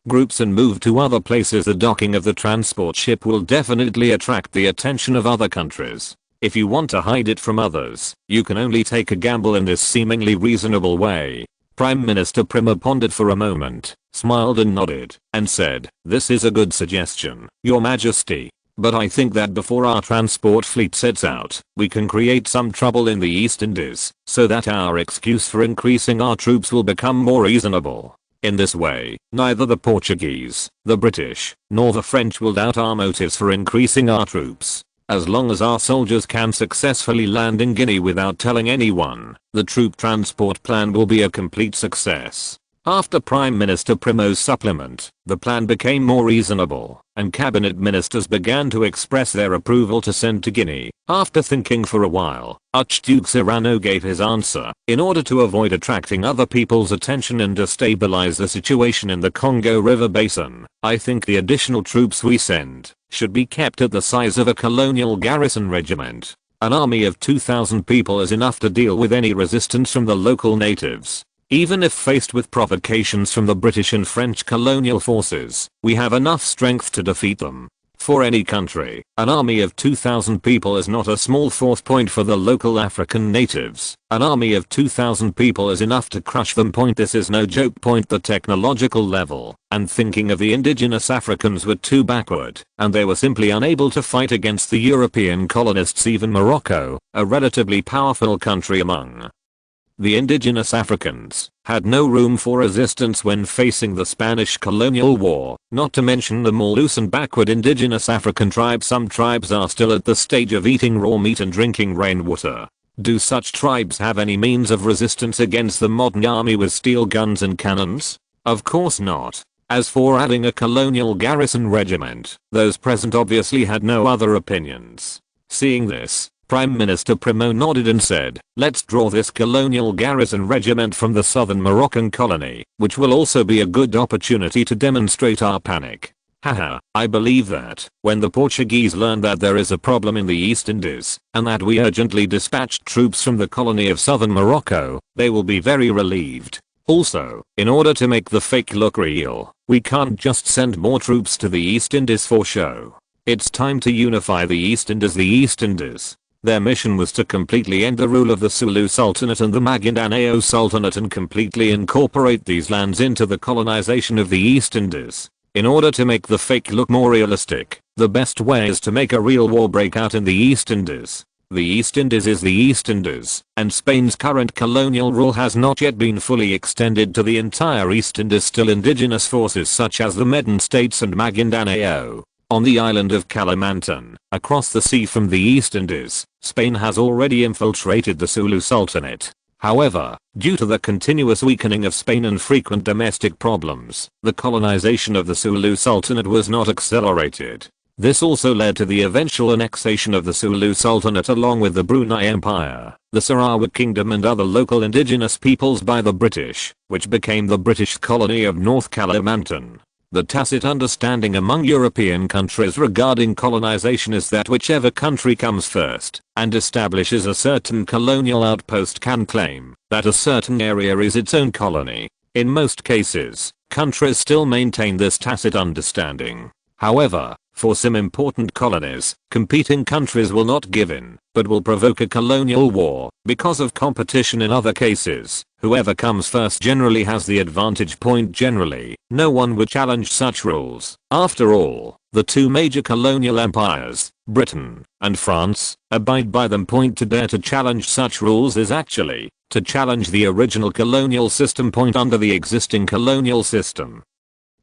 groups and move to other places. The docking of the transport ship will definitely attract the attention of other countries. If you want to hide it from others, you can only take a gamble in this seemingly reasonable way. Prime Minister Primo pondered for a moment, smiled and nodded, and said, "This is a good suggestion, Your Majesty. But I think that before our transport fleet sets out, we can create some trouble in the East Indies, so that our excuse for increasing our troops will become more reasonable. In this way, neither the Portuguese, the British, nor the French will doubt our motives for increasing our troops. As long as our soldiers can successfully land in Guinea without telling anyone, the troop transport plan will be a complete success." After Prime Minister Primo's supplement, the plan became more reasonable, and cabinet ministers began to express their approval to send to Guinea. After thinking for a while, Archduke Cyrano gave his answer. In order to avoid attracting other people's attention and destabilize the situation in the Congo River Basin, I think the additional troops we send should be kept at the size of a colonial garrison regiment. An army of 2,000 people is enough to deal with any resistance from the local natives. Even if faced with provocations from the British and French colonial forces, we have enough strength to defeat them. For any country, an army of 2,000 people is not a small force. For the local African natives, an army of 2,000 people is enough to crush them. This is no joke. The technological level and thinking of the indigenous Africans were too backward, and they were simply unable to fight against the European colonists. Even Morocco, a relatively powerful country among the indigenous Africans, had no room for resistance when facing the Spanish colonial war, not to mention the more loose and backward indigenous African tribes. Some tribes are still at the stage of eating raw meat and drinking rainwater. Do such tribes have any means of resistance against the modern army with steel guns and cannons? Of course not. As for adding a colonial garrison regiment, those present obviously had no other opinions. Seeing this, Prime Minister Primo nodded and said, "Let's draw this colonial garrison regiment from the southern Moroccan colony, which will also be a good opportunity to demonstrate our panic." Haha, I believe that, when the Portuguese learn that there is a problem in the East Indies, and that we urgently dispatched troops from the colony of southern Morocco, they will be very relieved. Also, in order to make the fake look real, we can't just send more troops to the East Indies for show. It's time to unify the East Indies. The East Indies, their mission was to completely end the rule of the Sulu Sultanate and the Maguindanao Sultanate and completely incorporate these lands into the colonization of the East Indies. In order to make the fake look more realistic, the best way is to make a real war break out in the East Indies. The East Indies is the East Indies, and Spain's current colonial rule has not yet been fully extended to the entire East Indies. Still, indigenous forces such as the Medan States and Maguindanao, on the island of Kalimantan, across the sea from the East Indies, Spain has already infiltrated the Sulu Sultanate. However, due to the continuous weakening of Spain and frequent domestic problems, the colonization of the Sulu Sultanate was not accelerated. This also led to the eventual annexation of the Sulu Sultanate along with the Brunei Empire, the Sarawak Kingdom and other local indigenous peoples by the British, which became the British colony of North Kalimantan. The tacit understanding among European countries regarding colonization is that whichever country comes first and establishes a certain colonial outpost can claim that a certain area is its own colony. In most cases, countries still maintain this tacit understanding. However, for some important colonies, competing countries will not give in, but will provoke a colonial war because of competition in other cases. Whoever comes first generally has the advantage point generally. No one would challenge such rules. After all, the two major colonial empires, Britain and France, abide by them. Point to dare to challenge such rules is actually to challenge the original colonial system. Point under the existing colonial system.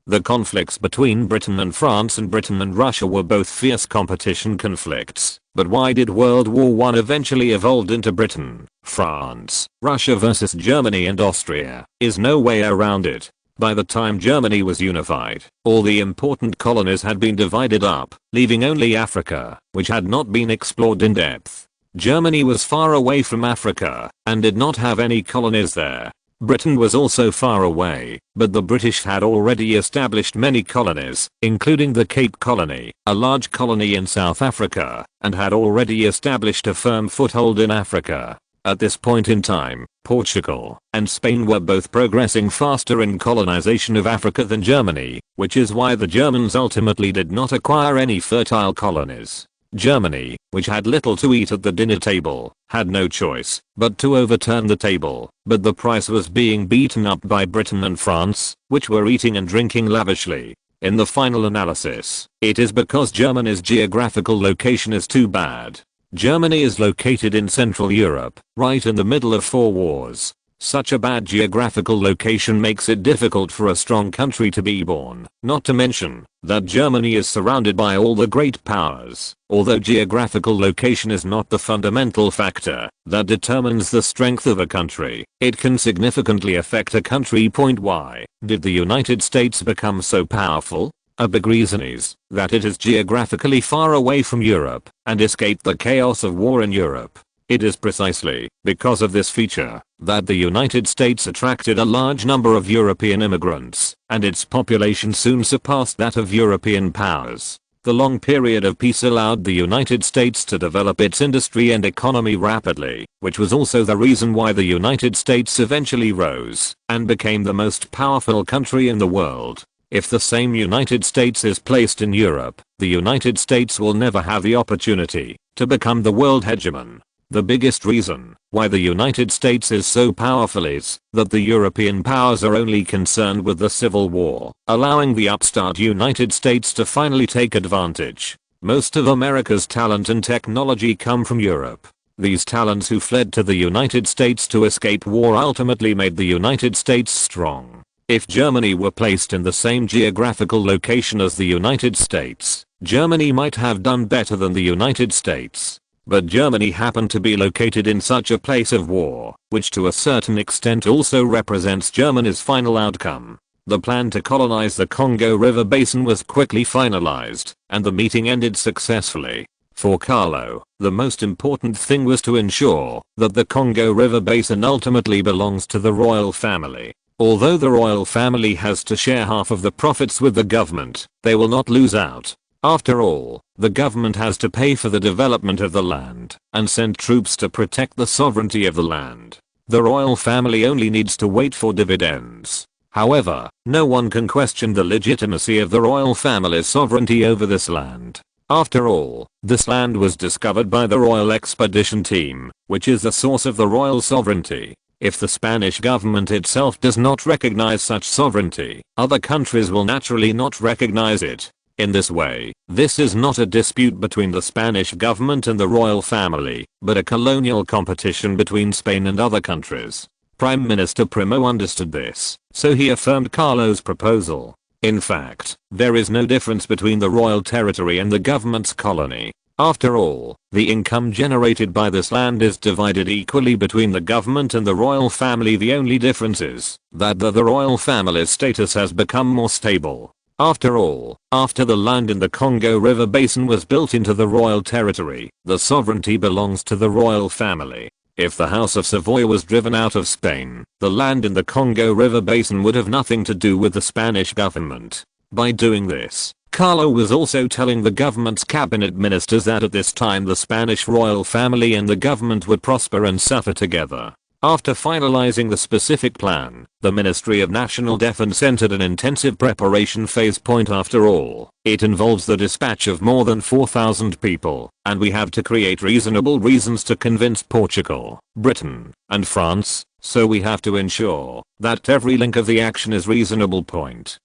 The conflicts between Britain and France and Britain and Russia were both fierce competition conflicts, but why did World War I eventually evolve into Britain, France, Russia versus Germany and Austria? Is no way around it. By the time Germany was unified, all the important colonies had been divided up, leaving only Africa, which had not been explored in depth. Germany was far away from Africa and did not have any colonies there. Britain was also far away, but the British had already established many colonies, including the Cape Colony, a large colony in South Africa, and had already established a firm foothold in Africa. At this point in time, Portugal and Spain were both progressing faster in colonization of Africa than Germany, which is why the Germans ultimately did not acquire any fertile colonies. Germany, which had little to eat at the dinner table, had no choice but to overturn the table, but the price was being beaten up by Britain and France, which were eating and drinking lavishly. In the final analysis, it is because Germany's geographical location is too bad. Germany is located in Central Europe, right in the middle of 4 wars. Such a bad geographical location makes it difficult for a strong country to be born, not to mention that Germany is surrounded by all the great powers. Although geographical location is not the fundamental factor that determines the strength of a country, it can significantly affect a country. Why did the United States become so powerful? A big reason is that it is geographically far away from Europe and escaped the chaos of war in Europe. It is precisely because of this feature that the United States attracted a large number of European immigrants, and its population soon surpassed that of European powers. The long period of peace allowed the United States to develop its industry and economy rapidly, which was also the reason why the United States eventually rose and became the most powerful country in the world. If the same United States is placed in Europe, the United States will never have the opportunity to become the world hegemon. The biggest reason why the United States is so powerful is that the European powers are only concerned with the Civil War, allowing the upstart United States to finally take advantage. Most of America's talent and technology come from Europe. These talents who fled to the United States to escape war ultimately made the United States strong. If Germany were placed in the same geographical location as the United States, Germany might have done better than the United States. But Germany happened to be located in such a place of war, which to a certain extent also represents Germany's final outcome. The plan to colonize the Congo River Basin was quickly finalized, and the meeting ended successfully. For Carlo, the most important thing was to ensure that the Congo River Basin ultimately belongs to the royal family. Although the royal family has to share half of the profits with the government, they will not lose out. After all, the government has to pay for the development of the land and send troops to protect the sovereignty of the land. The royal family only needs to wait for dividends. However, no one can question the legitimacy of the royal family's sovereignty over this land. After all, this land was discovered by the Royal Expedition Team, which is the source of the royal sovereignty. If the Spanish government itself does not recognize such sovereignty, other countries will naturally not recognize it. In this way, this is not a dispute between the Spanish government and the royal family, but a colonial competition between Spain and other countries. Prime Minister Primo understood this, so he affirmed Carlo's proposal. In fact, there is no difference between the royal territory and the government's colony. After all, the income generated by this land is divided equally between the government and the royal family. The only difference is that the royal family's status has become more stable. After all, after the land in the Congo River Basin was built into the royal territory, the sovereignty belongs to the royal family. If the House of Savoy was driven out of Spain, the land in the Congo River Basin would have nothing to do with the Spanish government. By doing this, Carlo was also telling the government's cabinet ministers that at this time the Spanish royal family and the government would prosper and suffer together. After finalizing the specific plan, the Ministry of National Defense entered an intensive preparation phase. After all, it involves the dispatch of more than 4,000 people, and we have to create reasonable reasons to convince Portugal, Britain, and France, so we have to ensure that every link of the action is reasonable.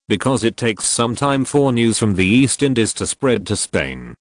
Because it takes some time for news from the East Indies to spread to Spain.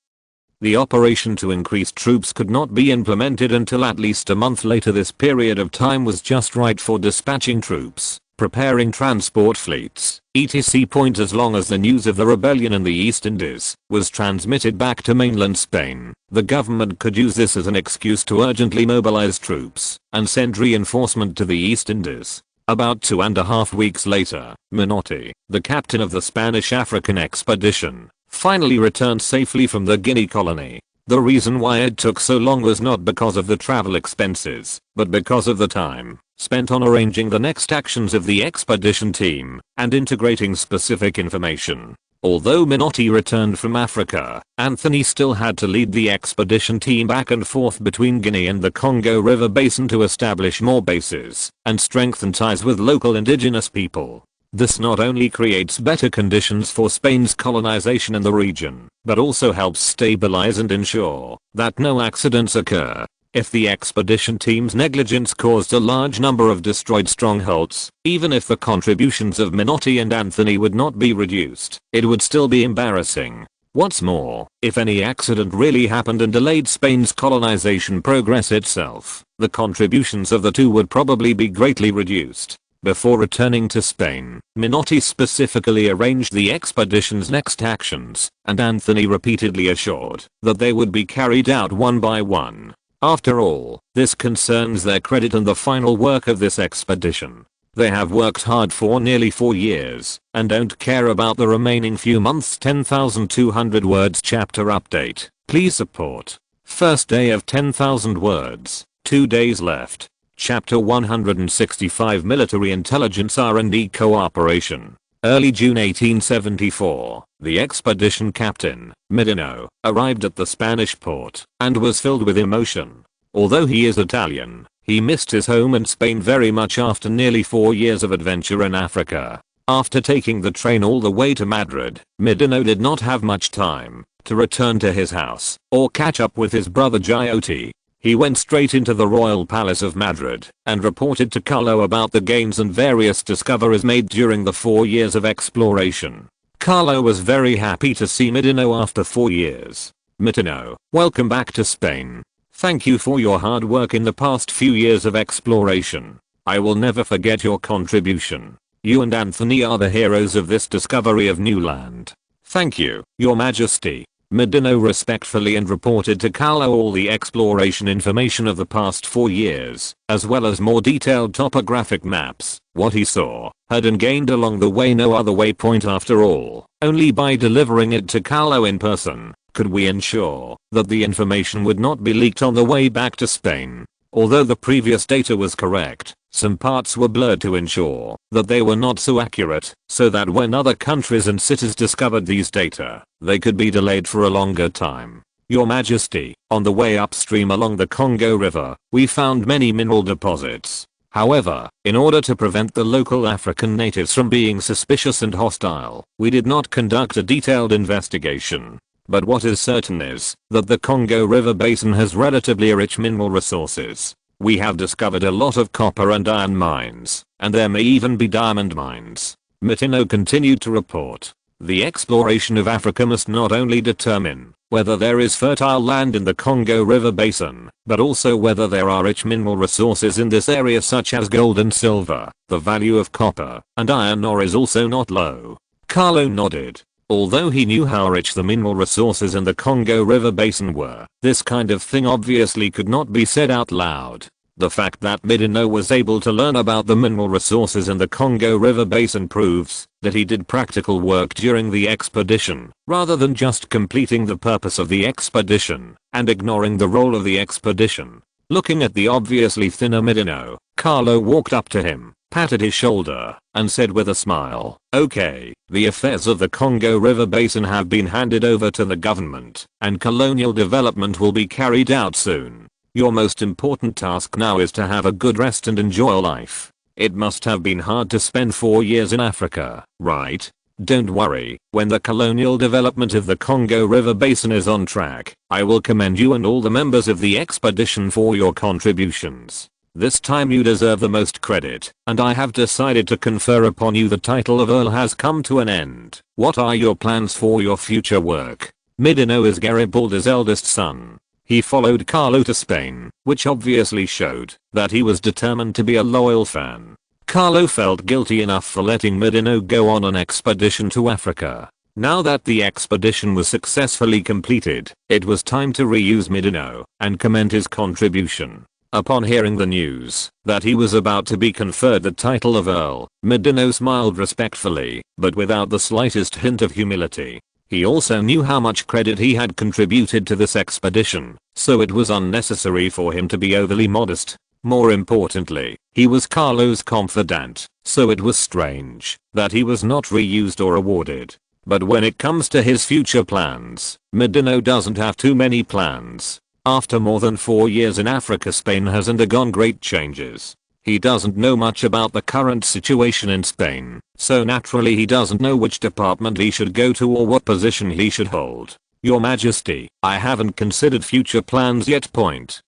The operation to increase troops could not be implemented until at least a month later. This period of time was just right for dispatching troops, preparing transport fleets, etc. As long as the news of the rebellion in the East Indies was transmitted back to mainland Spain, the government could use this as an excuse to urgently mobilize troops and send reinforcement to the East Indies. About 2.5 weeks later, Menotti, the captain of the Spanish African expedition, finally returned safely from the Guinea colony. The reason why it took so long was not because of the travel expenses, but because of the time spent on arranging the next actions of the expedition team and integrating specific information. Although Menotti returned from Africa, Anthony still had to lead the expedition team back and forth between Guinea and the Congo River Basin to establish more bases and strengthen ties with local indigenous people. This not only creates better conditions for Spain's colonization in the region, but also helps stabilize and ensure that no accidents occur. If the expedition team's negligence caused a large number of destroyed strongholds, even if the contributions of Menotti and Anthony would not be reduced, it would still be embarrassing. What's more, if any accident really happened and delayed Spain's colonization progress itself, the contributions of the two would probably be greatly reduced. Before returning to Spain, Menotti specifically arranged the expedition's next actions, and Anthony repeatedly assured that they would be carried out one by one. After all, this concerns their credit and the final work of this expedition. They have worked hard for nearly 4 years, and don't care about the remaining few months. 10,200 words chapter update. Please support. First day of 10,000 words, 2 days left. Chapter 165 Military Intelligence R&D Cooperation. Early June 1874, the expedition captain, Medino, arrived at the Spanish port and was filled with emotion. Although he is Italian, he missed his home in Spain very much after nearly 4 years of adventure in Africa. After taking the train all the way to Madrid, Medino did not have much time to return to his house or catch up with his brother Giotti. He went straight into the Royal Palace of Madrid and reported to Carlo about the gains and various discoveries made during the 4 years of exploration. Carlo was very happy to see Medino after 4 years. Medino, welcome back to Spain. Thank you for your hard work in the past few years of exploration. I will never forget your contribution. You and Anthony are the heroes of this discovery of new land. Thank you, Your Majesty. Medino respectfully and reported to Carlo all the exploration information of the past 4 years, as well as more detailed topographic maps, what he saw, heard and gained along the way. No other way. After all, only by delivering it to Carlo in person could we ensure that the information would not be leaked on the way back to Spain. Although the previous data was correct, some parts were blurred to ensure that they were not so accurate, so that when other countries and cities discovered these data, they could be delayed for a longer time. Your Majesty, on the way upstream along the Congo River, we found many mineral deposits. However, in order to prevent the local African natives from being suspicious and hostile, we did not conduct a detailed investigation. But what is certain is that the Congo River Basin has relatively rich mineral resources. We have discovered a lot of copper and iron mines, and there may even be diamond mines. Medino continued to report. The exploration of Africa must not only determine whether there is fertile land in the Congo River Basin, but also whether there are rich mineral resources in this area such as gold and silver. The value of copper and iron ore is also not low. Carlo nodded. Although he knew how rich the mineral resources in the Congo River Basin were, this kind of thing obviously could not be said out loud. The fact that Mindanao was able to learn about the mineral resources in the Congo River basin proves that he did practical work during the expedition, rather than just completing the purpose of the expedition and ignoring the role of the expedition. Looking at the obviously thinner Mindanao, Carlo walked up to him, patted his shoulder, and said with a smile, "Okay, the affairs of the Congo River basin have been handed over to the government, and colonial development will be carried out soon. Your most important task now is to have a good rest and enjoy life. It must have been hard to spend 4 years in Africa, right? Don't worry, when the colonial development of the Congo River basin is on track, I will commend you and all the members of the expedition for your contributions. This time you deserve the most credit, and I have decided to confer upon you the title of Earl has come to an end. What are your plans for your future work?" Mindanao is Garibaldi's eldest son. He followed Carlo to Spain, which obviously showed that he was determined to be a loyal fan. Carlo felt guilty enough for letting Mindanao go on an expedition to Africa. Now that the expedition was successfully completed, it was time to reuse Mindanao and commend his contribution. Upon hearing the news that he was about to be conferred the title of Earl, Mindanao smiled respectfully, but without the slightest hint of humility. He also knew how much credit he had contributed to this expedition, so it was unnecessary for him to be overly modest. More importantly, he was Carlo's confidant, so it was strange that he was not reused or awarded. But when it comes to his future plans, Mindanao doesn't have too many plans. After more than 4 years in Africa, Spain has undergone great changes. He doesn't know much about the current situation in Spain, so naturally he doesn't know which department he should go to or what position he should hold. "Your Majesty, I haven't considered future plans yet.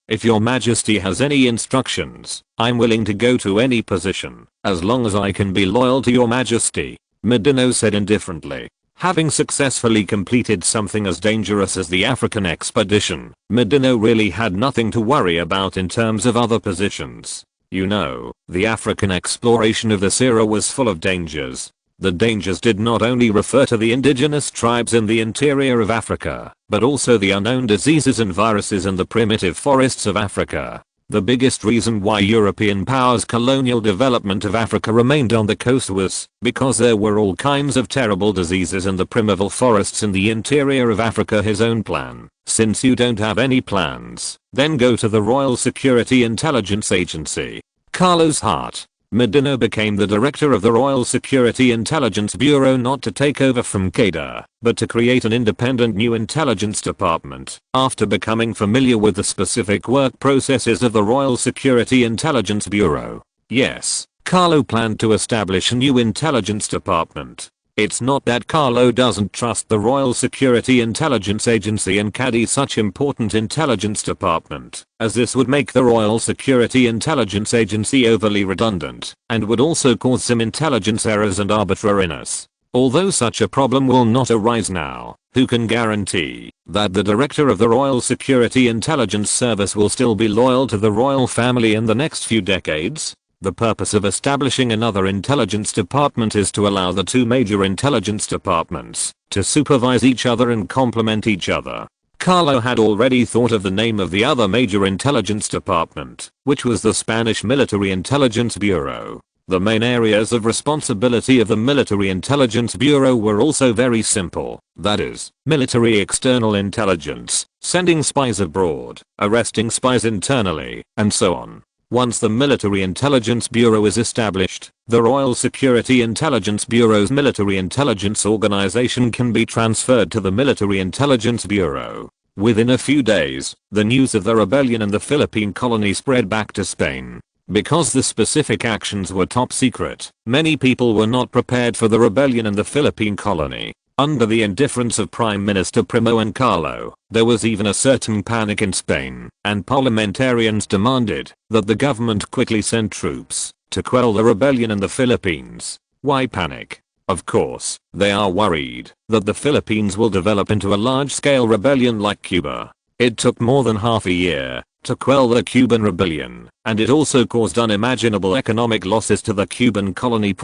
If your Majesty has any instructions, I'm willing to go to any position, as long as I can be loyal to your Majesty," Mindanao said indifferently. Having successfully completed something as dangerous as the African expedition, Mindanao really had nothing to worry about in terms of other positions. You know, the African exploration of this era was full of dangers. The dangers did not only refer to the indigenous tribes in the interior of Africa, but also the unknown diseases and viruses in the primitive forests of Africa. The biggest reason why European powers' colonial development of Africa remained on the coast was because there were all kinds of terrible diseases in the primeval forests in the interior of Africa. His own plan: since you don't have any plans, then go to the Royal Security Intelligence Agency. Carlo's heart. Mindanao became the director of the Royal Security Intelligence Bureau, not to take over from CADA, but to create an independent new intelligence department. After becoming familiar with the specific work processes of the Royal Security Intelligence Bureau, yes, Carlo planned to establish a new intelligence department. It's not that Carlo doesn't trust the Royal Security Intelligence Agency and CADI, such important intelligence department, as this would make the Royal Security Intelligence Agency overly redundant, and would also cause some intelligence errors and arbitrariness. Although such a problem will not arise now, who can guarantee that the director of the Royal Security Intelligence Service will still be loyal to the royal family in the next few decades? The purpose of establishing another intelligence department is to allow the two major intelligence departments to supervise each other and complement each other. Carlo had already thought of the name of the other major intelligence department, which was the Spanish Military Intelligence Bureau. The main areas of responsibility of the Military Intelligence Bureau were also very simple, that is, military external intelligence, sending spies abroad, arresting spies internally, and so on. Once the Military Intelligence Bureau is established, the Royal Security Intelligence Bureau's military intelligence organization can be transferred to the Military Intelligence Bureau. Within a few days, the news of the rebellion in the Philippine colony spread back to Spain. Because the specific actions were top secret, many people were not prepared for the rebellion in the Philippine colony. Under the indifference of Prime Minister Primo and Carlo, there was even a certain panic in Spain, and parliamentarians demanded that the government quickly send troops to quell the rebellion in the Philippines. Why panic? Of course, they are worried that the Philippines will develop into a large-scale rebellion like Cuba. It took more than half a year to quell the Cuban rebellion, and it also caused unimaginable economic losses to the Cuban colony.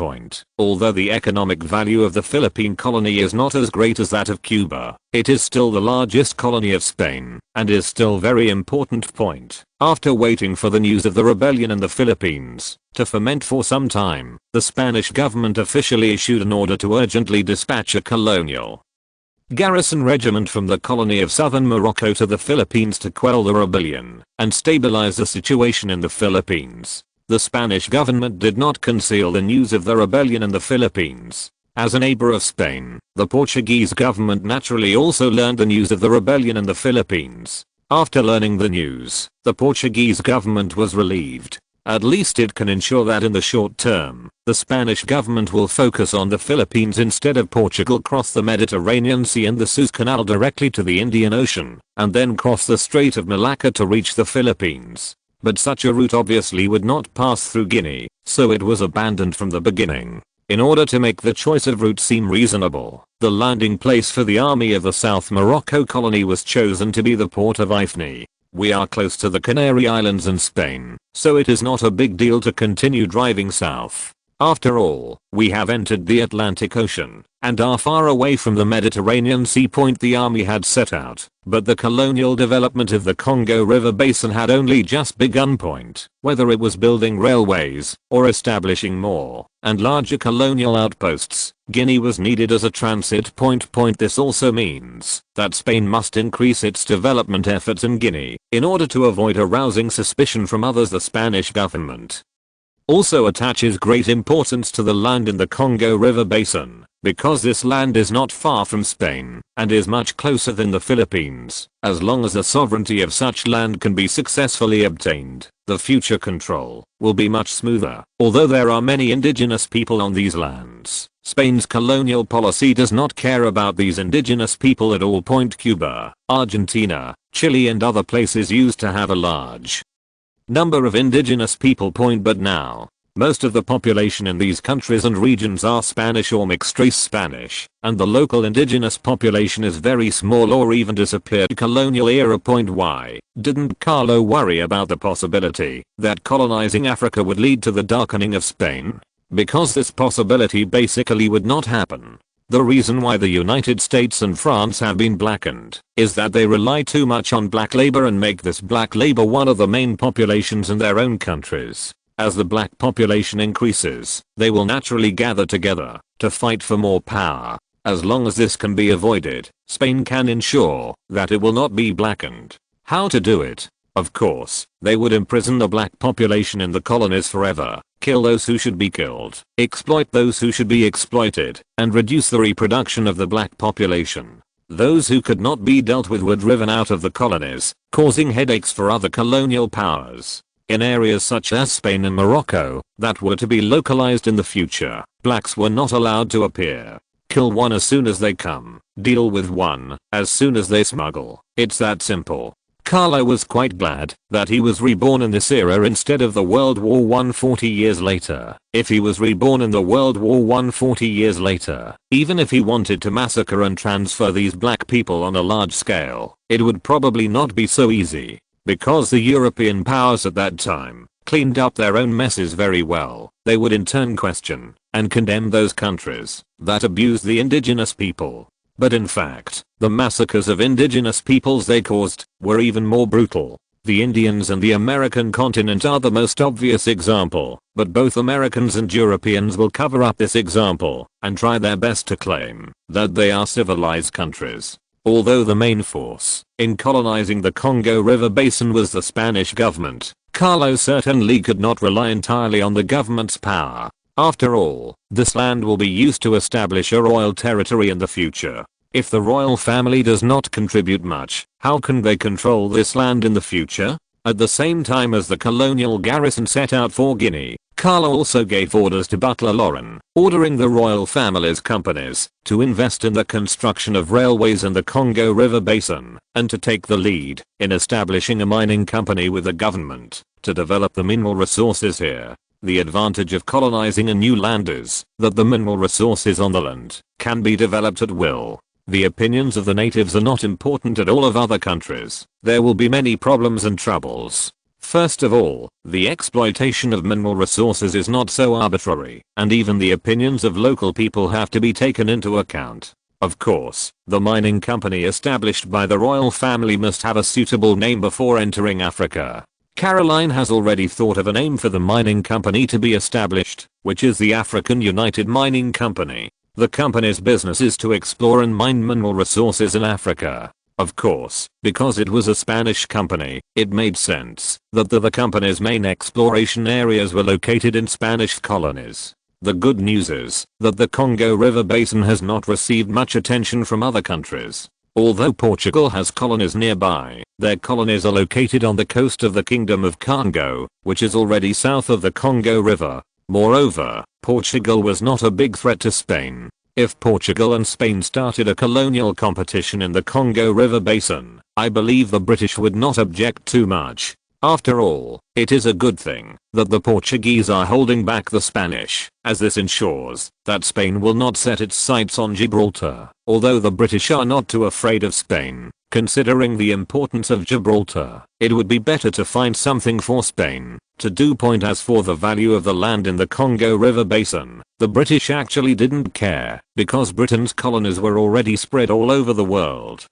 Although the economic value of the Philippine colony is not as great as that of Cuba, it is still the largest colony of Spain, and is still very important. After waiting for the news of the rebellion in the Philippines to ferment for some time, the Spanish government officially issued an order to urgently dispatch a colonial garrison regiment from the colony of southern Morocco to the Philippines to quell the rebellion and stabilize the situation in the Philippines. The Spanish government did not conceal the news of the rebellion in the Philippines. As a neighbor of Spain, the Portuguese government naturally also learned the news of the rebellion in the Philippines. After learning the news, the Portuguese government was relieved. At least it can ensure that in the short term, the Spanish government will focus on the Philippines instead of Portugal, cross the Mediterranean Sea and the Suez Canal directly to the Indian Ocean, and then cross the Strait of Malacca to reach the Philippines. But such a route obviously would not pass through Guinea, so it was abandoned from the beginning. In order to make the choice of route seem reasonable, the landing place for the army of the South Morocco colony was chosen to be the port of Ifni. We are close to the Canary Islands and Spain, so it is not a big deal to continue driving south. After all, we have entered the Atlantic Ocean and are far away from the Mediterranean Sea. The army had set out, but the colonial development of the Congo River Basin had only just begun. Whether it was building railways or establishing more and larger colonial outposts, Guinea was needed as a transit point. This also means that Spain must increase its development efforts in Guinea in order to avoid arousing suspicion from others. The Spanish government also attaches great importance to the land in the Congo River Basin, because this land is not far from Spain and is much closer than the Philippines. As long as the sovereignty of such land can be successfully obtained, the future control will be much smoother. Although there are many indigenous people on these lands, Spain's colonial policy does not care about these indigenous people at all. Cuba, Argentina, Chile and other places used to have a large number of indigenous people. But now, most of the population in these countries and regions are Spanish or mixed race Spanish, and the local indigenous population is very small or even disappeared. Colonial era. Why didn't Carlo worry about the possibility that colonizing Africa would lead to the darkening of Spain? Because this possibility basically would not happen. The reason why the United States and France have been blackened is that they rely too much on black labor and make this black labor one of the main populations in their own countries. As the black population increases, they will naturally gather together to fight for more power. As long as this can be avoided, Spain can ensure that it will not be blackened. How to do it? Of course, they would imprison the black population in the colonies forever, kill those who should be killed, exploit those who should be exploited, and reduce the reproduction of the black population. Those who could not be dealt with were driven out of the colonies, causing headaches for other colonial powers. In areas such as Spain and Morocco that were to be localized in the future, blacks were not allowed to appear. Kill one as soon as they come, deal with one as soon as they smuggle. It's that simple. Carlo was quite glad that he was reborn in this era instead of the World War I 40 years later. If he was reborn in the World War I 40 years later, even if he wanted to massacre and transfer these black people on a large scale, it would probably not be so easy, because the European powers at that time cleaned up their own messes very well. They would in turn question and condemn those countries that abused the indigenous people. But in fact, the massacres of indigenous peoples they caused were even more brutal. The Indians and the American continent are the most obvious example, but both Americans and Europeans will cover up this example and try their best to claim that they are civilized countries. Although the main force in colonizing the Congo River Basin was the Spanish government, Carlo certainly could not rely entirely on the government's power. After all, this land will be used to establish a royal territory in the future. If the royal family does not contribute much, how can they control this land in the future? At the same time as the colonial garrison set out for Guinea, Carlo also gave orders to Butler Lauren, ordering the royal family's companies to invest in the construction of railways in the Congo River Basin, and to take the lead in establishing a mining company with the government to develop the mineral resources here. The advantage of colonizing a new land is that the mineral resources on the land can be developed at will. The opinions of the natives are not important at all of other countries. There will be many problems and troubles. First of all, the exploitation of mineral resources is not so arbitrary, and even the opinions of local people have to be taken into account. Of course, the mining company established by the royal family must have a suitable name before entering Africa. Caroline has already thought of a name for the mining company to be established, which is the African United Mining Company. The company's business is to explore and mine mineral resources in Africa. Of course, because it was a Spanish company, it made sense that the company's main exploration areas were located in Spanish colonies. The good news is that the Congo River Basin has not received much attention from other countries. Although Portugal has colonies nearby, their colonies are located on the coast of the Kingdom of Congo, which is already south of the Congo River. Moreover, Portugal was not a big threat to Spain. If Portugal and Spain started a colonial competition in the Congo River Basin, I believe the British would not object too much. After all, it is a good thing that the Portuguese are holding back the Spanish, as this ensures that Spain will not set its sights on Gibraltar. Although the British are not too afraid of Spain, considering the importance of Gibraltar, it would be better to find something for Spain to do. As for the value of the land in the Congo River Basin, the British actually didn't care, because Britain's colonies were already spread all over the world.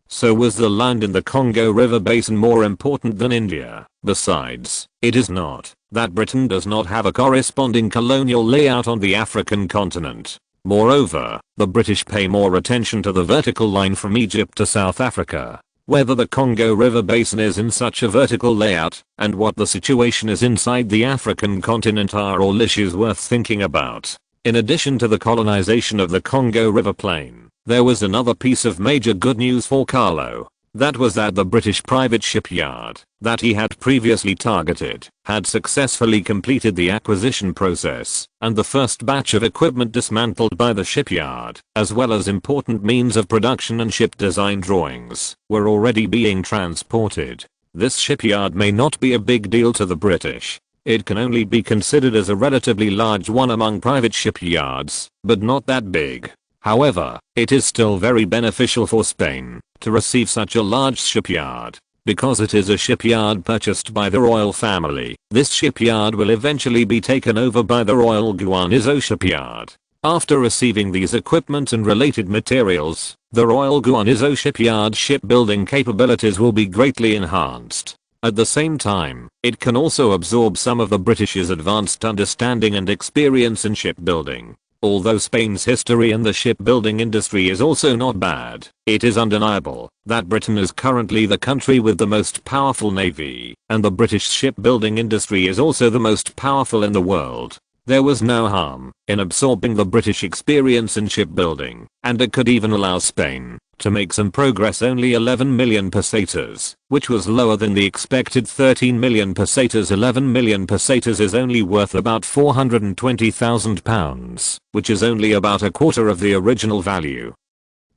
So was the land in the Congo River Basin more important than India? Besides, it is not that Britain does not have a corresponding colonial layout on the African continent. Moreover, the British pay more attention to the vertical line from Egypt to South Africa. Whether the Congo River Basin is in such a vertical layout, and what the situation is inside the African continent are all issues worth thinking about. In addition to the colonization of the Congo River Plain, there was another piece of major good news for Carlo. That was that the British private shipyard that he had previously targeted had successfully completed the acquisition process, and the first batch of equipment dismantled by the shipyard, as well as important means of production and ship design drawings, were already being transported. This shipyard may not be a big deal to the British. It can only be considered as a relatively large one among private shipyards, but not that big. However, it is still very beneficial for Spain to receive such a large shipyard, because it is a shipyard purchased by the royal family. This shipyard will eventually be taken over by the Royal Guanizo shipyard. After receiving these equipment and related materials, the Royal Guanizo shipyard shipbuilding capabilities will be greatly enhanced. At the same time, it can also absorb some of the British's advanced understanding and experience in shipbuilding. Although Spain's history in the shipbuilding industry is also not bad, it is undeniable that Britain is currently the country with the most powerful navy, and the British shipbuilding industry is also the most powerful in the world. There was no harm in absorbing the British experience in shipbuilding, and it could even allow Spain to make some progress. Only 11 million pesetas, which was lower than the expected 13 million pesetas. 11 million pesetas is only worth about £420,000, which is only about a quarter of the original value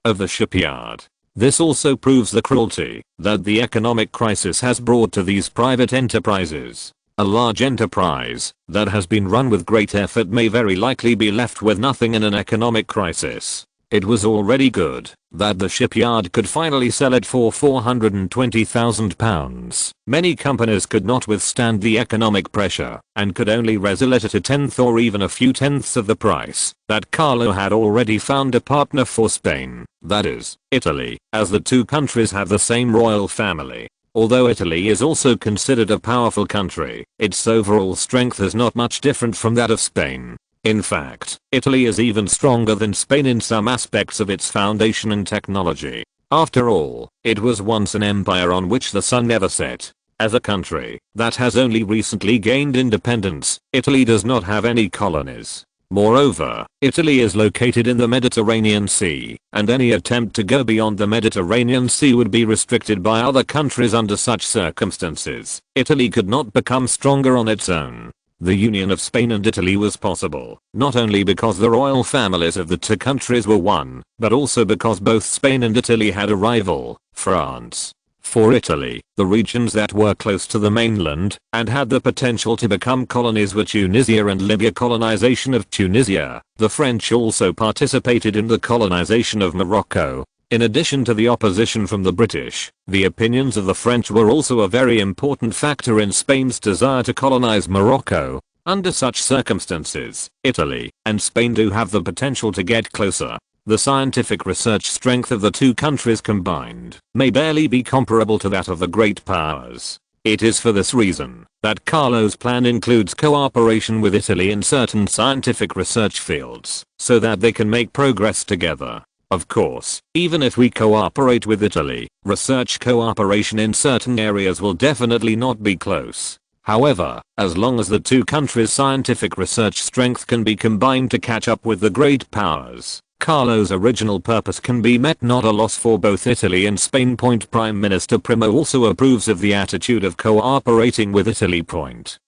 of the shipyard. This also proves the cruelty that the economic crisis has brought to these private enterprises. A large enterprise that has been run with great effort may very likely be left with nothing in an economic crisis. It was already good that the shipyard could finally sell it for £420,000. Many companies could not withstand the economic pressure and could only resell it at a tenth or even a few tenths of the price that Carlo had already found a partner for Spain, that is, Italy, as the two countries have the same royal family. Although Italy is also considered a powerful country, its overall strength is not much different from that of Spain. In fact, Italy is even stronger than Spain in some aspects of its foundation and technology. After all, it was once an empire on which the sun never set. As a country that has only recently gained independence, Italy does not have any colonies. Moreover, Italy is located in the Mediterranean Sea, and any attempt to go beyond the Mediterranean Sea would be restricted by other countries. Under such circumstances, Italy could not become stronger on its own. The union of Spain and Italy was possible, not only because the royal families of the two countries were one, but also because both Spain and Italy had a rival, France. For Italy, the regions that were close to the mainland and had the potential to become colonies were Tunisia and Libya. Colonization of Tunisia. The French also participated in the colonization of Morocco. In addition to the opposition from the British, the opinions of the French were also a very important factor in Spain's desire to colonize Morocco. Under such circumstances, Italy and Spain do have the potential to get closer. The scientific research strength of the two countries combined may barely be comparable to that of the great powers. It is for this reason that Carlo's plan includes cooperation with Italy in certain scientific research fields so that they can make progress together. Of course, even if we cooperate with Italy, research cooperation in certain areas will definitely not be close. However, as long as the two countries' scientific research strength can be combined to catch up with the great powers, Carlo's original purpose can be met, not a loss for both Italy and Spain. Prime Minister Primo also approves of the attitude of cooperating with Italy.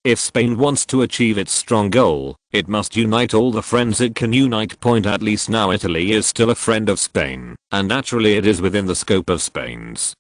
If Spain wants to achieve its strong goal, it must unite all the friends it can unite. At least now Italy is still a friend of Spain, and naturally it is within the scope of Spain's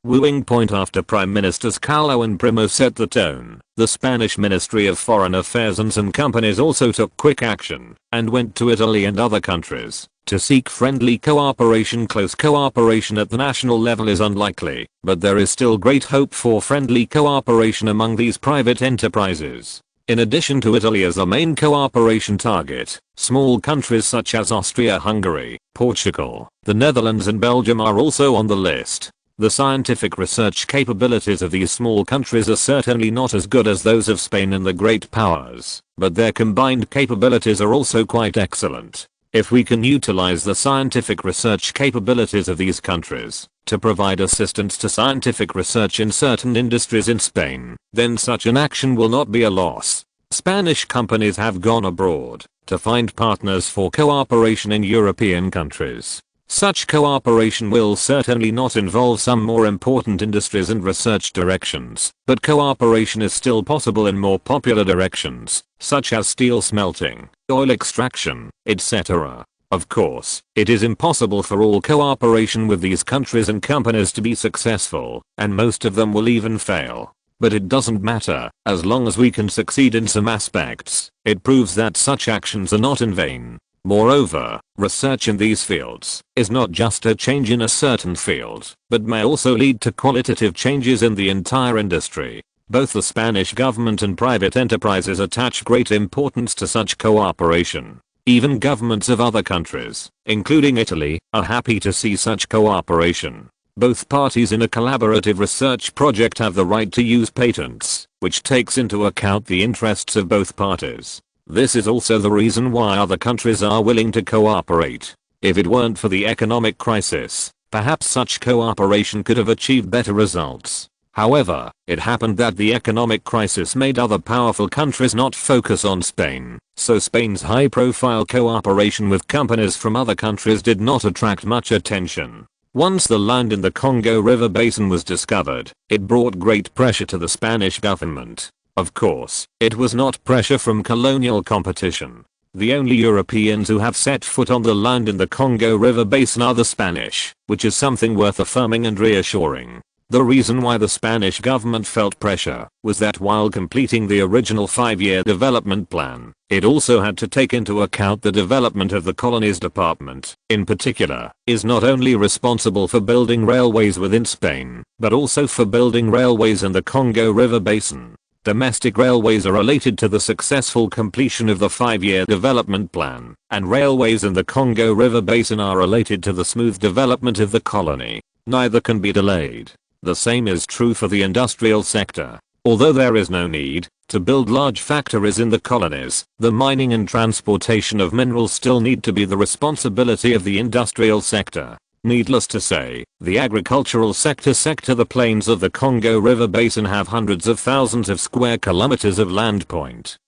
wooing. After Prime Ministers Carlo and Primo set the tone, the Spanish Ministry of Foreign Affairs and some companies also took quick action and went to Italy and other countries to seek friendly cooperation. Close cooperation at the national level is unlikely, but there is still great hope for friendly cooperation among these private enterprises. In addition to Italy as the main cooperation target, small countries such as Austria-Hungary, Portugal, the Netherlands and Belgium are also on the list. The scientific research capabilities of these small countries are certainly not as good as those of Spain and the great powers, but their combined capabilities are also quite excellent. If we can utilize the scientific research capabilities of these countries to provide assistance to scientific research in certain industries in Spain, then such an action will not be a loss. Spanish companies have gone abroad to find partners for cooperation in European countries. Such cooperation will certainly not involve some more important industries and research directions, but cooperation is still possible in more popular directions, such as steel smelting, oil extraction, etc. Of course, it is impossible for all cooperation with these countries and companies to be successful, and most of them will even fail. But it doesn't matter, as long as we can succeed in some aspects, it proves that such actions are not in vain. Moreover, research in these fields is not just a change in a certain field, but may also lead to qualitative changes in the entire industry. Both the Spanish government and private enterprises attach great importance to such cooperation. Even governments of other countries, including Italy, are happy to see such cooperation. Both parties in a collaborative research project have the right to use patents, which takes into account the interests of both parties. This is also the reason why other countries are willing to cooperate. If it weren't for the economic crisis, perhaps such cooperation could have achieved better results. However, it happened that the economic crisis made other powerful countries not focus on Spain, so Spain's high-profile cooperation with companies from other countries did not attract much attention. Once the land in the Congo River basin was discovered, it brought great pressure to the Spanish government. Of course, it was not pressure from colonial competition. The only Europeans who have set foot on the land in the Congo River basin are the Spanish, which is something worth affirming and reassuring. The reason why the Spanish government felt pressure was that while completing the original 5-year development plan, it also had to take into account the development of the colonies department, in particular, is not only responsible for building railways within Spain, but also for building railways in the Congo River basin. Domestic railways are related to the successful completion of the 5-year development plan, and railways in the Congo River basin are related to the smooth development of the colony. Neither can be delayed. The same is true for the industrial sector. Although there is no need to build large factories in the colonies, the mining and transportation of minerals still need to be the responsibility of the industrial sector. Needless to say, the agricultural sector the plains of the Congo River basin have hundreds of thousands of square kilometers of land.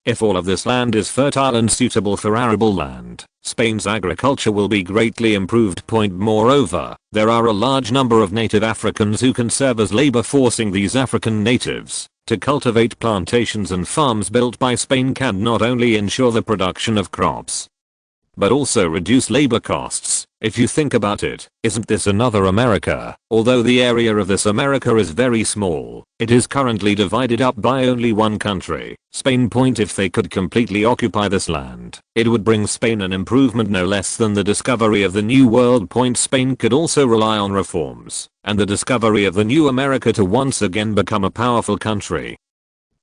If all of this land is fertile and suitable for arable land, Spain's agriculture will be greatly improved. Moreover, there are a large number of native Africans who can serve as labor, forcing these African natives to cultivate plantations and farms built by Spain can not only ensure the production of crops, but also reduce labor costs. If you think about it, isn't this another America? Although the area of this America is very small, it is currently divided up by only one country, Spain. If they could completely occupy this land, it would bring Spain an improvement no less than the discovery of the New World. Spain could also rely on reforms and the discovery of the new America to once again become a powerful country.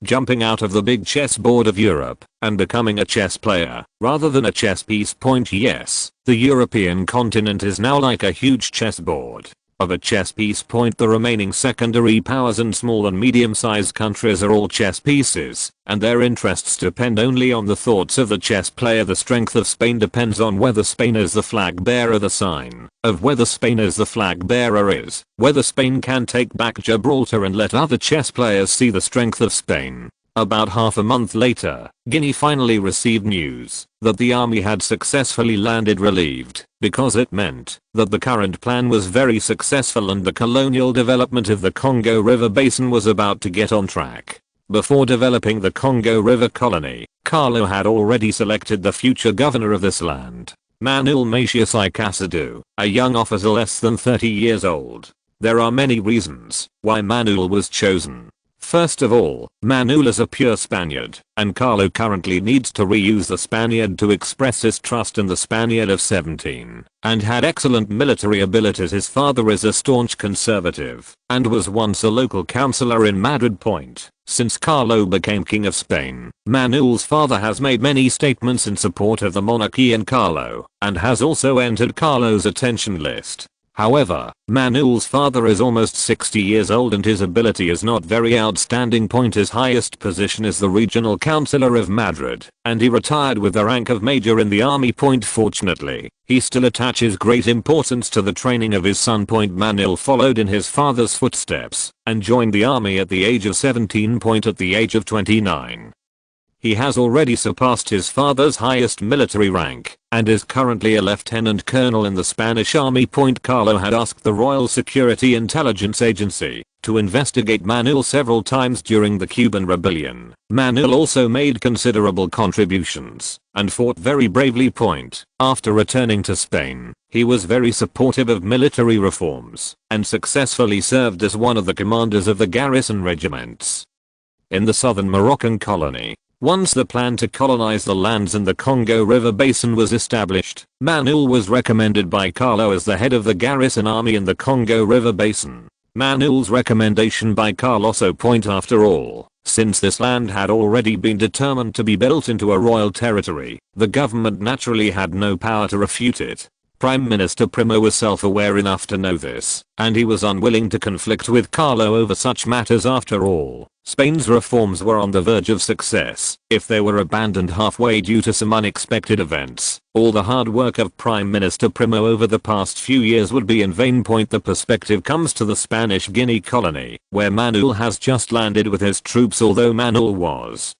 Jumping out of the big chessboard of Europe and becoming a chess player rather than a chess piece. Yes, the European continent is now like a huge chessboard of a chess piece. The remaining secondary powers and small and medium-sized countries are all chess pieces, and their interests depend only on the thoughts of the chess player. The strength of Spain depends on whether Spain is the flag bearer. The sign of whether Spain is the flag bearer is whether Spain can take back Gibraltar and let other chess players see the strength of Spain. About half a month later, Guinea finally received news that the army had successfully landed, relieved, because it meant that the current plan was very successful and the colonial development of the Congo River Basin was about to get on track. Before developing the Congo River colony, Carlo had already selected the future governor of this land, Manuel Macias I Casado, a young officer less than 30 years old. There are many reasons why Manuel was chosen. First of all, Manuel is a pure Spaniard, and Carlo currently needs to reuse the Spaniard to express his trust in the Spaniard of 17, and had excellent military abilities. His father is a staunch conservative, and was once a local councillor in Madrid. Since Carlo became king of Spain, Manuel's father has made many statements in support of the monarchy and Carlo, and has also entered Carlo's attention list. However, Manuel's father is almost 60 years old and his ability is not very outstanding. His highest position is the regional councillor of Madrid, and he retired with the rank of major in the army. Fortunately, he still attaches great importance to the training of his son. Manuel followed in his father's footsteps and joined the army at the age of 17. At the age of 29, he has already surpassed his father's highest military rank and is currently a lieutenant colonel in the Spanish army. Carlo had asked the Royal Security Intelligence Agency to investigate Manuel several times during the Cuban Rebellion. Manuel also made considerable contributions and fought very bravely. After returning to Spain, he was very supportive of military reforms and successfully served as one of the commanders of the garrison regiments in the southern Moroccan colony. Once the plan to colonize the lands in the Congo River Basin was established, Manuel was recommended by Carlo as the head of the garrison army in the Congo River Basin. Manuel's recommendation by Carlo. After all, since this land had already been determined to be built into a royal territory, the government naturally had no power to refute it. Prime Minister Primo was self-aware enough to know this, and he was unwilling to conflict with Carlo over such matters. After all, Spain's reforms were on the verge of success. If they were abandoned halfway due to some unexpected events, all the hard work of Prime Minister Primo over the past few years would be in vain. The perspective comes to the Spanish Guinea colony, where Manuel has just landed with his troops. Although Manuel was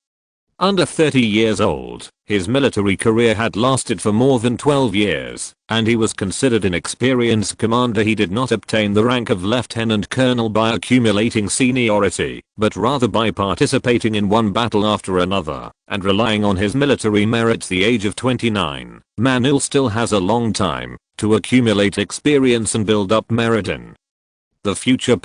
under 30 years old, his military career had lasted for more than 12 years, and he was considered an experienced commander. He did not obtain the rank of lieutenant colonel by accumulating seniority, but rather by participating in one battle after another, and relying on his military merit. At the age of 29, Manuel still has a long time to accumulate experience and build up merit in the future.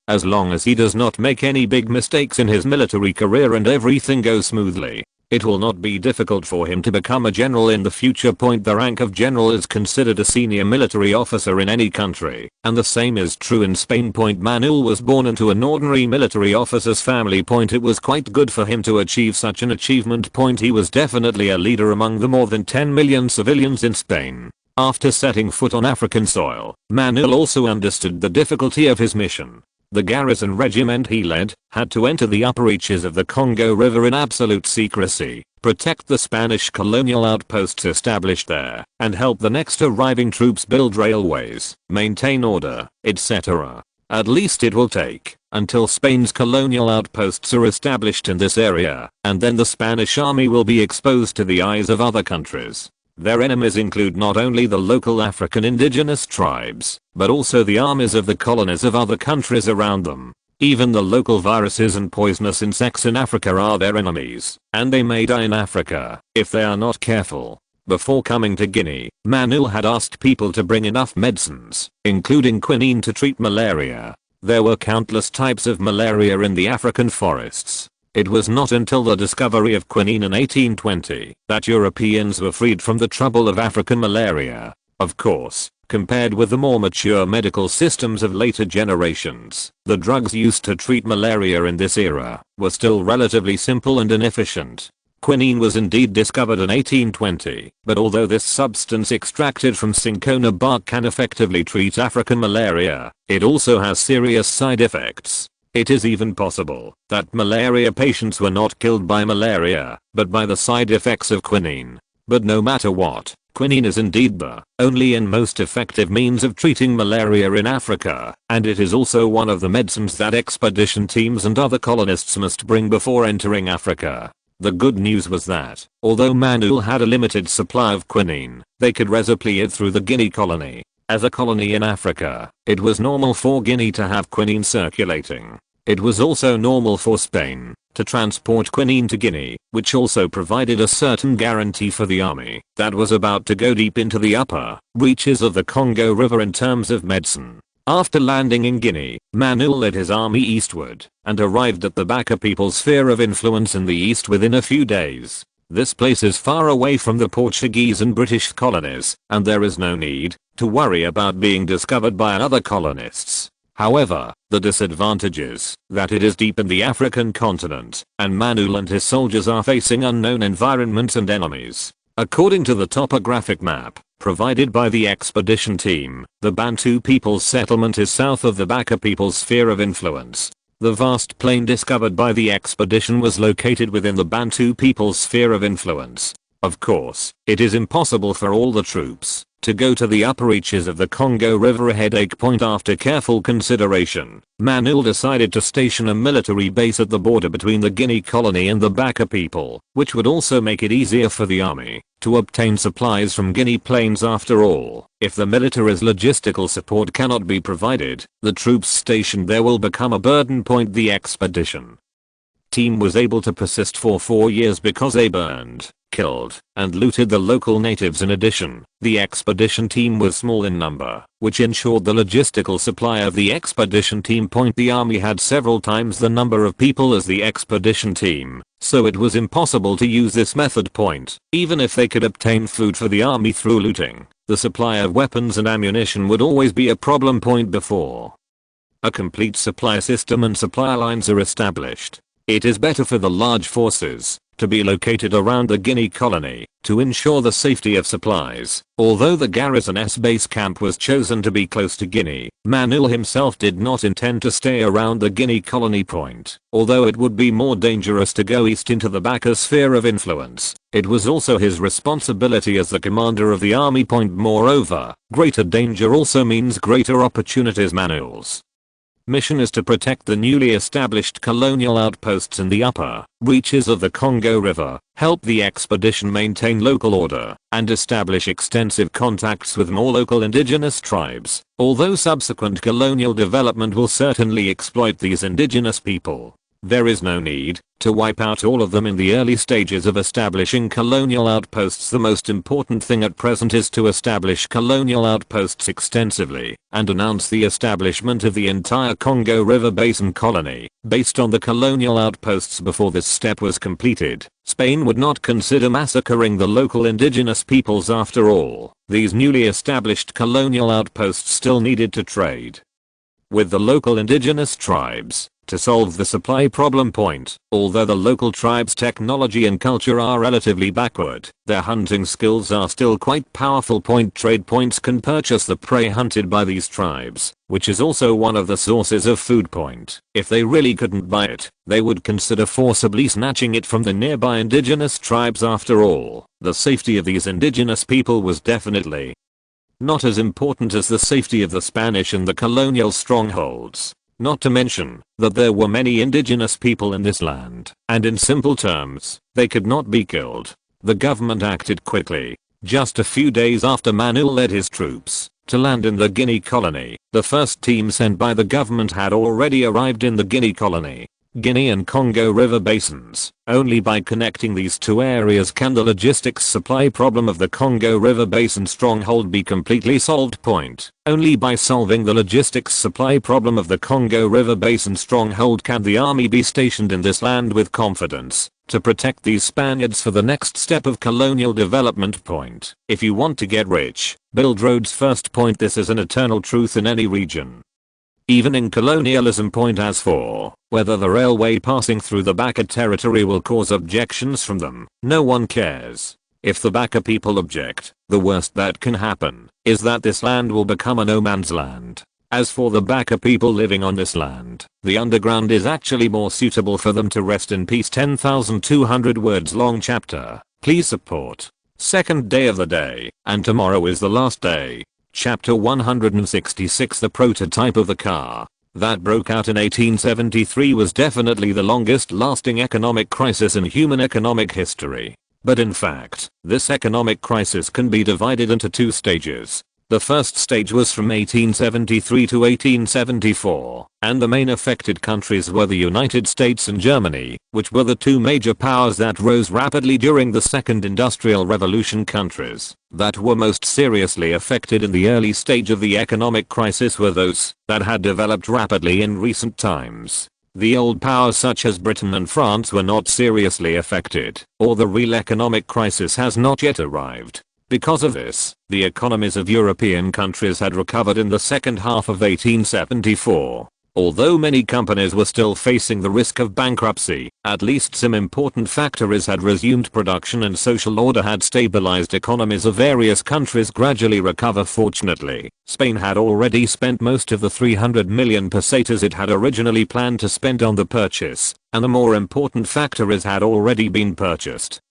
As long as he does not make any big mistakes in his military career and everything goes smoothly, it will not be difficult for him to become a general in the future. The rank of general is considered a senior military officer in any country, and the same is true in Spain. Manuel was born into an ordinary military officer's family. It was quite good for him to achieve such an achievement. He was definitely a leader among the more than 10 million civilians in Spain. After setting foot on African soil, Manuel also understood the difficulty of his mission. The garrison regiment he led had to enter the upper reaches of the Congo River in absolute secrecy, protect the Spanish colonial outposts established there, and help the next arriving troops build railways, maintain order, etc. At least it will take until Spain's colonial outposts are established in this area, and then the Spanish army will be exposed to the eyes of other countries. Their enemies include not only the local African indigenous tribes, but also the armies of the colonies of other countries around them. Even the local viruses and poisonous insects in Africa are their enemies, and they may die in Africa if they are not careful. Before coming to Guinea, Manuel had asked people to bring enough medicines, including quinine, to treat malaria. There were countless types of malaria in the African forests. It was not until the discovery of quinine in 1820 that Europeans were freed from the trouble of African malaria. Of course, compared with the more mature medical systems of later generations, the drugs used to treat malaria in this era were still relatively simple and inefficient. Quinine was indeed discovered in 1820, but although this substance extracted from cinchona bark can effectively treat African malaria, it also has serious side effects. It is even possible that malaria patients were not killed by malaria, but by the side effects of quinine. But no matter what, quinine is indeed the only and most effective means of treating malaria in Africa, and it is also one of the medicines that expedition teams and other colonists must bring before entering Africa. The good news was that, although Manuel had a limited supply of quinine, they could resupply it through the Guinea colony. As a colony in Africa, it was normal for Guinea to have quinine circulating. It was also normal for Spain to transport quinine to Guinea, which also provided a certain guarantee for the army that was about to go deep into the upper reaches of the Congo River in terms of medicine. After landing in Guinea, Manuel led his army eastward and arrived at the Baka people's sphere of influence in the east within a few days. This place is far away from the Portuguese and British colonies, and there is no need to worry about being discovered by other colonists. However, the disadvantage is that it is deep in the African continent, and Manuel and his soldiers are facing unknown environments and enemies. According to the topographic map provided by the expedition team, the Bantu people's settlement is south of the Baka people's sphere of influence. The vast plain discovered by the expedition was located within the Bantu people's sphere of influence. Of course, it is impossible for all the troops to go to the upper reaches of the Congo River. A headache point. After careful consideration, Manuel decided to station a military base at the border between the Guinea colony and the Baka people, which would also make it easier for the army to obtain supplies from Guinea plains. After all, if the military's logistical support cannot be provided, the troops stationed there will become a burden point. The expedition team was able to persist for 4 years because they burned, killed, and looted the local natives. In addition, the expedition team was small in number, which ensured the logistical supply of the expedition team. The army had several times the number of people as the expedition team, so it was impossible to use this method. Even if they could obtain food for the army through looting, the supply of weapons and ammunition would always be a problem. Before a complete supply system and supply lines are established, it is better for the large forces to be located around the Guinea colony to ensure the safety of supplies. Although the garrison's base camp was chosen to be close to Guinea, Manuel himself did not intend to stay around the Guinea colony. Although it would be more dangerous to go east into the Baka sphere of influence, it was also his responsibility as the commander of the army. Moreover, greater danger also means greater opportunities. Manuel's mission is to protect the newly established colonial outposts in the upper reaches of the Congo River, help the expedition maintain local order, and establish extensive contacts with more local indigenous tribes. Although subsequent colonial development will certainly exploit these indigenous people, there is no need to wipe out all of them in the early stages of establishing colonial outposts. The most important thing at present is to establish colonial outposts extensively and announce the establishment of the entire Congo River Basin colony based on the colonial outposts. Before this step was completed, Spain would not consider massacring the local indigenous peoples. After all, these newly established colonial outposts still needed to trade with the local indigenous tribes to solve the supply problem. Although the local tribes' technology and culture are relatively backward, their hunting skills are still quite powerful. Trade points can purchase the prey hunted by these tribes, which is also one of the sources of food. If they really couldn't buy it, they would consider forcibly snatching it from the nearby indigenous tribes. After all, the safety of these indigenous people was definitely not as important as the safety of the Spanish and the colonial strongholds. Not to mention that there were many indigenous people in this land, and in simple terms, they could not be killed. The government acted quickly. Just a few days after Manuel led his troops to land in the Guinea colony, the first team sent by the government had already arrived in the Guinea colony. Guinea and Congo river basins. Only by connecting these two areas can the logistics supply problem of the Congo river basin stronghold be completely solved. Point. Only by solving the logistics supply problem of the Congo river basin stronghold can the army be stationed in this land with confidence to protect these Spaniards for the next step of colonial development. Point. If you want to get rich, build roads first. Point. This is an eternal truth in any region. Even in colonialism. Point. As for whether the railway passing through the Baka territory will cause objections from them, no one cares. If the Baka people object, the worst that can happen is that this land will become a no man's land. As for the Baka people living on this land, the underground is actually more suitable for them to rest in peace. 10,200 words long chapter. Please support. Second day of the day, and tomorrow is the last day. Chapter 166. The prototype of the car that broke out in 1873 was definitely the longest lasting economic crisis in human economic history. But in fact, this economic crisis can be divided into two stages. The first stage was from 1873 to 1874, and the main affected countries were the United States and Germany, which were the two major powers that rose rapidly during the Second Industrial Revolution. Countries that were most seriously affected in the early stage of the economic crisis were those that had developed rapidly in recent times. The old powers such as Britain and France were not seriously affected, or the real economic crisis has not yet arrived. Because of this, the economies of European countries had recovered in the second half of 1874. Although many companies were still facing the risk of bankruptcy, at least some important factories had resumed production and social order had stabilized. Economies of various countries gradually recover. Fortunately, Spain had already spent most of the 300 million pesetas it had originally planned to spend on the purchase, and the more important factories had already been purchased.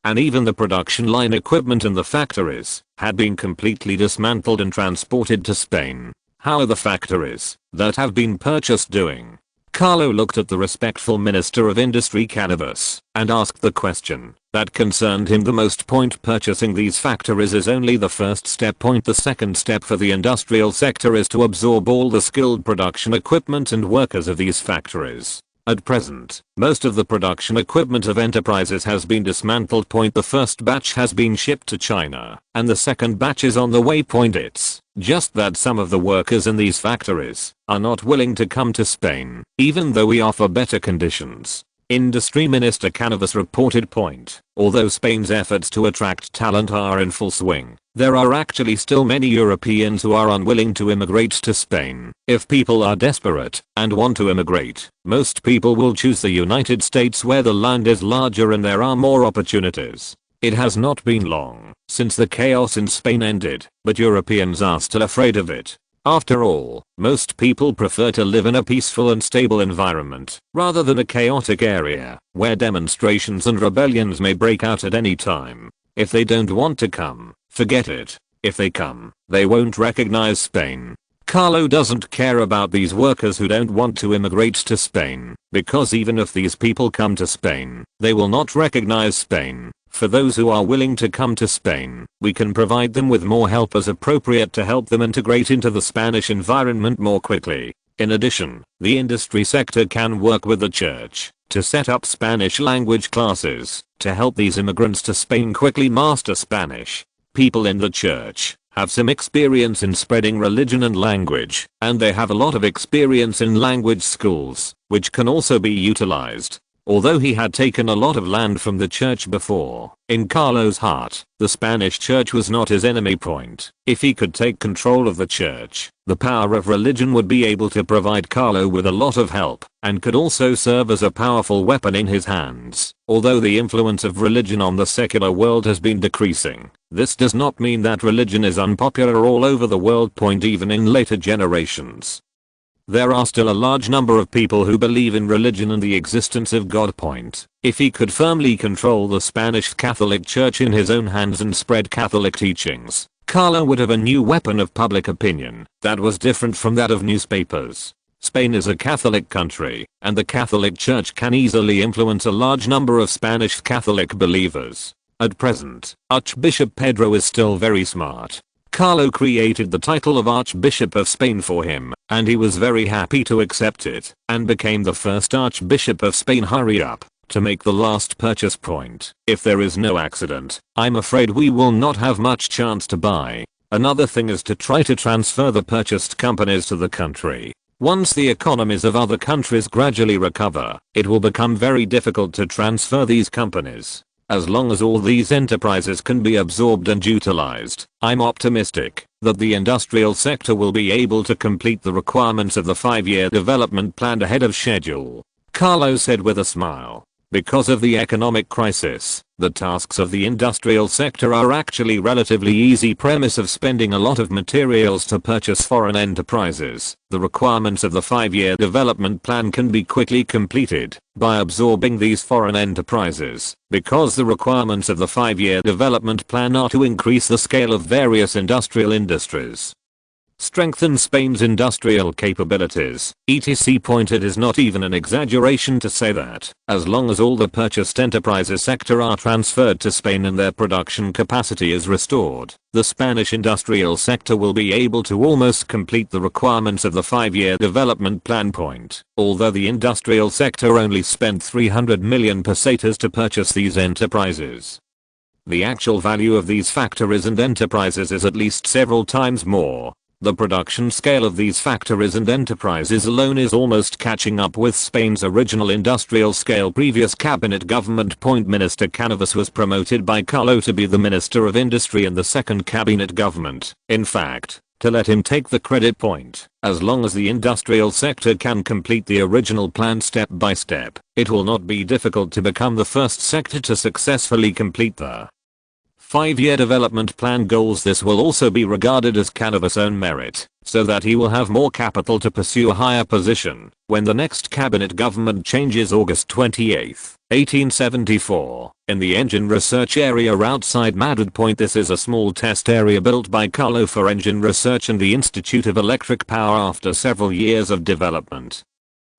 And even the production line equipment in the factories had been completely dismantled and transported to Spain. How are the factories that have been purchased doing? Carlo looked at the respectful Minister of Industry Cannabis and asked the question that concerned him the most. Point. Purchasing these factories is only the first step. Point. The second step for the industrial sector is to absorb all the skilled production equipment and workers of these factories. At present, most of the production equipment of enterprises has been dismantled. Point. The first batch has been shipped to China, and the second batch is on the way. Point. It's just that some of the workers in these factories are not willing to come to Spain, even though we offer better conditions. Industry Minister Cannabis reported. Point. Although Spain's efforts to attract talent are in full swing, there are actually still many Europeans who are unwilling to immigrate to Spain. If people are desperate and want to immigrate, most people will choose the United States where the land is larger and there are more opportunities. It has not been long since the chaos in Spain ended, but Europeans are still afraid of it. After all, most people prefer to live in a peaceful and stable environment rather than a chaotic area where demonstrations and rebellions may break out at any time. If they don't want to come, forget it. If they come, they won't recognize Spain. Carlo doesn't care about these workers who don't want to immigrate to Spain, because even if these people come to Spain, they will not recognize Spain. For those who are willing to come to Spain, we can provide them with more help as appropriate to help them integrate into the Spanish environment more quickly. In addition, the industry sector can work with the church to set up Spanish language classes to help these immigrants to Spain quickly master Spanish. People in the church have some experience in spreading religion and language, and they have a lot of experience in language schools, which can also be utilized. Although he had taken a lot of land from the church before, in Carlo's heart, the Spanish church was not his enemy. Point. If he could take control of the church, the power of religion would be able to provide Carlo with a lot of help, and could also serve as a powerful weapon in his hands. Although the influence of religion on the secular world has been decreasing, this does not mean that religion is unpopular all over the world. Point. Even in later generations, there are still a large number of people who believe in religion and the existence of God. Point. If he could firmly control the Spanish Catholic Church in his own hands and spread Catholic teachings, Carlo would have a new weapon of public opinion that was different from that of newspapers. Spain is a Catholic country, and the Catholic Church can easily influence a large number of Spanish Catholic believers. At present, Archbishop Pedro is still very smart. Carlo created the title of Archbishop of Spain for him, and he was very happy to accept it, and became the first Archbishop of Spain. Hurry up to make the last purchase point. If there is no accident, I'm afraid we will not have much chance to buy. Another thing is to try to transfer the purchased companies to the country. Once the economies of other countries gradually recover, it will become very difficult to transfer these companies. As long as all these enterprises can be absorbed and utilized, I'm optimistic that the industrial sector will be able to complete the requirements of the 5-year development plan ahead of schedule. Carlo said with a smile. Because of the economic crisis, the tasks of the industrial sector are actually relatively easy. Premise of spending a lot of materials to purchase foreign enterprises. The requirements of the 5-year development plan can be quickly completed by absorbing these foreign enterprises, because the requirements of the 5-year development plan are to increase the scale of various industrial industries. Strengthen Spain's industrial capabilities, etc. It is not even an exaggeration to say that, as long as all the purchased enterprises sector are transferred to Spain and their production capacity is restored, the Spanish industrial sector will be able to almost complete the requirements of the 5-year development plan. Although the industrial sector only spent 300 million pesetas to purchase these enterprises, the actual value of these factories and enterprises is at least several times more. The production scale of these factories and enterprises alone is almost catching up with Spain's original industrial scale. Previous cabinet government. Minister Canovas was promoted by Carlo to be the Minister of Industry in the second cabinet government. In fact, to let him take the credit. As long as the industrial sector can complete the original plan step by step, it will not be difficult to become the first sector to successfully complete the 5-year development plan goals. This will also be regarded as Canovas' own merit, so that he will have more capital to pursue a higher position when the next cabinet government changes. August 28, 1874, in the engine research area outside Madrid. This is a small test area built by Carlo for engine research and the Institute of Electric Power. After several years of development,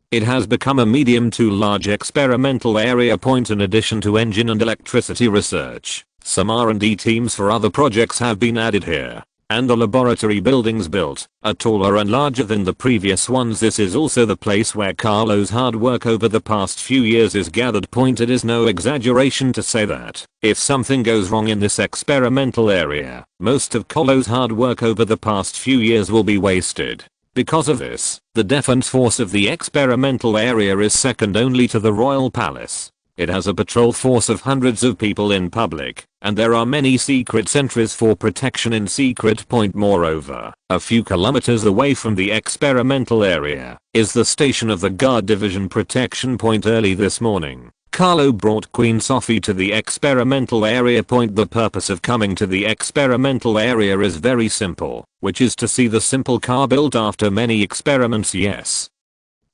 it has become a medium to large experimental area. In addition to engine and electricity research, some R&D teams for other projects have been added here, and the laboratory buildings built are taller and larger than the previous ones. This is also the place where Carlo's hard work over the past few years is gathered. It is no exaggeration to say that, if something goes wrong in this experimental area, most of Carlo's hard work over the past few years will be wasted. Because of this, the defense force of the experimental area is second only to the Royal Palace. It has a patrol force of hundreds of people in public, and there are many secret sentries for protection in secret. Moreover, a few kilometers away from the experimental area is the station of the Guard Division Protection. Early this morning, Carlo brought Queen Sophie to the experimental area. The purpose of coming to the experimental area is very simple, which is to see the simple car built after many experiments. Yes,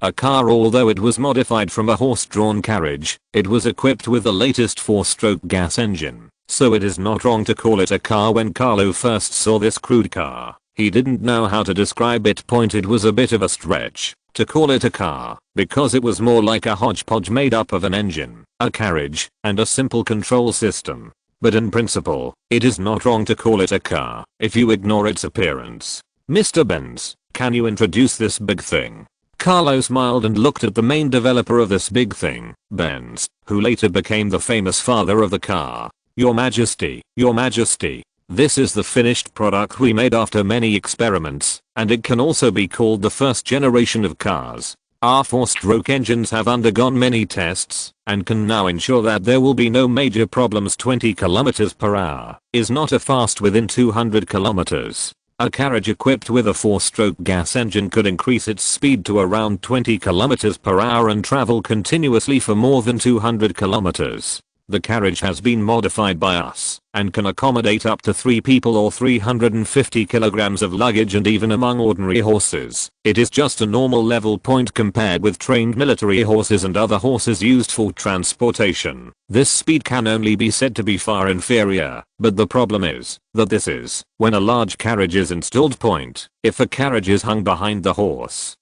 a car. Although it was modified from a horse-drawn carriage, it was equipped with the latest 4-stroke gas engine, so it is not wrong to call it a car. When Carlo first saw this crude car, he didn't know how to describe it. It was a bit of a stretch to call it a car, because it was more like a hodgepodge made up of an engine, a carriage, and a simple control system. But in principle, it is not wrong to call it a car if you ignore its appearance. Mr. Benz, can you introduce this big thing? Carlo smiled and looked at the main developer of this big thing, Benz, who later became the famous father of the car. Your Majesty, this is the finished product we made after many experiments, and it can also be called the first generation of cars. Our 4-stroke engines have undergone many tests, and can now ensure that there will be no major problems. 20 km per hour is not a fast within 200 km. A carriage equipped with a 4-stroke gas engine could increase its speed to around 20 km per hour and travel continuously for more than 200 km. The carriage has been modified by us and can accommodate up to 3 people or 350 kilograms of luggage, and even among ordinary horses, it is just a normal level. Compared with trained military horses and other horses used for transportation, this speed can only be said to be far inferior. But the problem is that this is when a large carriage is installed. If a carriage is hung behind the horse,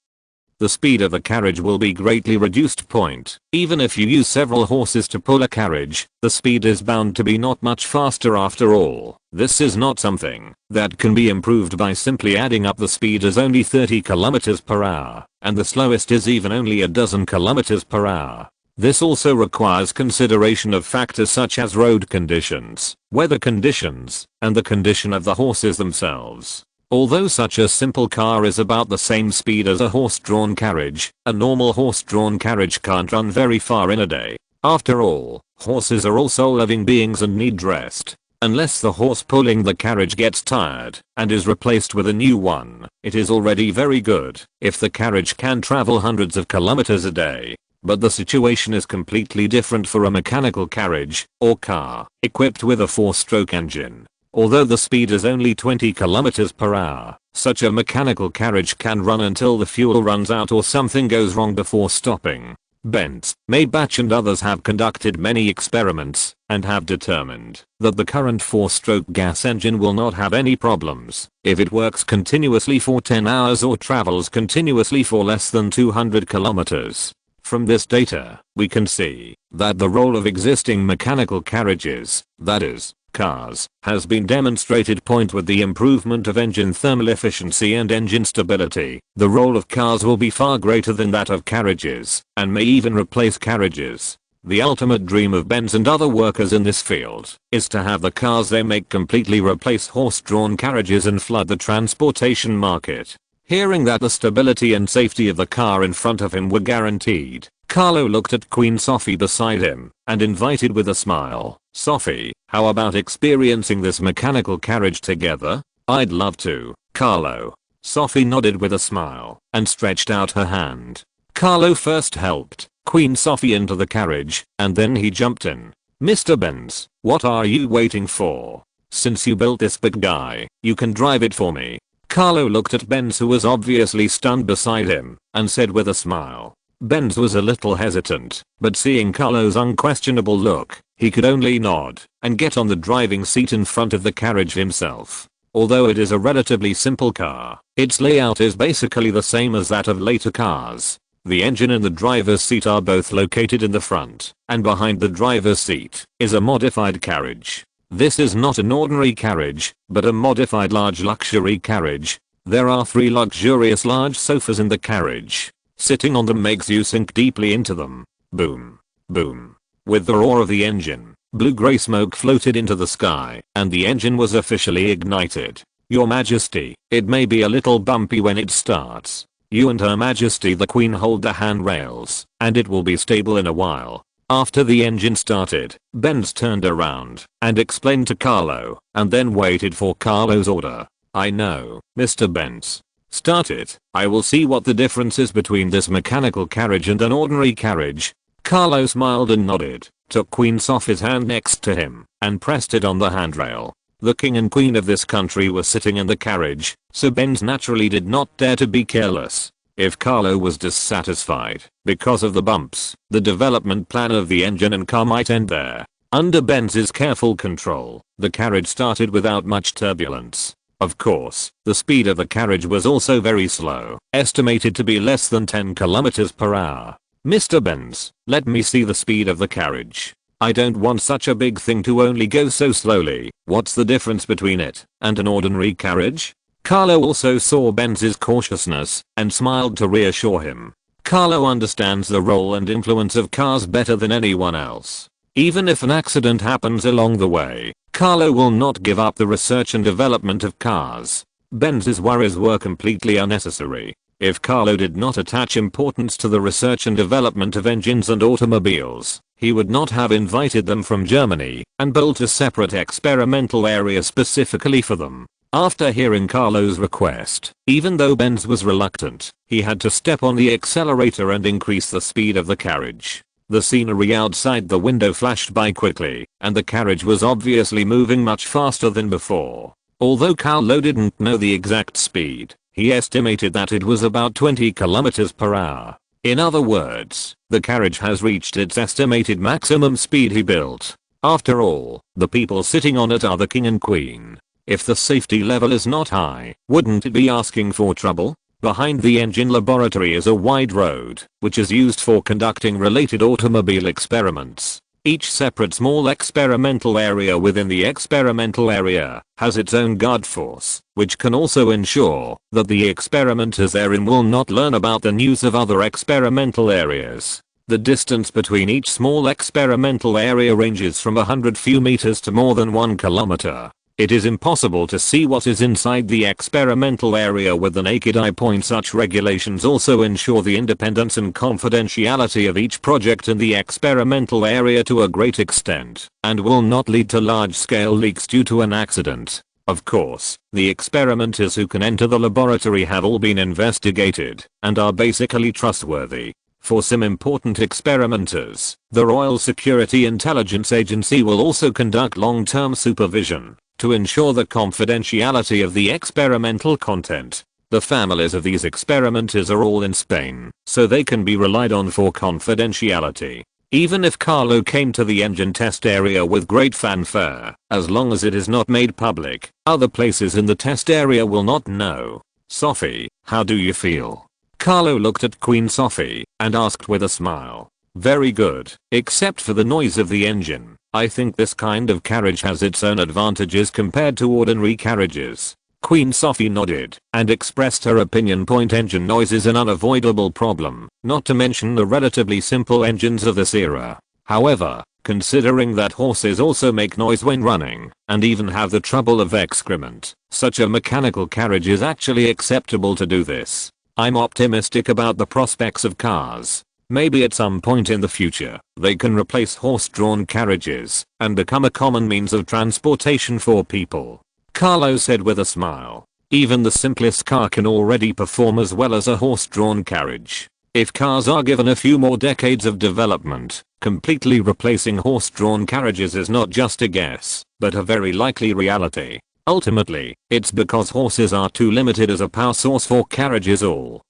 the speed of the carriage will be greatly reduced. Point. Even if you use several horses to pull a carriage, the speed is bound to be not much faster after all. This is not something that can be improved by simply adding up. The speed is only 30 kilometers per hour, and the slowest is even only a dozen kilometers per hour. This also requires consideration of factors such as road conditions, weather conditions, and the condition of the horses themselves. Although such a simple car is about the same speed as a horse-drawn carriage, a normal horse-drawn carriage can't run very far in a day. After all, horses are also living beings and need rest. Unless the horse pulling the carriage gets tired and is replaced with a new one, it is already very good if the carriage can travel hundreds of kilometers a day. But the situation is completely different for a mechanical carriage or car equipped with a 4-stroke engine. Although the speed is only 20 kilometers per hour, such a mechanical carriage can run until the fuel runs out or something goes wrong before stopping. Benz, Maybach and others have conducted many experiments and have determined that the current 4-stroke gas engine will not have any problems if it works continuously for 10 hours or travels continuously for less than 200 kilometers. From this data, we can see that the role of existing mechanical carriages, that is, cars, has been demonstrated. Point. With the improvement of engine thermal efficiency and engine stability, the role of cars will be far greater than that of carriages, and may even replace carriages. The ultimate dream of Benz and other workers in this field is to have the cars they make completely replace horse-drawn carriages and flood the transportation market. Hearing that the stability and safety of the car in front of him were guaranteed, Carlo looked at Queen Sophie beside him and invited with a smile, "Sophie, how about experiencing this mechanical carriage together?" "I'd love to, Carlo." Sophie nodded with a smile and stretched out her hand. Carlo first helped Queen Sophie into the carriage and then he jumped in. "Mr. Benz, what are you waiting for? Since you built this big guy, you can drive it for me." Carlo looked at Benz, who was obviously stunned beside him, and said with a smile. Benz was a little hesitant, but seeing Carlo's unquestionable look, he could only nod and get on the driving seat in front of the carriage himself. Although it is a relatively simple car, its layout is basically the same as that of later cars. The engine and the driver's seat are both located in the front, and behind the driver's seat is a modified carriage. This is not an ordinary carriage, but a modified large luxury carriage. There are 3 luxurious large sofas in the carriage. Sitting on them makes you sink deeply into them. Boom. Boom. With the roar of the engine, blue-gray smoke floated into the sky, and the engine was officially ignited. "Your Majesty, it may be a little bumpy when it starts. You and Her Majesty the Queen hold the handrails, and it will be stable in a while." After the engine started, Benz turned around and explained to Carlo, and then waited for Carlo's order. "I know, Mr. Benz. Start it. I will see what the difference is between this mechanical carriage and an ordinary carriage." Carlo smiled and nodded, took Queen Sophie's hand next to him, and pressed it on the handrail. The king and queen of this country were sitting in the carriage, so Benz naturally did not dare to be careless. If Carlo was dissatisfied because of the bumps, the development plan of the engine and car might end there. Under Benz's careful control, the carriage started without much turbulence. Of course, the speed of the carriage was also very slow, estimated to be less than 10 kilometers per hour. "Mr. Benz, let me see the speed of the carriage. I don't want such a big thing to only go so slowly." "What's the difference between it and an ordinary carriage?" Carlo also saw Benz's cautiousness and smiled to reassure him. Carlo understands the role and influence of cars better than anyone else. Even if an accident happens along the way, Carlo will not give up the research and development of cars. Benz's worries were completely unnecessary. If Carlo did not attach importance to the research and development of engines and automobiles, he would not have invited them from Germany and built a separate experimental area specifically for them. After hearing Carlo's request, even though Benz was reluctant, he had to step on the accelerator and increase the speed of the carriage. The scenery outside the window flashed by quickly, and the carriage was obviously moving much faster than before. Although Carlo didn't know the exact speed, he estimated that it was about 20 kilometers per hour. In other words, the carriage has reached its estimated maximum speed he built. After all, the people sitting on it are the king and queen. If the safety level is not high, wouldn't it be asking for trouble? Behind the engine laboratory is a wide road, which is used for conducting related automobile experiments. Each separate small experimental area within the experimental area has its own guard force, which can also ensure that the experimenters therein will not learn about the news of other experimental areas. The distance between each small experimental area ranges from 100 few meters to more than 1 kilometer. It is impossible to see what is inside the experimental area with the naked eye. Such regulations also ensure the independence and confidentiality of each project in the experimental area to a great extent, and will not lead to large-scale leaks due to an accident. Of course, the experimenters who can enter the laboratory have all been investigated and are basically trustworthy. For some important experimenters, the Royal Security Intelligence Agency will also conduct long-term supervision to ensure the confidentiality of the experimental content. The families of these experimenters are all in Spain, so they can be relied on for confidentiality. Even if Carlo came to the engine test area with great fanfare, as long as it is not made public, other places in the test area will not know. Sophie, how do you feel? Carlo looked at Queen Sophie and asked with a smile. Very good, except for the noise of the engine. I think this kind of carriage has its own advantages compared to ordinary carriages. Queen Sophie nodded and expressed her opinion. Engine noise is an unavoidable problem, not to mention the relatively simple engines of this era. However, considering that horses also make noise when running, and even have the trouble of excrement, such a mechanical carriage is actually acceptable to do this. I'm optimistic about the prospects of cars. Maybe at some point in the future, they can replace horse-drawn carriages and become a common means of transportation for people. Carlo said with a smile. Even the simplest car can already perform as well as a horse-drawn carriage. If cars are given a few more decades of development, completely replacing horse-drawn carriages is not just a guess, but a very likely reality. Ultimately, it's because horses are too limited as a power source for carriages.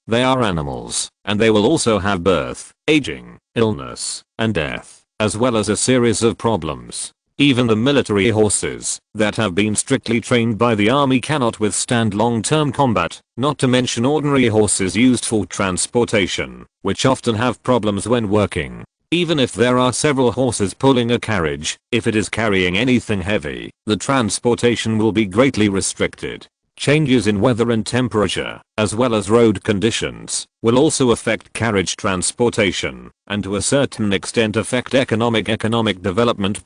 They are animals, and they will also have birth, aging, illness, and death, as well as a series of problems. Even the military horses that have been strictly trained by the army cannot withstand long-term combat, not to mention ordinary horses used for transportation, which often have problems when working. Even if there are several horses pulling a carriage, if it is carrying anything heavy, the transportation will be greatly restricted. Changes in weather and temperature, as well as road conditions, will also affect carriage transportation, and to a certain extent affect economic development.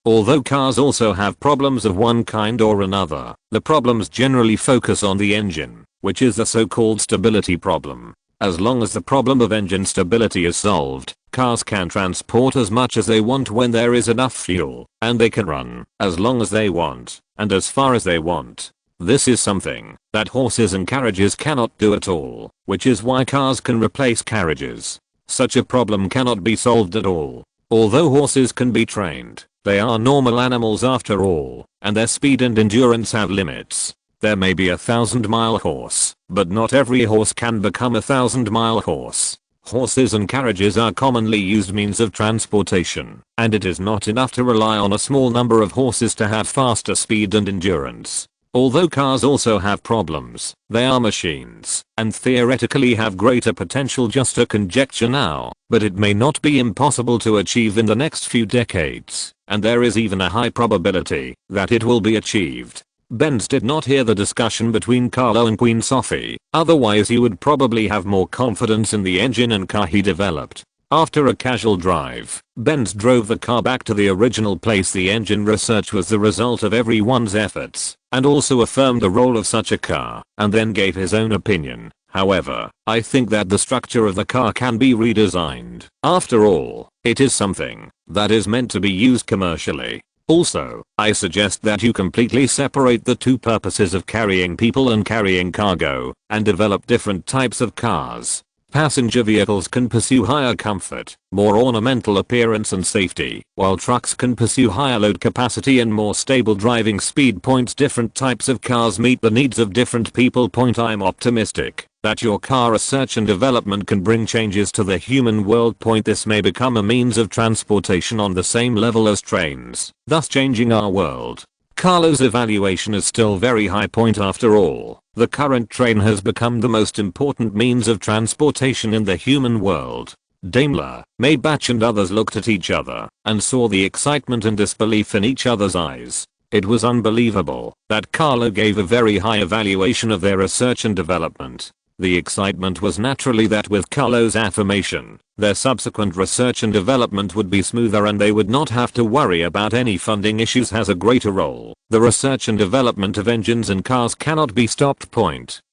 Although cars also have problems of one kind or another, the problems generally focus on the engine, which is the so-called stability problem. As long as the problem of engine stability is solved, cars can transport as much as they want when there is enough fuel, and they can run as long as they want, and as far as they want. This is something that horses and carriages cannot do at all, which is why cars can replace carriages. Such a problem cannot be solved at all. Although horses can be trained, they are normal animals after all, and their speed and endurance have limits. There may be a 1,000-mile horse, but not every horse can become a 1,000-mile horse. Horses and carriages are commonly used means of transportation, and it is not enough to rely on a small number of horses to have faster speed and endurance. Although cars also have problems, they are machines, and theoretically have greater potential. Just a conjecture now, but it may not be impossible to achieve in the next few decades, and there is even a high probability that it will be achieved. Benz did not hear the discussion between Carlo and Queen Sophie, otherwise he would probably have more confidence in the engine and car he developed. After a casual drive, Benz drove the car back to the original place. The engine research was the result of everyone's efforts, and also affirmed the role of such a car, and then gave his own opinion. However, I think that the structure of the car can be redesigned. After all, it is something that is meant to be used commercially. Also, I suggest that you completely separate the two purposes of carrying people and carrying cargo, and develop different types of cars. Passenger vehicles can pursue higher comfort, more ornamental appearance and safety, while trucks can pursue higher load capacity and more stable driving speed. Different types of cars meet the needs of different people. I'm optimistic that your car research and development can bring changes to the human world. This may become a means of transportation on the same level as trains, thus changing our world. Carlo's evaluation is still very high. After all, The current train has become the most important means of transportation in the human world. Daimler, Maybach and others looked at each other and saw the excitement and disbelief in each other's eyes. It was unbelievable that Carlo gave a very high evaluation of their research and development. The excitement was naturally that with Carlo's affirmation, their subsequent research and development would be smoother and they would not have to worry about any funding issues. Has a greater role. The research and development of engines and cars cannot be stopped.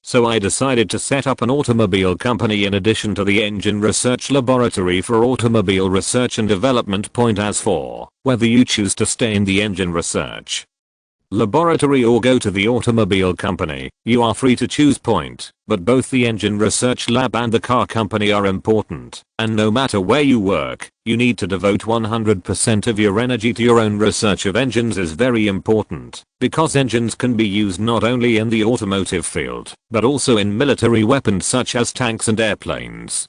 So I decided to set up an automobile company in addition to the engine research laboratory for automobile research and development. As for whether you choose to stay in the engine research laboratory or go to the automobile company, you are free to choose. But both the engine research lab and the car company are important, and no matter where you work, you need to devote 100% of your energy to your own research of engines. Is very important, because engines can be used not only in the automotive field, but also in military weapons such as tanks and airplanes,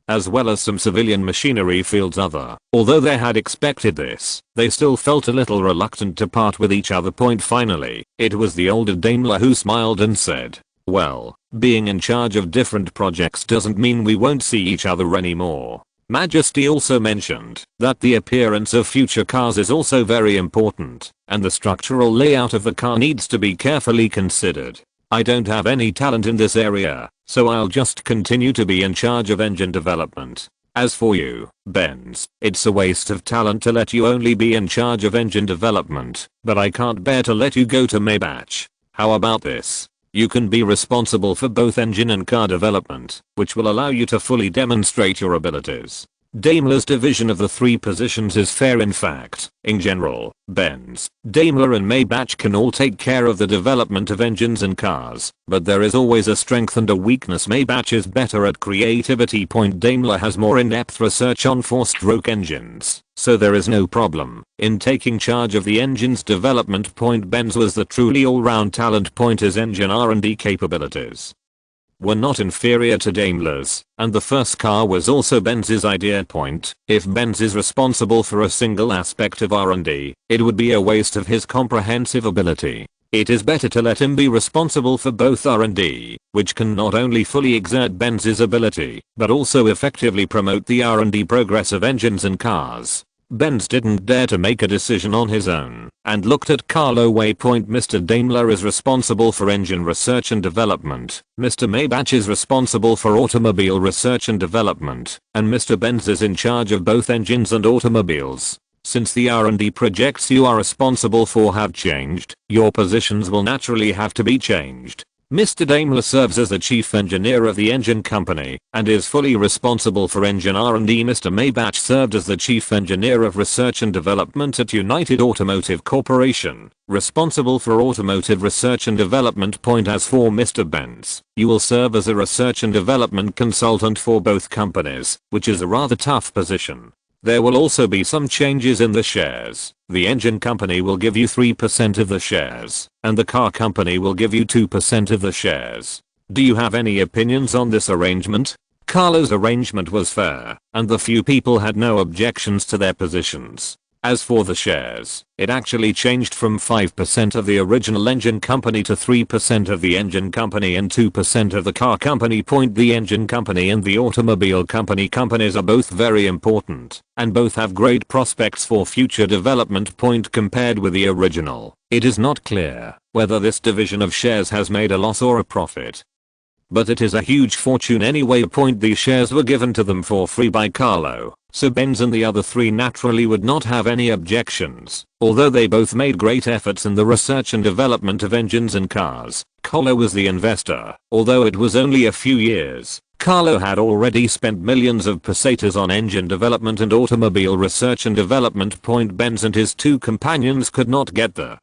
as well as some civilian machinery fields. Although they had expected this, they still felt a little reluctant to part with each other. Finally, it was the older Daimler who smiled and said, "Well, being in charge of different projects doesn't mean we won't see each other anymore." Majesty also mentioned that the appearance of future cars is also very important, and the structural layout of the car needs to be carefully considered. I don't have any talent in this area, so I'll just continue to be in charge of engine development. As for you, Benz, it's a waste of talent to let you only be in charge of engine development, but I can't bear to let you go to Maybach. How about this? You can be responsible for both engine and car development, which will allow you to fully demonstrate your abilities. Daimler's division of the three positions is fair. In fact, in general, Benz, Daimler and Maybach can all take care of the development of engines and cars, but there is always a strength and a weakness. Maybach is better at creativity. Daimler has more in-depth research on four-stroke engines, so there is no problem in taking charge of the engine's development. Benz was the truly all-round talent. His engine R&D capabilities were not inferior to Daimler's, and the first car was also Benz's idea. If Benz is responsible for a single aspect of R&D, it would be a waste of his comprehensive ability. It is better to let him be responsible for both R&D, which can not only fully exert Benz's ability, but also effectively promote the R&D progress of engines and cars. Benz didn't dare to make a decision on his own, and looked at Carlo. Mr. Daimler is responsible for engine research and development, Mr. Maybach is responsible for automobile research and development, and Mr. Benz is in charge of both engines and automobiles. Since the R&D projects you are responsible for have changed, your positions will naturally have to be changed. Mr. Daimler serves as the chief engineer of the engine company and is fully responsible for engine R&D. Mr. Maybach served as the chief engineer of research and development at United Automotive Corporation, responsible for automotive research and development. As for Mr. Benz, you will serve as a research and development consultant for both companies, which is a rather tough position. There will also be some changes in the shares. The engine company will give you 3% of the shares, and the car company will give you 2% of the shares. Do you have any opinions on this arrangement? Carlo's arrangement was fair, and the few people had no objections to their positions. As for the shares, it actually changed from 5% of the original engine company to 3% of the engine company and 2% of the car company. The engine company and the automobile company companies are both very important, and both have great prospects for future development. Compared with the original, it is not clear whether this division of shares has made a loss or a profit, but it is a huge fortune anyway. These shares were given to them for free by Carlo, so Benz and the other three naturally would not have any objections. Although they both made great efforts in the research and development of engines and cars, Carlo was the investor. Although it was only a few years, Carlo had already spent millions of pesetas on engine development and automobile research and development. Benz and his two companions could not get the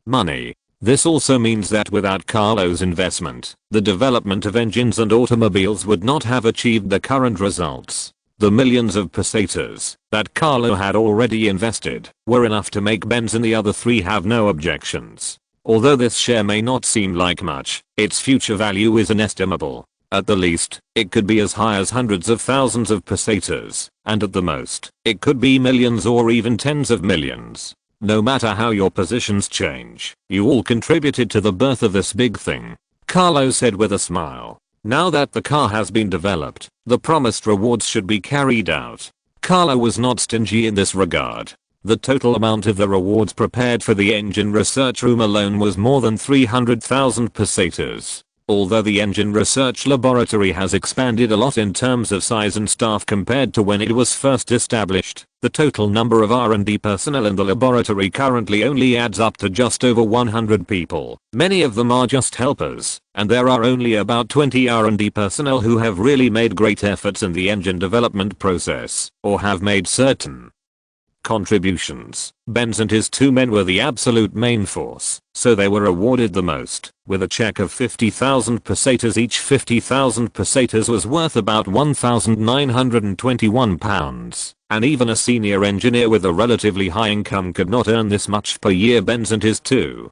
money. This also means that without Carlo's investment, the development of engines and automobiles would not have achieved the current results. The millions of pesetas that Carlo had already invested were enough to make Benz and the other three have no objections. Although this share may not seem like much, its future value is inestimable. At the least, it could be as high as hundreds of thousands of pesetas, and at the most, it could be millions or even tens of millions. No matter how your positions change, you all contributed to the birth of this big thing. Carlo said with a smile. Now that the car has been developed, the promised rewards should be carried out. Carlo was not stingy in this regard. The total amount of the rewards prepared for the engine research room alone was more than 300,000 pesetas. Although the engine research laboratory has expanded a lot in terms of size and staff compared to when it was first established, the total number of R&D personnel in the laboratory currently only adds up to just over 100 people. Many of them are just helpers, and there are only about 20 R&D personnel who have really made great efforts in the engine development process, or have made certain contributions. Benz and his 2 men were the absolute main force, so they were awarded the most, with a check of 50,000 pesetas each. 50,000 pesetas was worth about £1,921, and even a senior engineer with a relatively high income could not earn this much per year. Benz and his 2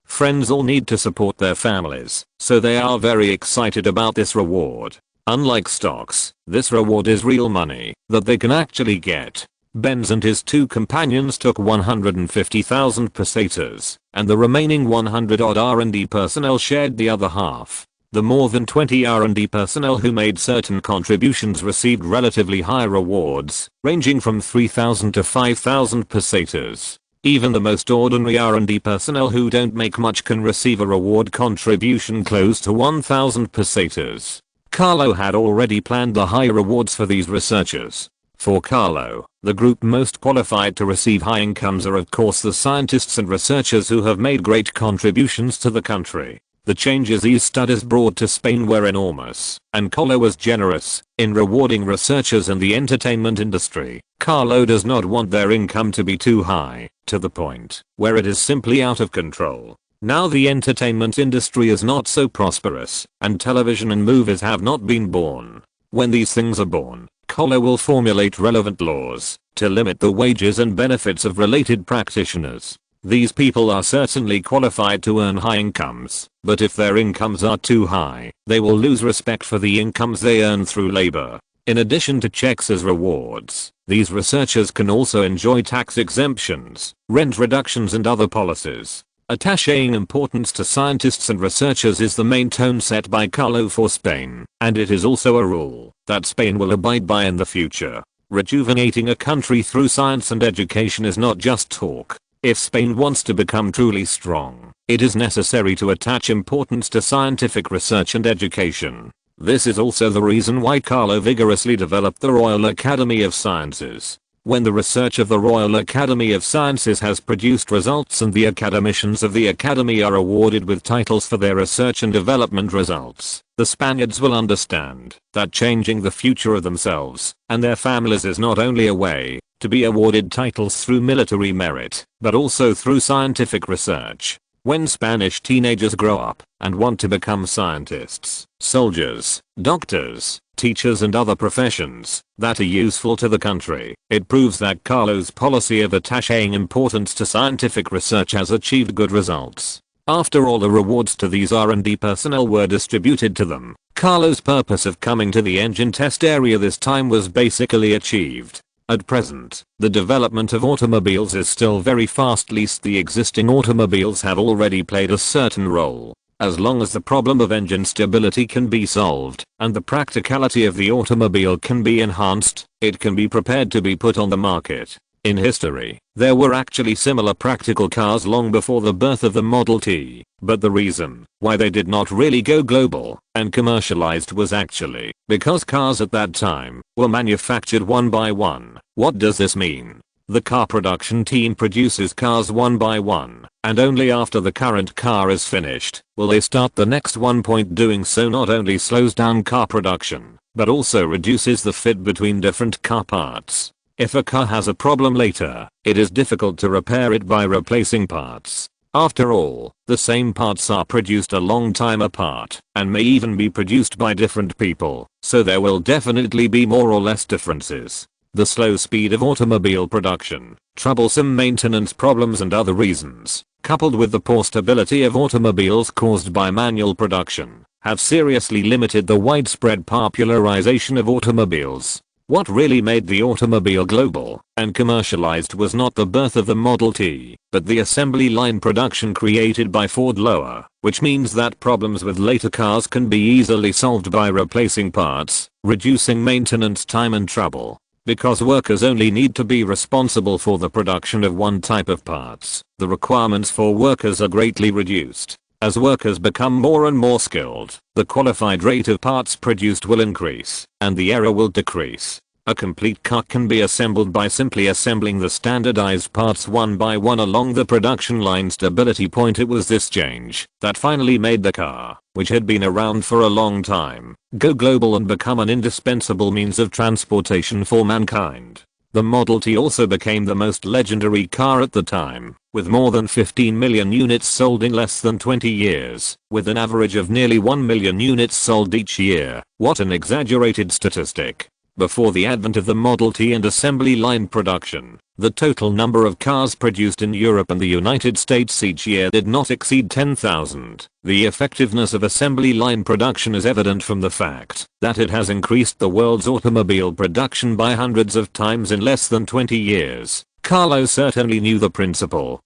friends all need to support their families, so they are very excited about this reward. Unlike stocks, this reward is real money that they can actually get. Benz and his 2 companions took 150,000 pesetas, and the remaining 100 odd R&D personnel shared the other half. The more than 20 R&D personnel who made certain contributions received relatively high rewards, ranging from 3,000 to 5,000 pesetas. Even the most ordinary R&D personnel who don't make much can receive a reward contribution close to 1,000 pesetas. Carlo had already planned the high rewards for these researchers. For Carlo, the group most qualified to receive high incomes are of course the scientists and researchers who have made great contributions to the country. The changes these studies brought to Spain were enormous, and Carlo was generous in rewarding researchers in the entertainment industry. Carlo does not want their income to be too high, to the point where it is simply out of control. Now the entertainment industry is not so prosperous, and television and movies have not been born. When these things are born, Carlo will formulate relevant laws to limit the wages and benefits of related practitioners. These people are certainly qualified to earn high incomes, but if their incomes are too high, they will lose respect for the incomes they earn through labor. In addition to checks as rewards, these researchers can also enjoy tax exemptions, rent reductions and other policies. Attaching importance to scientists and researchers is the main tone set by Carlo for Spain, and it is also a rule that Spain will abide by in the future. Rejuvenating a country through science and education is not just talk. If Spain wants to become truly strong, it is necessary to attach importance to scientific research and education. This is also the reason why Carlo vigorously developed the Royal Academy of Sciences. When the research of the Royal Academy of Sciences has produced results and the academicians of the Academy are awarded with titles for their research and development results, the Spaniards will understand that changing the future of themselves and their families is not only a way to be awarded titles through military merit, but also through scientific research. When Spanish teenagers grow up and want to become scientists, soldiers, doctors, teachers and other professions that are useful to the country, it proves that Carlo's policy of attaching importance to scientific research has achieved good results. After all the rewards to these R&D personnel were distributed to them, Carlo's purpose of coming to the engine test area this time was basically achieved. At present, the development of automobiles is still very fast, least the existing automobiles have already played a certain role. As long as the problem of engine stability can be solved, and the practicality of the automobile can be enhanced, it can be prepared to be put on the market. In history, there were actually similar practical cars long before the birth of the Model T, but the reason why they did not really go global and commercialized was actually because cars at that time were manufactured one by one. What does this mean? The car production team produces cars one by one, and only after the current car is finished will they start the next one. Doing so not only slows down car production, but also reduces the fit between different car parts. If a car has a problem later, it is difficult to repair it by replacing parts. After all, the same parts are produced a long time apart, and may even be produced by different people, so there will definitely be more or less differences. The slow speed of automobile production, troublesome maintenance problems and other reasons, coupled with the poor stability of automobiles caused by manual production, have seriously limited the widespread popularization of automobiles. What really made the automobile global and commercialized was not the birth of the Model T, but the assembly line production created by Ford lower, which means that problems with later cars can be easily solved by replacing parts, reducing maintenance time and trouble. Because workers only need to be responsible for the production of one type of parts, the requirements for workers are greatly reduced. As workers become more and more skilled, the qualified rate of parts produced will increase, and the error will decrease. A complete car can be assembled by simply assembling the standardized parts one by one along the production line stability point. It was this change that finally made the car, which had been around for a long time, go global and become an indispensable means of transportation for mankind. The Model T also became the most legendary car at the time, with more than 15 million units sold in less than 20 years, with an average of nearly 1 million units sold each year. What an exaggerated statistic. Before the advent of the Model T and assembly line production, the total number of cars produced in Europe and the United States each year did not exceed 10,000. The effectiveness of assembly line production is evident from the fact that it has increased the world's automobile production by hundreds of times in less than 20 years. Carlo certainly knew the principle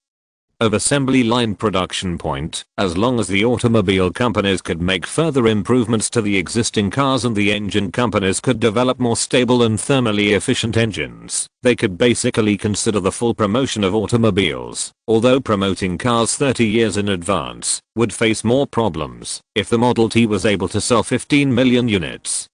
of assembly line production point. As long as the automobile companies could make further improvements to the existing cars and the engine companies could develop more stable and thermally efficient engines, they could basically consider the full promotion of automobiles. Although promoting cars 30 years in advance would face more problems if the Model T was able to sell 15 million units.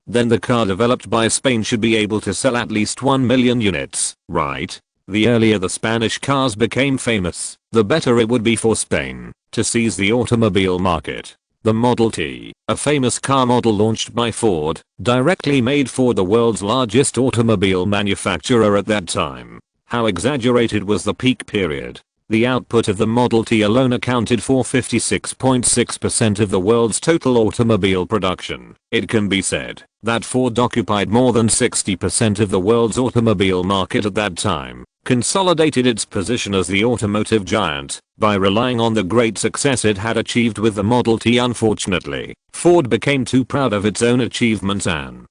Then the car developed by Spain should be able to sell at least 1 million units, right? The earlier the Spanish cars became famous, the better it would be for Spain to seize the automobile market. The Model T, a famous car model launched by Ford, directly made Ford the world's largest automobile manufacturer at that time. How exaggerated was the peak period? The output of the Model T alone accounted for 56.6% of the world's total automobile production. It can be said that Ford occupied more than 60% of the world's automobile market at that time, consolidated its position as the automotive giant by relying on the great success it had achieved with the Model T. Unfortunately, Ford became too proud of its own achievements and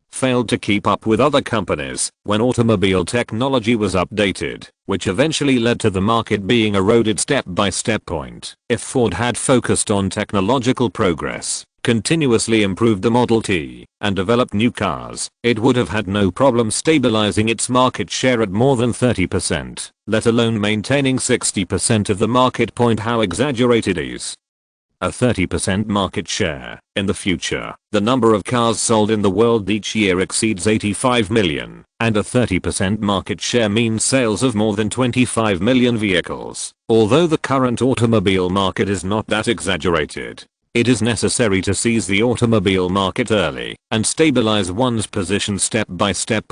failed to keep up with other companies when automobile technology was updated, which eventually led to the market being eroded step by step. If Ford had focused on technological progress, continuously improved the Model T, and developed new cars, it would have had no problem stabilizing its market share at more than 30%, let alone maintaining 60% of the market. How exaggerated is a 30% market share? In the future, the number of cars sold in the world each year exceeds 85 million, and a 30% market share means sales of more than 25 million vehicles. Although the current automobile market is not that exaggerated, it is necessary to seize the automobile market early and stabilize one's position step by step.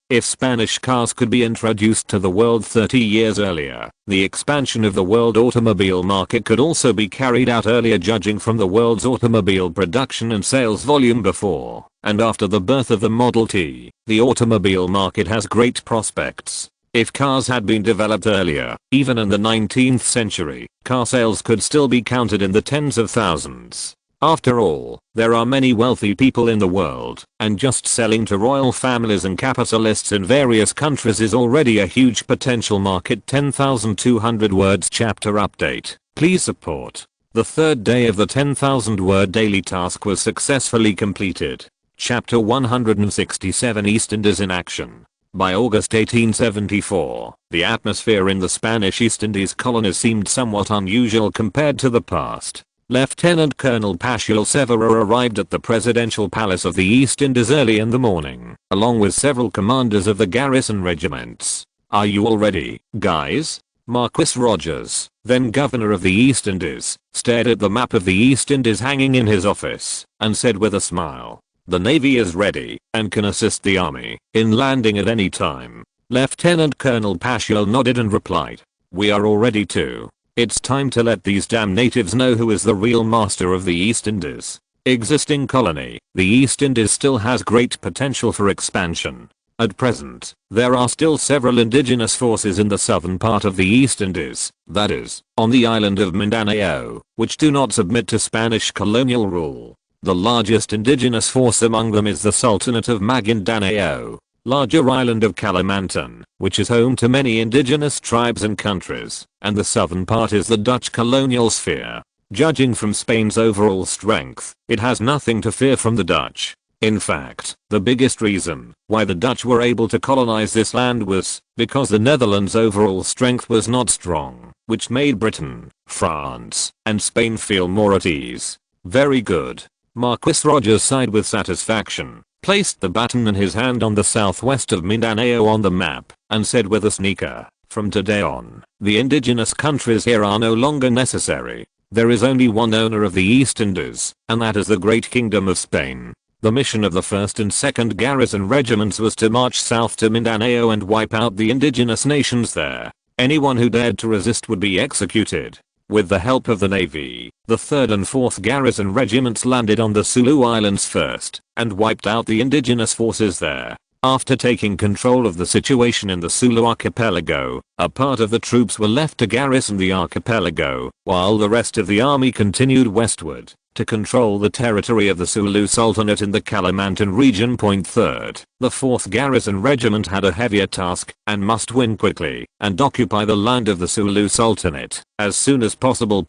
If Spanish cars could be introduced to the world 30 years earlier, the expansion of the world automobile market could also be carried out earlier. Judging from the world's automobile production and sales volume before and after the birth of the Model T, the automobile market has great prospects. If cars had been developed earlier, even in the 19th century, car sales could still be counted in the tens of thousands. After all, there are many wealthy people in the world, and just selling to royal families and capitalists in various countries is already a huge potential market. 10,200 words chapter update. Please support. The third day of the 10,000 word daily task was successfully completed. Chapter 167 East Indies in Action. By August 1874, the atmosphere in the Spanish East Indies colonies seemed somewhat unusual compared to the past. Lieutenant Colonel Paschal Severo arrived at the presidential palace of the East Indies early in the morning, along with several commanders of the garrison regiments. "Are you all ready, guys?" Marquis Rogers, then governor of the East Indies, stared at the map of the East Indies hanging in his office, and said with a smile, "The Navy is ready and can assist the Army in landing at any time." Lieutenant Colonel Paschal nodded and replied, "We are all ready too. It's time to let these damn natives know who is the real master of the East Indies." Existing colony, the East Indies still has great potential for expansion. At present, there are still several indigenous forces in the southern part of the East Indies, that is, on the island of Mindanao, which do not submit to Spanish colonial rule. The largest indigenous force among them is the Sultanate of Maguindanao, larger island of Kalimantan, which is home to many indigenous tribes and countries, and the southern part is the Dutch colonial sphere. Judging from Spain's overall strength, it has nothing to fear from the Dutch. In fact, the biggest reason why the Dutch were able to colonize this land was because the Netherlands' overall strength was not strong, which made Britain, France, and Spain feel more at ease. Very good. Marquis Rogers sighed with satisfaction, placed the button in his hand on the southwest of Mindanao on the map, and said with a sneer, "From today on, the indigenous countries here are no longer necessary. There is only one owner of the East Indies, and that is the Great Kingdom of Spain." The mission of the 1st and 2nd Garrison Regiments was to march south to Mindanao and wipe out the indigenous nations there. Anyone who dared to resist would be executed. With the help of the Navy, the 3rd and 4th Garrison Regiments landed on the Sulu Islands first, and wiped out the indigenous forces there. After taking control of the situation in the Sulu archipelago, a part of the troops were left to garrison the archipelago, while the rest of the army continued westward to control the territory of the Sulu Sultanate in the Kalimantan region. 3rd, the 4th Garrison Regiment had a heavier task and must win quickly and occupy the land of the Sulu Sultanate as soon as possible.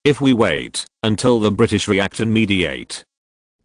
If we wait until the British react and mediate,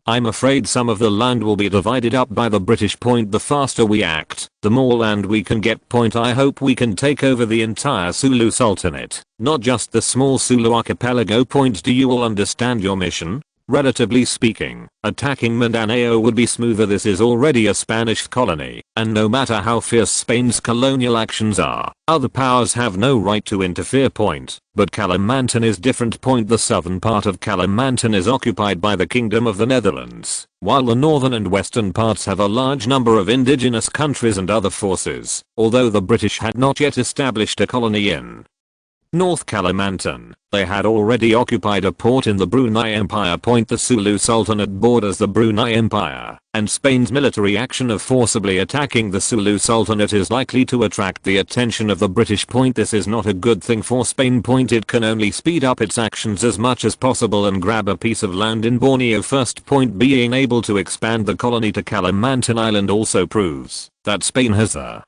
I'm afraid some of the land will be divided up by the British. The faster we act, the more land we can get. I hope we can take over the entire Sulu Sultanate, not just the small Sulu archipelago. Do you all understand your mission? Relatively speaking, attacking Mindanao would be smoother. This is already a Spanish colony, and no matter how fierce Spain's colonial actions are, other powers have no right to interfere. But Kalimantan is different. The southern part of Kalimantan is occupied by the Kingdom of the Netherlands, while the northern and western parts have a large number of indigenous countries and other forces, although the British had not yet established a colony in North Kalimantan. They had already occupied a port in the Brunei Empire. The Sulu Sultanate borders the Brunei Empire, and Spain's military action of forcibly attacking the Sulu Sultanate is likely to attract the attention of the British. This is not a good thing for Spain. It can only speed up its actions as much as possible and grab a piece of land in Borneo first. Being able to expand the colony to Kalimantan Island also proves that Spain has the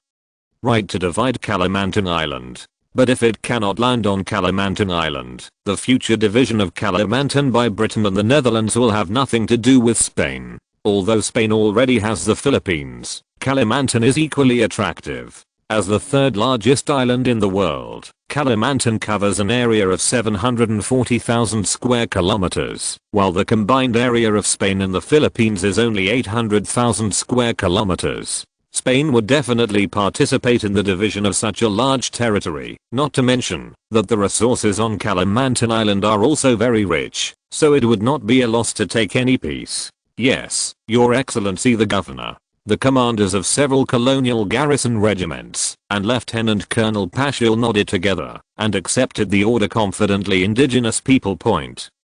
right to divide Kalimantan Island. But if it cannot land on Kalimantan Island, the future division of Kalimantan by Britain and the Netherlands will have nothing to do with Spain. Although Spain already has the Philippines, Kalimantan is equally attractive. As the 3rd largest island in the world, Kalimantan covers an area of 740,000 square kilometers, while the combined area of Spain and the Philippines is only 800,000 square kilometers. Spain would definitely participate in the division of such a large territory, not to mention that the resources on Kalimantan Island are also very rich, so it would not be a loss to take any piece. Yes, Your Excellency the Governor. The commanders of several colonial garrison regiments and Lieutenant Colonel Paschal nodded together and accepted the order confidently. Indigenous people.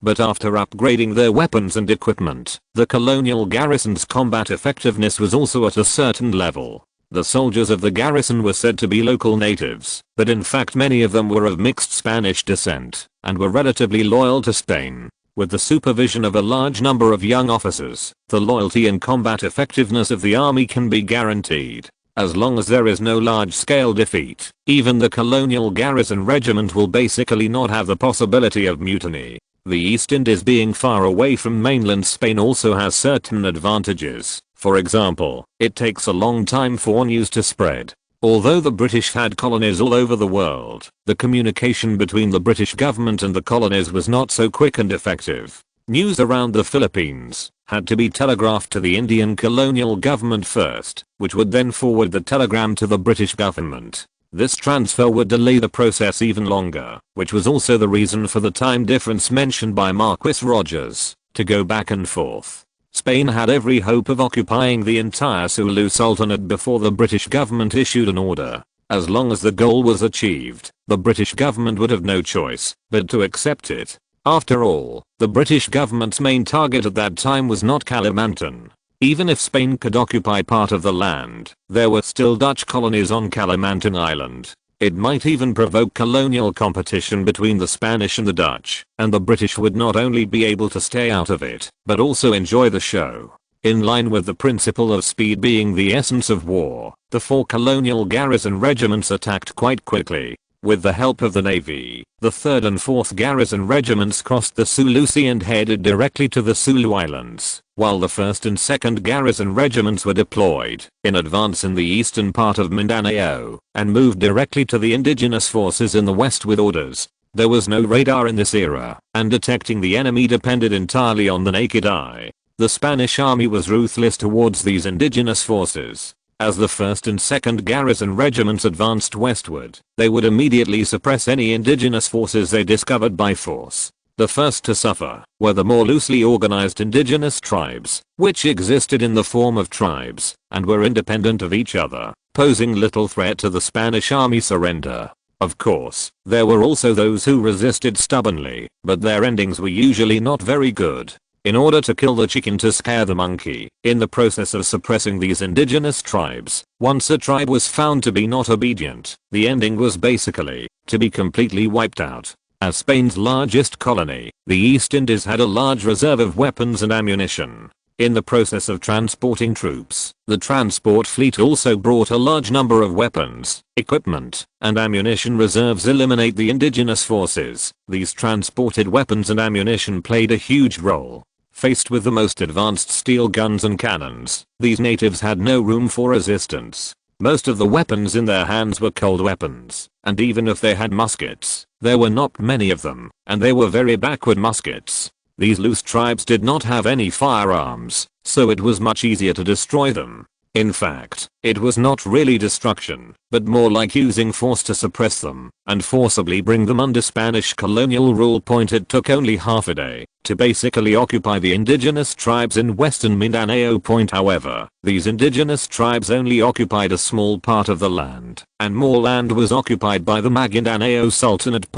But after upgrading their weapons and equipment, the colonial garrison's combat effectiveness was also at a certain level. The soldiers of the garrison were said to be local natives, but in fact many of them were of mixed Spanish descent and were relatively loyal to Spain. With the supervision of a large number of young officers, the loyalty and combat effectiveness of the army can be guaranteed. As long as there is no large-scale defeat, even the colonial garrison regiment will basically not have the possibility of mutiny. The East Indies being far away from mainland Spain also has certain advantages. For example, it takes a long time for news to spread. Although the British had colonies all over the world, the communication between the British government and the colonies was not so quick and effective. News around the Philippines had to be telegraphed to the Indian colonial government first, which would then forward the telegram to the British government. This transfer would delay the process even longer, which was also the reason for the time difference mentioned by Marquis Rogers. To go back and forth, Spain had every hope of occupying the entire Sulu Sultanate before the British government issued an order. As long as the goal was achieved, the British government would have no choice but to accept it. After all, the British government's main target at that time was not Kalimantan. Even if Spain could occupy part of the land, there were still Dutch colonies on Kalimantan Island. It might even provoke colonial competition between the Spanish and the Dutch, and the British would not only be able to stay out of it, but also enjoy the show. In line with the principle of speed being the essence of war, the 4 colonial garrison regiments attacked quite quickly. With the help of the Navy, the 3rd and 4th Garrison Regiments crossed the Sulu Sea and headed directly to the Sulu Islands, while the 1st and 2nd Garrison Regiments were deployed in advance in the eastern part of Mindanao and moved directly to the indigenous forces in the west with orders. There was no radar in this era, and detecting the enemy depended entirely on the naked eye. The Spanish army was ruthless towards these indigenous forces. As the 1st and 2nd Garrison Regiments advanced westward, they would immediately suppress any indigenous forces they discovered by force. The first to suffer were the more loosely organized indigenous tribes, which existed in the form of tribes and were independent of each other, posing little threat to the Spanish army surrender. Of course, there were also those who resisted stubbornly, but their endings were usually not very good. In order to kill the chicken to scare the monkey, in the process of suppressing these indigenous tribes, once a tribe was found to be not obedient, the ending was basically to be completely wiped out. As Spain's largest colony, the East Indies had a large reserve of weapons and ammunition. In the process of transporting troops, the transport fleet also brought a large number of weapons, equipment, and ammunition reserves. Eliminate the indigenous forces. These transported weapons and ammunition played a huge role. Faced with the most advanced steel guns and cannons, these natives had no room for resistance. Most of the weapons in their hands were cold weapons, and even if they had muskets, there were not many of them, and they were very backward muskets. These loose tribes did not have any firearms, so it was much easier to destroy them. In fact, it was not really destruction, but more like using force to suppress them and forcibly bring them under Spanish colonial rule. It took only half a day to basically occupy the indigenous tribes in western Mindanao. However, these indigenous tribes only occupied a small part of the land, and more land was occupied by the Maguindanao Sultanate.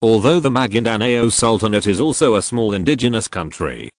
Although the Maguindanao Sultanate is also a small indigenous country,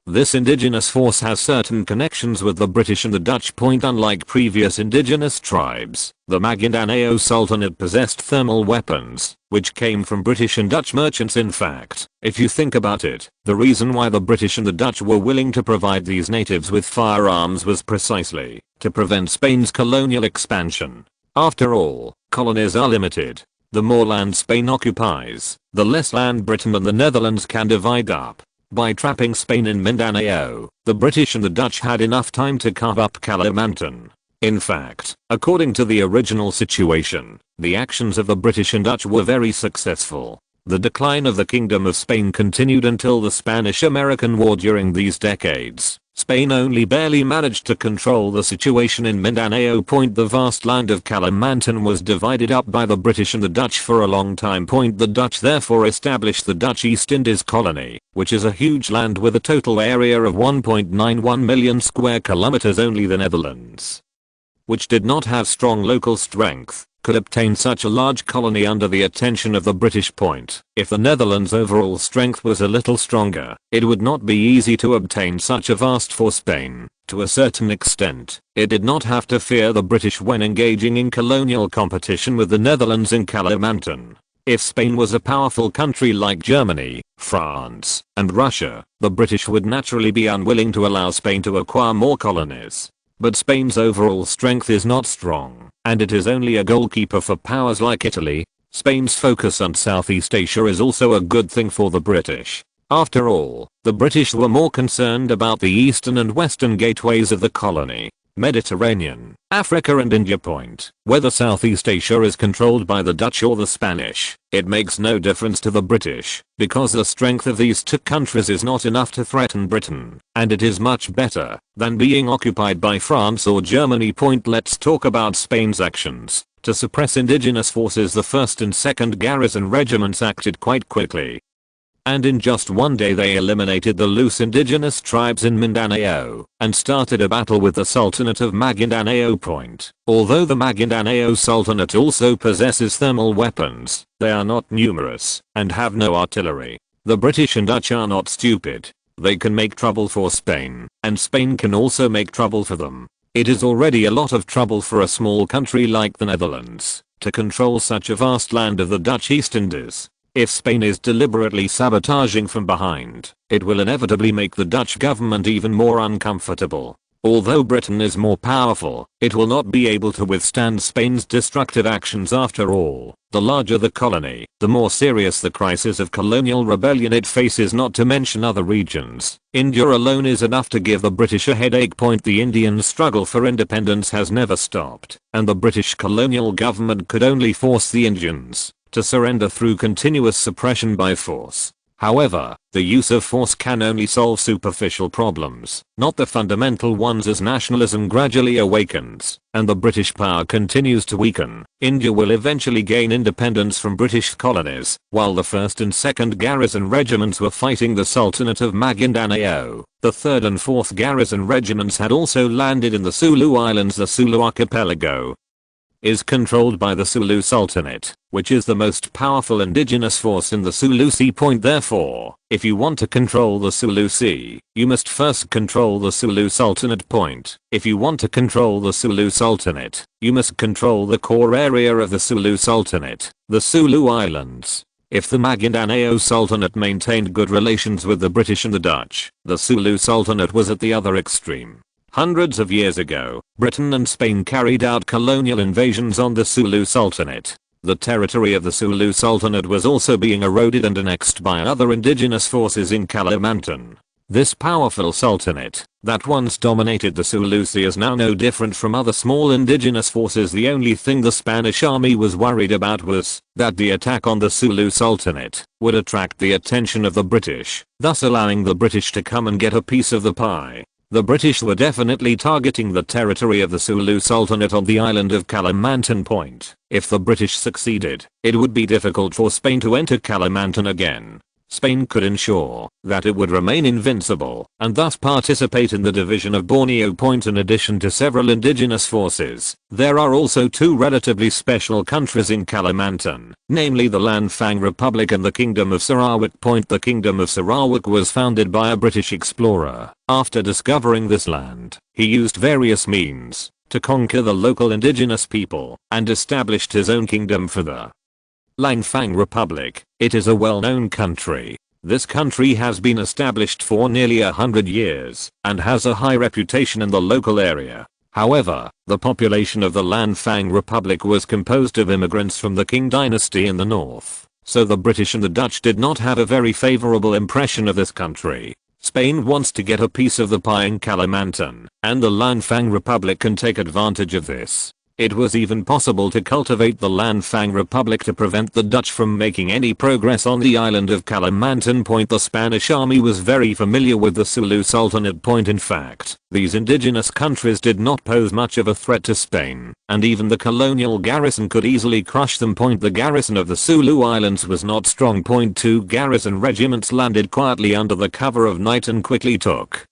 this indigenous force has certain connections with the British and the Dutch. Unlike previous indigenous tribes, the Maguindanao Sultanate possessed thermal weapons, which came from British and Dutch merchants. In fact, if you think about it, the reason why the British and the Dutch were willing to provide these natives with firearms was precisely to prevent Spain's colonial expansion. After all, colonies are limited. The more land Spain occupies, the less land Britain and the Netherlands can divide up. By trapping Spain in Mindanao, the British and the Dutch had enough time to carve up Kalimantan. In fact, according to the original situation, the actions of the British and Dutch were very successful. The decline of the Kingdom of Spain continued until the Spanish-American War. During these decades, Spain only barely managed to control the situation in Mindanao. The vast land of Kalimantan was divided up by the British and the Dutch for a long time. The Dutch therefore established the Dutch East Indies Colony, which is a huge land with a total area of 1.91 million square kilometers. Only the Netherlands, which did not have strong local strength, could obtain such a large colony under the attention of the British. If the Netherlands' overall strength was a little stronger, it would not be easy to obtain such a vast for Spain. To a certain extent, it did not have to fear the British when engaging in colonial competition with the Netherlands in Kalimantan. If Spain was a powerful country like Germany, France, and Russia, the British would naturally be unwilling to allow Spain to acquire more colonies. But Spain's overall strength is not strong, and it is only a goalkeeper for powers like Italy. Spain's focus on Southeast Asia is also a good thing for the British. After all, the British were more concerned about the eastern and western gateways of the colony, Mediterranean, Africa and India. Whether Southeast Asia is controlled by the Dutch or the Spanish, it makes no difference to the British, because the strength of these two countries is not enough to threaten Britain, and it is much better than being occupied by France or Germany. Let's talk about Spain's actions. To suppress indigenous forces, the 1st and 2nd Garrison Regiments acted quite quickly, and in just one day they eliminated the loose indigenous tribes in Mindanao and started a battle with the Sultanate of Maguindanao. Although the Maguindanao Sultanate also possesses thermal weapons, they are not numerous and have no artillery. The British and Dutch are not stupid. They can make trouble for Spain, and Spain can also make trouble for them. It is already a lot of trouble for a small country like the Netherlands to control such a vast land of the Dutch East Indies. If Spain is deliberately sabotaging from behind, it will inevitably make the Dutch government even more uncomfortable. Although Britain is more powerful, it will not be able to withstand Spain's destructive actions after all. The larger the colony, the more serious the crisis of colonial rebellion it faces, not to mention other regions. India alone is enough to give the British a headache. The Indian struggle for independence has never stopped, and the British colonial government could only force the Indians to surrender through continuous suppression by force. However, the use of force can only solve superficial problems, not the fundamental ones. As nationalism gradually awakens, and the British power continues to weaken, India will eventually gain independence from British colonies. While the 1st and 2nd Garrison Regiments were fighting the Sultanate of Maguindanao, the 3rd and 4th Garrison Regiments had also landed in the Sulu Islands. The Sulu Archipelago is controlled by the Sulu Sultanate, which is the most powerful indigenous force in the Sulu Sea. Therefore, if you want to control the Sulu Sea, you must first control the Sulu Sultanate. If you want to control the Sulu Sultanate, you must control the core area of the Sulu Sultanate, the Sulu Islands. If the Maguindanao Sultanate maintained good relations with the British and the Dutch, the Sulu Sultanate was at the other extreme. Hundreds of years ago, Britain and Spain carried out colonial invasions on the Sulu Sultanate. The territory of the Sulu Sultanate was also being eroded and annexed by other indigenous forces in Kalimantan. This powerful sultanate, that once dominated the Sulu Sea, is now no different from other small indigenous forces. The only thing the Spanish army was worried about was that the attack on the Sulu Sultanate would attract the attention of the British, thus allowing the British to come and get a piece of the pie. The British were definitely targeting the territory of the Sulu Sultanate on the island of Kalimantan. If the British succeeded, it would be difficult for Spain to enter Kalimantan again. Spain could ensure that it would remain invincible and thus participate in the division of Borneo. In addition to several indigenous forces, there are also two relatively special countries in Kalimantan, namely the Lanfang Republic and the Kingdom of Sarawak. The Kingdom of Sarawak was founded by a British explorer. After discovering this land, he used various means to conquer the local indigenous people and established his own kingdom for the Lanfang Republic. It is a well-known country. This country has been established for nearly 100 years and has a high reputation in the local area. However, the population of the Lanfang Republic was composed of immigrants from the Qing dynasty in the north, so the British and the Dutch did not have a very favorable impression of this country. Spain wants to get a piece of the pie in Kalimantan, and the Lanfang Republic can take advantage of this. It was even possible to cultivate the Lanfang Republic to prevent the Dutch from making any progress on the island of Kalimantan. The Spanish army was very familiar with the Sulu Sultanate. In fact, these indigenous countries did not pose much of a threat to Spain, and even the colonial garrison could easily crush them. The garrison of the Sulu Islands was not strong. 2 garrison regiments landed quietly under the cover of night and quickly took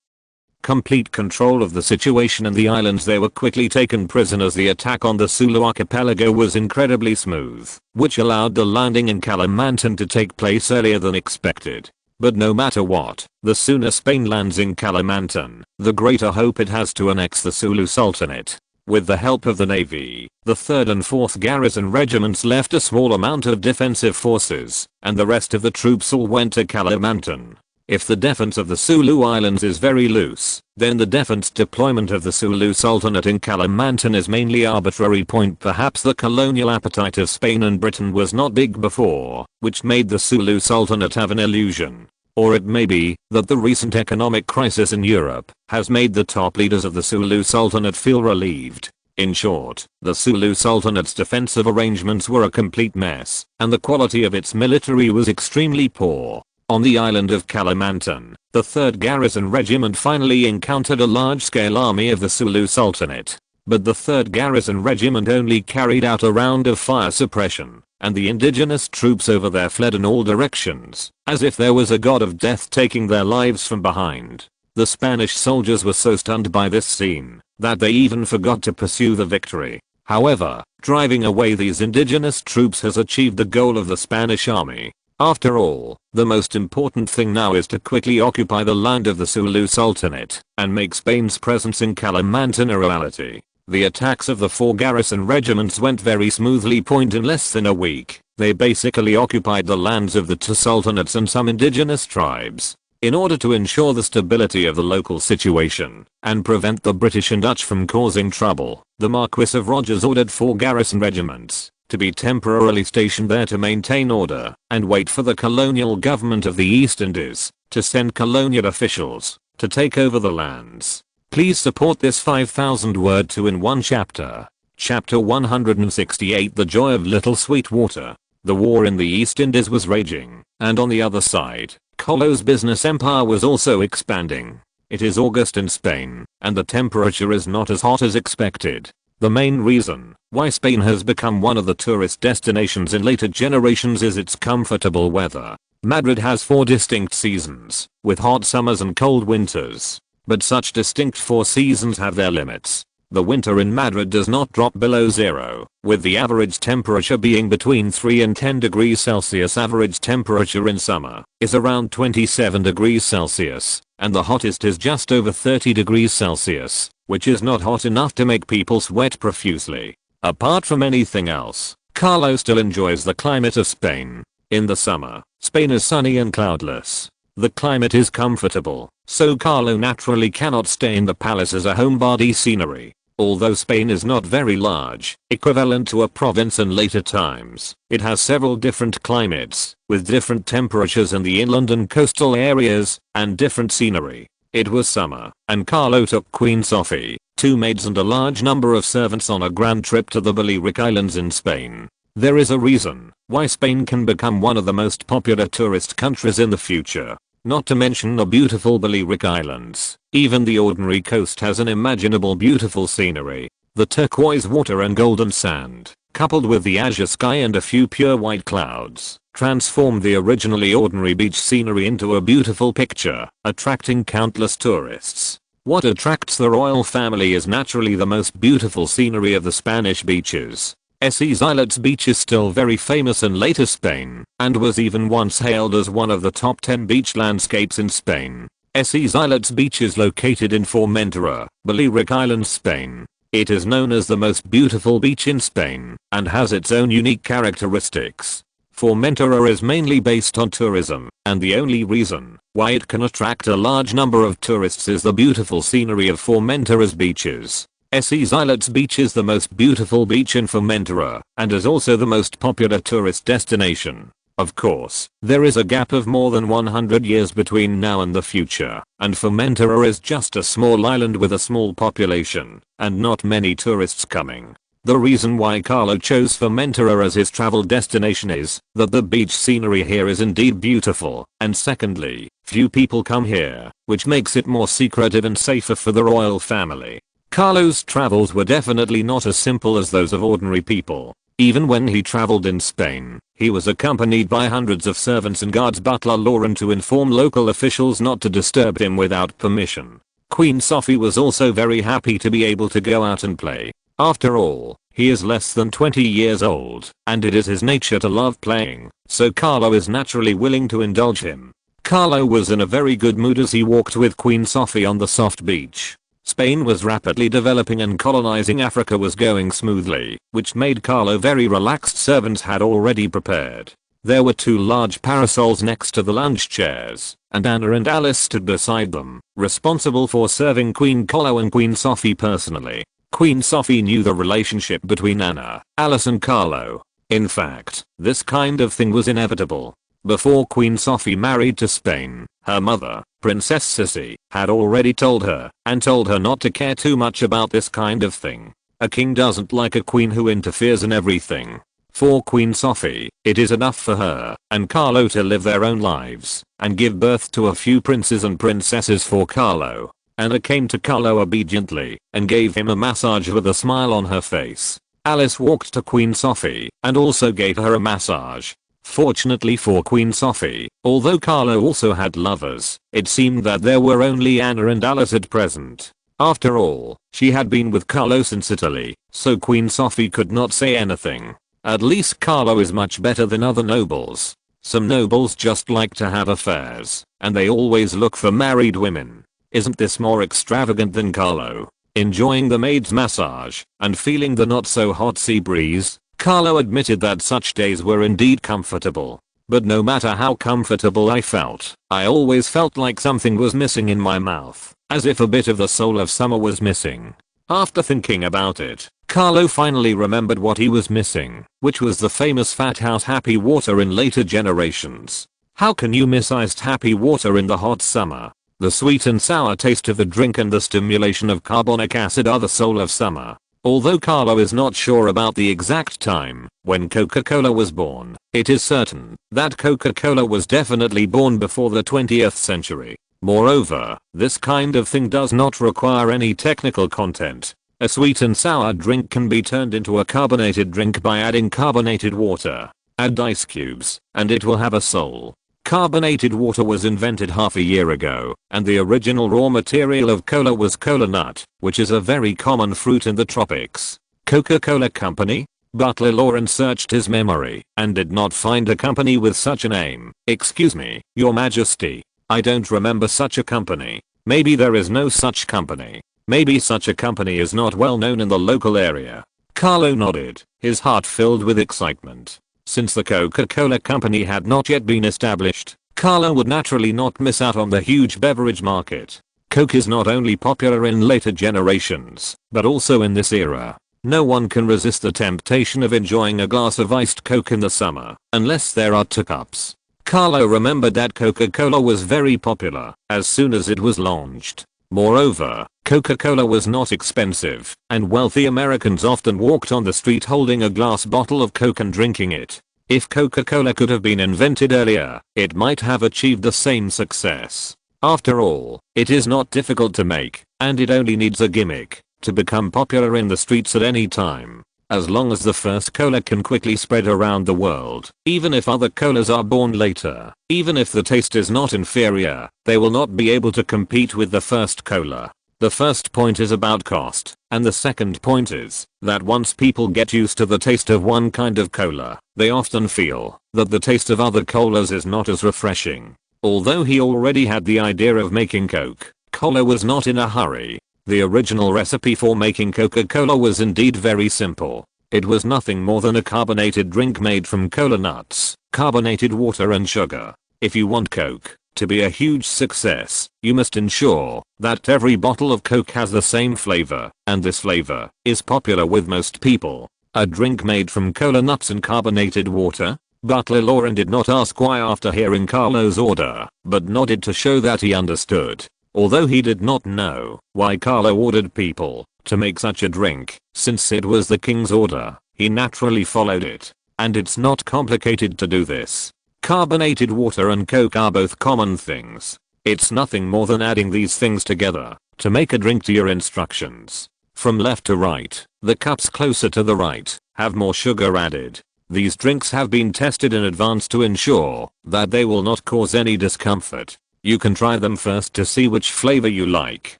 complete control of the situation in the islands. They were quickly taken prisoners. The attack on the Sulu archipelago was incredibly smooth, which allowed the landing in Kalimantan to take place earlier than expected. But no matter what, the sooner Spain lands in Kalimantan, the greater hope it has to annex the Sulu Sultanate. With the help of the Navy, the 3rd and 4th Garrison Regiments left a small amount of defensive forces, and the rest of the troops all went to Kalimantan. If the defense of the Sulu Islands is very loose, then the defense deployment of the Sulu Sultanate in Kalimantan is mainly arbitrary. Perhaps the colonial appetite of Spain and Britain was not big before, which made the Sulu Sultanate have an illusion. Or it may be that the recent economic crisis in Europe has made the top leaders of the Sulu Sultanate feel relieved. In short, the Sulu Sultanate's defensive arrangements were a complete mess, and the quality of its military was extremely poor. On the island of Kalimantan, the 3rd Garrison Regiment finally encountered a large-scale army of the Sulu Sultanate. But the 3rd Garrison Regiment only carried out a round of fire suppression, and the indigenous troops over there fled in all directions, as if there was a god of death taking their lives from behind. The Spanish soldiers were so stunned by this scene that they even forgot to pursue the victory. However, driving away these indigenous troops has achieved the goal of the Spanish army. After all, the most important thing now is to quickly occupy the land of the Sulu Sultanate and make Spain's presence in Kalimantan a reality. The attacks of the 4 garrison regiments went very smoothly. In less than a week, they basically occupied the lands of the 2 sultanates and some indigenous tribes. In order to ensure the stability of the local situation and prevent the British and Dutch from causing trouble, the Marquis of Rogers ordered 4 garrison regiments to be temporarily stationed there to maintain order and wait for the colonial government of the East Indies to send colonial officials to take over the lands. Please support this 5,000 word 2-in-1 chapter. Chapter 168, The Joy of Little Sweetwater. The war in the East Indies was raging, and on the other side, Carlo's business empire was also expanding. It is August in Spain, and the temperature is not as hot as expected. The main reason why Spain has become one of the tourist destinations in later generations is its comfortable weather. Madrid has 4 distinct seasons, with hot summers and cold winters. But such distinct 4 seasons have their limits. The winter in Madrid does not drop below 0, with the average temperature being between 3 and 10 degrees Celsius. Average temperature in summer is around 27 degrees Celsius, and the hottest is just over 30 degrees Celsius, which is not hot enough to make people sweat profusely. Apart from anything else, Carlo still enjoys the climate of Spain. In the summer, Spain is sunny and cloudless. The climate is comfortable, so Carlo naturally cannot stay in the palace as a homebody scenery. Although Spain is not very large, equivalent to a province in later times, it has several different climates, with different temperatures in the inland and coastal areas, and different scenery. It was summer, and Carlo took Queen Sophie, 2 maids and a large number of servants on a grand trip to the Balearic Islands in Spain. There is a reason why Spain can become one of the most popular tourist countries in the future. Not to mention the beautiful Balearic Islands. Even the ordinary coast has an imaginable beautiful scenery. The turquoise water and golden sand, coupled with the azure sky and a few pure white clouds, transform the originally ordinary beach scenery into a beautiful picture, attracting countless tourists. What attracts the royal family is naturally the most beautiful scenery of the Spanish beaches. SYNOPSIS beach is still very famous in later Spain, and was even once hailed as one of the top 10 beach landscapes in Spain. SYNOPSIS beach is located in Formentera, Balearic Islands, Spain. It is known as the most beautiful beach in Spain, and has its own unique characteristics. Formentera is mainly based on tourism, and the only reason why it can attract a large number of tourists is the beautiful scenery of Formentera's beaches. SYNOPSIS beach is the most beautiful beach in Formentera, and is also the most popular tourist destination. Of course, there is a gap of more than 100 years between now and the future, and Formentera is just a small island with a small population, and not many tourists coming. The reason why Carlo chose Formentera as his travel destination is that the beach scenery here is indeed beautiful, and secondly, few people come here, which makes it more secretive and safer for the royal family. Carlo's travels were definitely not as simple as those of ordinary people. Even when he traveled in Spain, he was accompanied by hundreds of servants and guards. Butler Lauren to inform local officials not to disturb him without permission. Queen Sophie was also very happy to be able to go out and play. After all, he is less than 20 years old, and it is his nature to love playing, so Carlo is naturally willing to indulge him. Carlo was in a very good mood as he walked with Queen Sophie on the soft beach. Spain was rapidly developing and colonizing Africa was going smoothly, which made Carlo very relaxed. Servants had already prepared. There were 2 large parasols next to the lounge chairs, and Anna and Alice stood beside them, responsible for serving Queen Carlo and Queen Sophie personally. Queen Sophie knew the relationship between Anna, Alice and Carlo. In fact, this kind of thing was inevitable. Before Queen Sophie married to Spain, her mother, Princess Sissy, had already told her not to care too much about this kind of thing. A king doesn't like a queen who interferes in everything. For Queen Sophie, it is enough for her and Carlo to live their own lives and give birth to a few princes and princesses for Carlo. Anna came to Carlo obediently and gave him a massage with a smile on her face. Alice walked to Queen Sophie and also gave her a massage. Fortunately for Queen Sophie, although Carlo also had lovers, it seemed that there were only Anna and Alice at present. After all, she had been with Carlo since Italy, so Queen Sophie could not say anything. At least Carlo is much better than other nobles. Some nobles just like to have affairs, and they always look for married women. Isn't this more extravagant than Carlo? enjoying the maid's massage, and feeling the not so hot sea breeze. Carlo admitted that such days were indeed comfortable. But no matter how comfortable I felt, I always felt like something was missing in my mouth, as if a bit of the soul of summer was missing. After thinking about it, Carlo finally remembered what he was missing, which was the famous fat house happy water in later generations. How can you miss iced happy water in the hot summer? The sweet and sour taste of the drink and the stimulation of carbonic acid are the soul of summer. Although Carlo is not sure about the exact time when Coca-Cola was born, it is certain that Coca-Cola was definitely born before the 20th century. Moreover, this kind of thing does not require any technical content. A sweet and sour drink can be turned into a carbonated drink by adding carbonated water. Add ice cubes, and it will have a soul. Carbonated water was invented half a year ago, and the original raw material of cola was cola nut, which is a very common fruit in the tropics. Coca-Cola Company? Butler Lawrence searched his memory and did not find a company with such a name. Excuse me, Your Majesty. I don't remember such a company. Maybe there is no such company. Maybe such a company is not well known in the local area. Carlo nodded, his heart filled with excitement. Since the Coca-Cola Company had not yet been established, Carlo would naturally not miss out on the huge beverage market. Coke is not only popular in later generations, but also in this era. No one can resist the temptation of enjoying a glass of iced Coke in the summer, unless there are 2 cups. Carlo remembered that Coca-Cola was very popular as soon as it was launched. Moreover, Coca-Cola was not expensive, and wealthy Americans often walked on the street holding a glass bottle of Coke and drinking it. If Coca-Cola could have been invented earlier, it might have achieved the same success. After all, it is not difficult to make, and it only needs a gimmick to become popular in the streets at any time. As long as the first cola can quickly spread around the world, even if other colas are born later, even if the taste is not inferior, they will not be able to compete with the first cola. The first point is about cost, and the second point is that once people get used to the taste of one kind of cola, they often feel that the taste of other colas is not as refreshing. Although he already had the idea of making Coke, Cola was not in a hurry. The original recipe for making Coca-Cola was indeed very simple. It was nothing more than a carbonated drink made from cola nuts, carbonated water and sugar. If you want Coke to be a huge success, you must ensure that every bottle of Coke has the same flavor, and this flavor is popular with most people. A drink made from cola nuts and carbonated water? Butler Lawrence did not ask why after hearing Carlo's order, but nodded to show that he understood. Although he did not know why Carlo ordered people to make such a drink, since it was the king's order, he naturally followed it. And it's not complicated to do this. Carbonated water and Coke are both common things. It's nothing more than adding these things together to make a drink to your instructions. From left to right, the cups closer to the right have more sugar added. These drinks have been tested in advance to ensure that they will not cause any discomfort. You can try them first to see which flavor you like.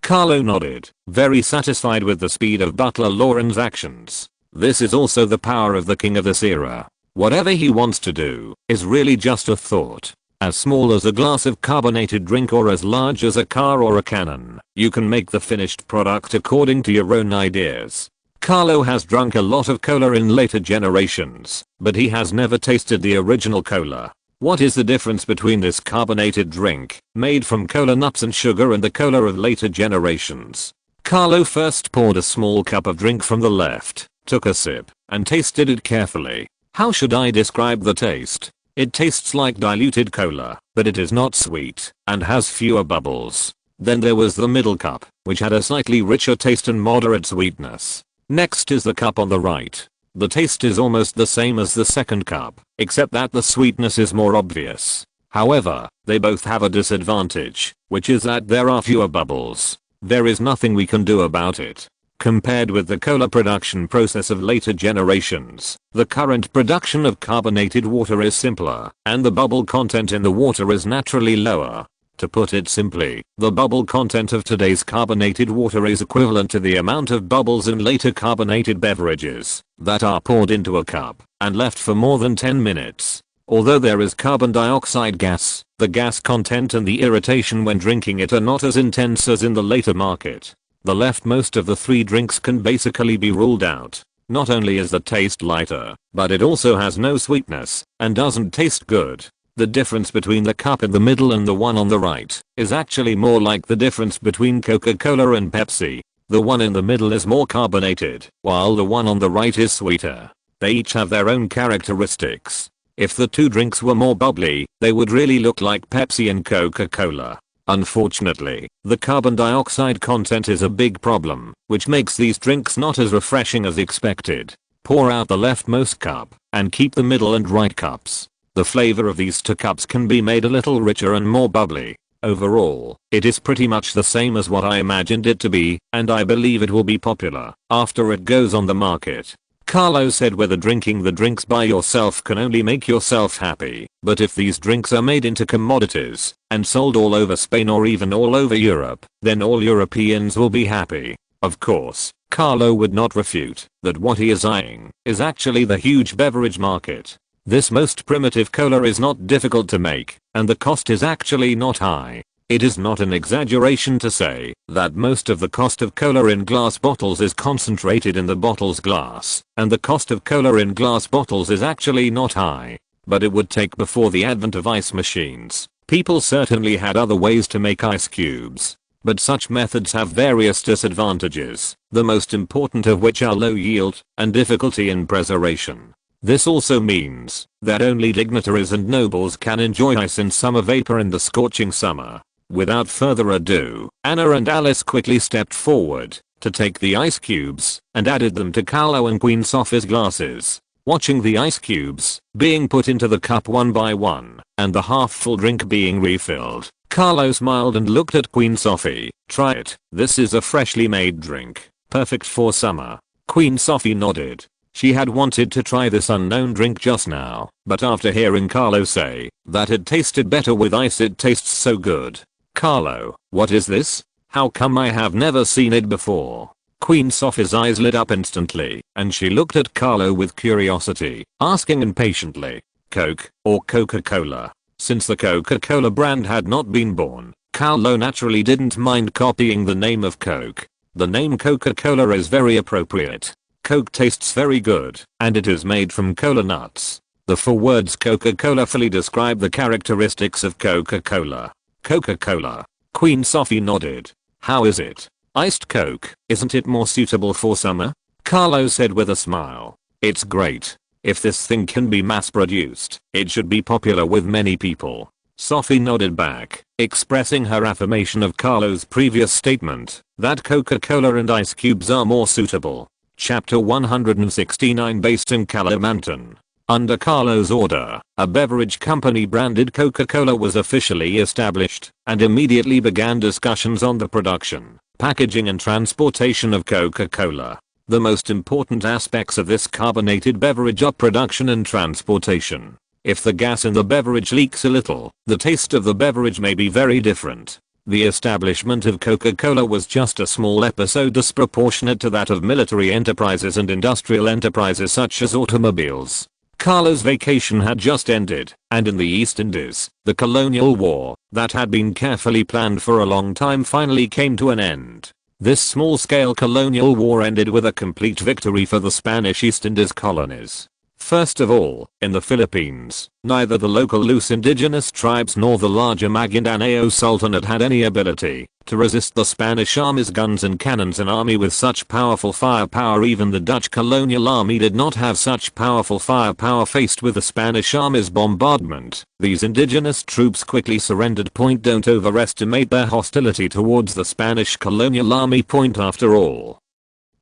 Carlo nodded, very satisfied with the speed of Butler Lawrence's actions. This is also the power of the king of this era. Whatever he wants to do is really just a thought. As small as a glass of carbonated drink or as large as a car or a cannon, you can make the finished product according to your own ideas. Carlo has drunk a lot of cola in later generations, but he has never tasted the original cola. What is the difference between this carbonated drink, made from cola nuts and sugar, and the cola of later generations? Carlo first poured a small cup of drink from the left, took a sip, and tasted it carefully. How should I describe the taste? It tastes like diluted cola, but it is not sweet, and has fewer bubbles. Then there was the middle cup, which had a slightly richer taste and moderate sweetness. Next is the cup on the right. The taste is almost the same as the second cup, except that the sweetness is more obvious. However, they both have a disadvantage, which is that there are fewer bubbles. There is nothing we can do about it. Compared with the cola production process of later generations, the current production of carbonated water is simpler, and the bubble content in the water is naturally lower. To put it simply, the bubble content of today's carbonated water is equivalent to the amount of bubbles in later carbonated beverages that are poured into a cup and left for more than 10 minutes. Although there is carbon dioxide gas, the gas content and the irritation when drinking it are not as intense as in the later market. the leftmost of the three drinks can basically be ruled out. Not only is the taste lighter, but it also has no sweetness and doesn't taste good. The difference between the cup in the middle and the one on the right is actually more like the difference between Coca-Cola and Pepsi. The one in the middle is more carbonated, while the one on the right is sweeter. They each have their own characteristics. If the two drinks were more bubbly, they would really look like Pepsi and Coca-Cola. Unfortunately, the carbon dioxide content is a big problem, which makes these drinks not as refreshing as expected. Pour out the leftmost cup, and keep the middle and right cups. The flavor of these two cups can be made a little richer and more bubbly. Overall, it is pretty much the same as what I imagined it to be, and I believe it will be popular after it goes on the market. Carlo said whether drinking the drinks by yourself can only make yourself happy, but if these drinks are made into commodities and sold all over Spain or even all over Europe, then all Europeans will be happy. Of course, Carlo would not refute that what he is eyeing is actually the huge beverage market. This most primitive cola is not difficult to make, and the cost is actually not high. It is not an exaggeration to say that most of the cost of cola in glass bottles is concentrated in the bottle's glass, and the cost of cola in glass bottles is actually not high. But it would take before the advent of ice machines. People certainly had other ways to make ice cubes. But such methods have various disadvantages, the most important of which are low yield and difficulty in preservation. This also means that only dignitaries and nobles can enjoy ice in summer vapor in the scorching summer. Without further ado, Anna and Alice quickly stepped forward to take the ice cubes and added them to Carlo and Queen Sophie's glasses. Watching the ice cubes being put into the cup one by one and the half-full drink being refilled, Carlo smiled and looked at Queen Sophie. "Try it. This is a freshly made drink, perfect for summer." Queen Sophie nodded. She had wanted to try this unknown drink just now, but after hearing Carlo say that it tasted better with ice, it tastes so good. "Carlo, what is this? How come I have never seen it before?" Queen Sophie's eyes lit up instantly, and she looked at Carlo with curiosity, asking impatiently, "Coke or Coca-Cola?" Since the Coca-Cola brand had not been born, Carlo naturally didn't mind copying the name of Coke. The name Coca-Cola is very appropriate. Coke tastes very good, and it is made from cola nuts. The four words Coca-Cola fully describe the characteristics of Coca-Cola. Coca-Cola. Queen Sophie nodded. "How is it? Iced Coke, isn't it more suitable for summer?" Carlo said with a smile. "It's great. If this thing can be mass produced, it should be popular with many people." Sophie nodded back, expressing her affirmation of Carlo's previous statement that Coca-Cola and ice cubes are more suitable. Chapter 169. Based in Kalimantan. Under Carlo's order, a beverage company branded Coca-Cola was officially established and immediately began discussions on the production, packaging and transportation of Coca-Cola. The most important aspects of this carbonated beverage are production and transportation. If the gas in the beverage leaks a little, the taste of the beverage may be very different. The establishment of Coca-Cola was just a small episode disproportionate to that of military enterprises and industrial enterprises such as automobiles. Carlo's vacation had just ended, and in the East Indies, the colonial war that had been carefully planned for a long time finally came to an end. This small-scale colonial war ended with a complete victory for the Spanish East Indies colonies. First of all, in the Philippines, neither the local loose indigenous tribes nor the larger Maguindanao Sultanate had any ability to resist the Spanish army's guns and cannons. An army with such powerful firepower, even the Dutch colonial army did not have such powerful firepower faced with the Spanish army's bombardment. These indigenous troops quickly surrendered. Don't overestimate their hostility towards the Spanish colonial army. After all,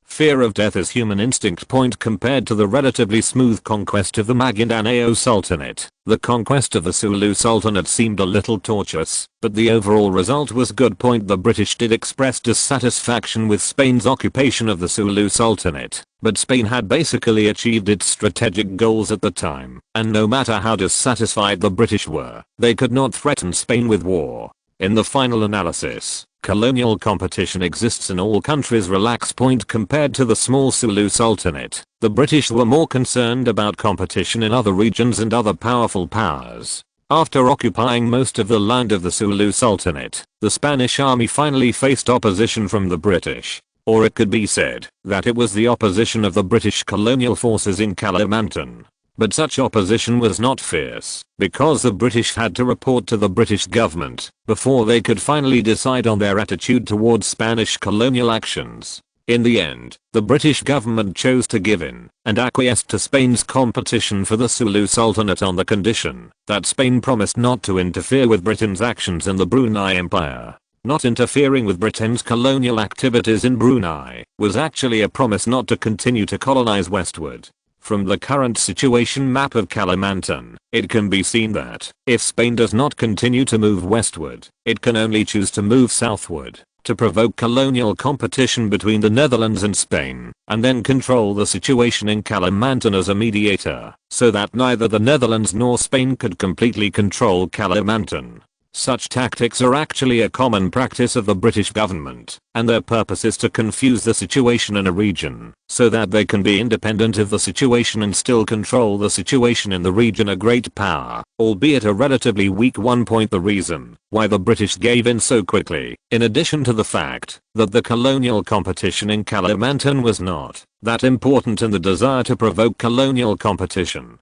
fear of death is human instinct. Compared to the relatively smooth conquest of the Maguindanao Sultanate, the conquest of the Sulu Sultanate seemed a little tortuous, but the overall result was good. The British did express dissatisfaction with Spain's occupation of the Sulu Sultanate, but Spain had basically achieved its strategic goals at the time, and no matter how dissatisfied the British were, they could not threaten Spain with war. In the final analysis, colonial competition exists in all countries. Compared to the small Sulu Sultanate, the British were more concerned about competition in other regions and other powerful powers. After occupying most of the land of the Sulu Sultanate, the Spanish army finally faced opposition from the British. Or it could be said that it was the opposition of the British colonial forces in Kalimantan. But such opposition was not fierce, because the British had to report to the British government before they could finally decide on their attitude towards Spanish colonial actions. In the end, the British government chose to give in and acquiesced to Spain's competition for the Sulu Sultanate on the condition that Spain promised not to interfere with Britain's actions in the Brunei Empire. Not interfering with Britain's colonial activities in Brunei was actually a promise not to continue to colonize westward. From the current situation map of Kalimantan, it can be seen that if Spain does not continue to move westward, it can only choose to move southward to provoke colonial competition between the Netherlands and Spain, and then control the situation in Kalimantan as a mediator, so that neither the Netherlands nor Spain could completely control Kalimantan. Such tactics are actually a common practice of the British government, and their purpose is to confuse the situation in a region, so that they can be independent of the situation and still control the situation in the region. A great power, albeit a relatively weak one. The reason why the British gave in so quickly, in addition to the fact that the colonial competition in Kalimantan was not that important and the desire to provoke colonial competition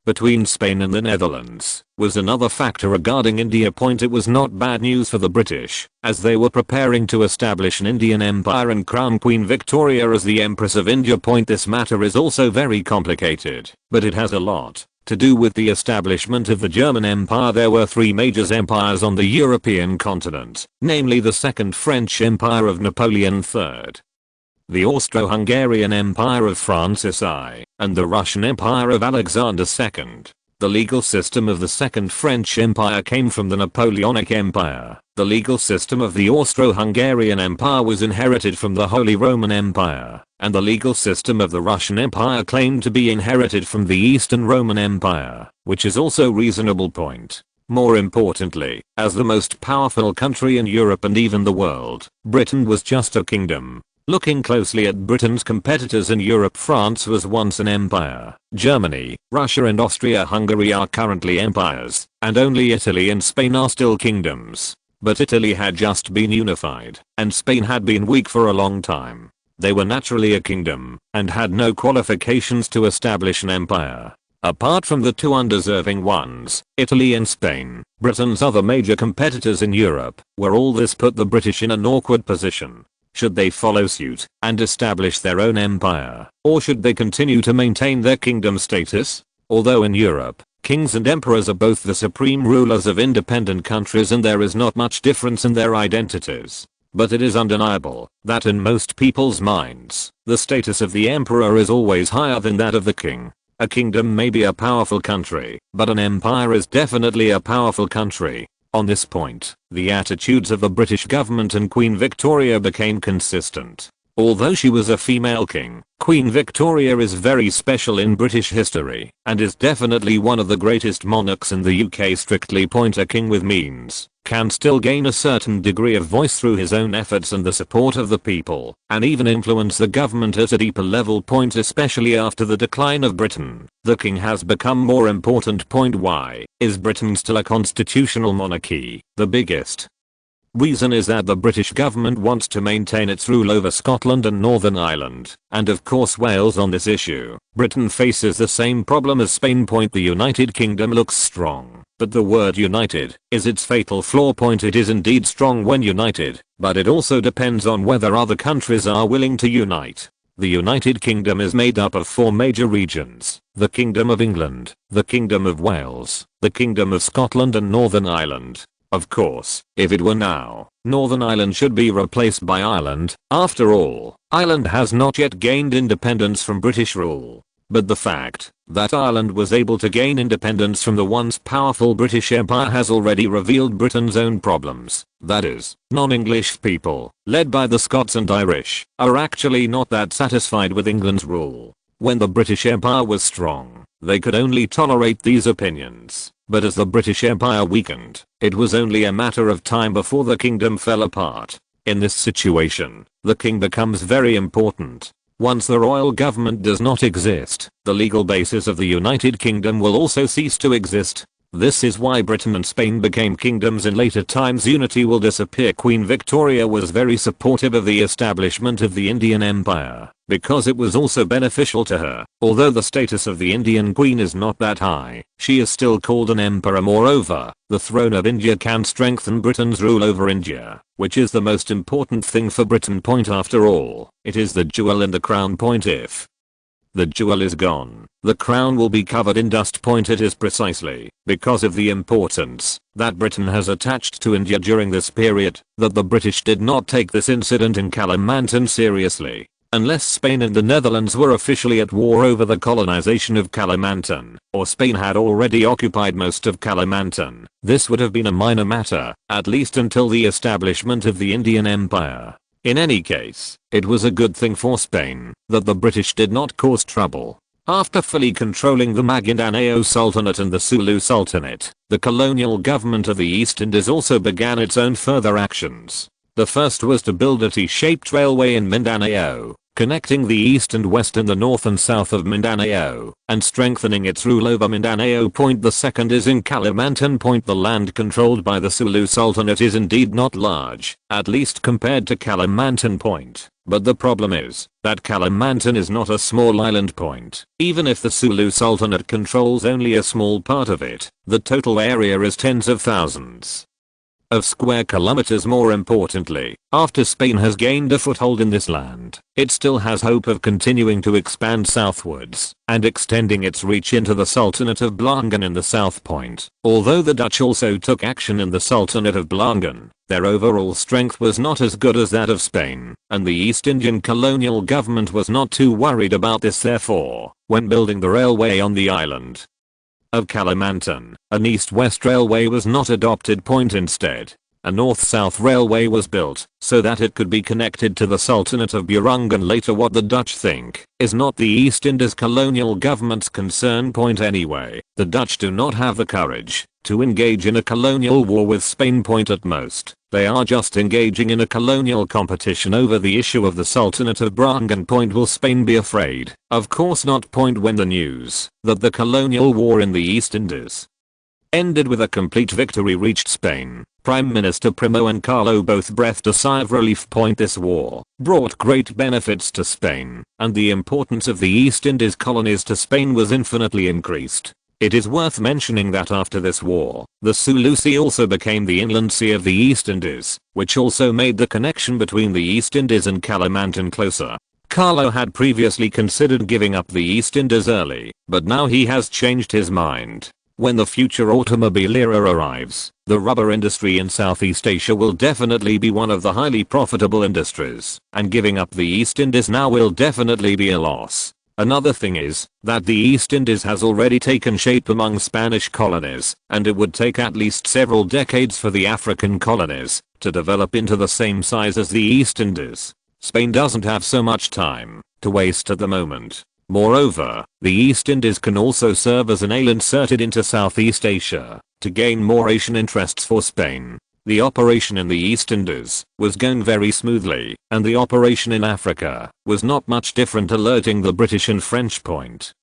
between Spain and the Netherlands was another factor regarding India. It was not bad news for the British, as they were preparing to establish an Indian empire and crown Queen Victoria as the Empress of India. This matter is also very complicated, but it has a lot to do with the establishment of the German Empire. There were three major empires on the European continent, namely the Second French Empire of Napoleon III, the Austro-Hungarian Empire of Francis I, and the Russian Empire of Alexander II. The legal system of the Second French Empire came from the Napoleonic Empire. The legal system of the Austro-Hungarian Empire was inherited from the Holy Roman Empire, and the legal system of the Russian Empire claimed to be inherited from the Eastern Roman Empire, which is also reasonable. More importantly, as the most powerful country in Europe and even the world, Britain was just a kingdom. Looking closely at Britain's competitors in Europe, France was once an empire. Germany, Russia and Austria-Hungary are currently empires, and only Italy and Spain are still kingdoms. But Italy had just been unified, and Spain had been weak for a long time. They were naturally a kingdom, and had no qualifications to establish an empire. Apart from the two undeserving ones, Italy and Spain, Britain's other major competitors in Europe, where all this put the British in an awkward position. Should they follow suit and establish their own empire, or should they continue to maintain their kingdom status? Although in Europe, kings and emperors are both the supreme rulers of independent countries and there is not much difference in their identities. But it is undeniable that in most people's minds, the status of the emperor is always higher than that of the king. A kingdom may be a powerful country, but an empire is definitely a powerful country. On this point, the attitudes of the British government and Queen Victoria became consistent. Although she was a female king, Queen Victoria is very special in British history, and is definitely one of the greatest monarchs in the UK. Strictly a king with means can still gain a certain degree of voice through his own efforts and the support of the people, and even influence the government at a deeper level. Especially after the decline of Britain, the king has become more important. Why is Britain still a constitutional monarchy? The biggest reason is that the British government wants to maintain its rule over Scotland and Northern Ireland, and of course Wales. On this issue, Britain faces the same problem as Spain. The United Kingdom looks strong, but the word united is its fatal flaw. It is indeed strong when united, but it also depends on whether other countries are willing to unite. The United Kingdom is made up of four major regions: the Kingdom of England, the Kingdom of Wales, the Kingdom of Scotland and Northern Ireland. Of course, if it were now, Northern Ireland should be replaced by Ireland. After all, Ireland has not yet gained independence from British rule. But the fact that Ireland was able to gain independence from the once powerful British Empire has already revealed Britain's own problems. That is, non-English people, led by the Scots and Irish, are actually not that satisfied with England's rule. When the British Empire was strong, they could only tolerate these opinions. But as the British Empire weakened, it was only a matter of time before the kingdom fell apart. In this situation, the king becomes very important. Once the royal government does not exist, the legal basis of the United Kingdom will also cease to exist. This is why Britain and Spain became kingdoms in later times. Unity will disappear. Queen Victoria was very supportive of the establishment of the Indian Empire, because it was also beneficial to her. Although the status of the Indian Queen is not that high, she is still called an emperor. Moreover, the throne of India can strengthen Britain's rule over India, which is the most important thing for Britain. After all, it is the jewel in the crown. If the jewel is gone, the crown will be covered in dust. It is precisely because of the importance that Britain has attached to India during this period that the British did not take this incident in Kalimantan seriously. Unless Spain and the Netherlands were officially at war over the colonization of Kalimantan, or Spain had already occupied most of Kalimantan, this would have been a minor matter, at least until the establishment of the Indian Empire. In any case, it was a good thing for Spain that the British did not cause trouble. After fully controlling the Maguindanao Sultanate and the Sulu Sultanate, the colonial government of the East Indies also began its own further actions. The first was to build a T-shaped railway in Mindanao, connecting the east and west and the north and south of Mindanao, and strengthening its rule over Mindanao. The second is in Kalimantan. The land controlled by the Sulu Sultanate is indeed not large, at least compared to Kalimantan. But the problem is that Kalimantan is not a small island. Even if the Sulu Sultanate controls only a small part of it, the total area is tens of thousands of square kilometers. More importantly, after Spain has gained a foothold in this land, it still has hope of continuing to expand southwards and extending its reach into the Sultanate of Belangen in the south. Although the Dutch also took action in the Sultanate of Belangen, their overall strength was not as good as that of Spain, and the East Indian colonial government was not too worried about this. Therefore, when building the railway on the island of Kalimantan, an east-west railway was not adopted. Instead, a north-south railway was built so that it could be connected to the Sultanate of Belangen later. What the Dutch think is not the East Indies colonial government's concern. Anyway, the Dutch do not have the courage to engage in a colonial war with Spain. At most, they are just engaging in a colonial competition over the issue of the Sultanate of Belangen. Will Spain be afraid? Of course not. When the news that the colonial war in the East Indies ended with a complete victory reached Spain, Prime Minister Primo and Carlo both breathed a sigh of relief. This war brought great benefits to Spain, and the importance of the East Indies colonies to Spain was infinitely increased. It is worth mentioning that after this war, the Sulu Sea also became the inland sea of the East Indies, which also made the connection between the East Indies and Kalimantan closer. Carlo had previously considered giving up the East Indies early, but now he has changed his mind. When the future automobile era arrives, the rubber industry in Southeast Asia will definitely be one of the highly profitable industries, and giving up the East Indies now will definitely be a loss. Another thing is that the East Indies has already taken shape among Spanish colonies, and it would take at least several decades for the African colonies to develop into the same size as the East Indies. Spain doesn't have so much time to waste at the moment. Moreover, the East Indies can also serve as an ally inserted into Southeast Asia to gain more Asian interests for Spain. The operation in the East Indies was going very smoothly, and the operation in Africa was not much different, alerting the British and French.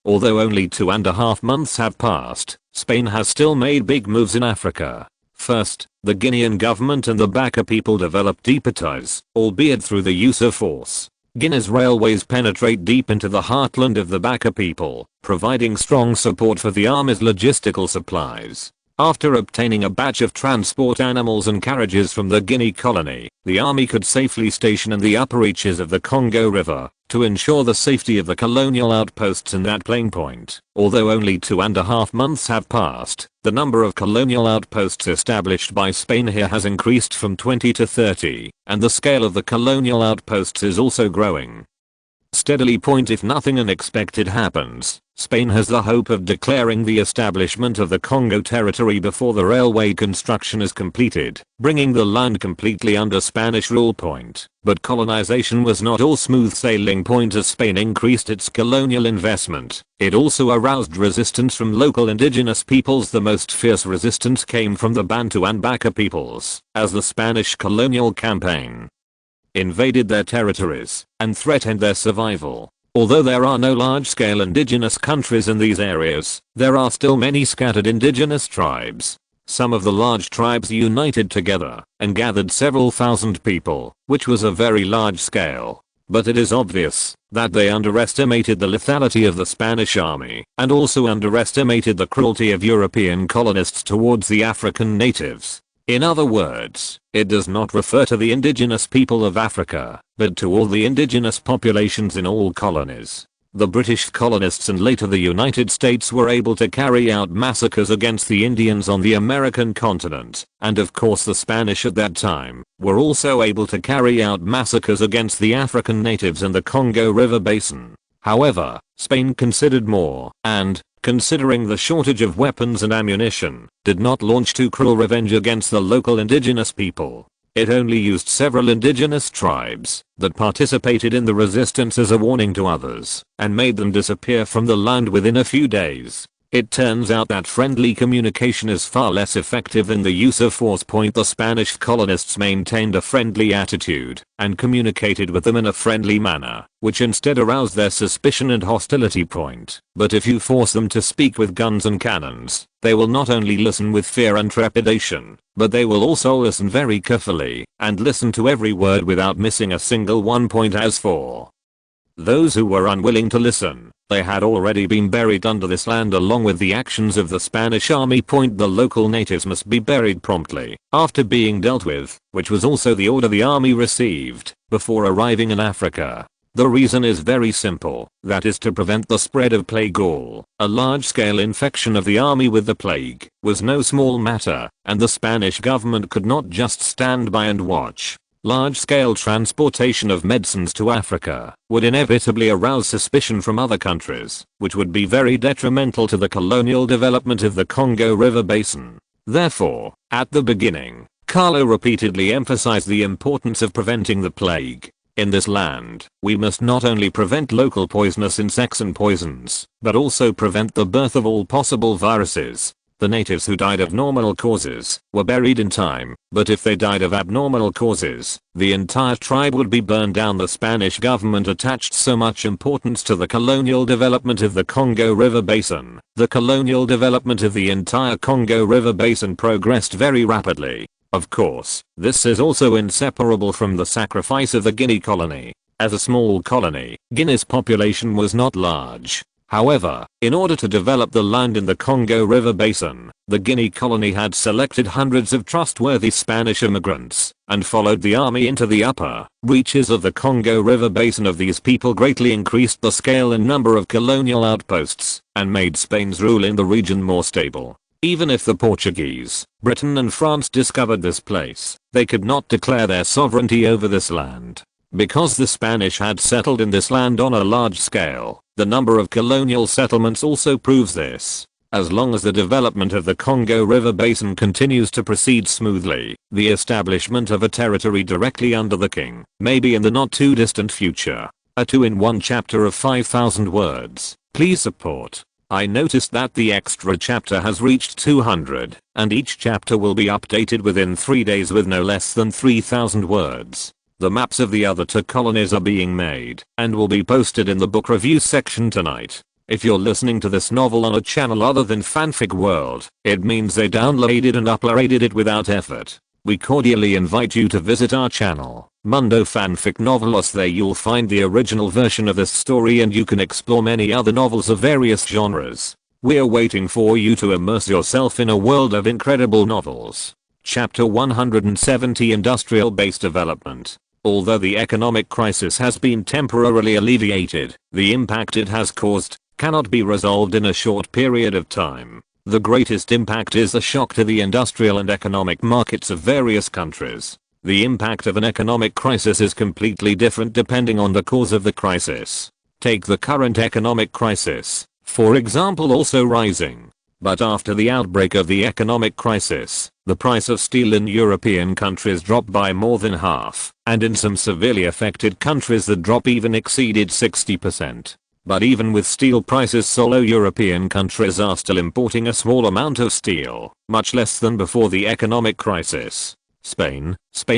Although only 2.5 months have passed, Spain has still made big moves in Africa. First, the Guinean government and the Baka people developed deeper ties, albeit through the use of force. Guinea's railways penetrate deep into the heartland of the Baka people, providing strong support for the army's logistical supplies. After obtaining a batch of transport animals and carriages from the Guinea colony, the army could safely station in the upper reaches of the Congo River to ensure the safety of the colonial outposts in that plain. Although only 2.5 months have passed, the number of colonial outposts established by Spain here has increased from 20 to 30, and the scale of the colonial outposts is also growing steadily. If nothing unexpected happens, Spain has the hope of declaring the establishment of the Congo territory before the railway construction is completed, bringing the land completely under Spanish rule. But colonization was not all smooth sailing. As Spain increased its colonial investment, it also aroused resistance from local indigenous peoples. The most fierce resistance came from the Bantu and Baka peoples, as the Spanish colonial campaign invaded their territories and threatened their survival. Although there are no large-scale indigenous countries in these areas, there are still many scattered indigenous tribes. Some of the large tribes united together and gathered several thousand people, which was a very large scale. But it is obvious that they underestimated the lethality of the Spanish army and also underestimated the cruelty of European colonists towards the African natives. In other words, it does not refer to the indigenous people of Africa, but to all the indigenous populations in all colonies. The British colonists and later the United States were able to carry out massacres against the Indians on the American continent, and of course the Spanish at that time were also able to carry out massacres against the African natives in the Congo River Basin. However, Spain considered more, and, considering the shortage of weapons and ammunition, did not launch too cruel revenge against the local indigenous people. It only used several indigenous tribes that participated in the resistance as a warning to others, and made them disappear from the land within a few days. It turns out that friendly communication is far less effective than the use of force. The Spanish colonists maintained a friendly attitude and communicated with them in a friendly manner, which instead aroused their suspicion and hostility. But if you force them to speak with guns and cannons, they will not only listen with fear and trepidation, but they will also listen very carefully and listen to every word without missing a single one. As for those who were unwilling to listen, they had already been buried under this land along with the actions of the Spanish army. The local natives must be buried promptly after being dealt with, which was also the order the army received before arriving in Africa. The reason is very simple, that is to prevent the spread of plague. A large-scale infection of the army with the plague was no small matter, and the Spanish government could not just stand by and watch. Large-scale transportation of medicines to Africa would inevitably arouse suspicion from other countries, which would be very detrimental to the colonial development of the Congo River Basin. Therefore, at the beginning, Carlo repeatedly emphasized the importance of preventing the plague. In this land, we must not only prevent local poisonous insects and poisons, but also prevent the birth of all possible viruses. The natives who died of normal causes were buried in time, but if they died of abnormal causes, the entire tribe would be burned down. The Spanish government attached so much importance to the colonial development of the Congo River Basin. The colonial development of the entire Congo River Basin progressed very rapidly. Of course, this is also inseparable from the sacrifice of the Guinea colony. As a small colony, Guinea's population was not large. However, in order to develop the land in the Congo River Basin, the Guinea colony had selected hundreds of trustworthy Spanish immigrants and followed the army into the upper reaches of the Congo River Basin. Of these people greatly increased the scale and number of colonial outposts and made Spain's rule in the region more stable. Even if the Portuguese, Britain and France discovered this place, they could not declare their sovereignty over this land. Because the Spanish had settled in this land on a large scale, the number of colonial settlements also proves this. As long as the development of the Congo River Basin continues to proceed smoothly, the establishment of a territory directly under the king may be in the not too distant future. A 2-in-1 chapter of 5,000 words. Please support. I noticed that the extra chapter has reached 200, and each chapter will be updated within 3 days with no less than 3,000 words. The maps of the other 2 colonies are being made and will be posted in the book review section tonight. If you're listening to this novel on a channel other than Fanfic World, it means they downloaded and uploaded it without effort. We cordially invite you to visit our channel, Mundo Fanfic Novelos. There you'll find the original version of this story and you can explore many other novels of various genres. We're waiting for you to immerse yourself in a world of incredible novels. Chapter 170 Industrial Base Development. Although the economic crisis has been temporarily alleviated, the impact it has caused cannot be resolved in a short period of time. The greatest impact is the shock to the industrial and economic markets of various countries. The impact of an economic crisis is completely different depending on the cause of the crisis. Take the current economic crisis, for example, also rising. But after the outbreak of the economic crisis, the price of steel in European countries dropped by more than half, and in some severely affected countries the drop even exceeded 60%. But even with steel prices so low, European countries are still importing a small amount of steel, much less than before the economic crisis. Spain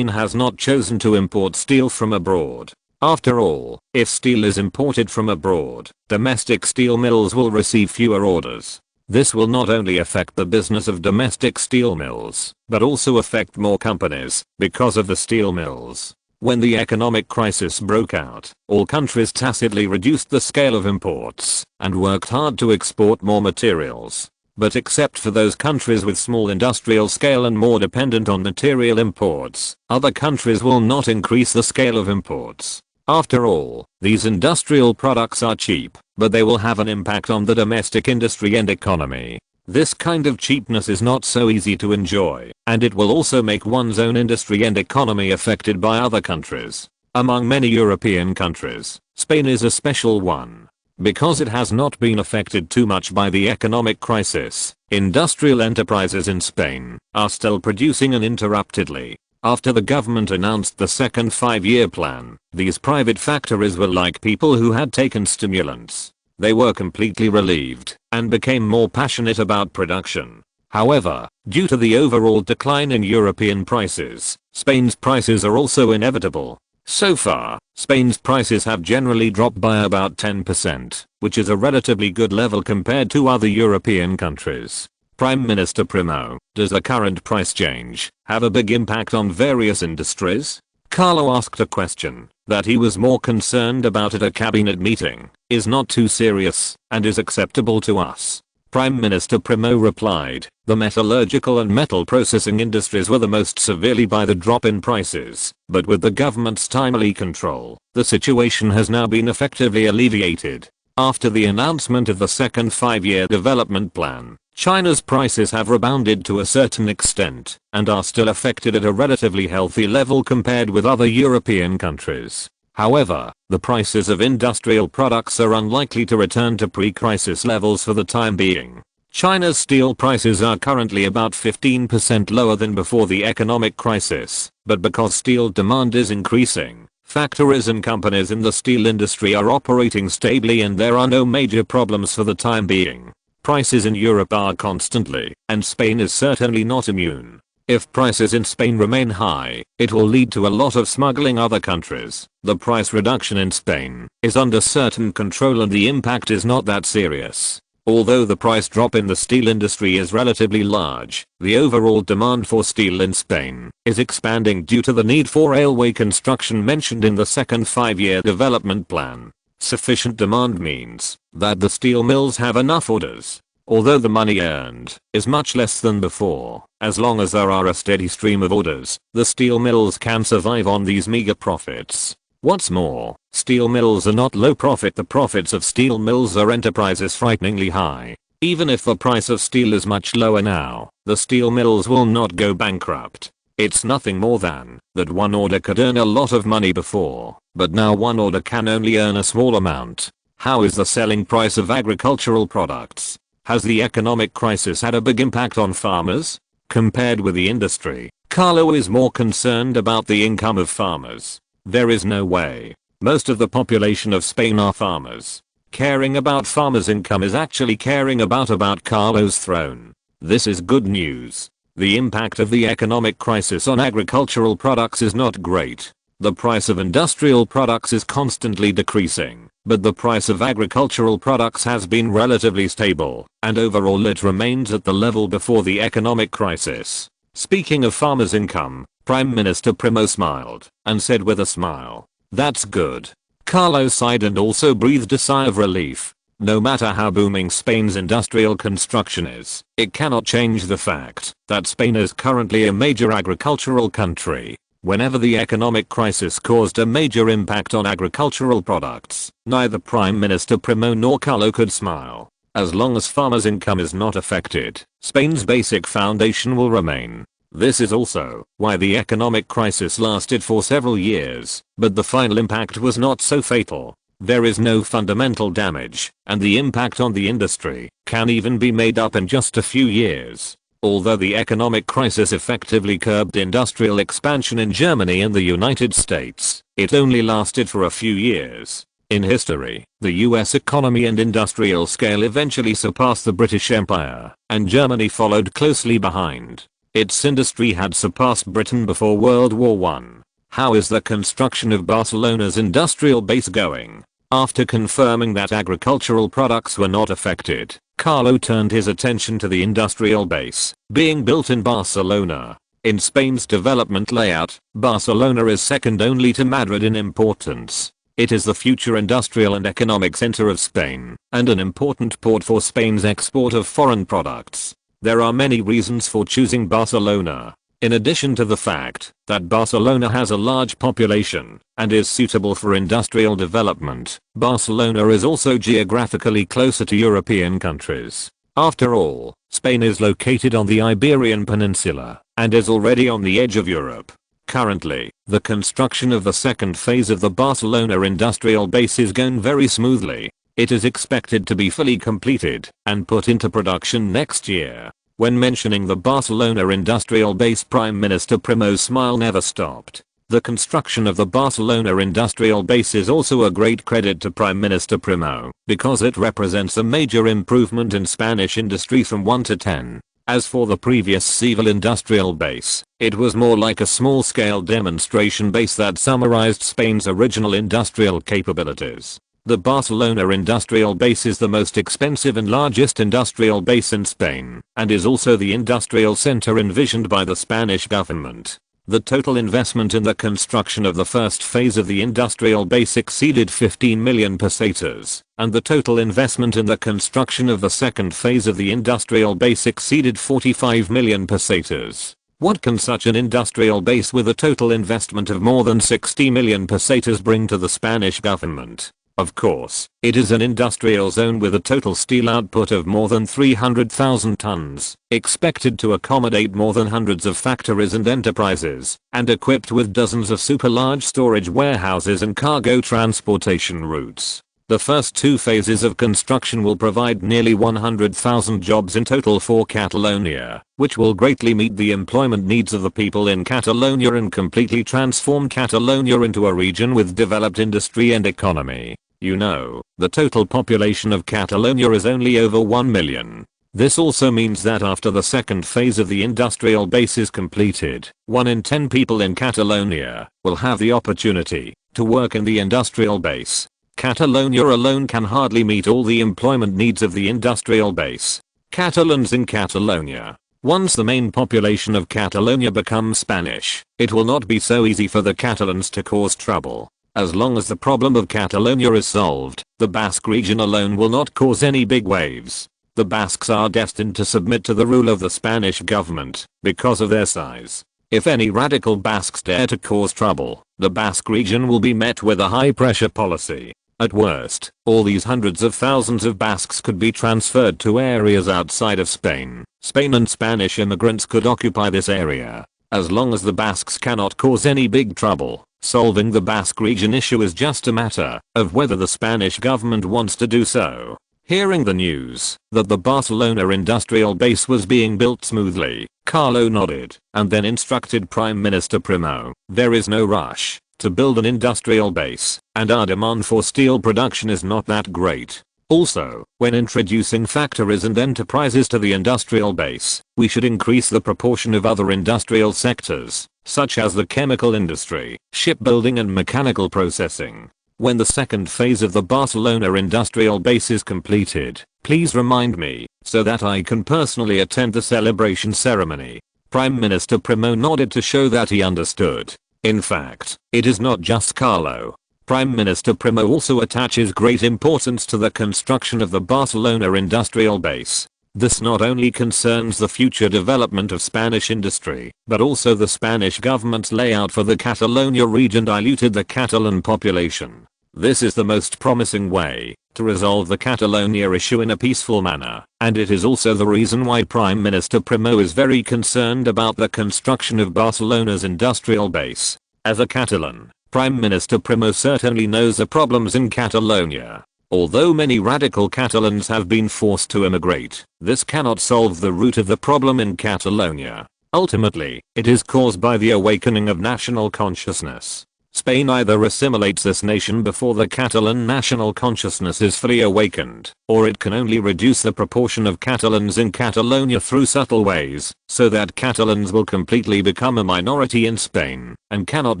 has not chosen to import steel from abroad. After all, if steel is imported from abroad, domestic steel mills will receive fewer orders. This will not only affect the business of domestic steel mills, but also affect more companies because of the steel mills. When the economic crisis broke out, all countries tacitly reduced the scale of imports and worked hard to export more materials. But except for those countries with small industrial scale and more dependent on material imports, other countries will not increase the scale of imports. After all, these industrial products are cheap, but they will have an impact on the domestic industry and economy. This kind of cheapness is not so easy to enjoy, and it will also make one's own industry and economy affected by other countries. Among many European countries, Spain is a special one. Because it has not been affected too much by the economic crisis, industrial enterprises in Spain are still producing uninterruptedly. After the government announced the second 5-year plan, these private factories were like people who had taken stimulants. They were completely relieved and became more passionate about production. However, due to the overall decline in European prices, Spain's prices are also inevitable. So far, Spain's prices have generally dropped by about 10%, which is a relatively good level compared to other European countries. Prime Minister Primo, does the current price change have a big impact on various industries? Carlo asked a question that he was more concerned about at a cabinet meeting, is not too serious, and is acceptable to us. Prime Minister Primo replied, the metallurgical and metal processing industries were the most severely by the drop in prices, but with the government's timely control, the situation has now been effectively alleviated. After the announcement of the second 5-year development plan, China's prices have rebounded to a certain extent and are still affected at a relatively healthy level compared with other European countries. However, the prices of industrial products are unlikely to return to pre-crisis levels for the time being. China's steel prices are currently about 15% lower than before the economic crisis, but because steel demand is increasing, factories and companies in the steel industry are operating stably and there are no major problems for the time being. Prices in Europe are constantly, and Spain is certainly not immune. If prices in Spain remain high, it will lead to a lot of smuggling other countries. The price reduction in Spain is under certain control and the impact is not that serious. Although the price drop in the steel industry is relatively large, the overall demand for steel in Spain is expanding due to the need for railway construction mentioned in the second 5-year development plan. Sufficient demand means that the steel mills have enough orders. Although the money earned is much less than before, as long as there are a steady stream of orders, the steel mills can survive on these meager profits. What's more, steel mills are not low profit. The profits of steel mills are enterprises frighteningly high. Even if the price of steel is much lower now, the steel mills will not go bankrupt. It's nothing more than that one order could earn a lot of money before, but now one order can only earn a small amount. How is the selling price of agricultural products? Has the economic crisis had a big impact on farmers? Compared with the industry, Carlo is more concerned about the income of farmers. There is no way. Most of the population of Spain are farmers. Caring about farmers' income is actually caring about Carlo's throne. This is good news. The impact of the economic crisis on agricultural products is not great. The price of industrial products is constantly decreasing, but the price of agricultural products has been relatively stable, and overall it remains at the level before the economic crisis. Speaking of farmers' income, Prime Minister Primo smiled and said with a smile, "That's good." Carlo sighed and also breathed a sigh of relief. No matter how booming Spain's industrial construction is, it cannot change the fact that Spain is currently a major agricultural country. Whenever the economic crisis caused a major impact on agricultural products, neither Prime Minister Primo nor Carlo could smile. As long as farmers' income is not affected, Spain's basic foundation will remain. This is also why the economic crisis lasted for several years, but the final impact was not so fatal. There is no fundamental damage, and the impact on the industry can even be made up in just a few years. Although the economic crisis effectively curbed industrial expansion in Germany and the United States, it only lasted for a few years. In history, the US economy and industrial scale eventually surpassed the British Empire, and Germany followed closely behind. Its industry had surpassed Britain before World War I. How is the construction of Barcelona's industrial base going? After confirming that agricultural products were not affected, Carlo turned his attention to the industrial base being built in Barcelona. In Spain's development layout, Barcelona is second only to Madrid in importance. It is the future industrial and economic center of Spain, and an important port for Spain's export of foreign products. There are many reasons for choosing Barcelona. In addition to the fact that Barcelona has a large population and is suitable for industrial development, Barcelona is also geographically closer to European countries. After all, Spain is located on the Iberian Peninsula and is already on the edge of Europe. Currently, the construction of the second phase of the Barcelona industrial base is going very smoothly. It is expected to be fully completed and put into production next year. When mentioning the Barcelona industrial base, Prime Minister Primo's smile never stopped. The construction of the Barcelona industrial base is also a great credit to Prime Minister Primo, because it represents a major improvement in Spanish industry from 1 to 10. As for the previous Seville industrial base, it was more like a small-scale demonstration base that summarized Spain's original industrial capabilities. The Barcelona industrial base is the most expensive and largest industrial base in Spain, and is also the industrial center envisioned by the Spanish government. The total investment in the construction of the first phase of the industrial base exceeded 15 million pesetas, and the total investment in the construction of the second phase of the industrial base exceeded 45 million pesetas. What can such an industrial base with a total investment of more than 60 million pesetas bring to the Spanish government? Of course, it is an industrial zone with a total steel output of more than 300,000 tons, expected to accommodate more than hundreds of factories and enterprises, and equipped with dozens of super large storage warehouses and cargo transportation routes. The first two phases of construction will provide nearly 100,000 jobs in total for Catalonia, which will greatly meet the employment needs of the people in Catalonia and completely transform Catalonia into a region with developed industry and economy. You know, the total population of Catalonia is only over 1 million. This also means that after the second phase of the industrial base is completed, 1 in 10 people in Catalonia will have the opportunity to work in the industrial base. Catalonia alone can hardly meet all the employment needs of the industrial base. Catalans in Catalonia. Once the main population of Catalonia becomes Spanish, it will not be so easy for the Catalans to cause trouble. As long as the problem of Catalonia is solved, the Basque region alone will not cause any big waves. The Basques are destined to submit to the rule of the Spanish government because of their size. If any radical Basques dare to cause trouble, the Basque region will be met with a high-pressure policy. At worst, all these hundreds of thousands of Basques could be transferred to areas outside of Spain. Spain and Spanish immigrants could occupy this area. As long as the Basques cannot cause any big trouble, solving the Basque region issue is just a matter of whether the Spanish government wants to do so. Hearing the news that the Barcelona industrial base was being built smoothly, Carlo nodded and then instructed Prime Minister Primo, "There is no rush to build an industrial base, and our demand for steel production is not that great. Also, when introducing factories and enterprises to the industrial base, we should increase the proportion of other industrial sectors, such as the chemical industry, shipbuilding and mechanical processing. When the second phase of the Barcelona industrial base is completed, please remind me, so that I can personally attend the celebration ceremony." Prime Minister Primo nodded to show that he understood. In fact, it is not just Carlo. Prime Minister Primo also attaches great importance to the construction of the Barcelona industrial base. This not only concerns the future development of Spanish industry, but also the Spanish government's layout for the Catalonia region diluted the Catalan population. This is the most promising way to resolve the Catalonia issue in a peaceful manner, and it is also the reason why Prime Minister Primo is very concerned about the construction of Barcelona's industrial base. As a Catalan, Prime Minister Primo certainly knows the problems in Catalonia. Although many radical Catalans have been forced to immigrate, this cannot solve the root of the problem in Catalonia. Ultimately, it is caused by the awakening of national consciousness. Spain either assimilates this nation before the Catalan national consciousness is fully awakened, or it can only reduce the proportion of Catalans in Catalonia through subtle ways, so that Catalans will completely become a minority in Spain, and cannot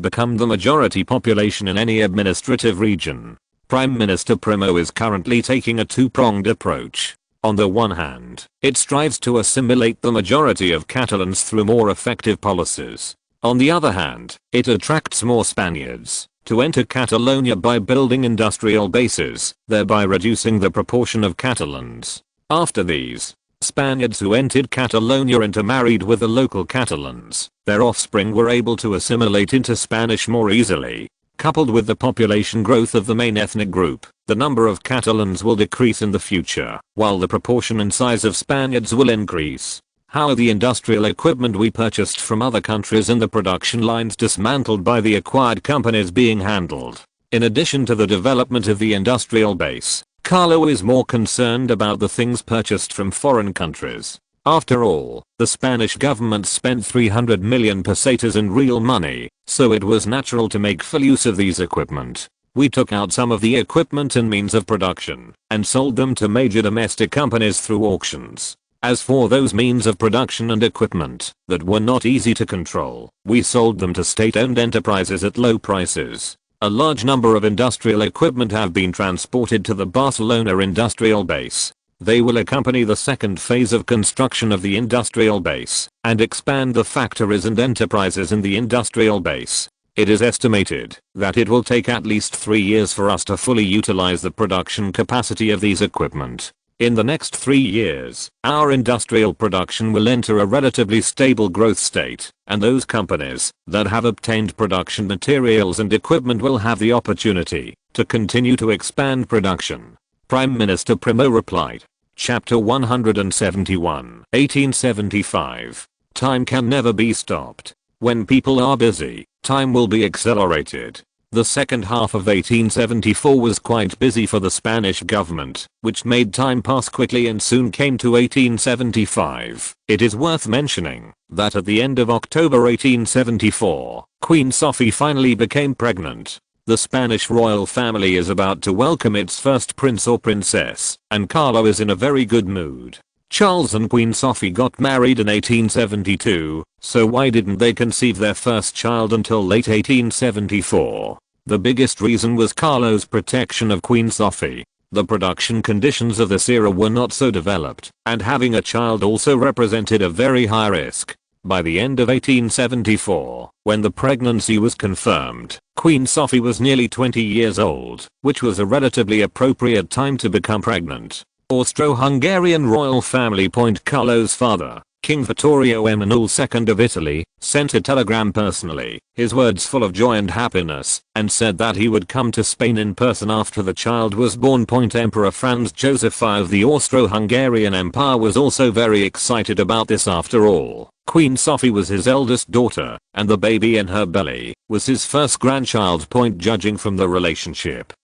become the majority population in any administrative region. Prime Minister Primo is currently taking a two-pronged approach. On the one hand, it strives to assimilate the majority of Catalans through more effective policies. On the other hand, it attracts more Spaniards to enter Catalonia by building industrial bases, thereby reducing the proportion of Catalans. After these Spaniards who entered Catalonia intermarried with the local Catalans, their offspring were able to assimilate into Spanish more easily. Coupled with the population growth of the main ethnic group, the number of Catalans will decrease in the future, while the proportion and size of Spaniards will increase. How are the industrial equipment we purchased from other countries and the production lines dismantled by the acquired companies being handled? In addition to the development of the industrial base, Carlo is more concerned about the things purchased from foreign countries. After all, the Spanish government spent 300 million pesetas in real money, so it was natural to make full use of these equipment. We took out some of the equipment and means of production, and sold them to major domestic companies through auctions. As for those means of production and equipment that were not easy to control, we sold them to state-owned enterprises at low prices. A large number of industrial equipment have been transported to the Barcelona industrial base. They will accompany the second phase of construction of the industrial base and expand the factories and enterprises in the industrial base. It is estimated that it will take at least 3 years for us to fully utilize the production capacity of these equipment. In the next 3 years, our industrial production will enter a relatively stable growth state, and those companies that have obtained production materials and equipment will have the opportunity to continue to expand production. Prime Minister Primo replied. Chapter 171, 1875. Time can never be stopped. When people are busy, time will be accelerated. The second half of 1874 was quite busy for the Spanish government, which made time pass quickly and soon came to 1875. It is worth mentioning that at the end of October 1874, Queen Sophie finally became pregnant. The Spanish royal family is about to welcome its first prince or princess, and Carlo is in a very good mood. Charles and Queen Sophie got married in 1872, so why didn't they conceive their first child until late 1874? The biggest reason was Carlo's protection of Queen Sophie. The production conditions of this era were not so developed, and having a child also represented a very high risk. By the end of 1874, when the pregnancy was confirmed, Queen Sophie was nearly 20 years old, which was a relatively appropriate time to become pregnant. Austro-Hungarian royal family. Carlo's father, King Vittorio Emanuele II of Italy, sent a telegram personally, his words full of joy and happiness, and said that he would come to Spain in person after the child was born. Emperor Franz Joseph I of the Austro-Hungarian Empire was also very excited about this. After all, Queen Sophie was his eldest daughter, and the baby in her belly was his first grandchild. Judging from the relationship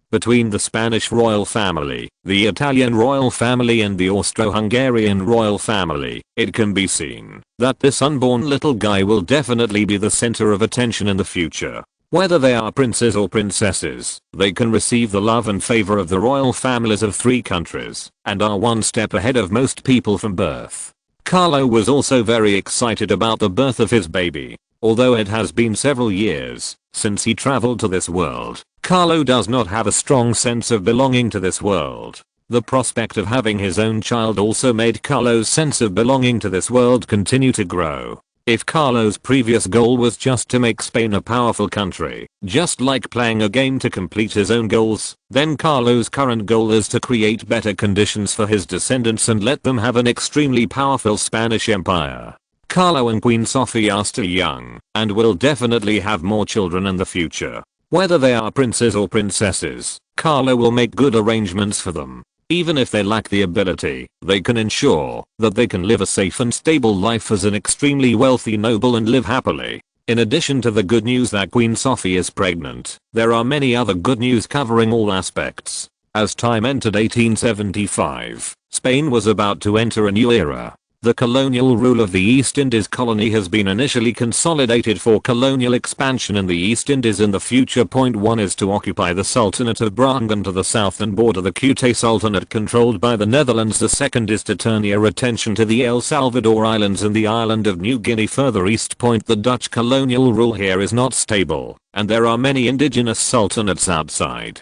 between the Spanish royal family, the Italian royal family and the Austro-Hungarian royal family, it can be seen that this unborn little guy will definitely be the center of attention in the future. Whether they are princes or princesses, they can receive the love and favor of the royal families of 3 countries, and are one step ahead of most people from birth. Carlo was also very excited about the birth of his baby. Although it has been several years since he traveled to this world, Carlo does not have a strong sense of belonging to this world. The prospect of having his own child also made Carlo's sense of belonging to this world continue to grow. If Carlo's previous goal was just to make Spain a powerful country, just like playing a game to complete his own goals, then Carlo's current goal is to create better conditions for his descendants and let them have an extremely powerful Spanish empire. Carlo and Queen Sophie are still young, and will definitely have more children in the future. Whether they are princes or princesses, Carlo will make good arrangements for them. Even if they lack the ability, they can ensure that they can live a safe and stable life as an extremely wealthy noble and live happily. In addition to the good news that Queen Sophie is pregnant, there are many other good news covering all aspects. As time entered 1875, Spain was about to enter a new era. The colonial rule of the East Indies colony has been initially consolidated for colonial expansion in the East Indies in the future. Point 1 is to occupy the Sultanate of Brungan to the south and border the Kute Sultanate controlled by the Netherlands. The second is to turn your attention to the El Salvador Islands and the island of New Guinea further east. Point the Dutch colonial rule here is not stable, and there are many indigenous sultanates outside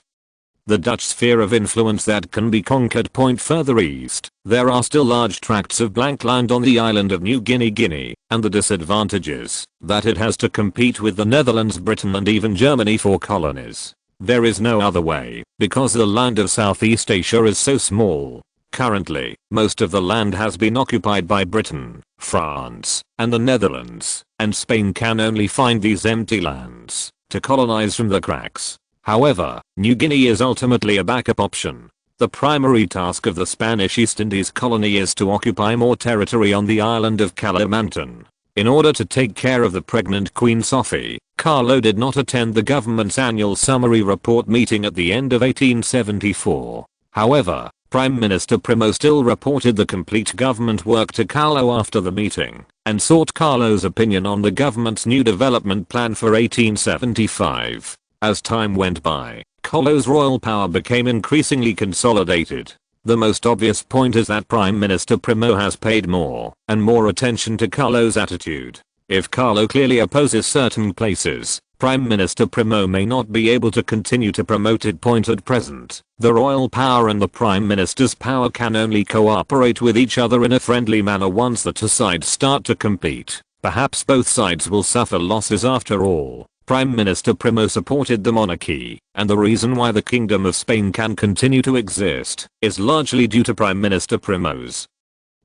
the Dutch sphere of influence that can be conquered. Point further east, there are still large tracts of blank land on the island of New Guinea, and the disadvantages that it has to compete with the Netherlands, Britain and even Germany for colonies. There is no other way, because the land of Southeast Asia is so small. Currently, most of the land has been occupied by Britain, France, and the Netherlands, and Spain can only find these empty lands to colonize from the cracks. However, New Guinea is ultimately a backup option. The primary task of the Spanish East Indies colony is to occupy more territory on the island of Kalimantan. In order to take care of the pregnant Queen Sophie, Carlo did not attend the government's annual summary report meeting at the end of 1874. However, Prime Minister Primo still reported the complete government work to Carlo after the meeting, and sought Carlo's opinion on the government's new development plan for 1875. As time went by, Carlo's royal power became increasingly consolidated. The most obvious point is that Prime Minister Primo has paid more and more attention to Carlo's attitude. If Carlo clearly opposes certain places, Prime Minister Primo may not be able to continue to promote it. Point at present, the royal power and the Prime Minister's power can only cooperate with each other in a friendly manner. Once the two sides start to compete, perhaps both sides will suffer losses. After all, Prime Minister Primo supported the monarchy, and the reason why the Kingdom of Spain can continue to exist is largely due to Prime Minister Primo's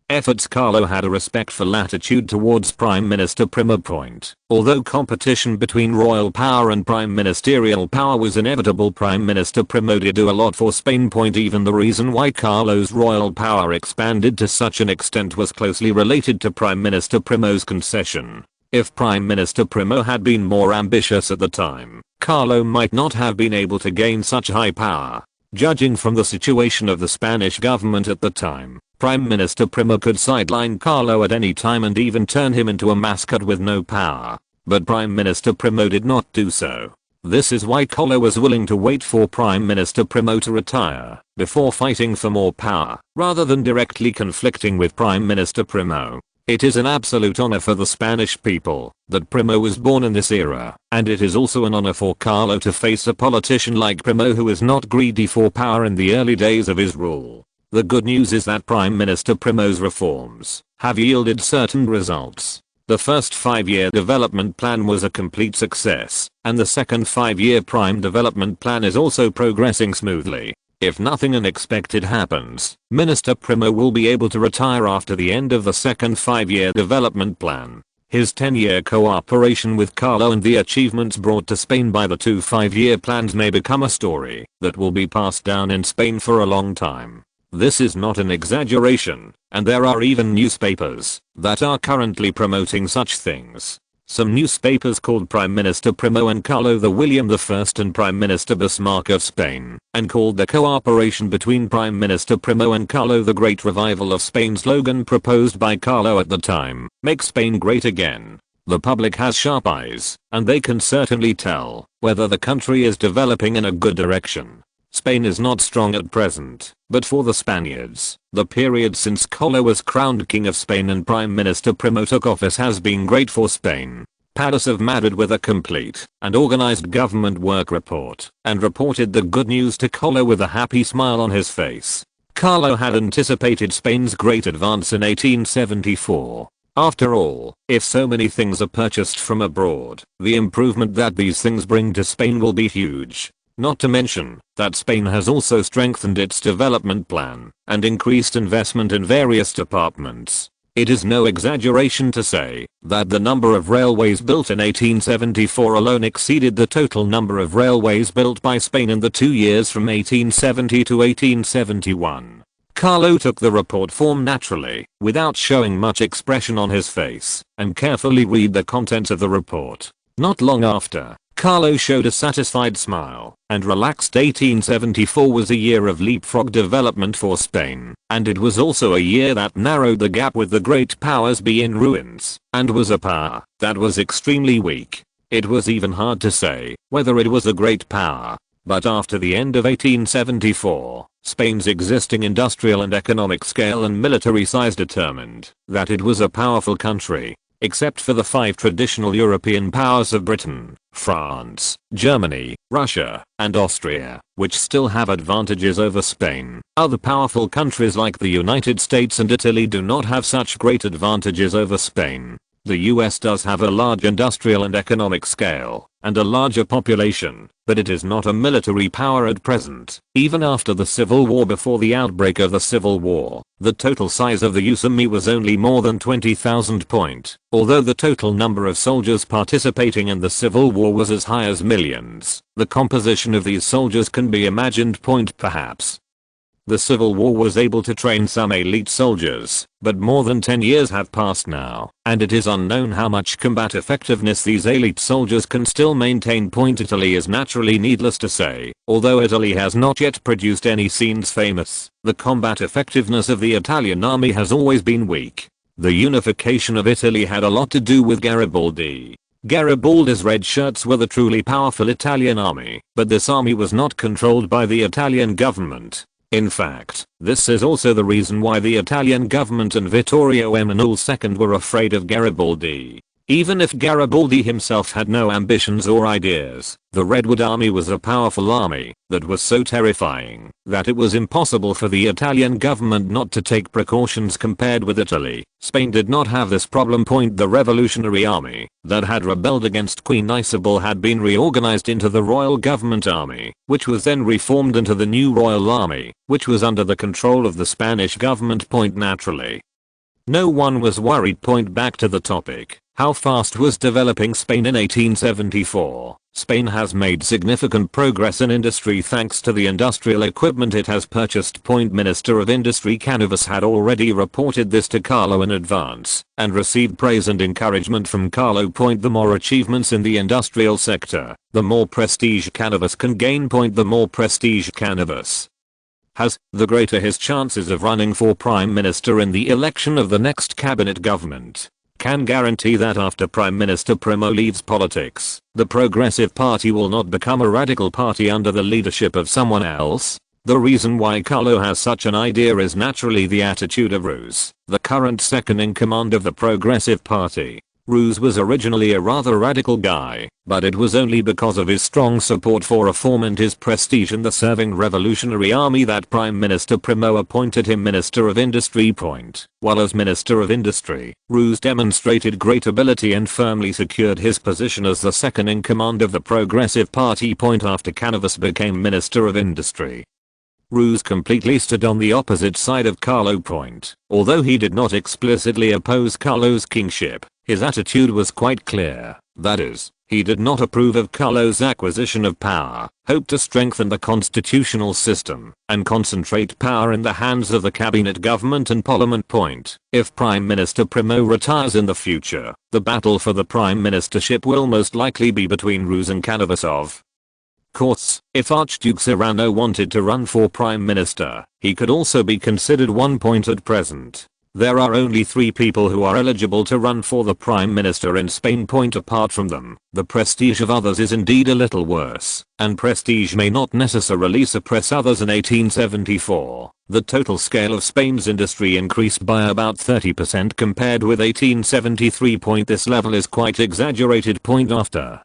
efforts. Carlo had a respectful attitude towards Prime Minister Primo. Point. Although competition between royal power and prime ministerial power was inevitable, Prime Minister Primo did do a lot for Spain. Point. Even the reason why Carlo's royal power expanded to such an extent was closely related to Prime Minister Primo's concession. If Prime Minister Primo had been more ambitious at the time, Carlo might not have been able to gain such high power. Judging from the situation of the Spanish government at the time, Prime Minister Primo could sideline Carlo at any time and even turn him into a mascot with no power. But Prime Minister Primo did not do so. This is why Carlo was willing to wait for Prime Minister Primo to retire before fighting for more power, rather than directly conflicting with Prime Minister Primo. It is an absolute honor for the Spanish people that Primo was born in this era, and it is also an honor for Carlo to face a politician like Primo who is not greedy for power in the early days of his rule. The good news is that Prime Minister Primo's reforms have yielded certain results. The first 5-year development plan was a complete success, and the second 5-year prime development plan is also progressing smoothly. If nothing unexpected happens, Minister Primo will be able to retire after the end of the second 5-year development plan. His 10-year cooperation with Carlo and the achievements brought to Spain by the two 5-year plans may become a story that will be passed down in Spain for a long time. This is not an exaggeration, and there are even newspapers that are currently promoting such things. Some newspapers called Prime Minister Primo and Carlo the William I and Prime Minister Bismarck of Spain, and called the cooperation between Prime Minister Primo and Carlo the Great Revival of Spain. Slogan proposed by Carlo at the time, "Make Spain Great Again." The public has sharp eyes, and they can certainly tell whether the country is developing in a good direction. Spain is not strong at present, but for the Spaniards, the period since Carlo was crowned King of Spain and Prime Minister Primo took office has been great for Spain. Palace of Madrid with a complete and organized government work report, and reported the good news to Carlo with a happy smile on his face. Carlo had anticipated Spain's great advance in 1874. After all, if so many things are purchased from abroad, the improvement that these things bring to Spain will be huge. Not to mention that Spain has also strengthened its development plan and increased investment in various departments. It is no exaggeration to say that the number of railways built in 1874 alone exceeded the total number of railways built by Spain in the 2 years from 1870 to 1871. Carlo took the report form naturally, without showing much expression on his face, and carefully read the contents of the report. Not long after, Carlo showed a satisfied smile and relaxed. 1874 was a year of leapfrog development for Spain, and it was also a year that narrowed the gap with the great powers be in ruins, and was a power that was extremely weak. It was even hard to say whether it was a great power. But after the end of 1874, Spain's existing industrial and economic scale and military size determined that it was a powerful country, except for the 5 traditional European powers of Britain, France, Germany, Russia, and Austria, which still have advantages over Spain. Other powerful countries like the United States and Italy do not have such great advantages over Spain. The US does have a large industrial and economic scale, and a larger population, but it is not a military power at present. Even after the Civil War, before the outbreak of the Civil War, the total size of the US Army was only more than 20,000. Although the total number of soldiers participating in the Civil War was as high as millions, the composition of these soldiers can be imagined. Perhaps the Civil War was able to train some elite soldiers, but more than 10 years have passed now, and it is unknown how much combat effectiveness these elite soldiers can still maintain. Italy is naturally needless to say, although Italy has not yet produced any scenes famous, the combat effectiveness of the Italian army has always been weak. The unification of Italy had a lot to do with Garibaldi. Garibaldi's red shirts were the truly powerful Italian army, but this army was not controlled by the Italian government. In fact, this is also the reason why the Italian government and Vittorio Emanuele II were afraid of Garibaldi. Even if Garibaldi himself had no ambitions or ideas, the Redwood Army was a powerful army that was so terrifying that it was impossible for the Italian government not to take precautions. Compared with Italy, Spain did not have this problem. The Revolutionary Army that had rebelled against Queen Isabel had been reorganized into the Royal Government Army, which was then reformed into the new Royal Army, which was under the control of the Spanish government. Naturally, no one was worried. Back to the topic. How fast was developing Spain in 1874? Spain has made significant progress in industry thanks to the industrial equipment it has purchased. Minister of Industry Canivas had already reported this to Carlo in advance, and received praise and encouragement from Carlo. The more achievements in the industrial sector, the more prestige Canivas can gain. The more prestige Canivas has, the greater his chances of running for Prime Minister in the election of the next cabinet government. Can guarantee that after Prime Minister Primo leaves politics, the Progressive Party will not become a radical party under the leadership of someone else. The reason why Carlo has such an idea is naturally the attitude of Ruse, the current second in command of the Progressive Party. Ruse was originally a rather radical guy, but it was only because of his strong support for reform and his prestige in the serving Revolutionary Army that Prime Minister Primo appointed him Minister of Industry. While as Minister of Industry, Ruse demonstrated great ability and firmly secured his position as the second in command of the Progressive Party. After Canivas became Minister of Industry, Ruse completely stood on the opposite side of Carlo. Although he did not explicitly oppose Carlo's kingship, his attitude was quite clear. That is, he did not approve of Carlo's acquisition of power, hoped to strengthen the constitutional system, and concentrate power in the hands of the cabinet government and parliament. If Prime Minister Primo retires in the future, the battle for the prime ministership will most likely be between Ruse and Canivas. Of course, if Archduke Serrano wanted to run for Prime Minister, he could also be considered one. At present, there are only 3 people who are eligible to run for the Prime Minister in Spain. Apart from them, the prestige of others is indeed a little worse, and prestige may not necessarily suppress others. In 1874, the total scale of Spain's industry increased by about 30% compared with 1873. This level is quite exaggerated. After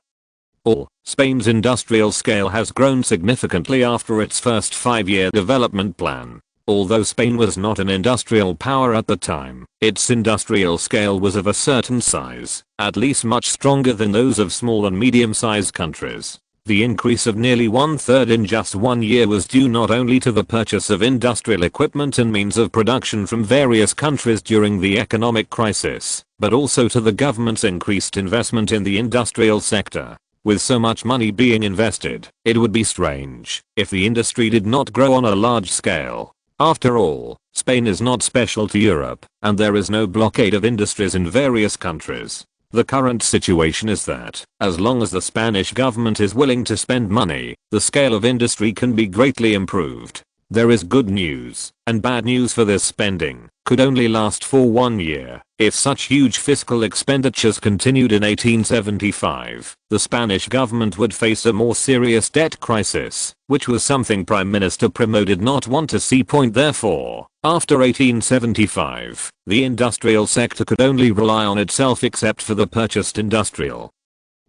all, Spain's industrial scale has grown significantly after its first 5-year development plan. Although Spain was not an industrial power at the time, its industrial scale was of a certain size, at least much stronger than those of small and medium-sized countries. The increase of nearly 1/3 in just 1 year was due not only to the purchase of industrial equipment and means of production from various countries during the economic crisis, but also to the government's increased investment in the industrial sector. With so much money being invested, it would be strange if the industry did not grow on a large scale. After all, Spain is not special to Europe, and there is no blockade of industries in various countries. The current situation is that, as long as the Spanish government is willing to spend money, the scale of industry can be greatly improved. There is good news and bad news for this spending. Could only last for 1 year. If such huge fiscal expenditures continued in 1875, the Spanish government would face a more serious debt crisis, which was something Prime Minister Primo did not want to see. Therefore, after 1875, the industrial sector could only rely on itself except for the purchased industrial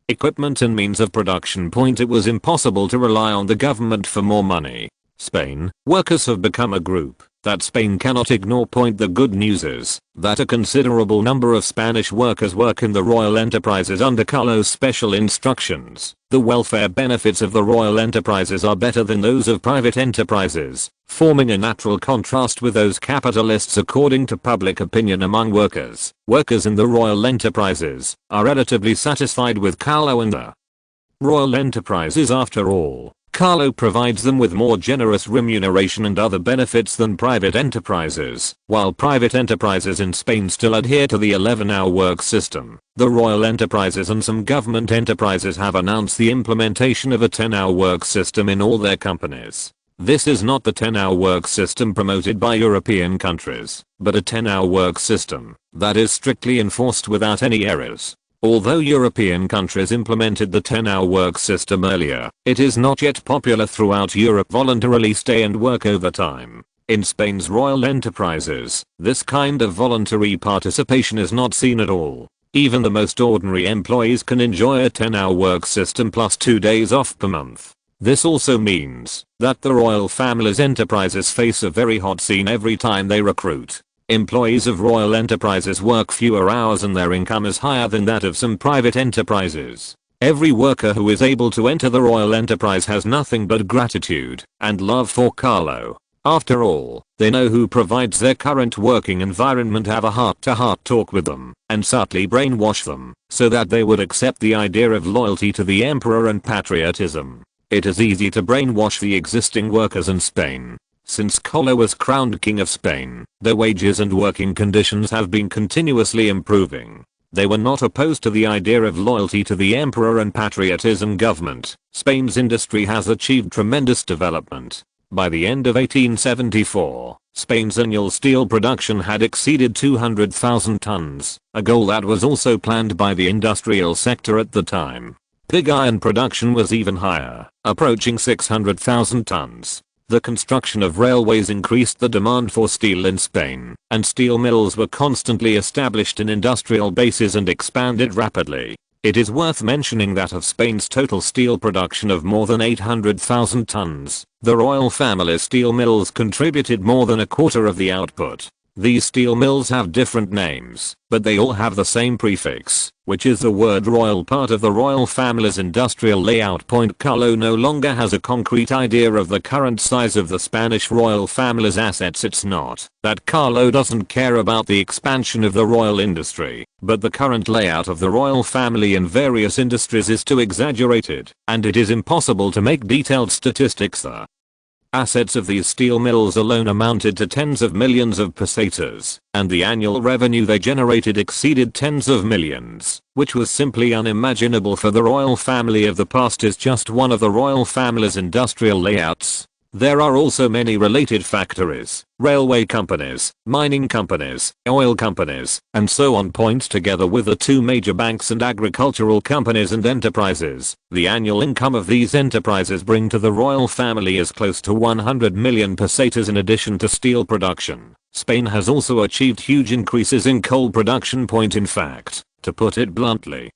equipment and means of production. It was impossible to rely on the government for more money. Spain, workers have become a group that Spain cannot ignore. The good news is that a considerable number of Spanish workers work in the royal enterprises under Carlo's special instructions. The welfare benefits of the royal enterprises are better than those of private enterprises, forming a natural contrast with those capitalists. According to public opinion among workers, workers in the royal enterprises are relatively satisfied with Carlo and the royal enterprises. After all, Carlo provides them with more generous remuneration and other benefits than private enterprises. While private enterprises in Spain still adhere to the 11-hour work system, the royal enterprises and some government enterprises have announced the implementation of a 10-hour work system in all their companies. This is not the 10-hour work system promoted by European countries, but a 10-hour work system that is strictly enforced without any errors. Although European countries implemented the 10-hour work system earlier, it is not yet popular throughout Europe. Voluntarily stay and work overtime. In Spain's royal enterprises, this kind of voluntary participation is not seen at all. Even the most ordinary employees can enjoy a 10-hour work system plus 2 days off per month. This also means that the royal family's enterprises face a very hot scene every time they recruit. Employees of royal enterprises work fewer hours and their income is higher than that of some private enterprises. Every worker who is able to enter the royal enterprise has nothing but gratitude and love for Carlo. After all, they know who provides their current working environment, have a heart-to-heart talk with them, and subtly brainwash them so that they would accept the idea of loyalty to the emperor and patriotism. It is easy to brainwash the existing workers in Spain. Since Carlo was crowned King of Spain, their wages and working conditions have been continuously improving. They were not opposed to the idea of loyalty to the emperor and patriotism. Government. Spain's industry has achieved tremendous development. By the end of 1874, Spain's annual steel production had exceeded 200,000 tons, a goal that was also planned by the industrial sector at the time. Pig iron production was even higher, approaching 600,000 tons. The construction of railways increased the demand for steel in Spain, and steel mills were constantly established in industrial bases and expanded rapidly. It is worth mentioning that of Spain's total steel production of more than 800,000 tons, the royal family's steel mills contributed more than a quarter of the output. These steel mills have different names, but they all have the same prefix, which is the word royal, part of the royal family's industrial layout. Carlo no longer has a concrete idea of the current size of the Spanish royal family's assets. It's not that Carlo doesn't care about the expansion of the royal industry, but the current layout of the royal family in various industries is too exaggerated, and it is impossible to make detailed statistics. The assets of these steel mills alone amounted to tens of millions of pesetas, and the annual revenue they generated exceeded tens of millions, which was simply unimaginable for the royal family of the past. Is just one of the royal family's industrial layouts. There are also many related factories, railway companies, mining companies, oil companies, and so on. Together with the two major banks and agricultural companies and enterprises, the annual income of these enterprises bring to the royal family is close to 100 million pesetas. In addition to steel production, Spain has also achieved huge increases in coal production. In fact, to put it bluntly,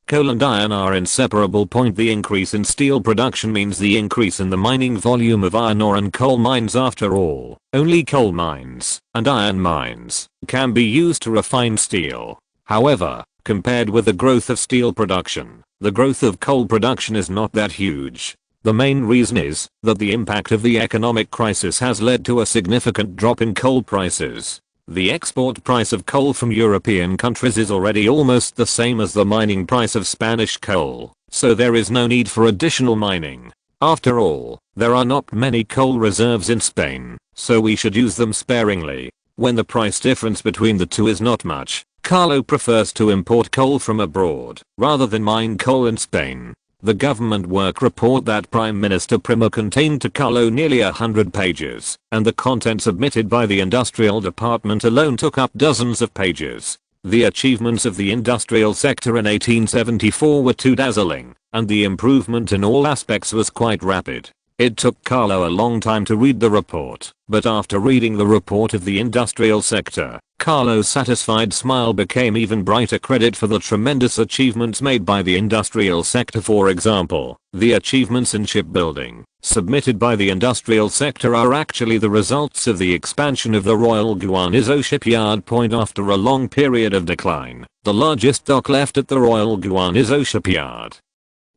coal and iron are inseparable. The increase in steel production means the increase in the mining volume of iron ore and coal mines. After all, only coal mines and iron mines can be used to refine steel. However, compared with the growth of steel production, the growth of coal production is not that huge. The main reason is that the impact of the economic crisis has led to a significant drop in coal prices. The export price of coal from European countries is already almost the same as the mining price of Spanish coal, so there is no need for additional mining. After all, there are not many coal reserves in Spain, so we should use them sparingly. When the price difference between the two is not much, Carlo prefers to import coal from abroad rather than mine coal in Spain. The government work report that Prime Minister Primo contained to Carlo nearly 100 pages, and the content submitted by the industrial department alone took up dozens of pages. The achievements of the industrial sector in 1874 were too dazzling, and the improvement in all aspects was quite rapid. It took Carlo a long time to read the report, but after reading the report of the industrial sector, Carlo's satisfied smile became even brighter. Credit for the tremendous achievements made by the industrial sector. For example, the achievements in shipbuilding submitted by the industrial sector are actually the results of the expansion of the Royal Guanizo shipyard point after a long period of decline. The largest dock left at the Royal Guanizo shipyard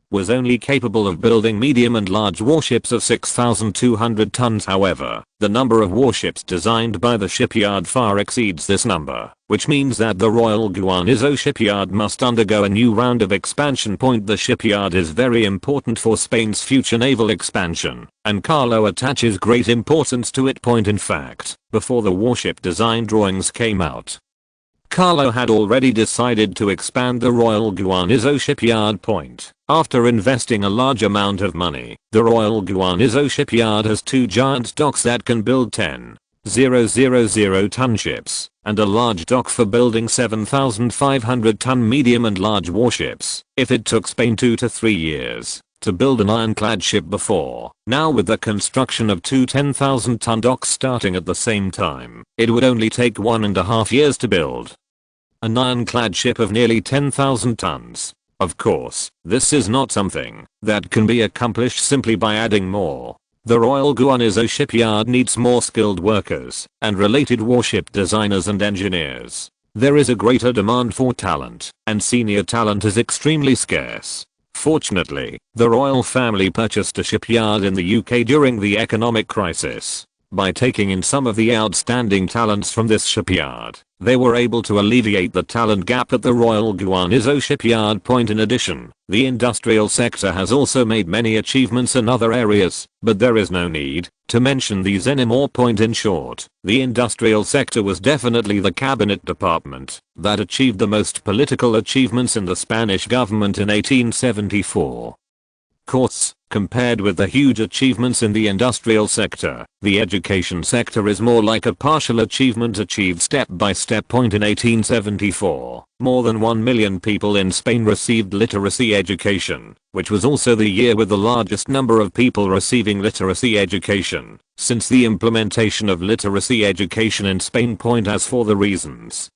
was only capable of building medium and large warships of 6,200 tons. However, the number of warships designed by the shipyard far exceeds this number, which means that the Royal Guanizo shipyard must undergo a new round of expansion. The shipyard is very important for Spain's future naval expansion, and Carlo attaches great importance to it. In fact, before the warship design drawings came out, Carlo had already decided to expand the Royal Guanizo shipyard point. After investing a large amount of money, the Royal Guanizo shipyard has two giant docks that can build 10,000 ton ships, and a large dock for building 7,500 ton medium and large warships. If it took Spain 2 to 3 years to build an ironclad ship before, now with the construction of two 10,000 ton docks starting at the same time, it would only take 1.5 years to build an ironclad ship of nearly 10,000 tons. Of course, this is not something that can be accomplished simply by adding more. The Royal Guanizo shipyard needs more skilled workers and related warship designers and engineers. There is a greater demand for talent, and senior talent is extremely scarce. Fortunately, the royal family purchased a shipyard in the UK during the economic crisis. By taking in some of the outstanding talents from this shipyard, they were able to alleviate the talent gap at the Royal Guanizo shipyard point. In addition, the industrial sector has also made many achievements in other areas, but there is no need to mention these anymore. In short, the industrial sector was definitely the cabinet department that achieved the most political achievements in the Spanish government in 1874. Course, compared with the huge achievements in the industrial sector, the education sector is more like a partial achievement achieved step by step. In 1874, more than 1 million people in Spain received literacy education, which was also the year with the largest number of people receiving literacy education since the implementation of literacy education in Spain. As for the reasons,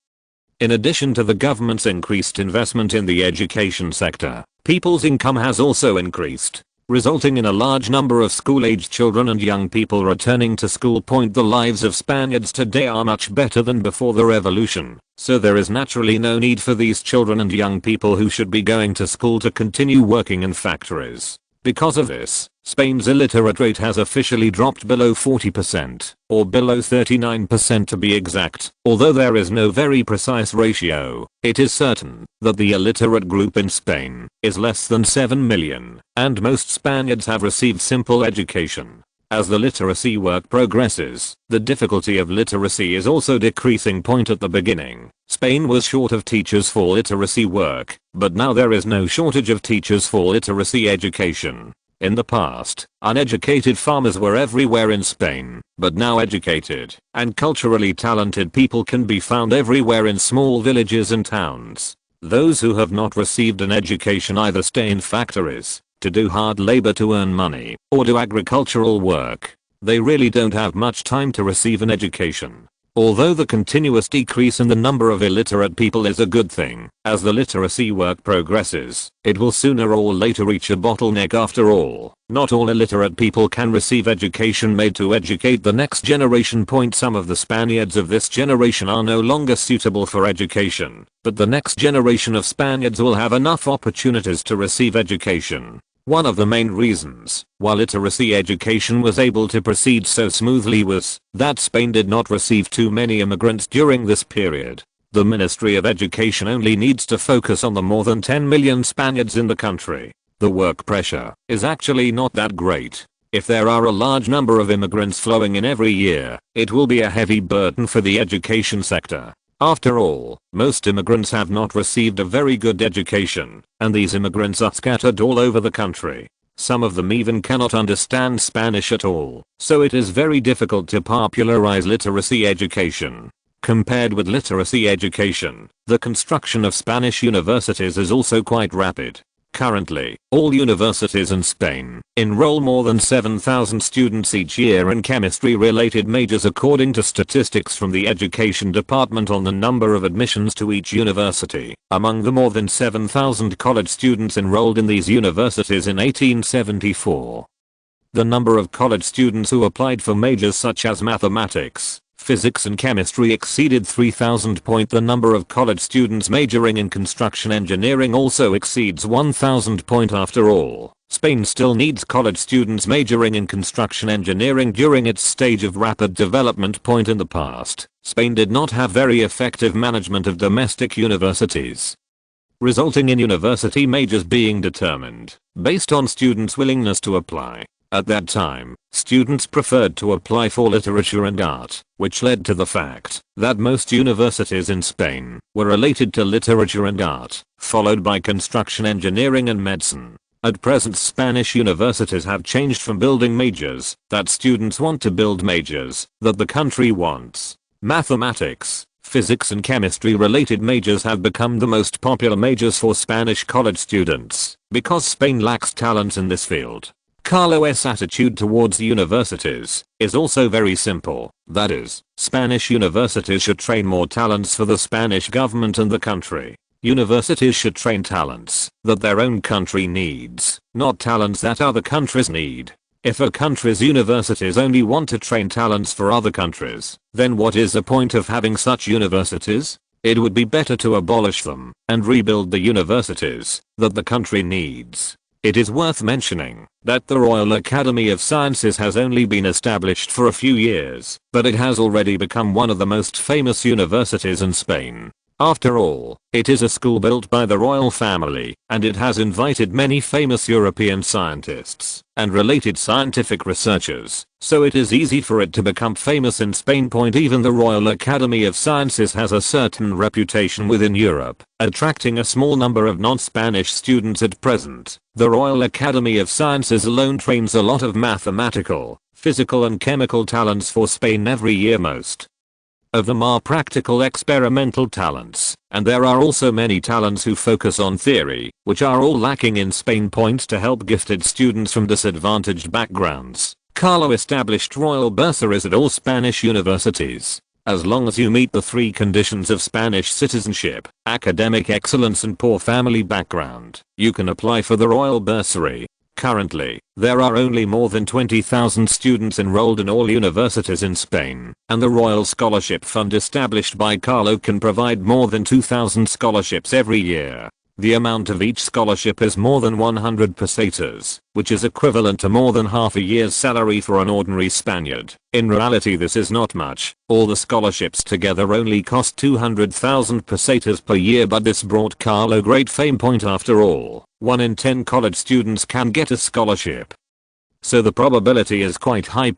in addition to the government's increased investment in the education sector, people's income has also increased, resulting in a large number of school-aged children and young people returning to school. The lives of Spaniards today are much better than before the revolution, so there is naturally no need for these children and young people who should be going to school to continue working in factories. Because of this, Spain's illiterate rate has officially dropped below 40%, or below 39% to be exact. Although there is no very precise ratio, it is certain that the illiterate group in Spain is less than 7 million, and most Spaniards have received simple education. As the literacy work progresses, the difficulty of literacy is also decreasing. At the beginning, Spain was short of teachers for literacy work, but now there is no shortage of teachers for literacy education. In the past, uneducated farmers were everywhere in Spain, but now educated and culturally talented people can be found everywhere in small villages and towns. Those who have not received an education either stay in factories to do hard labor to earn money, or do agricultural work. They really don't have much time to receive an education. Although the continuous decrease in the number of illiterate people is a good thing, as the literacy work progresses, it will sooner or later reach a bottleneck. After all, not all illiterate people can receive education made to educate the next generation. Some of the Spaniards of this generation are no longer suitable for education, but the next generation of Spaniards will have enough opportunities to receive education. One of the main reasons why literacy education was able to proceed so smoothly was that Spain did not receive too many immigrants during this period. The Ministry of Education only needs to focus on the more than 10 million Spaniards in the country. The work pressure is actually not that great. If there are a large number of immigrants flowing in every year, it will be a heavy burden for the education sector. After all, most immigrants have not received a very good education, and these immigrants are scattered all over the country. Some of them even cannot understand Spanish at all, so it is very difficult to popularize literacy education. Compared with literacy education, the construction of Spanish universities is also quite rapid. Currently, all universities in Spain enroll more than 7,000 students each year in chemistry-related majors according to statistics from the Education Department on the number of admissions to each university. Among the more than 7,000 college students enrolled in these universities in 1874, the number of college students who applied for majors such as mathematics, physics and chemistry exceeded 3,000. The number of college students majoring in construction engineering also exceeds 1,000. After all, Spain still needs college students majoring in construction engineering during its stage of rapid development. In the past, Spain did not have very effective management of domestic universities, resulting in university majors being determined based on students' willingness to apply. At that time, students preferred to apply for literature and art, which led to the fact that most universities in Spain were related to literature and art, followed by construction engineering and medicine. At present, Spanish universities have changed from building majors that students want to build majors that the country wants. Mathematics, physics and chemistry related majors have become the most popular majors for Spanish college students because Spain lacks talent in this field. Carlo's attitude towards universities is also very simple, that is, Spanish universities should train more talents for the Spanish government and the country. Universities should train talents that their own country needs, not talents that other countries need. If a country's universities only want to train talents for other countries, then what is the point of having such universities? It would be better to abolish them and rebuild the universities that the country needs. It is worth mentioning that the Royal Academy of Sciences has only been established for a few years, but it has already become one of the most famous universities in Spain. After all, it is a school built by the royal family, and it has invited many famous European scientists and related scientific researchers, so it is easy for it to become famous in Spain. Even the Royal Academy of Sciences has a certain reputation within Europe, attracting a small number of non-Spanish students at present. The Royal Academy of Sciences alone trains a lot of mathematical, physical and chemical talents for Spain every year. Most of them are practical experimental talents, and there are also many talents who focus on theory, which are all lacking in Spain. To help gifted students from disadvantaged backgrounds, Carlo established royal bursaries at all Spanish universities. As long as you meet the three conditions of Spanish citizenship, academic excellence and poor family background, you can apply for the royal bursary. Currently, there are only more than 20,000 students enrolled in all universities in Spain, and the Royal Scholarship Fund established by Carlo can provide more than 2,000 scholarships every year. The amount of each scholarship is more than 100 pesetas, which is equivalent to more than half a year's salary for an ordinary Spaniard. In reality, this is not much. All the scholarships together only cost 200,000 pesetas per year, but this brought Carlo great fame. After all, 1 in 10 college students can get a scholarship, so the probability is quite high.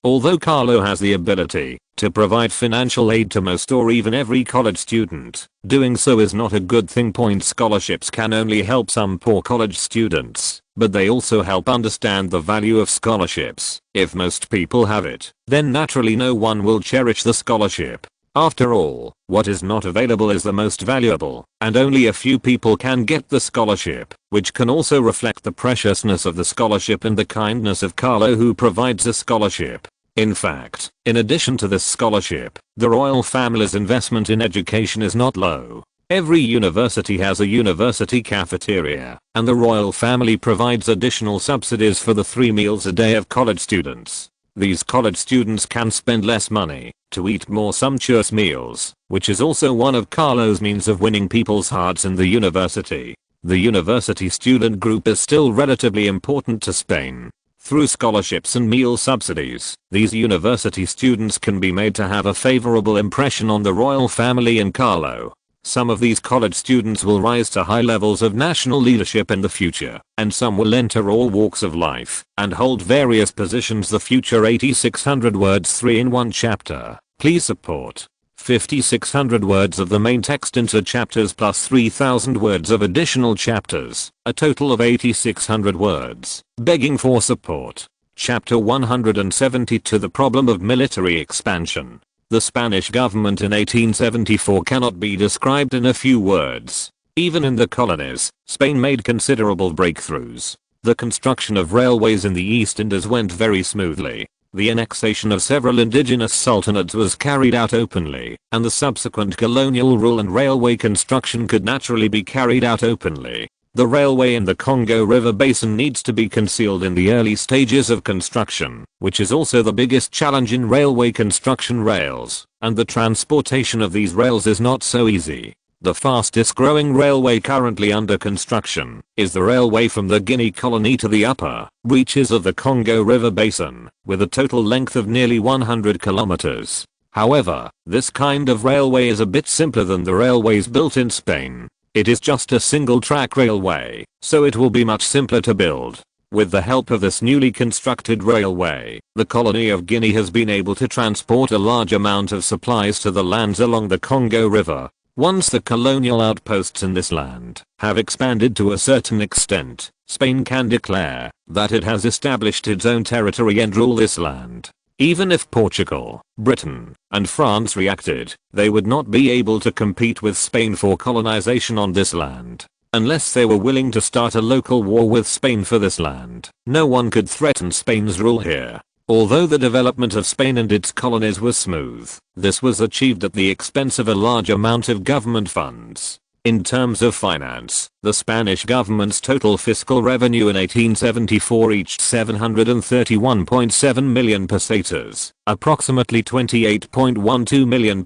Although Carlo has the ability to provide financial aid to most or even every college student, doing so is not a good thing. Scholarships can only help some poor college students, but they also help understand the value of scholarships. If most people have it, then naturally no one will cherish the scholarship. After all, what is not available is the most valuable, and only a few people can get the scholarship, which can also reflect the preciousness of the scholarship and the kindness of Carlo who provides the scholarship. In fact, in addition to this scholarship, the royal family's investment in education is not low. Every university has a university cafeteria, and the royal family provides additional subsidies for the 3 meals a day of college students. These college students can spend less money to eat more sumptuous meals, which is also one of Carlo's means of winning people's hearts in the university. The university student group is still relatively important to Spain. Through scholarships and meal subsidies, these university students can be made to have a favorable impression on the royal family and Carlo. Some of these college students will rise to high levels of national leadership in the future, and some will enter all walks of life and hold various positions. The Future 8600 words 3 in 1 chapter. Please support 5,600 words of the main text into chapters plus 3,000 words of additional chapters, a total of 8,600 words, begging for support. Chapter 172, the problem of military expansion. The Spanish government in 1874 cannot be described in a few words. Even in the colonies, Spain made considerable breakthroughs. The construction of railways in the East Indies went very smoothly. The annexation of several indigenous sultanates was carried out openly, and the subsequent colonial rule and railway construction could naturally be carried out openly. The railway in the Congo River Basin needs to be concealed in the early stages of construction, which is also the biggest challenge in railway construction: rails, and the transportation of these rails is not so easy. The fastest growing railway currently under construction is the railway from the Guinea colony to the upper reaches of the Congo River Basin, with a total length of nearly 100 kilometers. However, this kind of railway is a bit simpler than the railways built in Spain. It is just a single track railway, so it will be much simpler to build. With the help of this newly constructed railway, the colony of Guinea has been able to transport a large amount of supplies to the lands along the Congo River. Once the colonial outposts in this land have expanded to a certain extent, Spain can declare that it has established its own territory and rule this land. Even if Portugal, Britain, and France reacted, they would not be able to compete with Spain for colonization on this land. Unless they were willing to start a local war with Spain for this land, no one could threaten Spain's rule here. Although the development of Spain and its colonies was smooth, this was achieved at the expense of a large amount of government funds. In terms of finance, the Spanish government's total fiscal revenue in 1874 reached 731.7 million pesetas, approximately £28.12 million,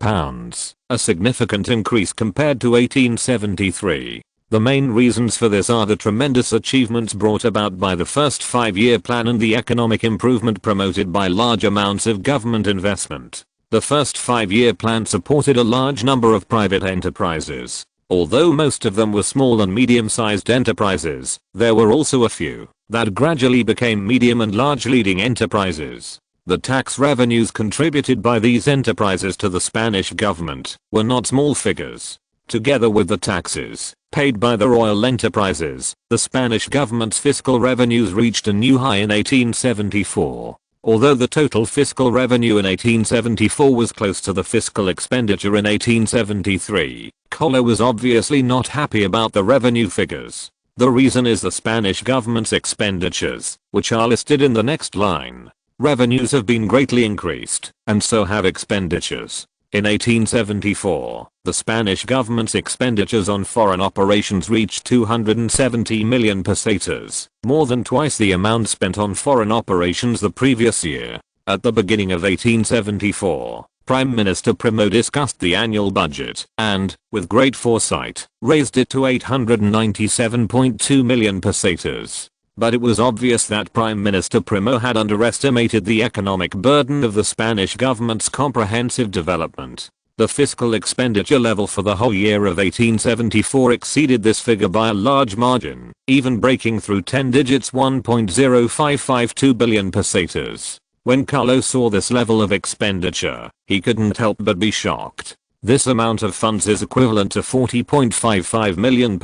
a significant increase compared to 1873. The main reasons for this are the tremendous achievements brought about by the first 5-year plan and the economic improvement promoted by large amounts of government investment. The first 5-year plan supported a large number of private enterprises. Although most of them were small and medium-sized enterprises, there were also a few that gradually became medium and large leading enterprises. The tax revenues contributed by these enterprises to the Spanish government were not small figures. Together with the taxes paid by the royal enterprises, the Spanish government's fiscal revenues reached a new high in 1874. Although the total fiscal revenue in 1874 was close to the fiscal expenditure in 1873, Carlo was obviously not happy about the revenue figures. The reason is the Spanish government's expenditures, which are listed in the next line. Revenues have been greatly increased, and so have expenditures. In 1874, the Spanish government's expenditures on foreign operations reached 270 million pesetas, more than twice the amount spent on foreign operations the previous year. At the beginning of 1874, Prime Minister Primo discussed the annual budget and, with great foresight, raised it to 897.2 million pesetas. But it was obvious that Prime Minister Primo had underestimated the economic burden of the Spanish government's comprehensive development. The fiscal expenditure level for the whole year of 1874 exceeded this figure by a large margin, even breaking through 10 digits: 1.0552 billion pesetas. When Carlo saw this level of expenditure, he couldn't help but be shocked. This amount of funds is equivalent to £40.55 million.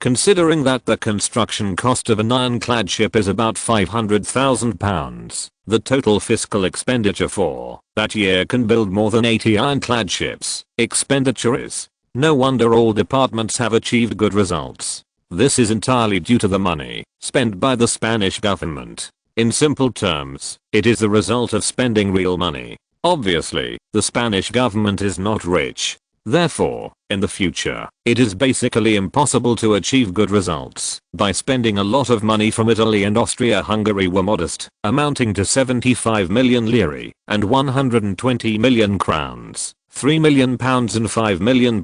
Considering that the construction cost of an ironclad ship is about £500,000, the total fiscal expenditure for that year can build more than 80 ironclad ships. Expenditure is. No wonder all departments have achieved good results. This is entirely due to the money spent by the Spanish government. In simple terms, it is the result of spending real money. Obviously, the Spanish government is not rich. Therefore, in the future, it is basically impossible to achieve good results by spending a lot of money. From Italy and Austria-Hungary were modest, amounting to 75 million lire and 120 million crowns, £3 million and £5 million,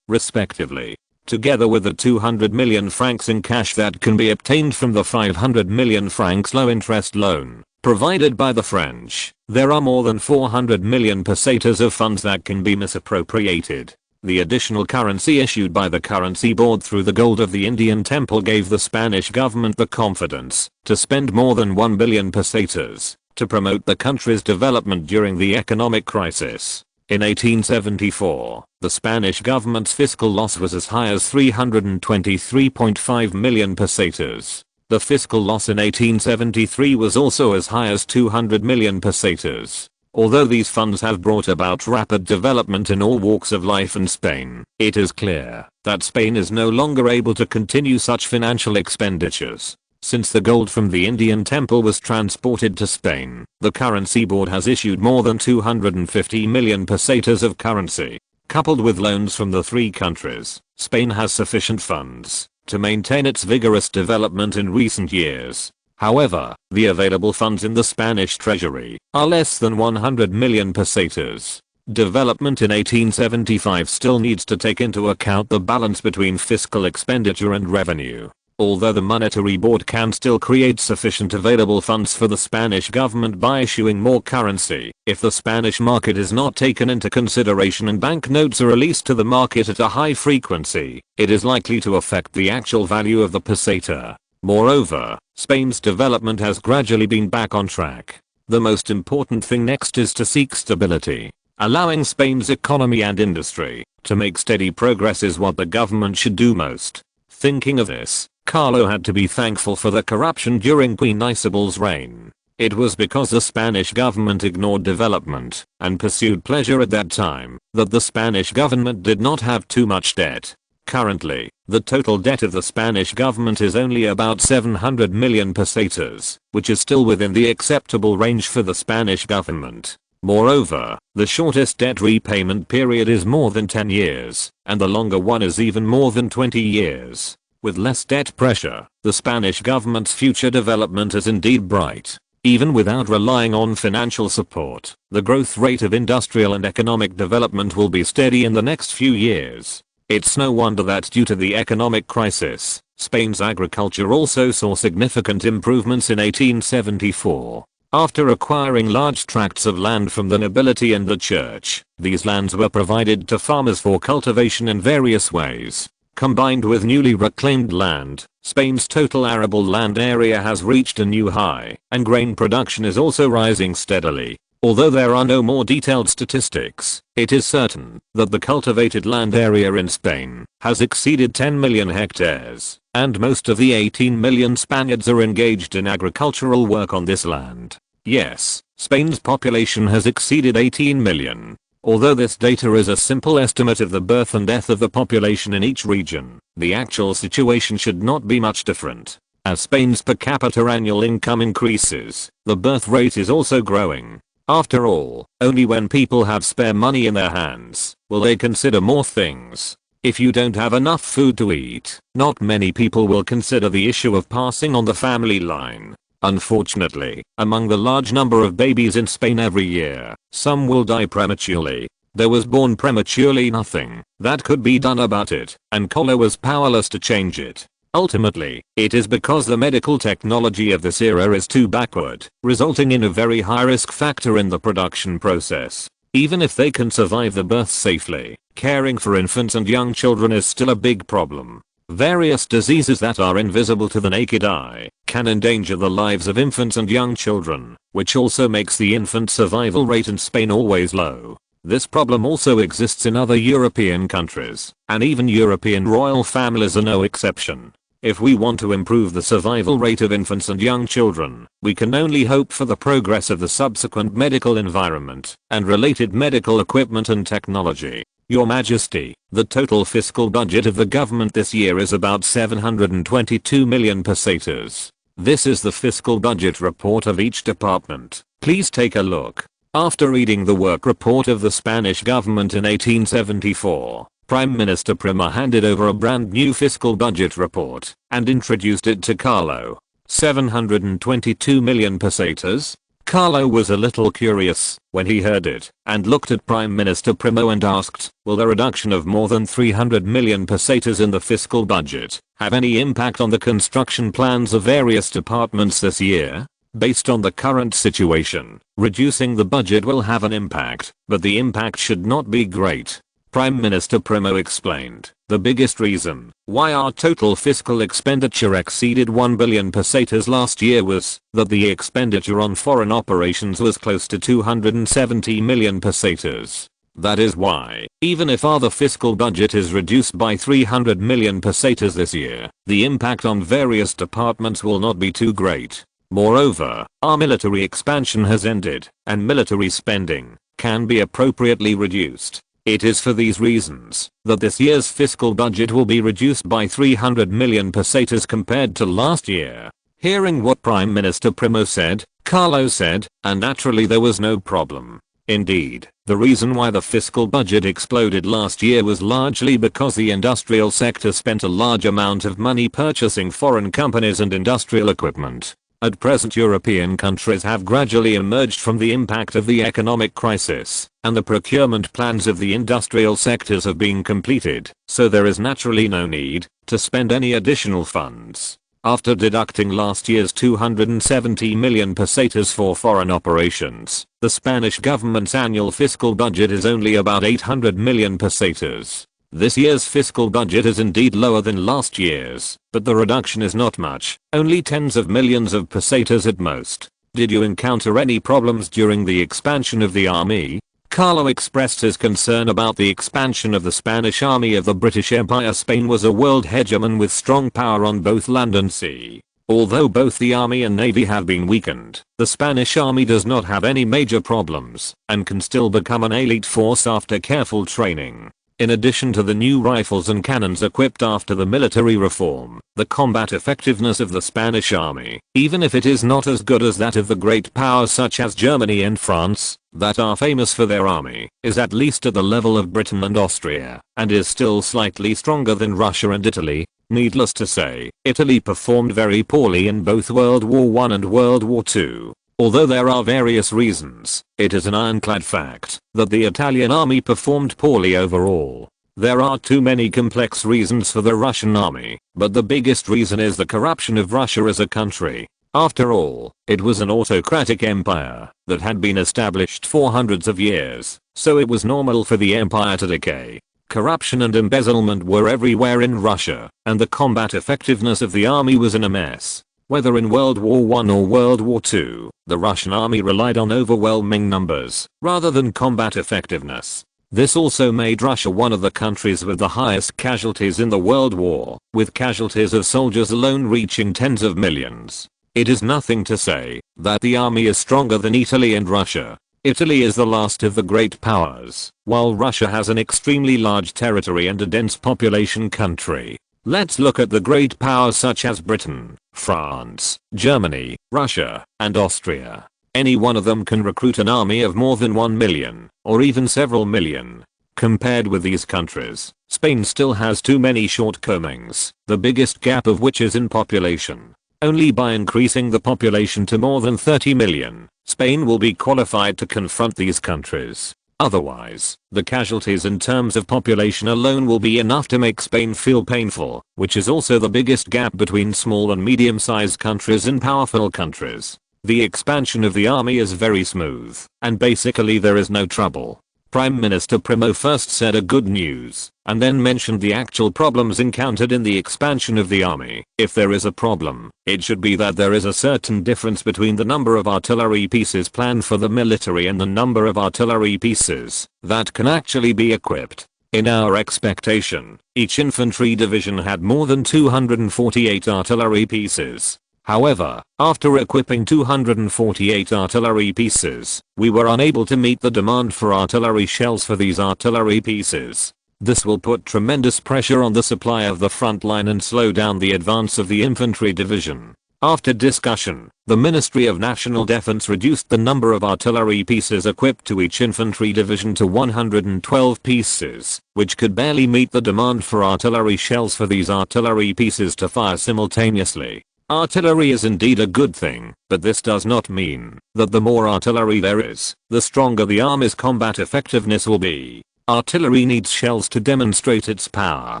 respectively. Together with the 200 million francs in cash that can be obtained from the 500 million francs low-interest loan provided by the French, there are more than 400 million pesetas of funds that can be misappropriated. The additional currency issued by the currency board through the gold of the Indian temple gave the Spanish government the confidence to spend more than 1 billion pesetas to promote the country's development during the economic crisis. In 1874, the Spanish government's fiscal loss was as high as 323.5 million pesetas. The fiscal loss in 1873 was also as high as 200 million pesetas. Although these funds have brought about rapid development in all walks of life in Spain, it is clear that Spain is no longer able to continue such financial expenditures. Since the gold from the Indian temple was transported to Spain, the currency board has issued more than 250 million pesetas of currency. Coupled with loans from the three countries, Spain has sufficient funds to maintain its vigorous development in recent years. However, the available funds in the Spanish treasury are less than 100 million pesetas. Development in 1875 still needs to take into account the balance between fiscal expenditure and revenue. Although the monetary board can still create sufficient available funds for the Spanish government by issuing more currency, if the Spanish market is not taken into consideration and banknotes are released to the market at a high frequency, it is likely to affect the actual value of the peseta. Moreover, Spain's development has gradually been back on track. The most important thing next is to seek stability. Allowing Spain's economy and industry to make steady progress is what the government should do most. Thinking of this, Carlo had to be thankful for the corruption during Queen Isabel's reign. It was because the Spanish government ignored development and pursued pleasure at that time that the Spanish government did not have too much debt. Currently, the total debt of the Spanish government is only about 700 million pesetas, which is still within the acceptable range for the Spanish government. Moreover, the shortest debt repayment period is more than 10 years, and the longer one is even more than 20 years. With less debt pressure, the Spanish government's future development is indeed bright. Even without relying on financial support, the growth rate of industrial and economic development will be steady in the next few years. It's no wonder that due to the economic crisis, Spain's agriculture also saw significant improvements in 1874. After acquiring large tracts of land from the nobility and the church, these lands were provided to farmers for cultivation in various ways. Combined with newly reclaimed land, Spain's total arable land area has reached a new high, and grain production is also rising steadily. Although there are no more detailed statistics, it is certain that the cultivated land area in Spain has exceeded 10 million hectares, and most of the 18 million Spaniards are engaged in agricultural work on this land. Yes, Spain's population has exceeded 18 million. Although this data is a simple estimate of the birth and death of the population in each region, the actual situation should not be much different. As Spain's per capita annual income increases, the birth rate is also growing. After all, only when people have spare money in their hands will they consider more things. If you don't have enough food to eat, not many people will consider the issue of passing on the family line. Unfortunately, among the large number of babies in Spain every year, some will die prematurely. There was born prematurely nothing that could be done about it, and Carlo was powerless to change it. Ultimately, it is because the medical technology of this era is too backward, resulting in a very high risk factor in the production process. Even if they can survive the birth safely, caring for infants and young children is still a big problem. Various diseases that are invisible to the naked eye can endanger the lives of infants and young children, which also makes the infant survival rate in Spain always low. This problem also exists in other European countries, and even European royal families are no exception. If we want to improve the survival rate of infants and young children, we can only hope for the progress of the subsequent medical environment and related medical equipment and technology. Your Majesty, the total fiscal budget of the government this year is about 722 million pesetas. This is the fiscal budget report of each department. Please take a look. After reading the work report of the Spanish government in 1874, Prime Minister Prima handed over a brand new fiscal budget report and introduced it to Carlo. 722 million pesetas? Carlo was a little curious when he heard it and looked at Prime Minister Primo and asked, will the reduction of more than 300 million pesetas in the fiscal budget have any impact on the construction plans of various departments this year? Based on the current situation, reducing the budget will have an impact, but the impact should not be great. Prime Minister Primo explained, the biggest reason why our total fiscal expenditure exceeded 1 billion pesetas last year was that the expenditure on foreign operations was close to 270 million pesetas. That is why, even if our fiscal budget is reduced by 300 million pesetas this year, the impact on various departments will not be too great. Moreover, our military expansion has ended, and military spending can be appropriately reduced. It is for these reasons that this year's fiscal budget will be reduced by 300 million pesetas compared to last year. Hearing what Prime Minister Primo said, Carlo said, and naturally there was no problem. Indeed, the reason why the fiscal budget exploded last year was largely because the industrial sector spent a large amount of money purchasing foreign companies and industrial equipment. At present, European countries have gradually emerged from the impact of the economic crisis, and the procurement plans of the industrial sectors have been completed, so there is naturally no need to spend any additional funds. After deducting last year's 270 million pesetas for foreign operations, the Spanish government's annual fiscal budget is only about 800 million pesetas. This year's fiscal budget is indeed lower than last year's, but the reduction is not much, only tens of millions of pesetas at most. Did you encounter any problems during the expansion of the army? Carlo expressed his concern about the expansion of the Spanish army of the British Empire. Spain was a world hegemon with strong power on both land and sea. Although both the army and navy have been weakened, the Spanish army does not have any major problems and can still become an elite force after careful training. In addition to the new rifles and cannons equipped after the military reform, the combat effectiveness of the Spanish army, even if it is not as good as that of the great powers such as Germany and France, that are famous for their army, is at least at the level of Britain and Austria, and is still slightly stronger than Russia and Italy. Needless to say, Italy performed very poorly in both World War I and World War II. Although there are various reasons, it is an ironclad fact that the Italian army performed poorly overall. There are too many complex reasons for the Russian army, but the biggest reason is the corruption of Russia as a country. After all, it was an autocratic empire that had been established for hundreds of years, so it was normal for the empire to decay. Corruption and embezzlement were everywhere in Russia, and the combat effectiveness of the army was in a mess. Whether in World War I or World War II, the Russian army relied on overwhelming numbers rather than combat effectiveness. This also made Russia one of the countries with the highest casualties in the World War, with casualties of soldiers alone reaching tens of millions. It is nothing to say that the army is stronger than Italy and Russia. Italy is the last of the great powers, while Russia has an extremely large territory and a dense population country. Let's look at the great powers such as Britain, France, Germany, Russia, and Austria. Any one of them can recruit an army of more than 1 million, or even several million. Compared with these countries, Spain still has too many shortcomings, the biggest gap of which is in population. Only by increasing the population to more than 30 million, Spain will be qualified to confront these countries. Otherwise, the casualties in terms of population alone will be enough to make Spain feel painful, which is also the biggest gap between small and medium-sized countries and powerful countries. The expansion of the army is very smooth, and basically there is no trouble. Prime Minister Primo first said a good news, and then mentioned the actual problems encountered in the expansion of the army. If there is a problem, it should be that there is a certain difference between the number of artillery pieces planned for the military and the number of artillery pieces that can actually be equipped. In our expectation, each infantry division had more than 248 artillery pieces. However, after equipping 248 artillery pieces, we were unable to meet the demand for artillery shells for these artillery pieces. This will put tremendous pressure on the supply of the front line and slow down the advance of the infantry division. After discussion, the Ministry of National Defense reduced the number of artillery pieces equipped to each infantry division to 112 pieces, which could barely meet the demand for artillery shells for these artillery pieces to fire simultaneously. Artillery is indeed a good thing, but this does not mean that the more artillery there is, the stronger the army's combat effectiveness will be. Artillery needs shells to demonstrate its power.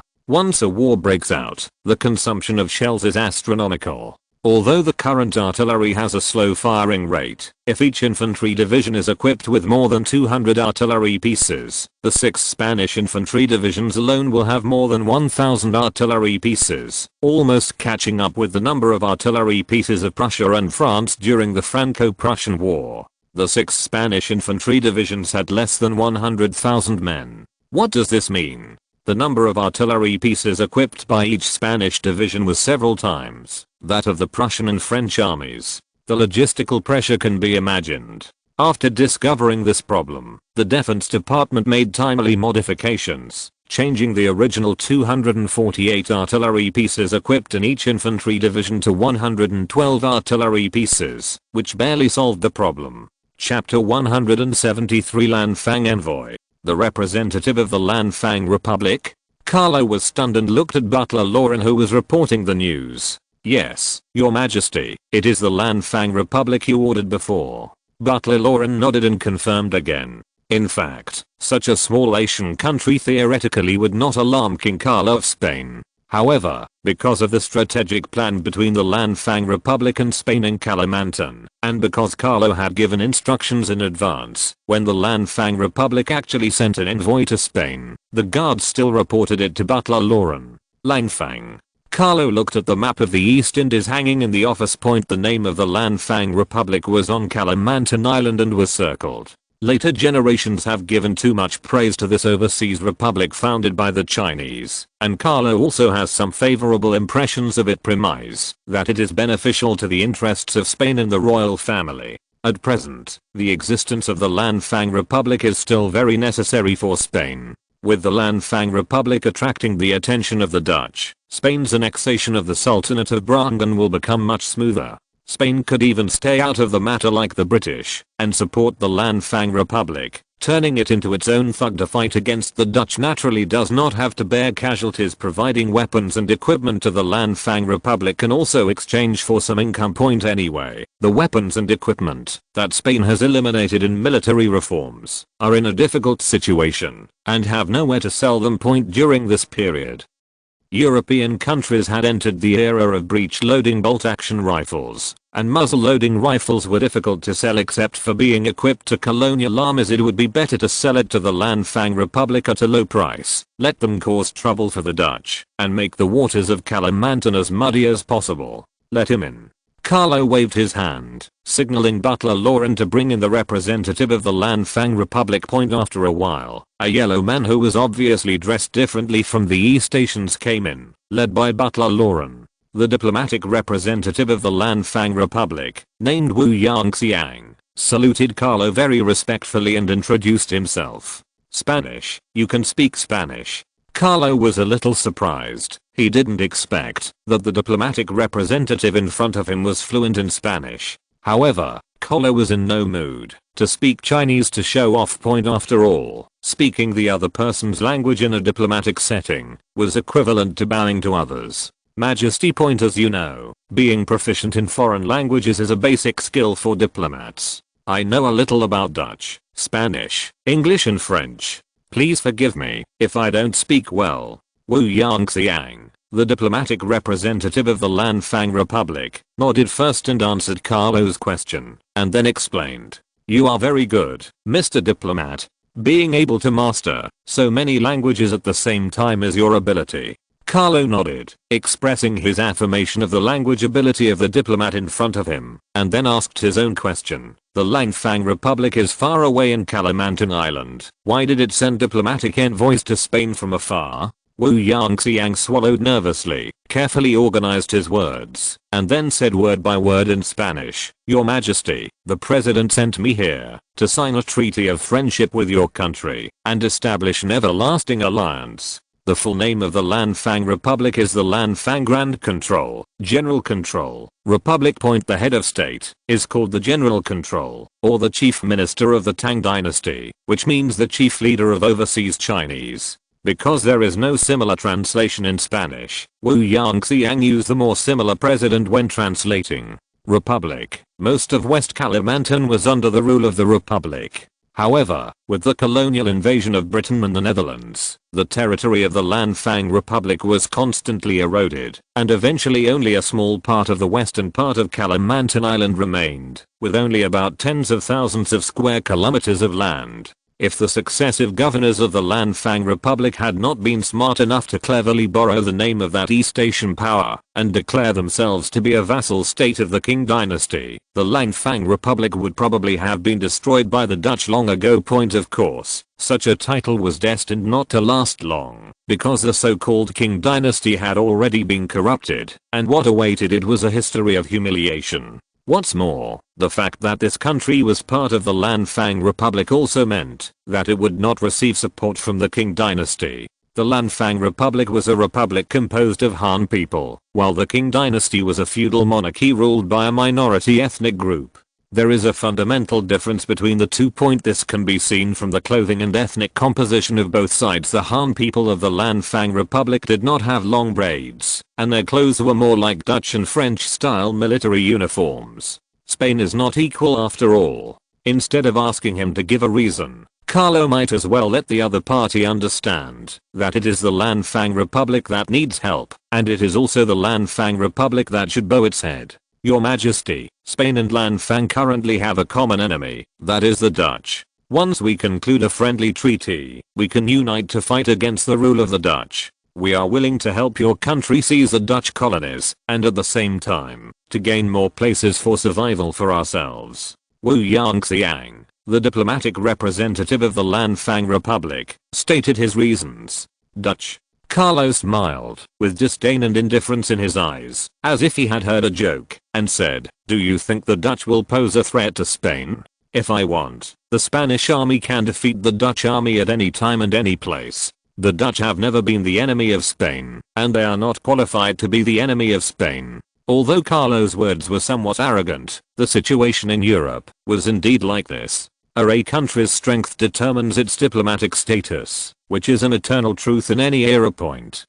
Once a war breaks out, the consumption of shells is astronomical. Although the current artillery has a slow firing rate, if each infantry division is equipped with more than 200 artillery pieces, the 6 Spanish infantry divisions alone will have more than 1,000 artillery pieces, almost catching up with the number of artillery pieces of Prussia and France during the Franco-Prussian War. The 6 Spanish infantry divisions had less than 100,000 men. What does this mean? The number of artillery pieces equipped by each Spanish division was several times that of the Prussian and French armies. The logistical pressure can be imagined. After discovering this problem, the Defense Department made timely modifications, changing the original 248 artillery pieces equipped in each infantry division to 112 artillery pieces, which barely solved the problem. Chapter 173 Lanfang Envoy. The representative of the Lanfang Republic? Carlo was stunned and looked at Butler Lauren, who was reporting the news. Yes, Your Majesty, it is the Lanfang Republic you ordered before. Butler Lauren nodded and confirmed again. In fact, such a small Asian country theoretically would not alarm King Carlo of Spain. However, because of the strategic plan between the Lanfang Republic and Spain in Kalimantan, and because Carlo had given instructions in advance, when the Lanfang Republic actually sent an envoy to Spain, the guards still reported it to Butler Lauren. Lanfang. Carlo looked at the map of the East Indies hanging in the office point. The name of the Lanfang Republic was on Kalimantan Island and was circled. Later generations have given too much praise to this overseas republic founded by the Chinese, and Carlo also has some favorable impressions of it, premise that it is beneficial to the interests of Spain and the royal family. At present, the existence of the Lanfang Republic is still very necessary for Spain. With the Lanfang Republic attracting the attention of the Dutch, Spain's annexation of the Sultanate of Brabant will become much smoother. Spain could even stay out of the matter like the British and support the Lanfang Republic. Turning it into its own thug to fight against the Dutch naturally does not have to bear casualties. Providing weapons and equipment to the Lanfang Republic can also exchange for some income. Point anyway, the weapons and equipment that Spain has eliminated in military reforms are in a difficult situation and have nowhere to sell them. Point during this period, European countries had entered the era of breech-loading bolt-action rifles, and muzzle-loading rifles were difficult to sell except for being equipped to colonial armies. It would be better to sell it to the Lanfang Republic at a low price, let them cause trouble for the Dutch, and make the waters of Kalimantan as muddy as possible. Let him in. Carlo waved his hand, signaling Butler Lauren to bring in the representative of the Lanfang Republic. Point after a while, a yellow man who was obviously dressed differently from the East Asians came in, led by Butler Lauren. The diplomatic representative of the Lanfang Republic, named Wu Yangxiang, saluted Carlo very respectfully and introduced himself. Spanish, you can speak Spanish. Carlo was a little surprised. He didn't expect that the diplomatic representative in front of him was fluent in Spanish. However, Carlo was in no mood to speak Chinese to show off. Point after all, speaking the other person's language in a diplomatic setting was equivalent to bowing to others. Majesty. Point as you know, being proficient in foreign languages is a basic skill for diplomats. I know a little about Dutch, Spanish, English and French. Please forgive me if I don't speak well. Wu Yangxiang, the diplomatic representative of the Lanfang Republic, nodded first and answered Carlo's question, and then explained. You are very good, Mr. Diplomat. Being able to master so many languages at the same time is your ability. Carlo nodded, expressing his affirmation of the language ability of the diplomat in front of him, and then asked his own question. The Lanfang Republic is far away in Kalimantan Island. Why did it send diplomatic envoys to Spain from afar? Wu Yangxiang swallowed nervously, carefully organized his words, and then said word by word in Spanish. Your Majesty, the President sent me here to sign a treaty of friendship with your country and establish an everlasting alliance. The full name of the Lanfang Republic is the Lanfang Grand Control, General Control, Republic. Point the head of state is called the General Control, or the Chief Minister of the Tang Dynasty, which means the chief leader of overseas Chinese. Because there is no similar translation in Spanish, Wu Yangxiang used the more similar president when translating. Republic. Most of West Kalimantan was under the rule of the Republic. However, with the colonial invasion of Britain and the Netherlands, the territory of the Lanfang Republic was constantly eroded, and eventually only a small part of the western part of Kalimantan Island remained, with only about tens of thousands of square kilometers of land. If the successive governors of the Lanfang Republic had not been smart enough to cleverly borrow the name of that East Asian power and declare themselves to be a vassal state of the Qing dynasty, the Lanfang Republic would probably have been destroyed by the Dutch long ago. Of course, such a title was destined not to last long, because the so-called Qing dynasty had already been corrupted, and what awaited it was a history of humiliation. What's more, the fact that this country was part of the Lanfang Republic also meant that it would not receive support from the Qing dynasty. The Lanfang Republic was a republic composed of Han people, while the Qing dynasty was a feudal monarchy ruled by a minority ethnic group. There is a fundamental difference between the two. This can be seen from the clothing and ethnic composition of both sides. The Han people of the Lanfang Republic did not have long braids, and their clothes were more like Dutch and French style military uniforms. Spain is not equal after all. Instead of asking him to give a reason, Carlo might as well let the other party understand that it is the Lanfang Republic that needs help, and it is also the Lanfang Republic that should bow its head. Your Majesty, Spain and Lanfang currently have a common enemy, that is the Dutch. Once we conclude a friendly treaty, we can unite to fight against the rule of the Dutch. We are willing to help your country seize the Dutch colonies, and at the same time, to gain more places for survival for ourselves. Wu Yangxiang, the diplomatic representative of the Lanfang Republic, stated his reasons. Dutch. Carlo smiled, with disdain and indifference in his eyes, as if he had heard a joke, and said, "Do you think the Dutch will pose a threat to Spain? If I want, the Spanish army can defeat the Dutch army at any time and any place. The Dutch have never been the enemy of Spain, and they are not qualified to be the enemy of Spain." Although Carlo's words were somewhat arrogant, the situation in Europe was indeed like this. A country's strength determines its diplomatic status, which is an eternal truth in any era.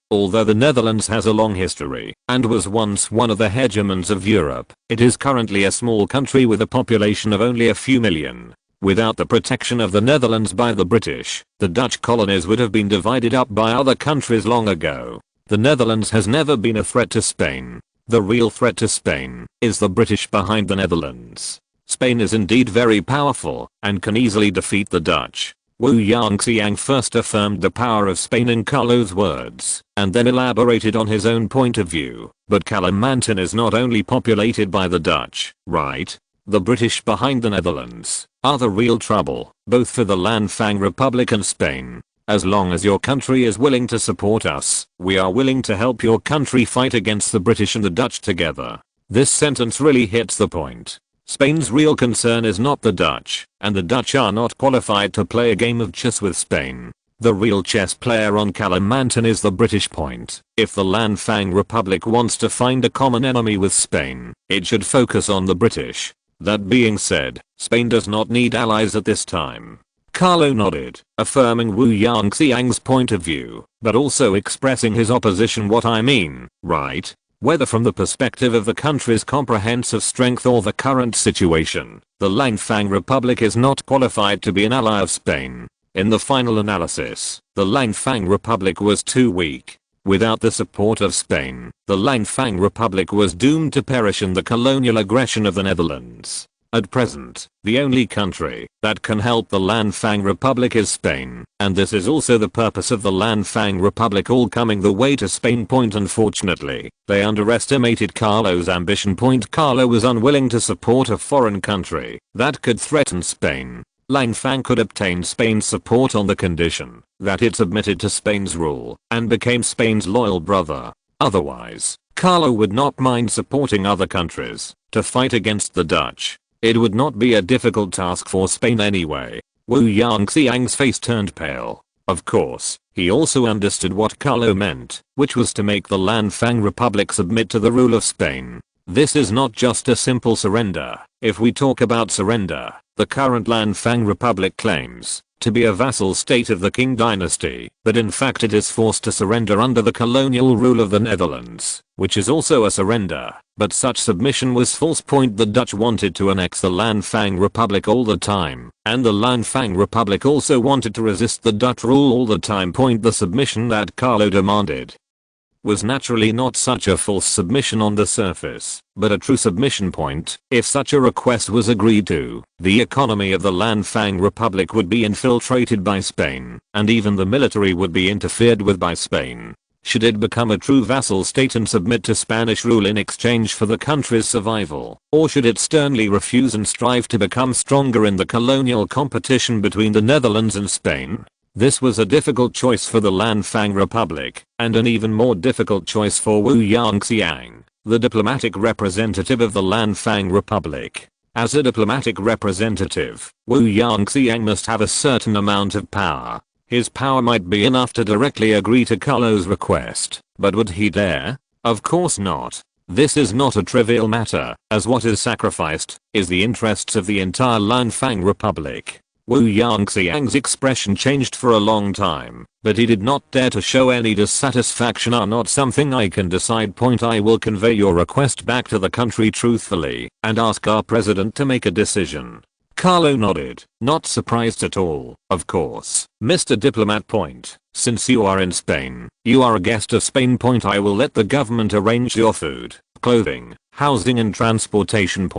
Although the Netherlands has a long history and was once one of the hegemons of Europe, it is currently a small country with a population of only a few million. Without the protection of the Netherlands by the British, the Dutch colonies would have been divided up by other countries long ago. The Netherlands has never been a threat to Spain. The real threat to Spain is the British behind the Netherlands. Spain is indeed very powerful and can easily defeat the Dutch. Wu Yangxiang first affirmed the power of Spain in Carlo's words, and then elaborated on his own point of view. But Kalimantan is not only populated by the Dutch, right? The British behind the Netherlands are the real trouble, both for the Lanfang Republic and Spain. As long as your country is willing to support us, we are willing to help your country fight against the British and the Dutch together. This sentence really hits the point. Spain's real concern is not the Dutch, and the Dutch are not qualified to play a game of chess with Spain. The real chess player on Kalimantan is the British point. If the Lanfang Republic wants to find a common enemy with Spain, it should focus on the British. That being said, Spain does not need allies at this time. Carlo nodded, affirming Wu Yangxiang's point of view, but also expressing his opposition. What I mean, right? Whether from the perspective of the country's comprehensive strength or the current situation, the Lanfang Republic is not qualified to be an ally of Spain. In the final analysis, the Lanfang Republic was too weak. Without the support of Spain, the Lanfang Republic was doomed to perish in the colonial aggression of the Netherlands. At present, the only country that can help the Lanfang Republic is Spain, and this is also the purpose of the Lanfang Republic all coming the way to Spain. Unfortunately, they underestimated Carlo's ambition. Carlo was unwilling to support a foreign country that could threaten Spain. Lanfang could obtain Spain's support on the condition that it submitted to Spain's rule and became Spain's loyal brother. Otherwise, Carlo would not mind supporting other countries to fight against the Dutch. It would not be a difficult task for Spain anyway. Wu Yangxiang's face turned pale. Of course, he also understood what Carlo meant, which was to make the Lanfang Republic submit to the rule of Spain. This is not just a simple surrender. If we talk about surrender, the current Lanfang Republic claims to be a vassal state of the Qing dynasty, but in fact it is forced to surrender under the colonial rule of the Netherlands, which is also a surrender, but such submission was false. The Dutch wanted to annex the Lanfang Republic all the time, and the Lanfang Republic also wanted to resist the Dutch rule all the time. The submission that Carlo demanded was naturally not such a false submission on the surface, but a true submission point. If such a request was agreed to, the economy of the Lanfang Republic would be infiltrated by Spain, and even the military would be interfered with by Spain. Should it become a true vassal state and submit to Spanish rule in exchange for the country's survival, or should it sternly refuse and strive to become stronger in the colonial competition between the Netherlands and Spain? This was a difficult choice for the Lanfang Republic, and an even more difficult choice for Wu Yangxiang, the diplomatic representative of the Lanfang Republic. As a diplomatic representative, Wu Yangxiang must have a certain amount of power. His power might be enough to directly agree to Carlo's request, but would he dare? Of course not. This is not a trivial matter, as what is sacrificed is the interests of the entire Lanfang Republic. Wu Yangxiang's expression changed for a long time, but he did not dare to show any dissatisfaction. Are not something I can decide. I will convey your request back to the country truthfully and ask our president to make a decision. Carlo nodded, not surprised at all. Of course, Mr. Diplomat. Since you are in Spain, you are a guest of Spain. I will let the government arrange your food, clothing, housing and transportation.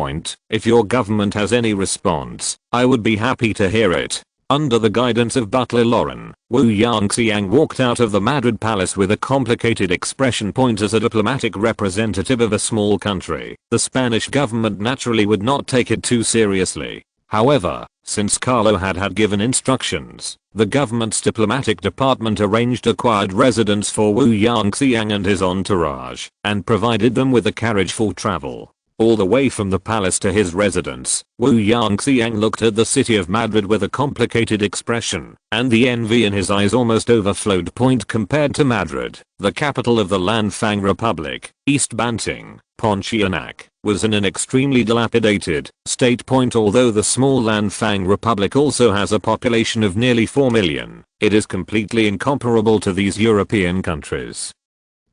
If your government has any response, I would be happy to hear it. Under the guidance of Butler Lauren, Wu Yangxiang walked out of the Madrid palace with a complicated expression. As a diplomatic representative of a small country, the Spanish government naturally would not take it too seriously. However, since Carlo had given instructions, the government's diplomatic department arranged a quiet residence for Wu Yangxiang and his entourage, and provided them with a carriage for travel. All the way from the palace to his residence, Wu Yangxiang looked at the city of Madrid with a complicated expression, and the envy in his eyes almost overflowed. Compared to Madrid, the capital of the Lanfang Republic, East Banting, Pontianak, was in an extremely dilapidated state. Although the small Lanfang Republic also has a population of nearly 4 million, it is completely incomparable to these European countries.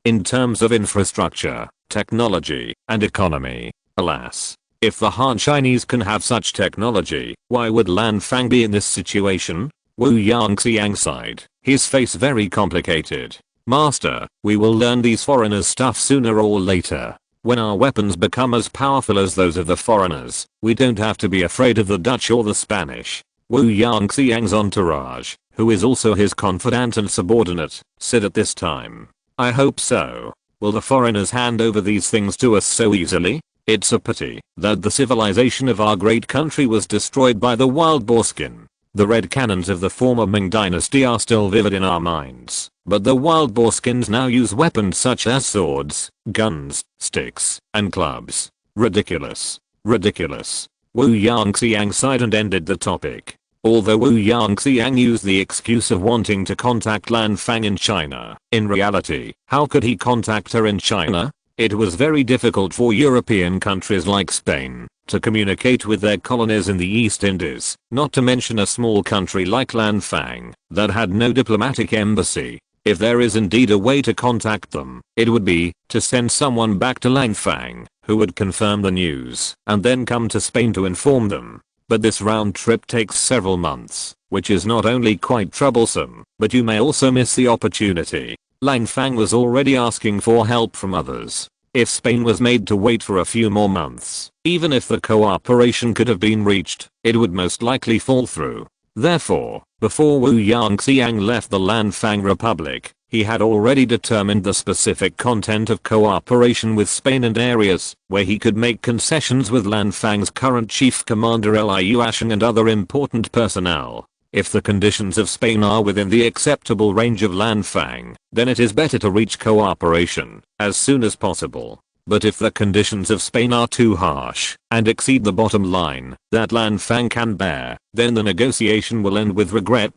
In terms of infrastructure, technology, and economy, alas, if the Han Chinese can have such technology, why would Lanfang be in this situation? Wu Yangxiang sighed, his face very complicated. Master, we will learn these foreigners' stuff sooner or later. When our weapons become as powerful as those of the foreigners, we don't have to be afraid of the Dutch or the Spanish. Wu Yangxiang's entourage, who is also his confidant and subordinate, said at this time. I hope so. Will the foreigners hand over these things to us so easily? It's a pity that the civilization of our great country was destroyed by the wild boarskin. The red cannons of the former Ming dynasty are still vivid in our minds, but the wild boarskins now use weapons such as swords, guns, sticks, and clubs. Ridiculous. Ridiculous. Wu Yangxiang sighed and ended the topic. Although Wu Yangxiang used the excuse of wanting to contact Lanfang in China, in reality, how could he contact her in China? It was very difficult for European countries like Spain to communicate with their colonies in the East Indies, not to mention a small country like Lanfang that had no diplomatic embassy. If there is indeed a way to contact them, it would be to send someone back to Lanfang who would confirm the news and then come to Spain to inform them. But this round trip takes several months, which is not only quite troublesome, but you may also miss the opportunity. Lanfang was already asking for help from others. If Spain was made to wait for a few more months, even if the cooperation could have been reached, it would most likely fall through. Therefore, before Wu Yangxiang left the Lanfang Republic, he had already determined the specific content of cooperation with Spain and areas where he could make concessions with Lanfang's current chief commander Liu Ashing and other important personnel. If the conditions of Spain are within the acceptable range of Lanfang, then it is better to reach cooperation as soon as possible. But if the conditions of Spain are too harsh and exceed the bottom line that Lanfang can bear, then the negotiation will end with regret.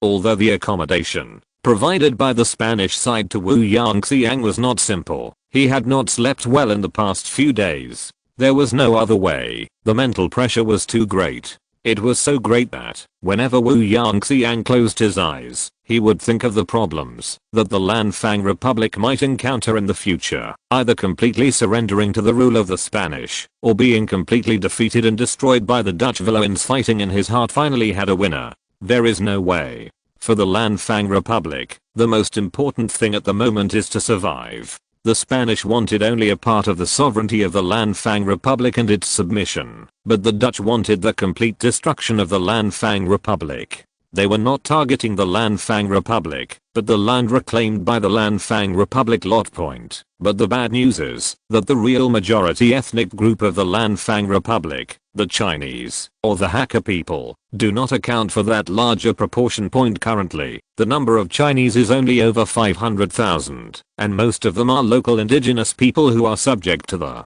Although the accommodation provided by the Spanish side to Wu Yangxiang was not simple, he had not slept well in the past few days. There was no other way. The mental pressure was too great. It was so great that, whenever Wu Yangxiang closed his eyes, he would think of the problems that the Lanfang Republic might encounter in the future, either completely surrendering to the rule of the Spanish, or being completely defeated and destroyed by the Dutch. Villains. Fighting in his heart finally had a winner. There is no way for the Lanfang Republic The most important thing at the moment is to survive. The Spanish wanted only a part of the sovereignty of the Lanfang Republic and its submission, but the Dutch wanted the complete destruction of the Lanfang Republic. They were not targeting the Lanfang Republic, but the land reclaimed by the Lanfang Republic lot point. But the bad news is that the real majority ethnic group of the Lanfang Republic, the Chinese, or the Hakka people, do not account for that larger proportion point currently. The number of Chinese is only over 500,000, and most of them are local indigenous people who are subject to the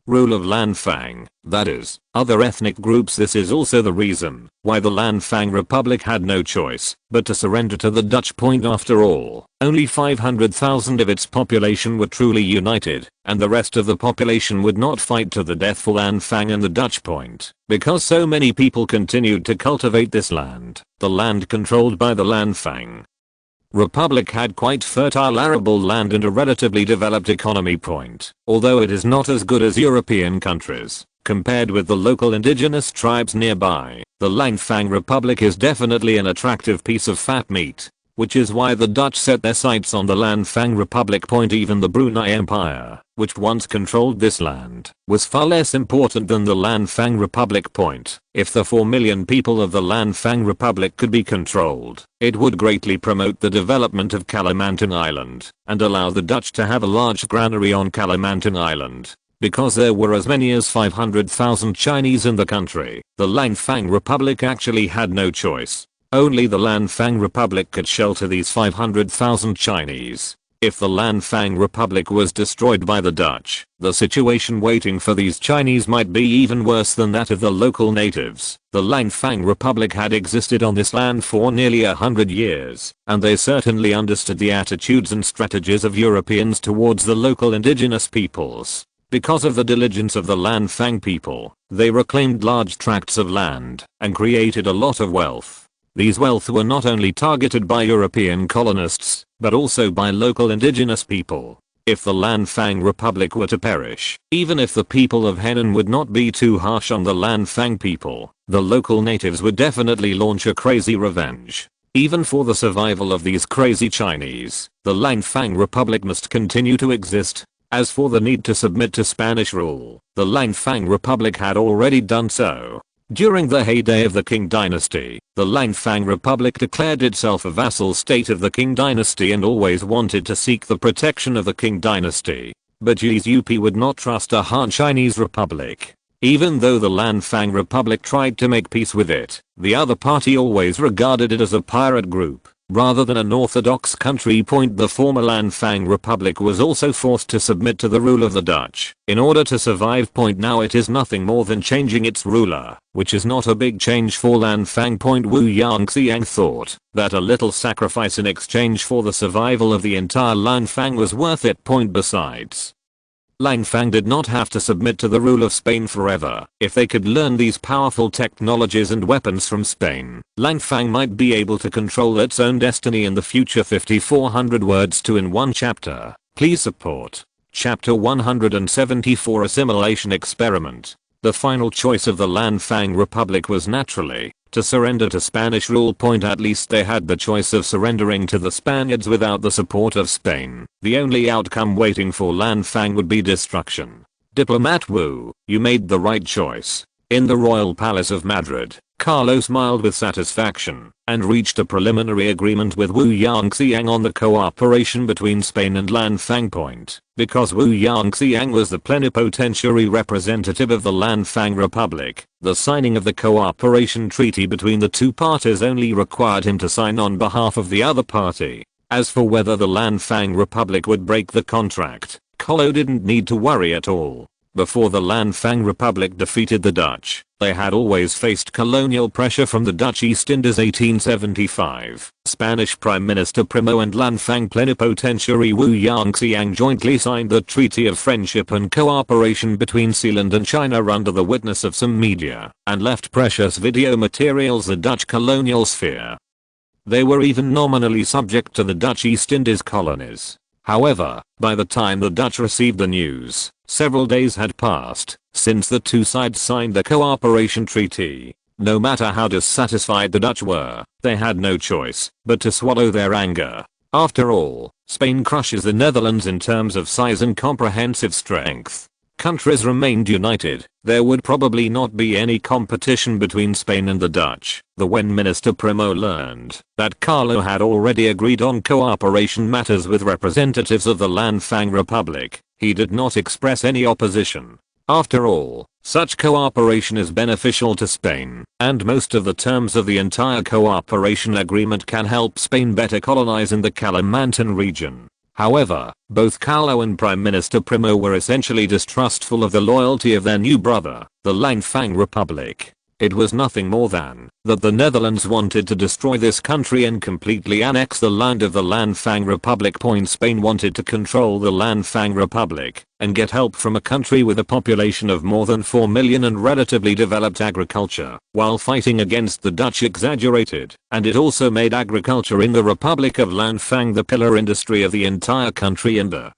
rule of Lanfang, that is, other ethnic groups. This is also the reason why the Lanfang Republic had no choice but to surrender to the Dutch point. After all, only 500,000 of its population were truly united, and the rest of the population would not fight to the death for Lanfang and the Dutch point, because so many people continued to cultivate this land, the land controlled by the Lanfang Republic had quite fertile arable land and a relatively developed economy point, although it is not as good as European countries. Compared with the local indigenous tribes nearby, the Lanfang Republic is definitely an attractive piece of fat meat, which is why the Dutch set their sights on the Lanfang Republic point. Even the Brunei Empire, which once controlled this land, was far less important than the Lanfang Republic point. If the 4 million people of the Lanfang Republic could be controlled, it would greatly promote the development of Kalimantan Island, and allow the Dutch to have a large granary on Kalimantan Island. Because there were as many as 500,000 Chinese in the country, the Lanfang Republic actually had no choice. Only the Lanfang Republic could shelter these 500,000 Chinese. If the Lanfang Republic was destroyed by the Dutch, the situation waiting for these Chinese might be even worse than that of the local natives. The Lanfang Republic had existed on this land for nearly 100 years, and they certainly understood the attitudes and strategies of Europeans towards the local indigenous peoples. Because of the diligence of the Lanfang people, they reclaimed large tracts of land and created a lot of wealth. These wealth were not only targeted by European colonists, but also by local indigenous people. If the Lanfang Republic were to perish, even if the people of Henan would not be too harsh on the Lanfang people, the local natives would definitely launch a crazy revenge. Even for the survival of these crazy Chinese, the Lanfang Republic must continue to exist. As for the need to submit to Spanish rule, the Lanfang Republic had already done so. During the heyday of the Qing dynasty, the Lanfang Republic declared itself a vassal state of the Qing dynasty and always wanted to seek the protection of the Qing dynasty. But Xi would not trust a Han Chinese republic. Even though the Lanfang Republic tried to make peace with it, the other party always regarded it as a pirate group, rather than an orthodox country. The former Lanfang Republic was also forced to submit to the rule of the Dutch in order to survive. Now it is nothing more than changing its ruler, which is not a big change for Lanfang. Wu Yangxiang thought that a little sacrifice in exchange for the survival of the entire Lanfang was worth it. Besides, Lanfang did not have to submit to the rule of Spain forever. If they could learn these powerful technologies and weapons from Spain, Lanfang might be able to control its own destiny in the future. 5400 words to in one chapter. Please support. Chapter 174 Assimilation Experiment. The final choice of the Lanfang Republic was naturally to surrender to Spanish rule. At least they had the choice of surrendering to the Spaniards without the support of Spain. The only outcome waiting for Lanfang would be destruction. Diplomat Wu, you made the right choice. In the royal palace of Madrid, Carlo smiled with satisfaction and reached a preliminary agreement with Wu Yangxiang on the cooperation between Spain and Lanfang. Because Wu Yangxiang was the plenipotentiary representative of the Lanfang Republic, the signing of the cooperation treaty between the two parties only required him to sign on behalf of the other party. As for whether the Lanfang Republic would break the contract, Carlo didn't need to worry at all. Before the Lanfang Republic defeated the Dutch, they had always faced colonial pressure from the Dutch East Indies. 1875, Spanish Prime Minister Primo and Lanfang plenipotentiary Wu Yangxiang jointly signed the Treaty of Friendship and Cooperation between Sealand and China under the witness of some media, and left precious video materials the Dutch colonial sphere. They were even nominally subject to the Dutch East Indies colonies. However, by the time the Dutch received the news, several days had passed since the two sides signed the cooperation treaty. No matter how dissatisfied the Dutch were, they had no choice but to swallow their anger. After all, Spain crushes the Netherlands in terms of size and comprehensive strength. Countries remained united, there would probably not be any competition between Spain and the Dutch. When Minister Primo learned that Carlo had already agreed on cooperation matters with representatives of the Landfang Republic, he did not express any opposition. After all, such cooperation is beneficial to Spain, and most of the terms of the entire cooperation agreement can help Spain better colonize in the Kalimantan region. However, both Carlo and Prime Minister Primo were essentially distrustful of the loyalty of their new brother, the Landfang Republic. It was nothing more than that the Netherlands wanted to destroy this country and completely annex the land of the Landfang Republic. Spain wanted to control the Landfang Republic and get help from a country with a population of more than 4 million and relatively developed agriculture, while fighting against the Dutch exaggerated, and it also made agriculture in the Republic of Landfang the pillar industry of the entire country and the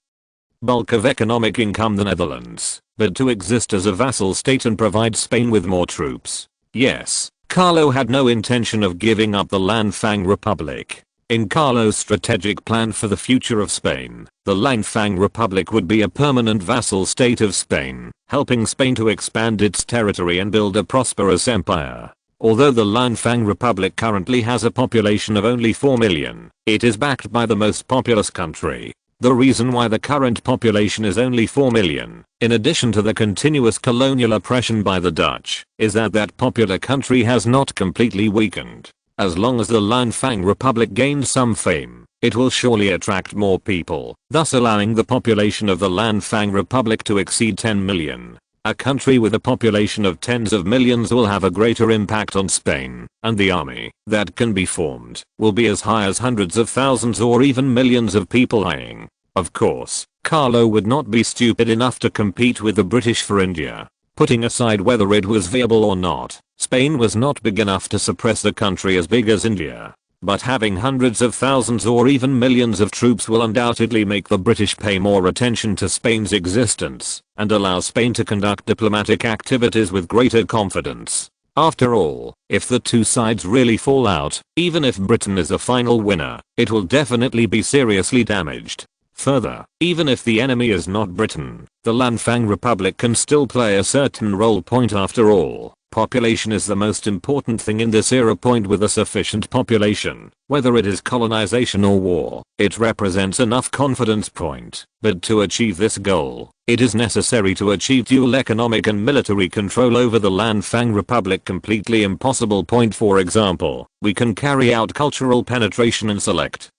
bulk of economic income the Netherlands, but to exist as a vassal state and provide Spain with more troops. Yes, Carlo had no intention of giving up the Landfang Republic. In Carlo's strategic plan for the future of Spain, the Landfang Republic would be a permanent vassal state of Spain, helping Spain to expand its territory and build a prosperous empire. Although the Landfang Republic currently has a population of only 4 million, it is backed by the most populous country. The reason why the current population is only 4 million, in addition to the continuous colonial oppression by the Dutch, is that popular country has not completely weakened. As long as the Landfang Republic gains some fame, it will surely attract more people, thus allowing the population of the Landfang Republic to exceed 10 million. A country with a population of tens of millions will have a greater impact on Spain, and the army that can be formed will be as high as hundreds of thousands or even millions of people dying. Of course, Carlo would not be stupid enough to compete with the British for India. Putting aside whether it was viable or not, Spain was not big enough to suppress a country as big as India. But having hundreds of thousands or even millions of troops will undoubtedly make the British pay more attention to Spain's existence, and allow Spain to conduct diplomatic activities with greater confidence. After all, if the two sides really fall out, even if Britain is a final winner, it will definitely be seriously damaged. Further, even if the enemy is not Britain, the Landfang Republic can still play a certain role. After all, population is the most important thing in this era. With a sufficient population, whether it is colonization or war, it represents enough confidence. But to achieve this goal, it is necessary to achieve dual economic and military control over the Landfang Republic. Completely impossible. For example, we can carry out cultural penetration and select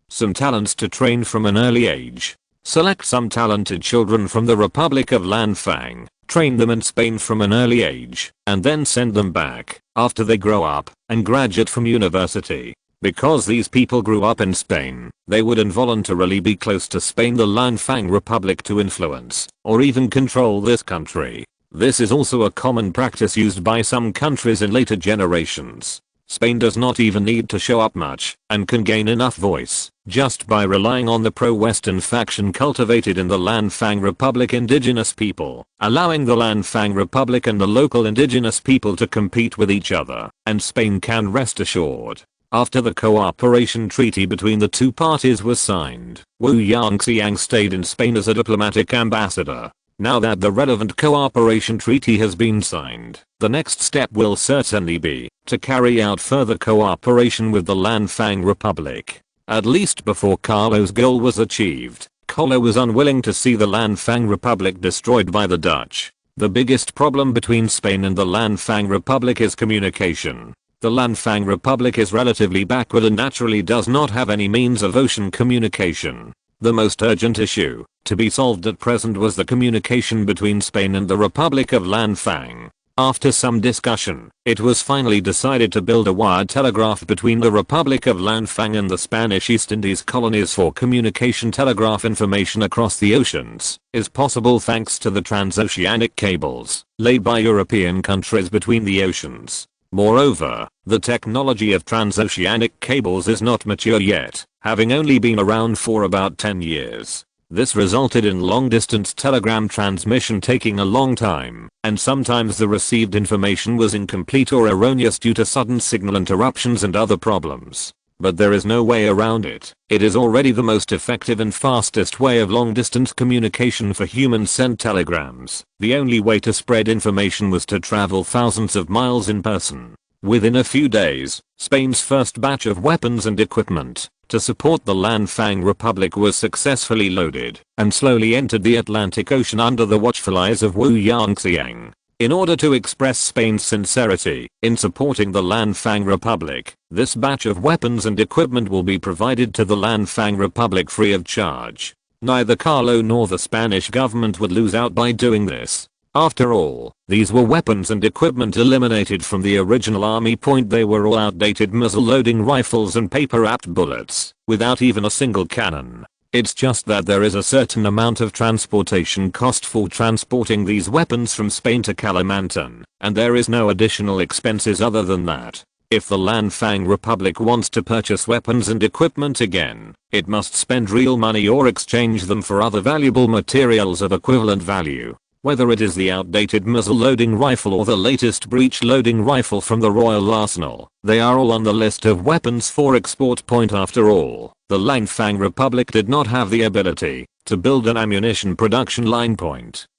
some talents to train from an early age. Select some talented children from the Republic of Landfang, train them in Spain from an early age, and then send them back after they grow up and graduate from university. Because these people grew up in Spain, they would involuntarily be close to Spain, the Landfang Republic, to influence or even control this country. This is also a common practice used by some countries in later generations. Spain does not even need to show up much, and can gain enough voice, just by relying on the pro-Western faction cultivated in the Landfang Republic indigenous people, allowing the Landfang Republic and the local indigenous people to compete with each other, and Spain can rest assured. After the cooperation treaty between the two parties was signed, Wu Yangxiang stayed in Spain as a diplomatic ambassador. Now that the relevant cooperation treaty has been signed, the next step will certainly be to carry out further cooperation with the Landfang Republic. At least before Carlo's goal was achieved, Carlo was unwilling to see the Landfang Republic destroyed by the Dutch. The biggest problem between Spain and the Landfang Republic is communication. The Landfang Republic is relatively backward and naturally does not have any means of ocean communication. The most urgent issue to be solved at present was the communication between Spain and the Republic of Landfang. After some discussion, it was finally decided to build a wired telegraph between the Republic of Landfang and the Spanish East Indies colonies for communication. Telegraph information across the oceans is possible thanks to the transoceanic cables laid by European countries between the oceans. Moreover, the technology of transoceanic cables is not mature yet, having only been around for about 10 years. This resulted in long-distance telegram transmission taking a long time, and sometimes the received information was incomplete or erroneous due to sudden signal interruptions and other problems. But there is no way around it. It is already the most effective and fastest way of long-distance communication for humans sent telegrams. The only way to spread information was to travel thousands of miles in person. Within a few days, Spain's first batch of weapons and equipment to support the Lanfang Republic was successfully loaded and slowly entered the Atlantic Ocean under the watchful eyes of Wu Yangxiang. In order to express Spain's sincerity in supporting the Lanfang Republic, this batch of weapons and equipment will be provided to the Lanfang Republic free of charge. Neither Carlo nor the Spanish government would lose out by doing this. After all, these were weapons and equipment eliminated from the original army. They were all outdated muzzle-loading rifles and paper-wrapped bullets, without even a single cannon. It's just that there is a certain amount of transportation cost for transporting these weapons from Spain to Kalimantan, and there is no additional expenses other than that. If the Lanfang Republic wants to purchase weapons and equipment again, it must spend real money or exchange them for other valuable materials of equivalent value. Whether it is the outdated muzzle-loading rifle or the latest breech-loading rifle from the Royal Arsenal, they are all on the list of weapons for export. After all, the Lanfang Republic did not have the ability to build an ammunition production line.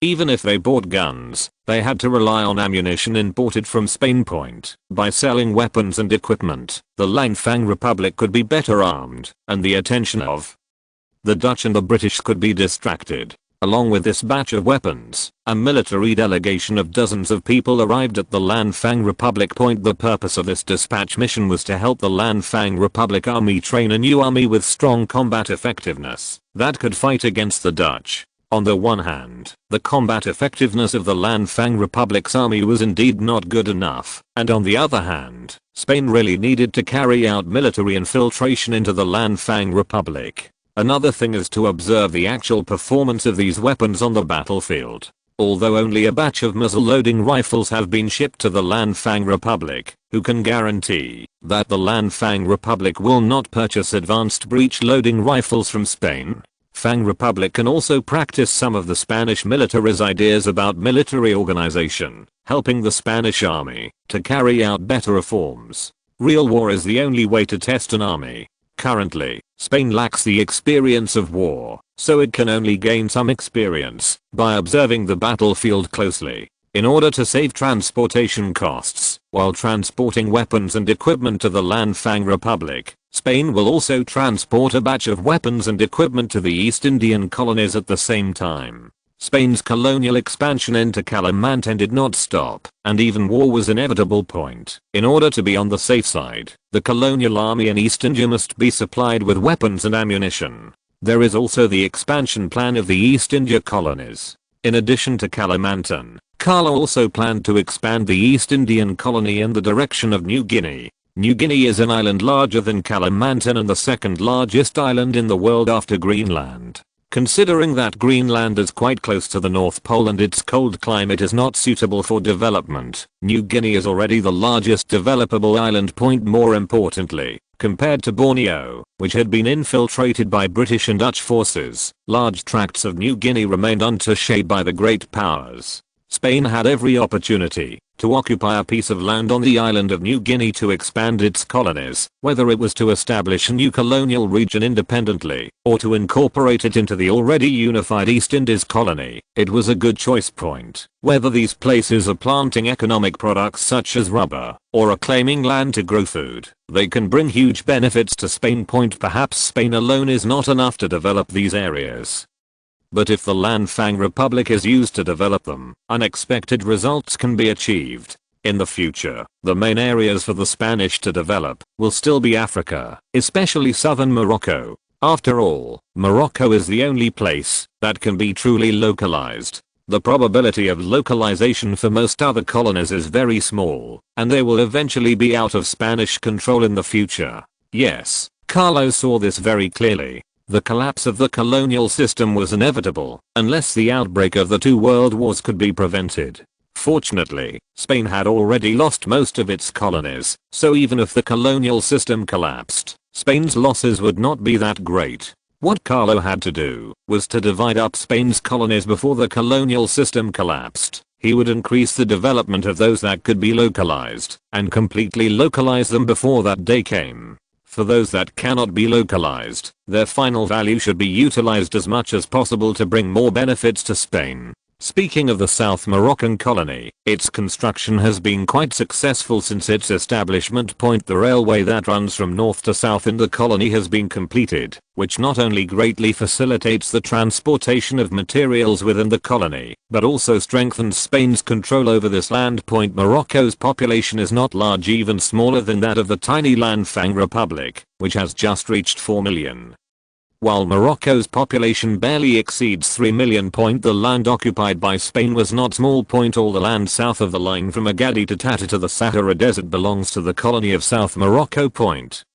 Even if they bought guns, they had to rely on ammunition imported from Spain. By selling weapons and equipment, the Lanfang Republic could be better armed, and the attention of the Dutch and the British could be distracted. Along with this batch of weapons, a military delegation of dozens of people arrived at the Lanfang Republic. The purpose of this dispatch mission was to help the Lanfang Republic army train a new army with strong combat effectiveness that could fight against the Dutch. On the one hand, the combat effectiveness of the Lanfang Republic's army was indeed not good enough, and on the other hand, Spain really needed to carry out military infiltration into the Lanfang Republic. Another thing is to observe the actual performance of these weapons on the battlefield. Although only a batch of muzzle-loading rifles have been shipped to the Lanfang Republic, who can guarantee that the Lanfang Republic will not purchase advanced breech-loading rifles from Spain? Fang Republic can also practice some of the Spanish military's ideas about military organization, helping the Spanish army to carry out better reforms. Real war is the only way to test an army. Currently, Spain lacks the experience of war, so it can only gain some experience by observing the battlefield closely. In order to save transportation costs while transporting weapons and equipment to the Lanfang Republic, Spain will also transport a batch of weapons and equipment to the East Indian colonies at the same time. Spain's colonial expansion into Kalimantan did not stop, and even war was inevitable. In order to be on the safe side, the colonial army in East India must be supplied with weapons and ammunition. There is also the expansion plan of the East India colonies. In addition to Kalimantan, Carlo also planned to expand the East Indian colony in the direction of New Guinea. New Guinea is an island larger than Kalimantan and the second largest island in the world after Greenland. Considering that Greenland is quite close to the North Pole and its cold climate is not suitable for development, New Guinea is already the largest developable island. More importantly, compared to Borneo, which had been infiltrated by British and Dutch forces, large tracts of New Guinea remained untouched by the great powers. Spain had every opportunity to occupy a piece of land on the island of New Guinea to expand its colonies, whether it was to establish a new colonial region independently or to incorporate it into the already unified East Indies colony. It was a good choice. Whether these places are planting economic products such as rubber or are claiming land to grow food, they can bring huge benefits to Spain. Perhaps Spain alone is not enough to develop these areas. But if the Lanfang Republic is used to develop them, unexpected results can be achieved. In the future, the main areas for the Spanish to develop will still be Africa, especially southern Morocco. After all, Morocco is the only place that can be truly localized. The probability of localization for most other colonies is very small, and they will eventually be out of Spanish control in the future. Yes, Carlo saw this very clearly. The collapse of the colonial system was inevitable, unless the outbreak of the two world wars could be prevented. Fortunately, Spain had already lost most of its colonies, so even if the colonial system collapsed, Spain's losses would not be that great. What Carlo had to do was to divide up Spain's colonies before the colonial system collapsed. He would increase the development of those that could be localized, and completely localize them before that day came. For those that cannot be localized, their final value should be utilized as much as possible to bring more benefits to Spain. Speaking of the South Moroccan colony, its construction has been quite successful since its establishment point. The railway that runs from north to south in the colony has been completed, which not only greatly facilitates the transportation of materials within the colony, but also strengthens Spain's control over this land. Morocco's population is not large, even smaller than that of the tiny Landfang Republic, which has just reached 4 million. While Morocco's population barely exceeds 3 million. The land occupied by Spain was not small. All the land south of the line from Agadir to Tata to the Sahara Desert belongs to the colony of South Morocco.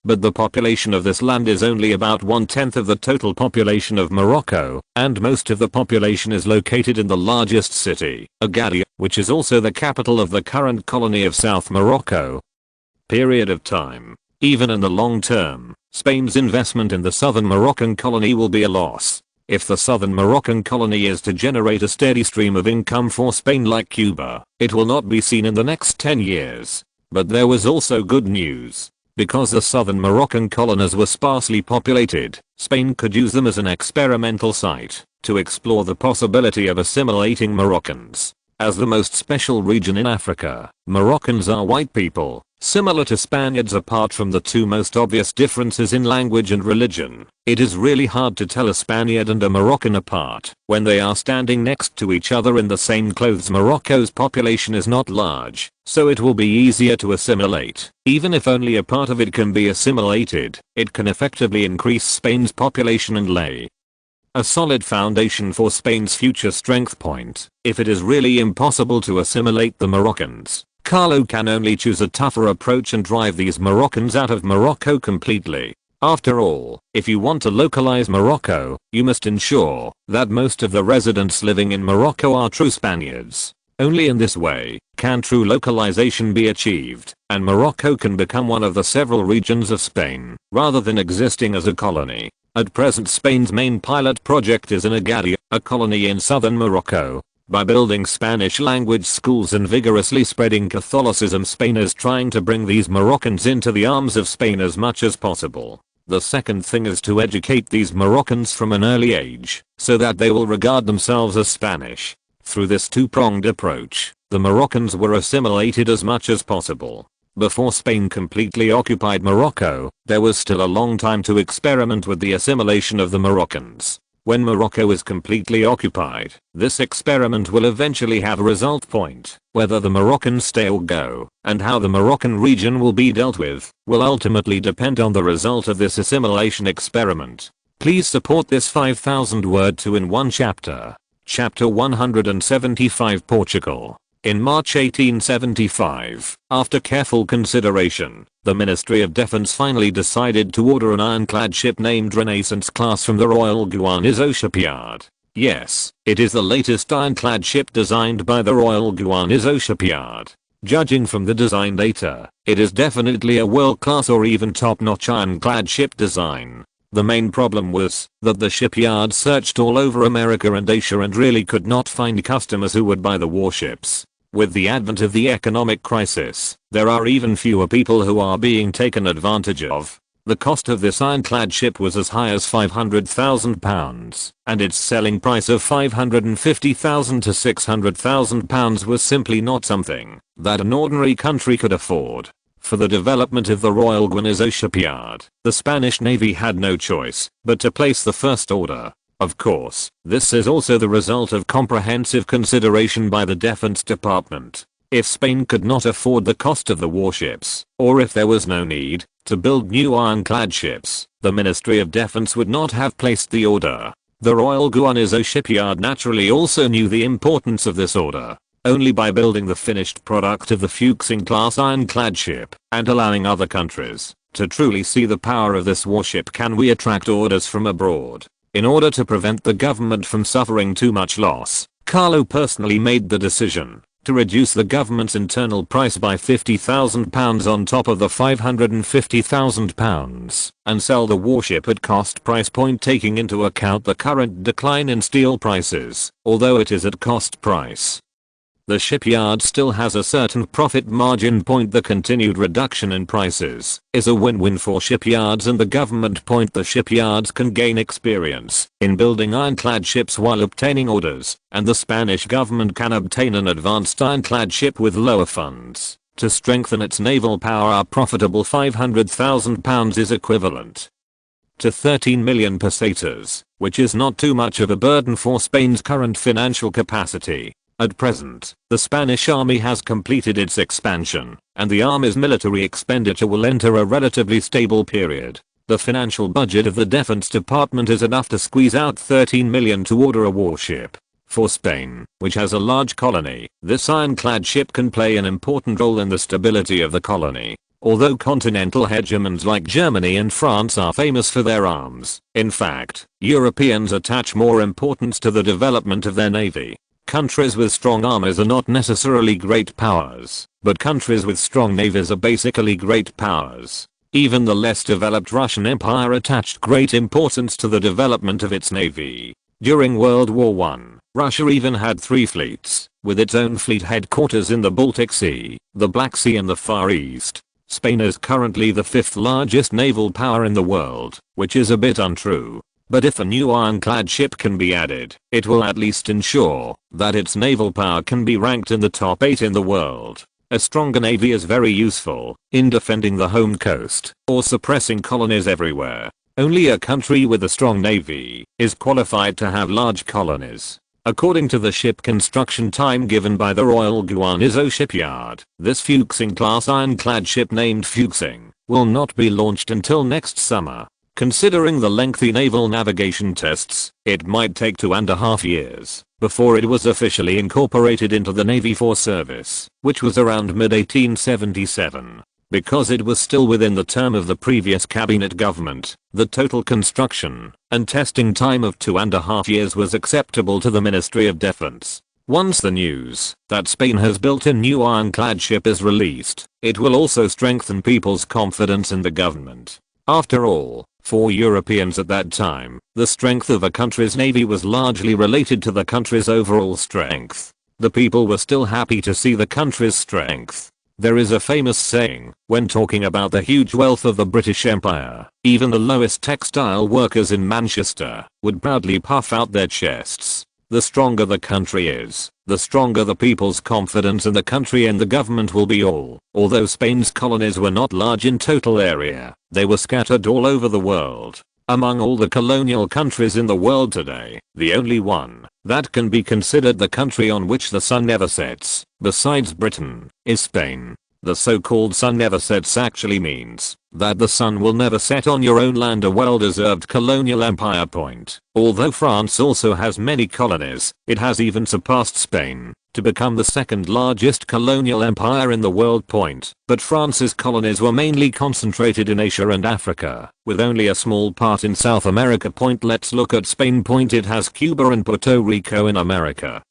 But the population of this land is only about 1/10 of the total population of Morocco, and most of the population is located in the largest city, Agadir, which is also the capital of the current colony of South Morocco. Period of time. Even in the long term, Spain's investment in the southern Moroccan colony will be a loss. If the southern Moroccan colony is to generate a steady stream of income for Spain like Cuba, it will not be seen in the next 10 years. But there was also good news. Because the southern Moroccan colonies were sparsely populated, Spain could use them as an experimental site to explore the possibility of assimilating Moroccans. As the most special region in Africa, Moroccans are white people, similar to Spaniards apart from the two most obvious differences in language and religion. It is really hard to tell a Spaniard and a Moroccan apart when they are standing next to each other in the same clothes. Morocco's population is not large, so it will be easier to assimilate. Even if only a part of it can be assimilated, it can effectively increase Spain's population and lay a solid foundation for Spain's future strength. If it is really impossible to assimilate the Moroccans, Carlo can only choose a tougher approach and drive these Moroccans out of Morocco completely. After all, if you want to localize Morocco, you must ensure that most of the residents living in Morocco are true Spaniards. Only in this way can true localization be achieved, and Morocco can become one of the several regions of Spain, rather than existing as a colony. At present, Spain's main pilot project is in Agadir, a colony in southern Morocco. By building Spanish language schools and vigorously spreading Catholicism, Spain is trying to bring these Moroccans into the arms of Spain as much as possible. The second thing is to educate these Moroccans from an early age, so that they will regard themselves as Spanish. Through this two-pronged approach, the Moroccans were assimilated as much as possible. Before Spain completely occupied Morocco, there was still a long time to experiment with the assimilation of the Moroccans. When Morocco is completely occupied, this experiment will eventually have a result. Whether the Moroccans stay or go, and how the Moroccan region will be dealt with, will ultimately depend on the result of this assimilation experiment. Please support this 5,000 word 2-in-1 chapter. Chapter 175, Portugal. In March 1875, after careful consideration, the Ministry of Defense finally decided to order an ironclad ship named Renaissance class from the Royal Guanizo shipyard. Yes, it is the latest ironclad ship designed by the Royal Guanizo shipyard. Judging from the design data, it is definitely a world-class or even top-notch ironclad ship design. The main problem was that the shipyard searched all over America and Asia and really could not find customers who would buy the warships. With the advent of the economic crisis, there are even fewer people who are being taken advantage of. The cost of this ironclad ship was as high as £500,000, and its selling price of £550,000 to £600,000 was simply not something that an ordinary country could afford. For the development of the Royal Guanizo shipyard, the Spanish Navy had no choice but to place the first order. Of course, this is also the result of comprehensive consideration by the Defense Department. If Spain could not afford the cost of the warships, or if there was no need to build new ironclad ships, the Ministry of Defense would not have placed the order. The Royal Guanizo shipyard naturally also knew the importance of this order. Only by building the finished product of the Fuchsing-class ironclad ship and allowing other countries to truly see the power of this warship can we attract orders from abroad. In order to prevent the government from suffering too much loss, Carlo personally made the decision to reduce the government's internal price by £50,000 on top of the £550,000 and sell the warship at cost price. Taking into account the current decline in steel prices, although it is at cost price, The shipyard still has a certain profit margin. The continued reduction in prices is a win-win for shipyards and the government. The shipyards can gain experience in building ironclad ships while obtaining orders, and the Spanish government can obtain an advanced ironclad ship with lower funds to strengthen its naval power. Our profitable £500,000 is equivalent to 13 million pesetas, which is not too much of a burden for Spain's current financial capacity. At present, the Spanish army has completed its expansion, and the army's military expenditure will enter a relatively stable period. The financial budget of the Defense Department is enough to squeeze out 13 million to order a warship. For Spain, which has a large colony, this ironclad ship can play an important role in the stability of the colony. Although continental hegemons like Germany and France are famous for their arms, in fact, Europeans attach more importance to the development of their navy. Countries with strong armies are not necessarily great powers, but countries with strong navies are basically great powers. Even the less developed Russian Empire attached great importance to the development of its navy. During World War I, Russia even had 3 fleets, with its own fleet headquarters in the Baltic Sea, the Black Sea and the Far East. Spain is currently the 5th largest naval power in the world, which is a bit untrue. But if a new ironclad ship can be added, it will at least ensure that its naval power can be ranked in the top 8 in the world. A stronger navy is very useful in defending the home coast or suppressing colonies everywhere. Only a country with a strong navy is qualified to have large colonies. According to the ship construction time given by the Royal Guanizo shipyard, this Fuchsing-class ironclad ship named Fuchsing will not be launched until next summer. Considering the lengthy naval navigation tests, it might take 2.5 years before it was officially incorporated into the Navy for service, which was around mid-1877. Because it was still within the term of the previous cabinet government, the total construction and testing time of 2.5 years was acceptable to the Ministry of Defense. Once the news that Spain has built a new ironclad ship is released, it will also strengthen people's confidence in the government. After all, for Europeans at that time, the strength of a country's navy was largely related to the country's overall strength. The people were still happy to see the country's strength. There is a famous saying, when talking about the huge wealth of the British Empire, even the lowest textile workers in Manchester would proudly puff out their chests. The stronger the country is, the stronger the people's confidence in the country and the government will be. Although Spain's colonies were not large in total area, they were scattered all over the world. Among all the colonial countries in the world today, the only one that can be considered the country on which the sun never sets, besides Britain, is Spain. The so-called sun never sets actually means that the sun will never set on your own land, a well-deserved colonial empire. Although France also has many colonies, it has even surpassed Spain to become the 2nd largest colonial empire in the world. But France's colonies were mainly concentrated in Asia and Africa, with only a small part in South America. Let's look at Spain. It has Cuba and Puerto Rico in America,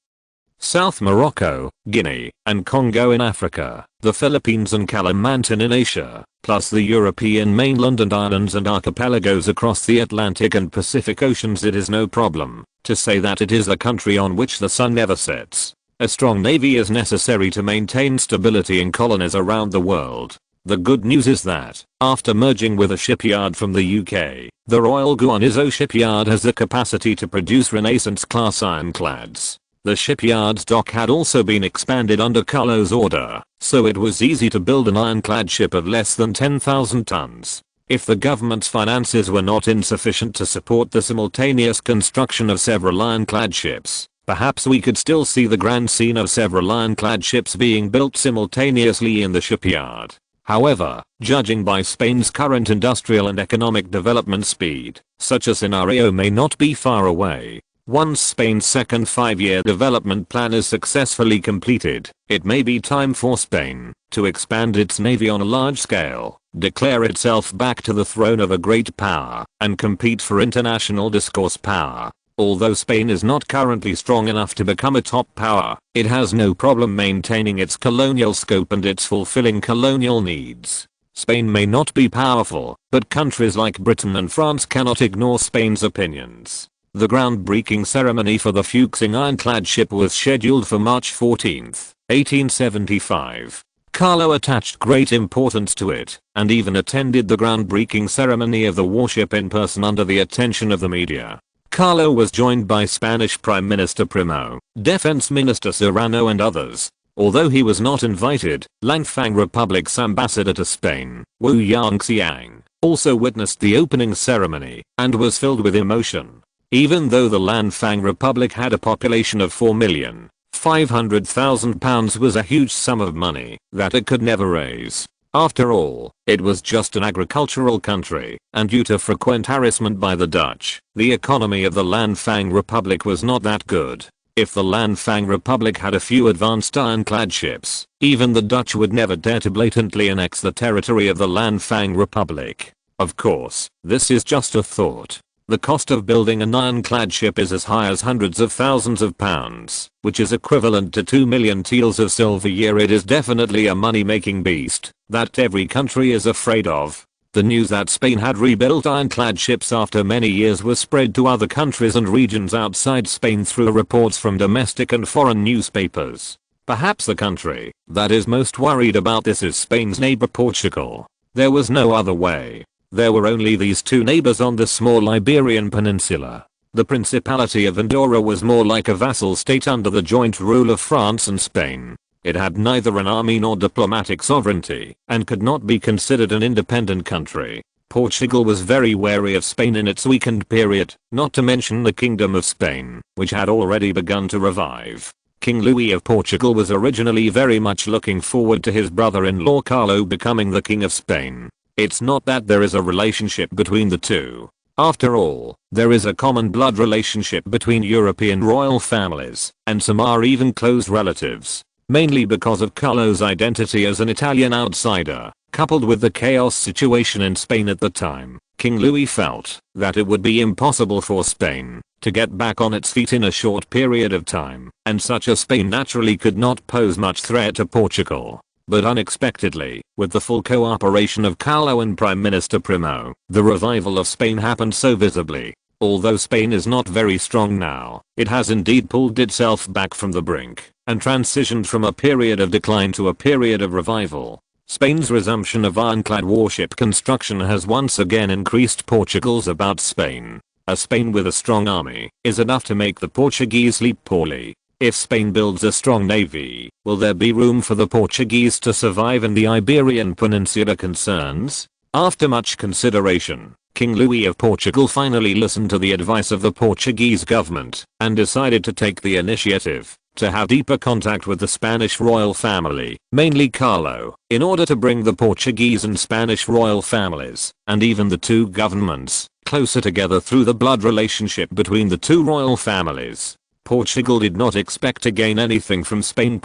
South Morocco, Guinea, and Congo in Africa, the Philippines and Kalimantan in Asia, plus the European mainland and islands and archipelagos across the Atlantic and Pacific Oceans. It is no problem to say that it is the country on which the sun never sets. A strong navy is necessary to maintain stability in colonies around the world. The good news is that, after merging with a shipyard from the UK, the Royal Guanizo shipyard has the capacity to produce Renaissance-class ironclads. The shipyard's dock had also been expanded under Carlo's order, so it was easy to build an ironclad ship of less than 10,000 tons. If the government's finances were not insufficient to support the simultaneous construction of several ironclad ships, perhaps we could still see the grand scene of several ironclad ships being built simultaneously in the shipyard. However, judging by Spain's current industrial and economic development speed, such a scenario may not be far away. Once Spain's second 5-year development plan is successfully completed, it may be time for Spain to expand its navy on a large scale, declare itself back to the throne of a great power, and compete for international discourse power. Although Spain is not currently strong enough to become a top power, it has no problem maintaining its colonial scope and its fulfilling colonial needs. Spain may not be powerful, but countries like Britain and France cannot ignore Spain's opinions. The groundbreaking ceremony for the Fuchsing ironclad ship was scheduled for March 14, 1875. Carlo attached great importance to it and even attended the groundbreaking ceremony of the warship in person under the attention of the media. Carlo was joined by Spanish Prime Minister Primo, Defense Minister Serrano and others. Although he was not invited, Langfang Republic's ambassador to Spain, Wu Yangxiang, also witnessed the opening ceremony and was filled with emotion. Even though the Langfang Republic had a population of 4,500,000 pounds was a huge sum of money that it could never raise. After all, it was just an agricultural country, and due to frequent harassment by the Dutch, the economy of the Langfang Republic was not that good. If the Langfang Republic had a few advanced ironclad ships, even the Dutch would never dare to blatantly annex the territory of the Langfang Republic. Of course, this is just a thought. The cost of building an ironclad ship is as high as hundreds of thousands of pounds, which is equivalent to 2 million taels of silver a year. It is definitely a money-making beast that every country is afraid of. The news that Spain had rebuilt ironclad ships after many years was spread to other countries and regions outside Spain through reports from domestic and foreign newspapers. Perhaps the country that is most worried about this is Spain's neighbor Portugal. There was no other way. There were only these two neighbors on the small Iberian Peninsula. The Principality of Andorra was more like a vassal state under the joint rule of France and Spain. It had neither an army nor diplomatic sovereignty and could not be considered an independent country. Portugal was very wary of Spain in its weakened period, not to mention the Kingdom of Spain, which had already begun to revive. King Louis of Portugal was originally very much looking forward to his brother-in-law Carlo becoming the King of Spain. It's not that there is a relationship between the two. After all, there is a common blood relationship between European royal families, and some are even close relatives. Mainly because of Carlo's identity as an Italian outsider, coupled with the chaos situation in Spain at the time, King Louis felt that it would be impossible for Spain to get back on its feet in a short period of time, and such a Spain naturally could not pose much threat to Portugal. But unexpectedly, with the full cooperation of Carlo and Prime Minister Primo, the revival of Spain happened so visibly. Although Spain is not very strong now, it has indeed pulled itself back from the brink and transitioned from a period of decline to a period of revival. Spain's resumption of ironclad warship construction has once again increased Portugal's about Spain. A Spain with a strong army is enough to make the Portuguese sleep poorly. If Spain builds a strong navy, will there be room for the Portuguese to survive in the Iberian Peninsula concerns? After much consideration, King Louis of Portugal finally listened to the advice of the Portuguese government and decided to take the initiative to have deeper contact with the Spanish royal family, mainly Carlo, in order to bring the Portuguese and Spanish royal families, and even the two governments, closer together through the blood relationship between the two royal families. Portugal did not expect to gain anything from Spain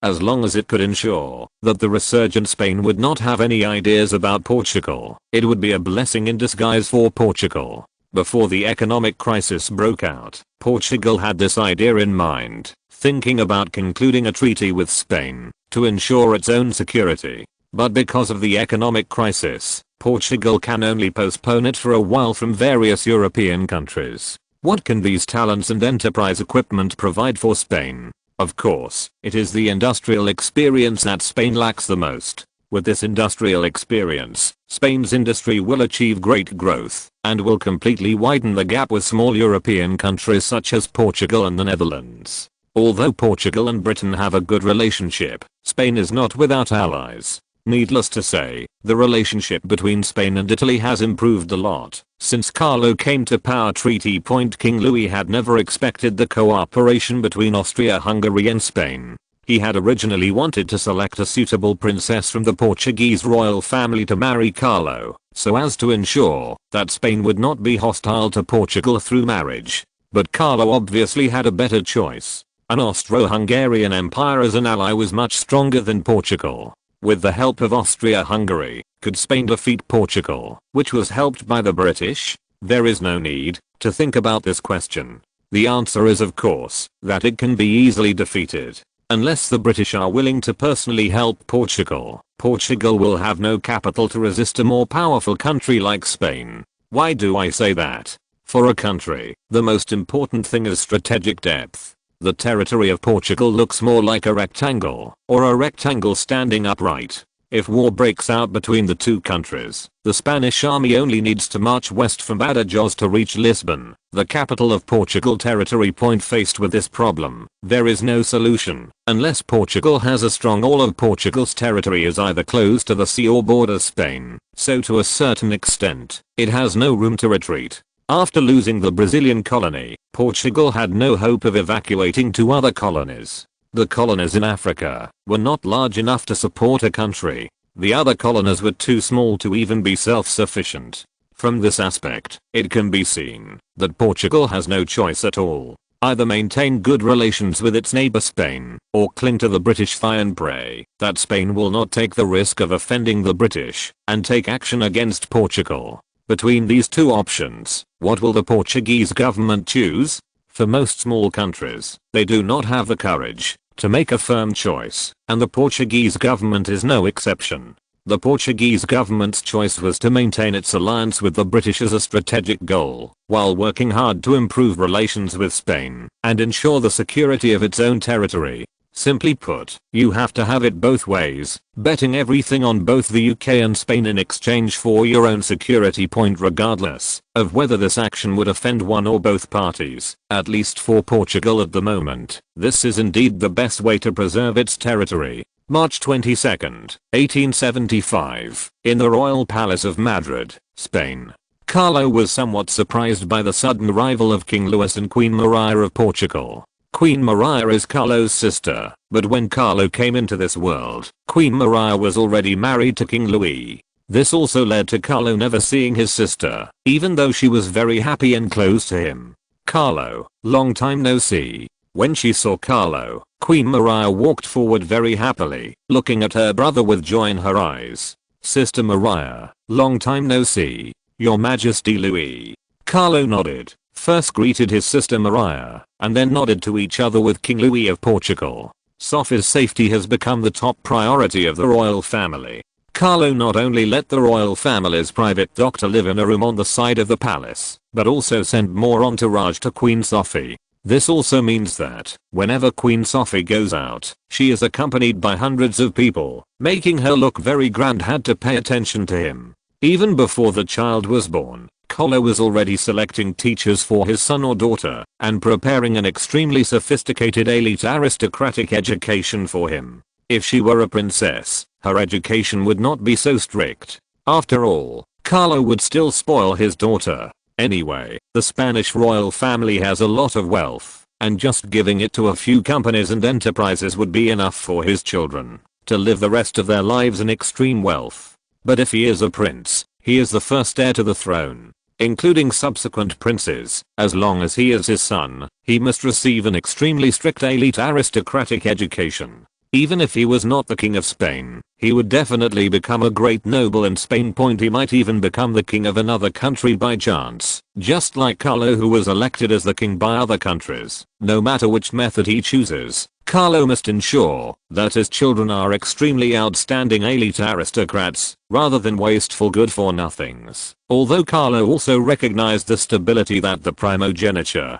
as long as it could ensure that the resurgent Spain would not have any ideas about Portugal. It would be a blessing in disguise for Portugal. Before the economic crisis broke out, Portugal had this idea in mind, thinking about concluding a treaty with Spain to ensure its own security. But because of the economic crisis, Portugal can only postpone it for a while from various European countries. What can these talents and enterprise equipment provide for Spain? Of course, it is the industrial experience that Spain lacks the most. With this industrial experience, Spain's industry will achieve great growth and will completely widen the gap with small European countries such as Portugal and the Netherlands. Although Portugal and Britain have a good relationship, Spain is not without allies. Needless to say, the relationship between Spain and Italy has improved a lot. Since Carlo came to power Treaty Point, King Louis had never expected the cooperation between Austria-Hungary and Spain. He had originally wanted to select a suitable princess from the Portuguese royal family to marry Carlo, so as to ensure that Spain would not be hostile to Portugal through marriage. But Carlo obviously had a better choice. An Austro-Hungarian empire as an ally was much stronger than Portugal. With the help of Austria-Hungary, could Spain defeat Portugal, which was helped by the British? There is no need to think about this question. The answer is of course that it can be easily defeated. Unless the British are willing to personally help Portugal, Portugal will have no capital to resist a more powerful country like Spain. Why do I say that? For a country, the most important thing is strategic depth. The territory of Portugal looks more like a rectangle, or a rectangle standing upright. If war breaks out between the two countries, the Spanish army only needs to march west from Badajoz to reach Lisbon, the capital of Portugal territory. Faced with this problem, there is no solution, unless Portugal has a strong. All of Portugal's territory is either close to the sea or borders Spain, so to a certain extent, it has no room to retreat. After losing the Brazilian colony, Portugal had no hope of evacuating to other colonies. The colonies in Africa were not large enough to support a country. The other colonies were too small to even be self-sufficient. From this aspect, it can be seen that Portugal has no choice at all. Either maintain good relations with its neighbor Spain, or cling to the British fire and pray that Spain will not take the risk of offending the British and take action against Portugal. Between these two options, what will the Portuguese government choose? For most small countries, they do not have the courage to make a firm choice, and the Portuguese government is no exception. The Portuguese government's choice was to maintain its alliance with the British as a strategic goal, while working hard to improve relations with Spain and ensure the security of its own territory. Simply put, you have to have it both ways, betting everything on both the UK and Spain in exchange for your own security. Regardless of whether this action would offend one or both parties, at least for Portugal at the moment, this is indeed the best way to preserve its territory. March 22, 1875, in the Royal Palace of Madrid, Spain. Carlo was somewhat surprised by the sudden arrival of King Louis and Queen Maria of Portugal. Queen Maria is Carlo's sister, but when Carlo came into this world, Queen Maria was already married to King Louis. This also led to Carlo never seeing his sister, even though she was very happy and close to him. Carlo, long time no see. When she saw Carlo, Queen Maria walked forward very happily, looking at her brother with joy in her eyes. Sister Maria, long time no see. Your Majesty Louis. Carlo nodded, first greeted his sister Maria, and then nodded to each other with King Louis of Portugal. Sophie's safety has become the top priority of the royal family. Carlo not only let the royal family's private doctor live in a room on the side of the palace, but also sent more entourage to Queen Sophie. This also means that, whenever Queen Sophie goes out, she is accompanied by hundreds of people, making her look very grand. Had to pay attention to him. Even before the child was born, Carlo was already selecting teachers for his son or daughter, and preparing an extremely sophisticated elite aristocratic education for him. If she were a princess, her education would not be so strict. After all, Carlo would still spoil his daughter. Anyway, the Spanish royal family has a lot of wealth, and just giving it to a few companies and enterprises would be enough for his children to live the rest of their lives in extreme wealth. But if he is a prince, he is the first heir to the throne, including subsequent princes. As long as he is his son, he must receive an extremely strict elite aristocratic education. Even if he was not the king of Spain, he would definitely become a great noble in Spain. He might even become the king of another country by chance, just like Carlo, who was elected as the king by other countries. No matter which method he chooses, Carlo must ensure that his children are extremely outstanding elite aristocrats, rather than wasteful good-for-nothings. Although Carlo also recognized the stability that the primogeniture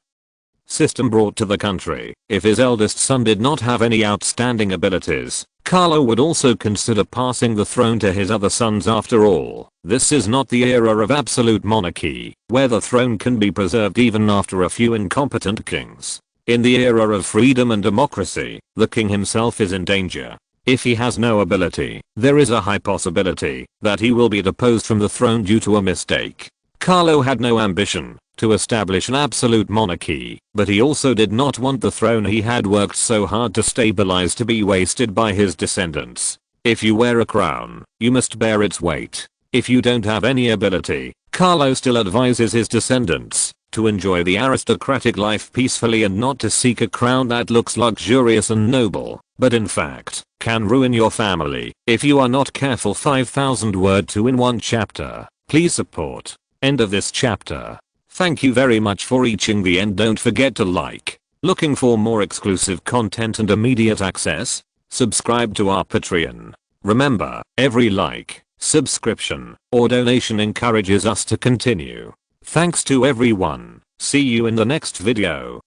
system brought to the country. If his eldest son did not have any outstanding abilities, Carlo would also consider passing the throne to his other sons. After all, this is not the era of absolute monarchy, where the throne can be preserved even after a few incompetent kings. In the era of freedom and democracy, the king himself is in danger. If he has no ability, there is a high possibility that he will be deposed from the throne due to a mistake. Carlo had no ambition to establish an absolute monarchy, but he also did not want the throne he had worked so hard to stabilize to be wasted by his descendants. If you wear a crown, you must bear its weight. If you don't have any ability, Carlo still advises his descendants to enjoy the aristocratic life peacefully and not to seek a crown that looks luxurious and noble, but in fact, can ruin your family if you are not careful. 5,000 word 2 in 1 chapter. Please support. End of this chapter. Thank you very much for reaching the end. Don't forget to like. Looking for more exclusive content and immediate access? Subscribe to our Patreon. Remember, every like, subscription, or donation encourages us to continue. Thanks to everyone. See you in the next video.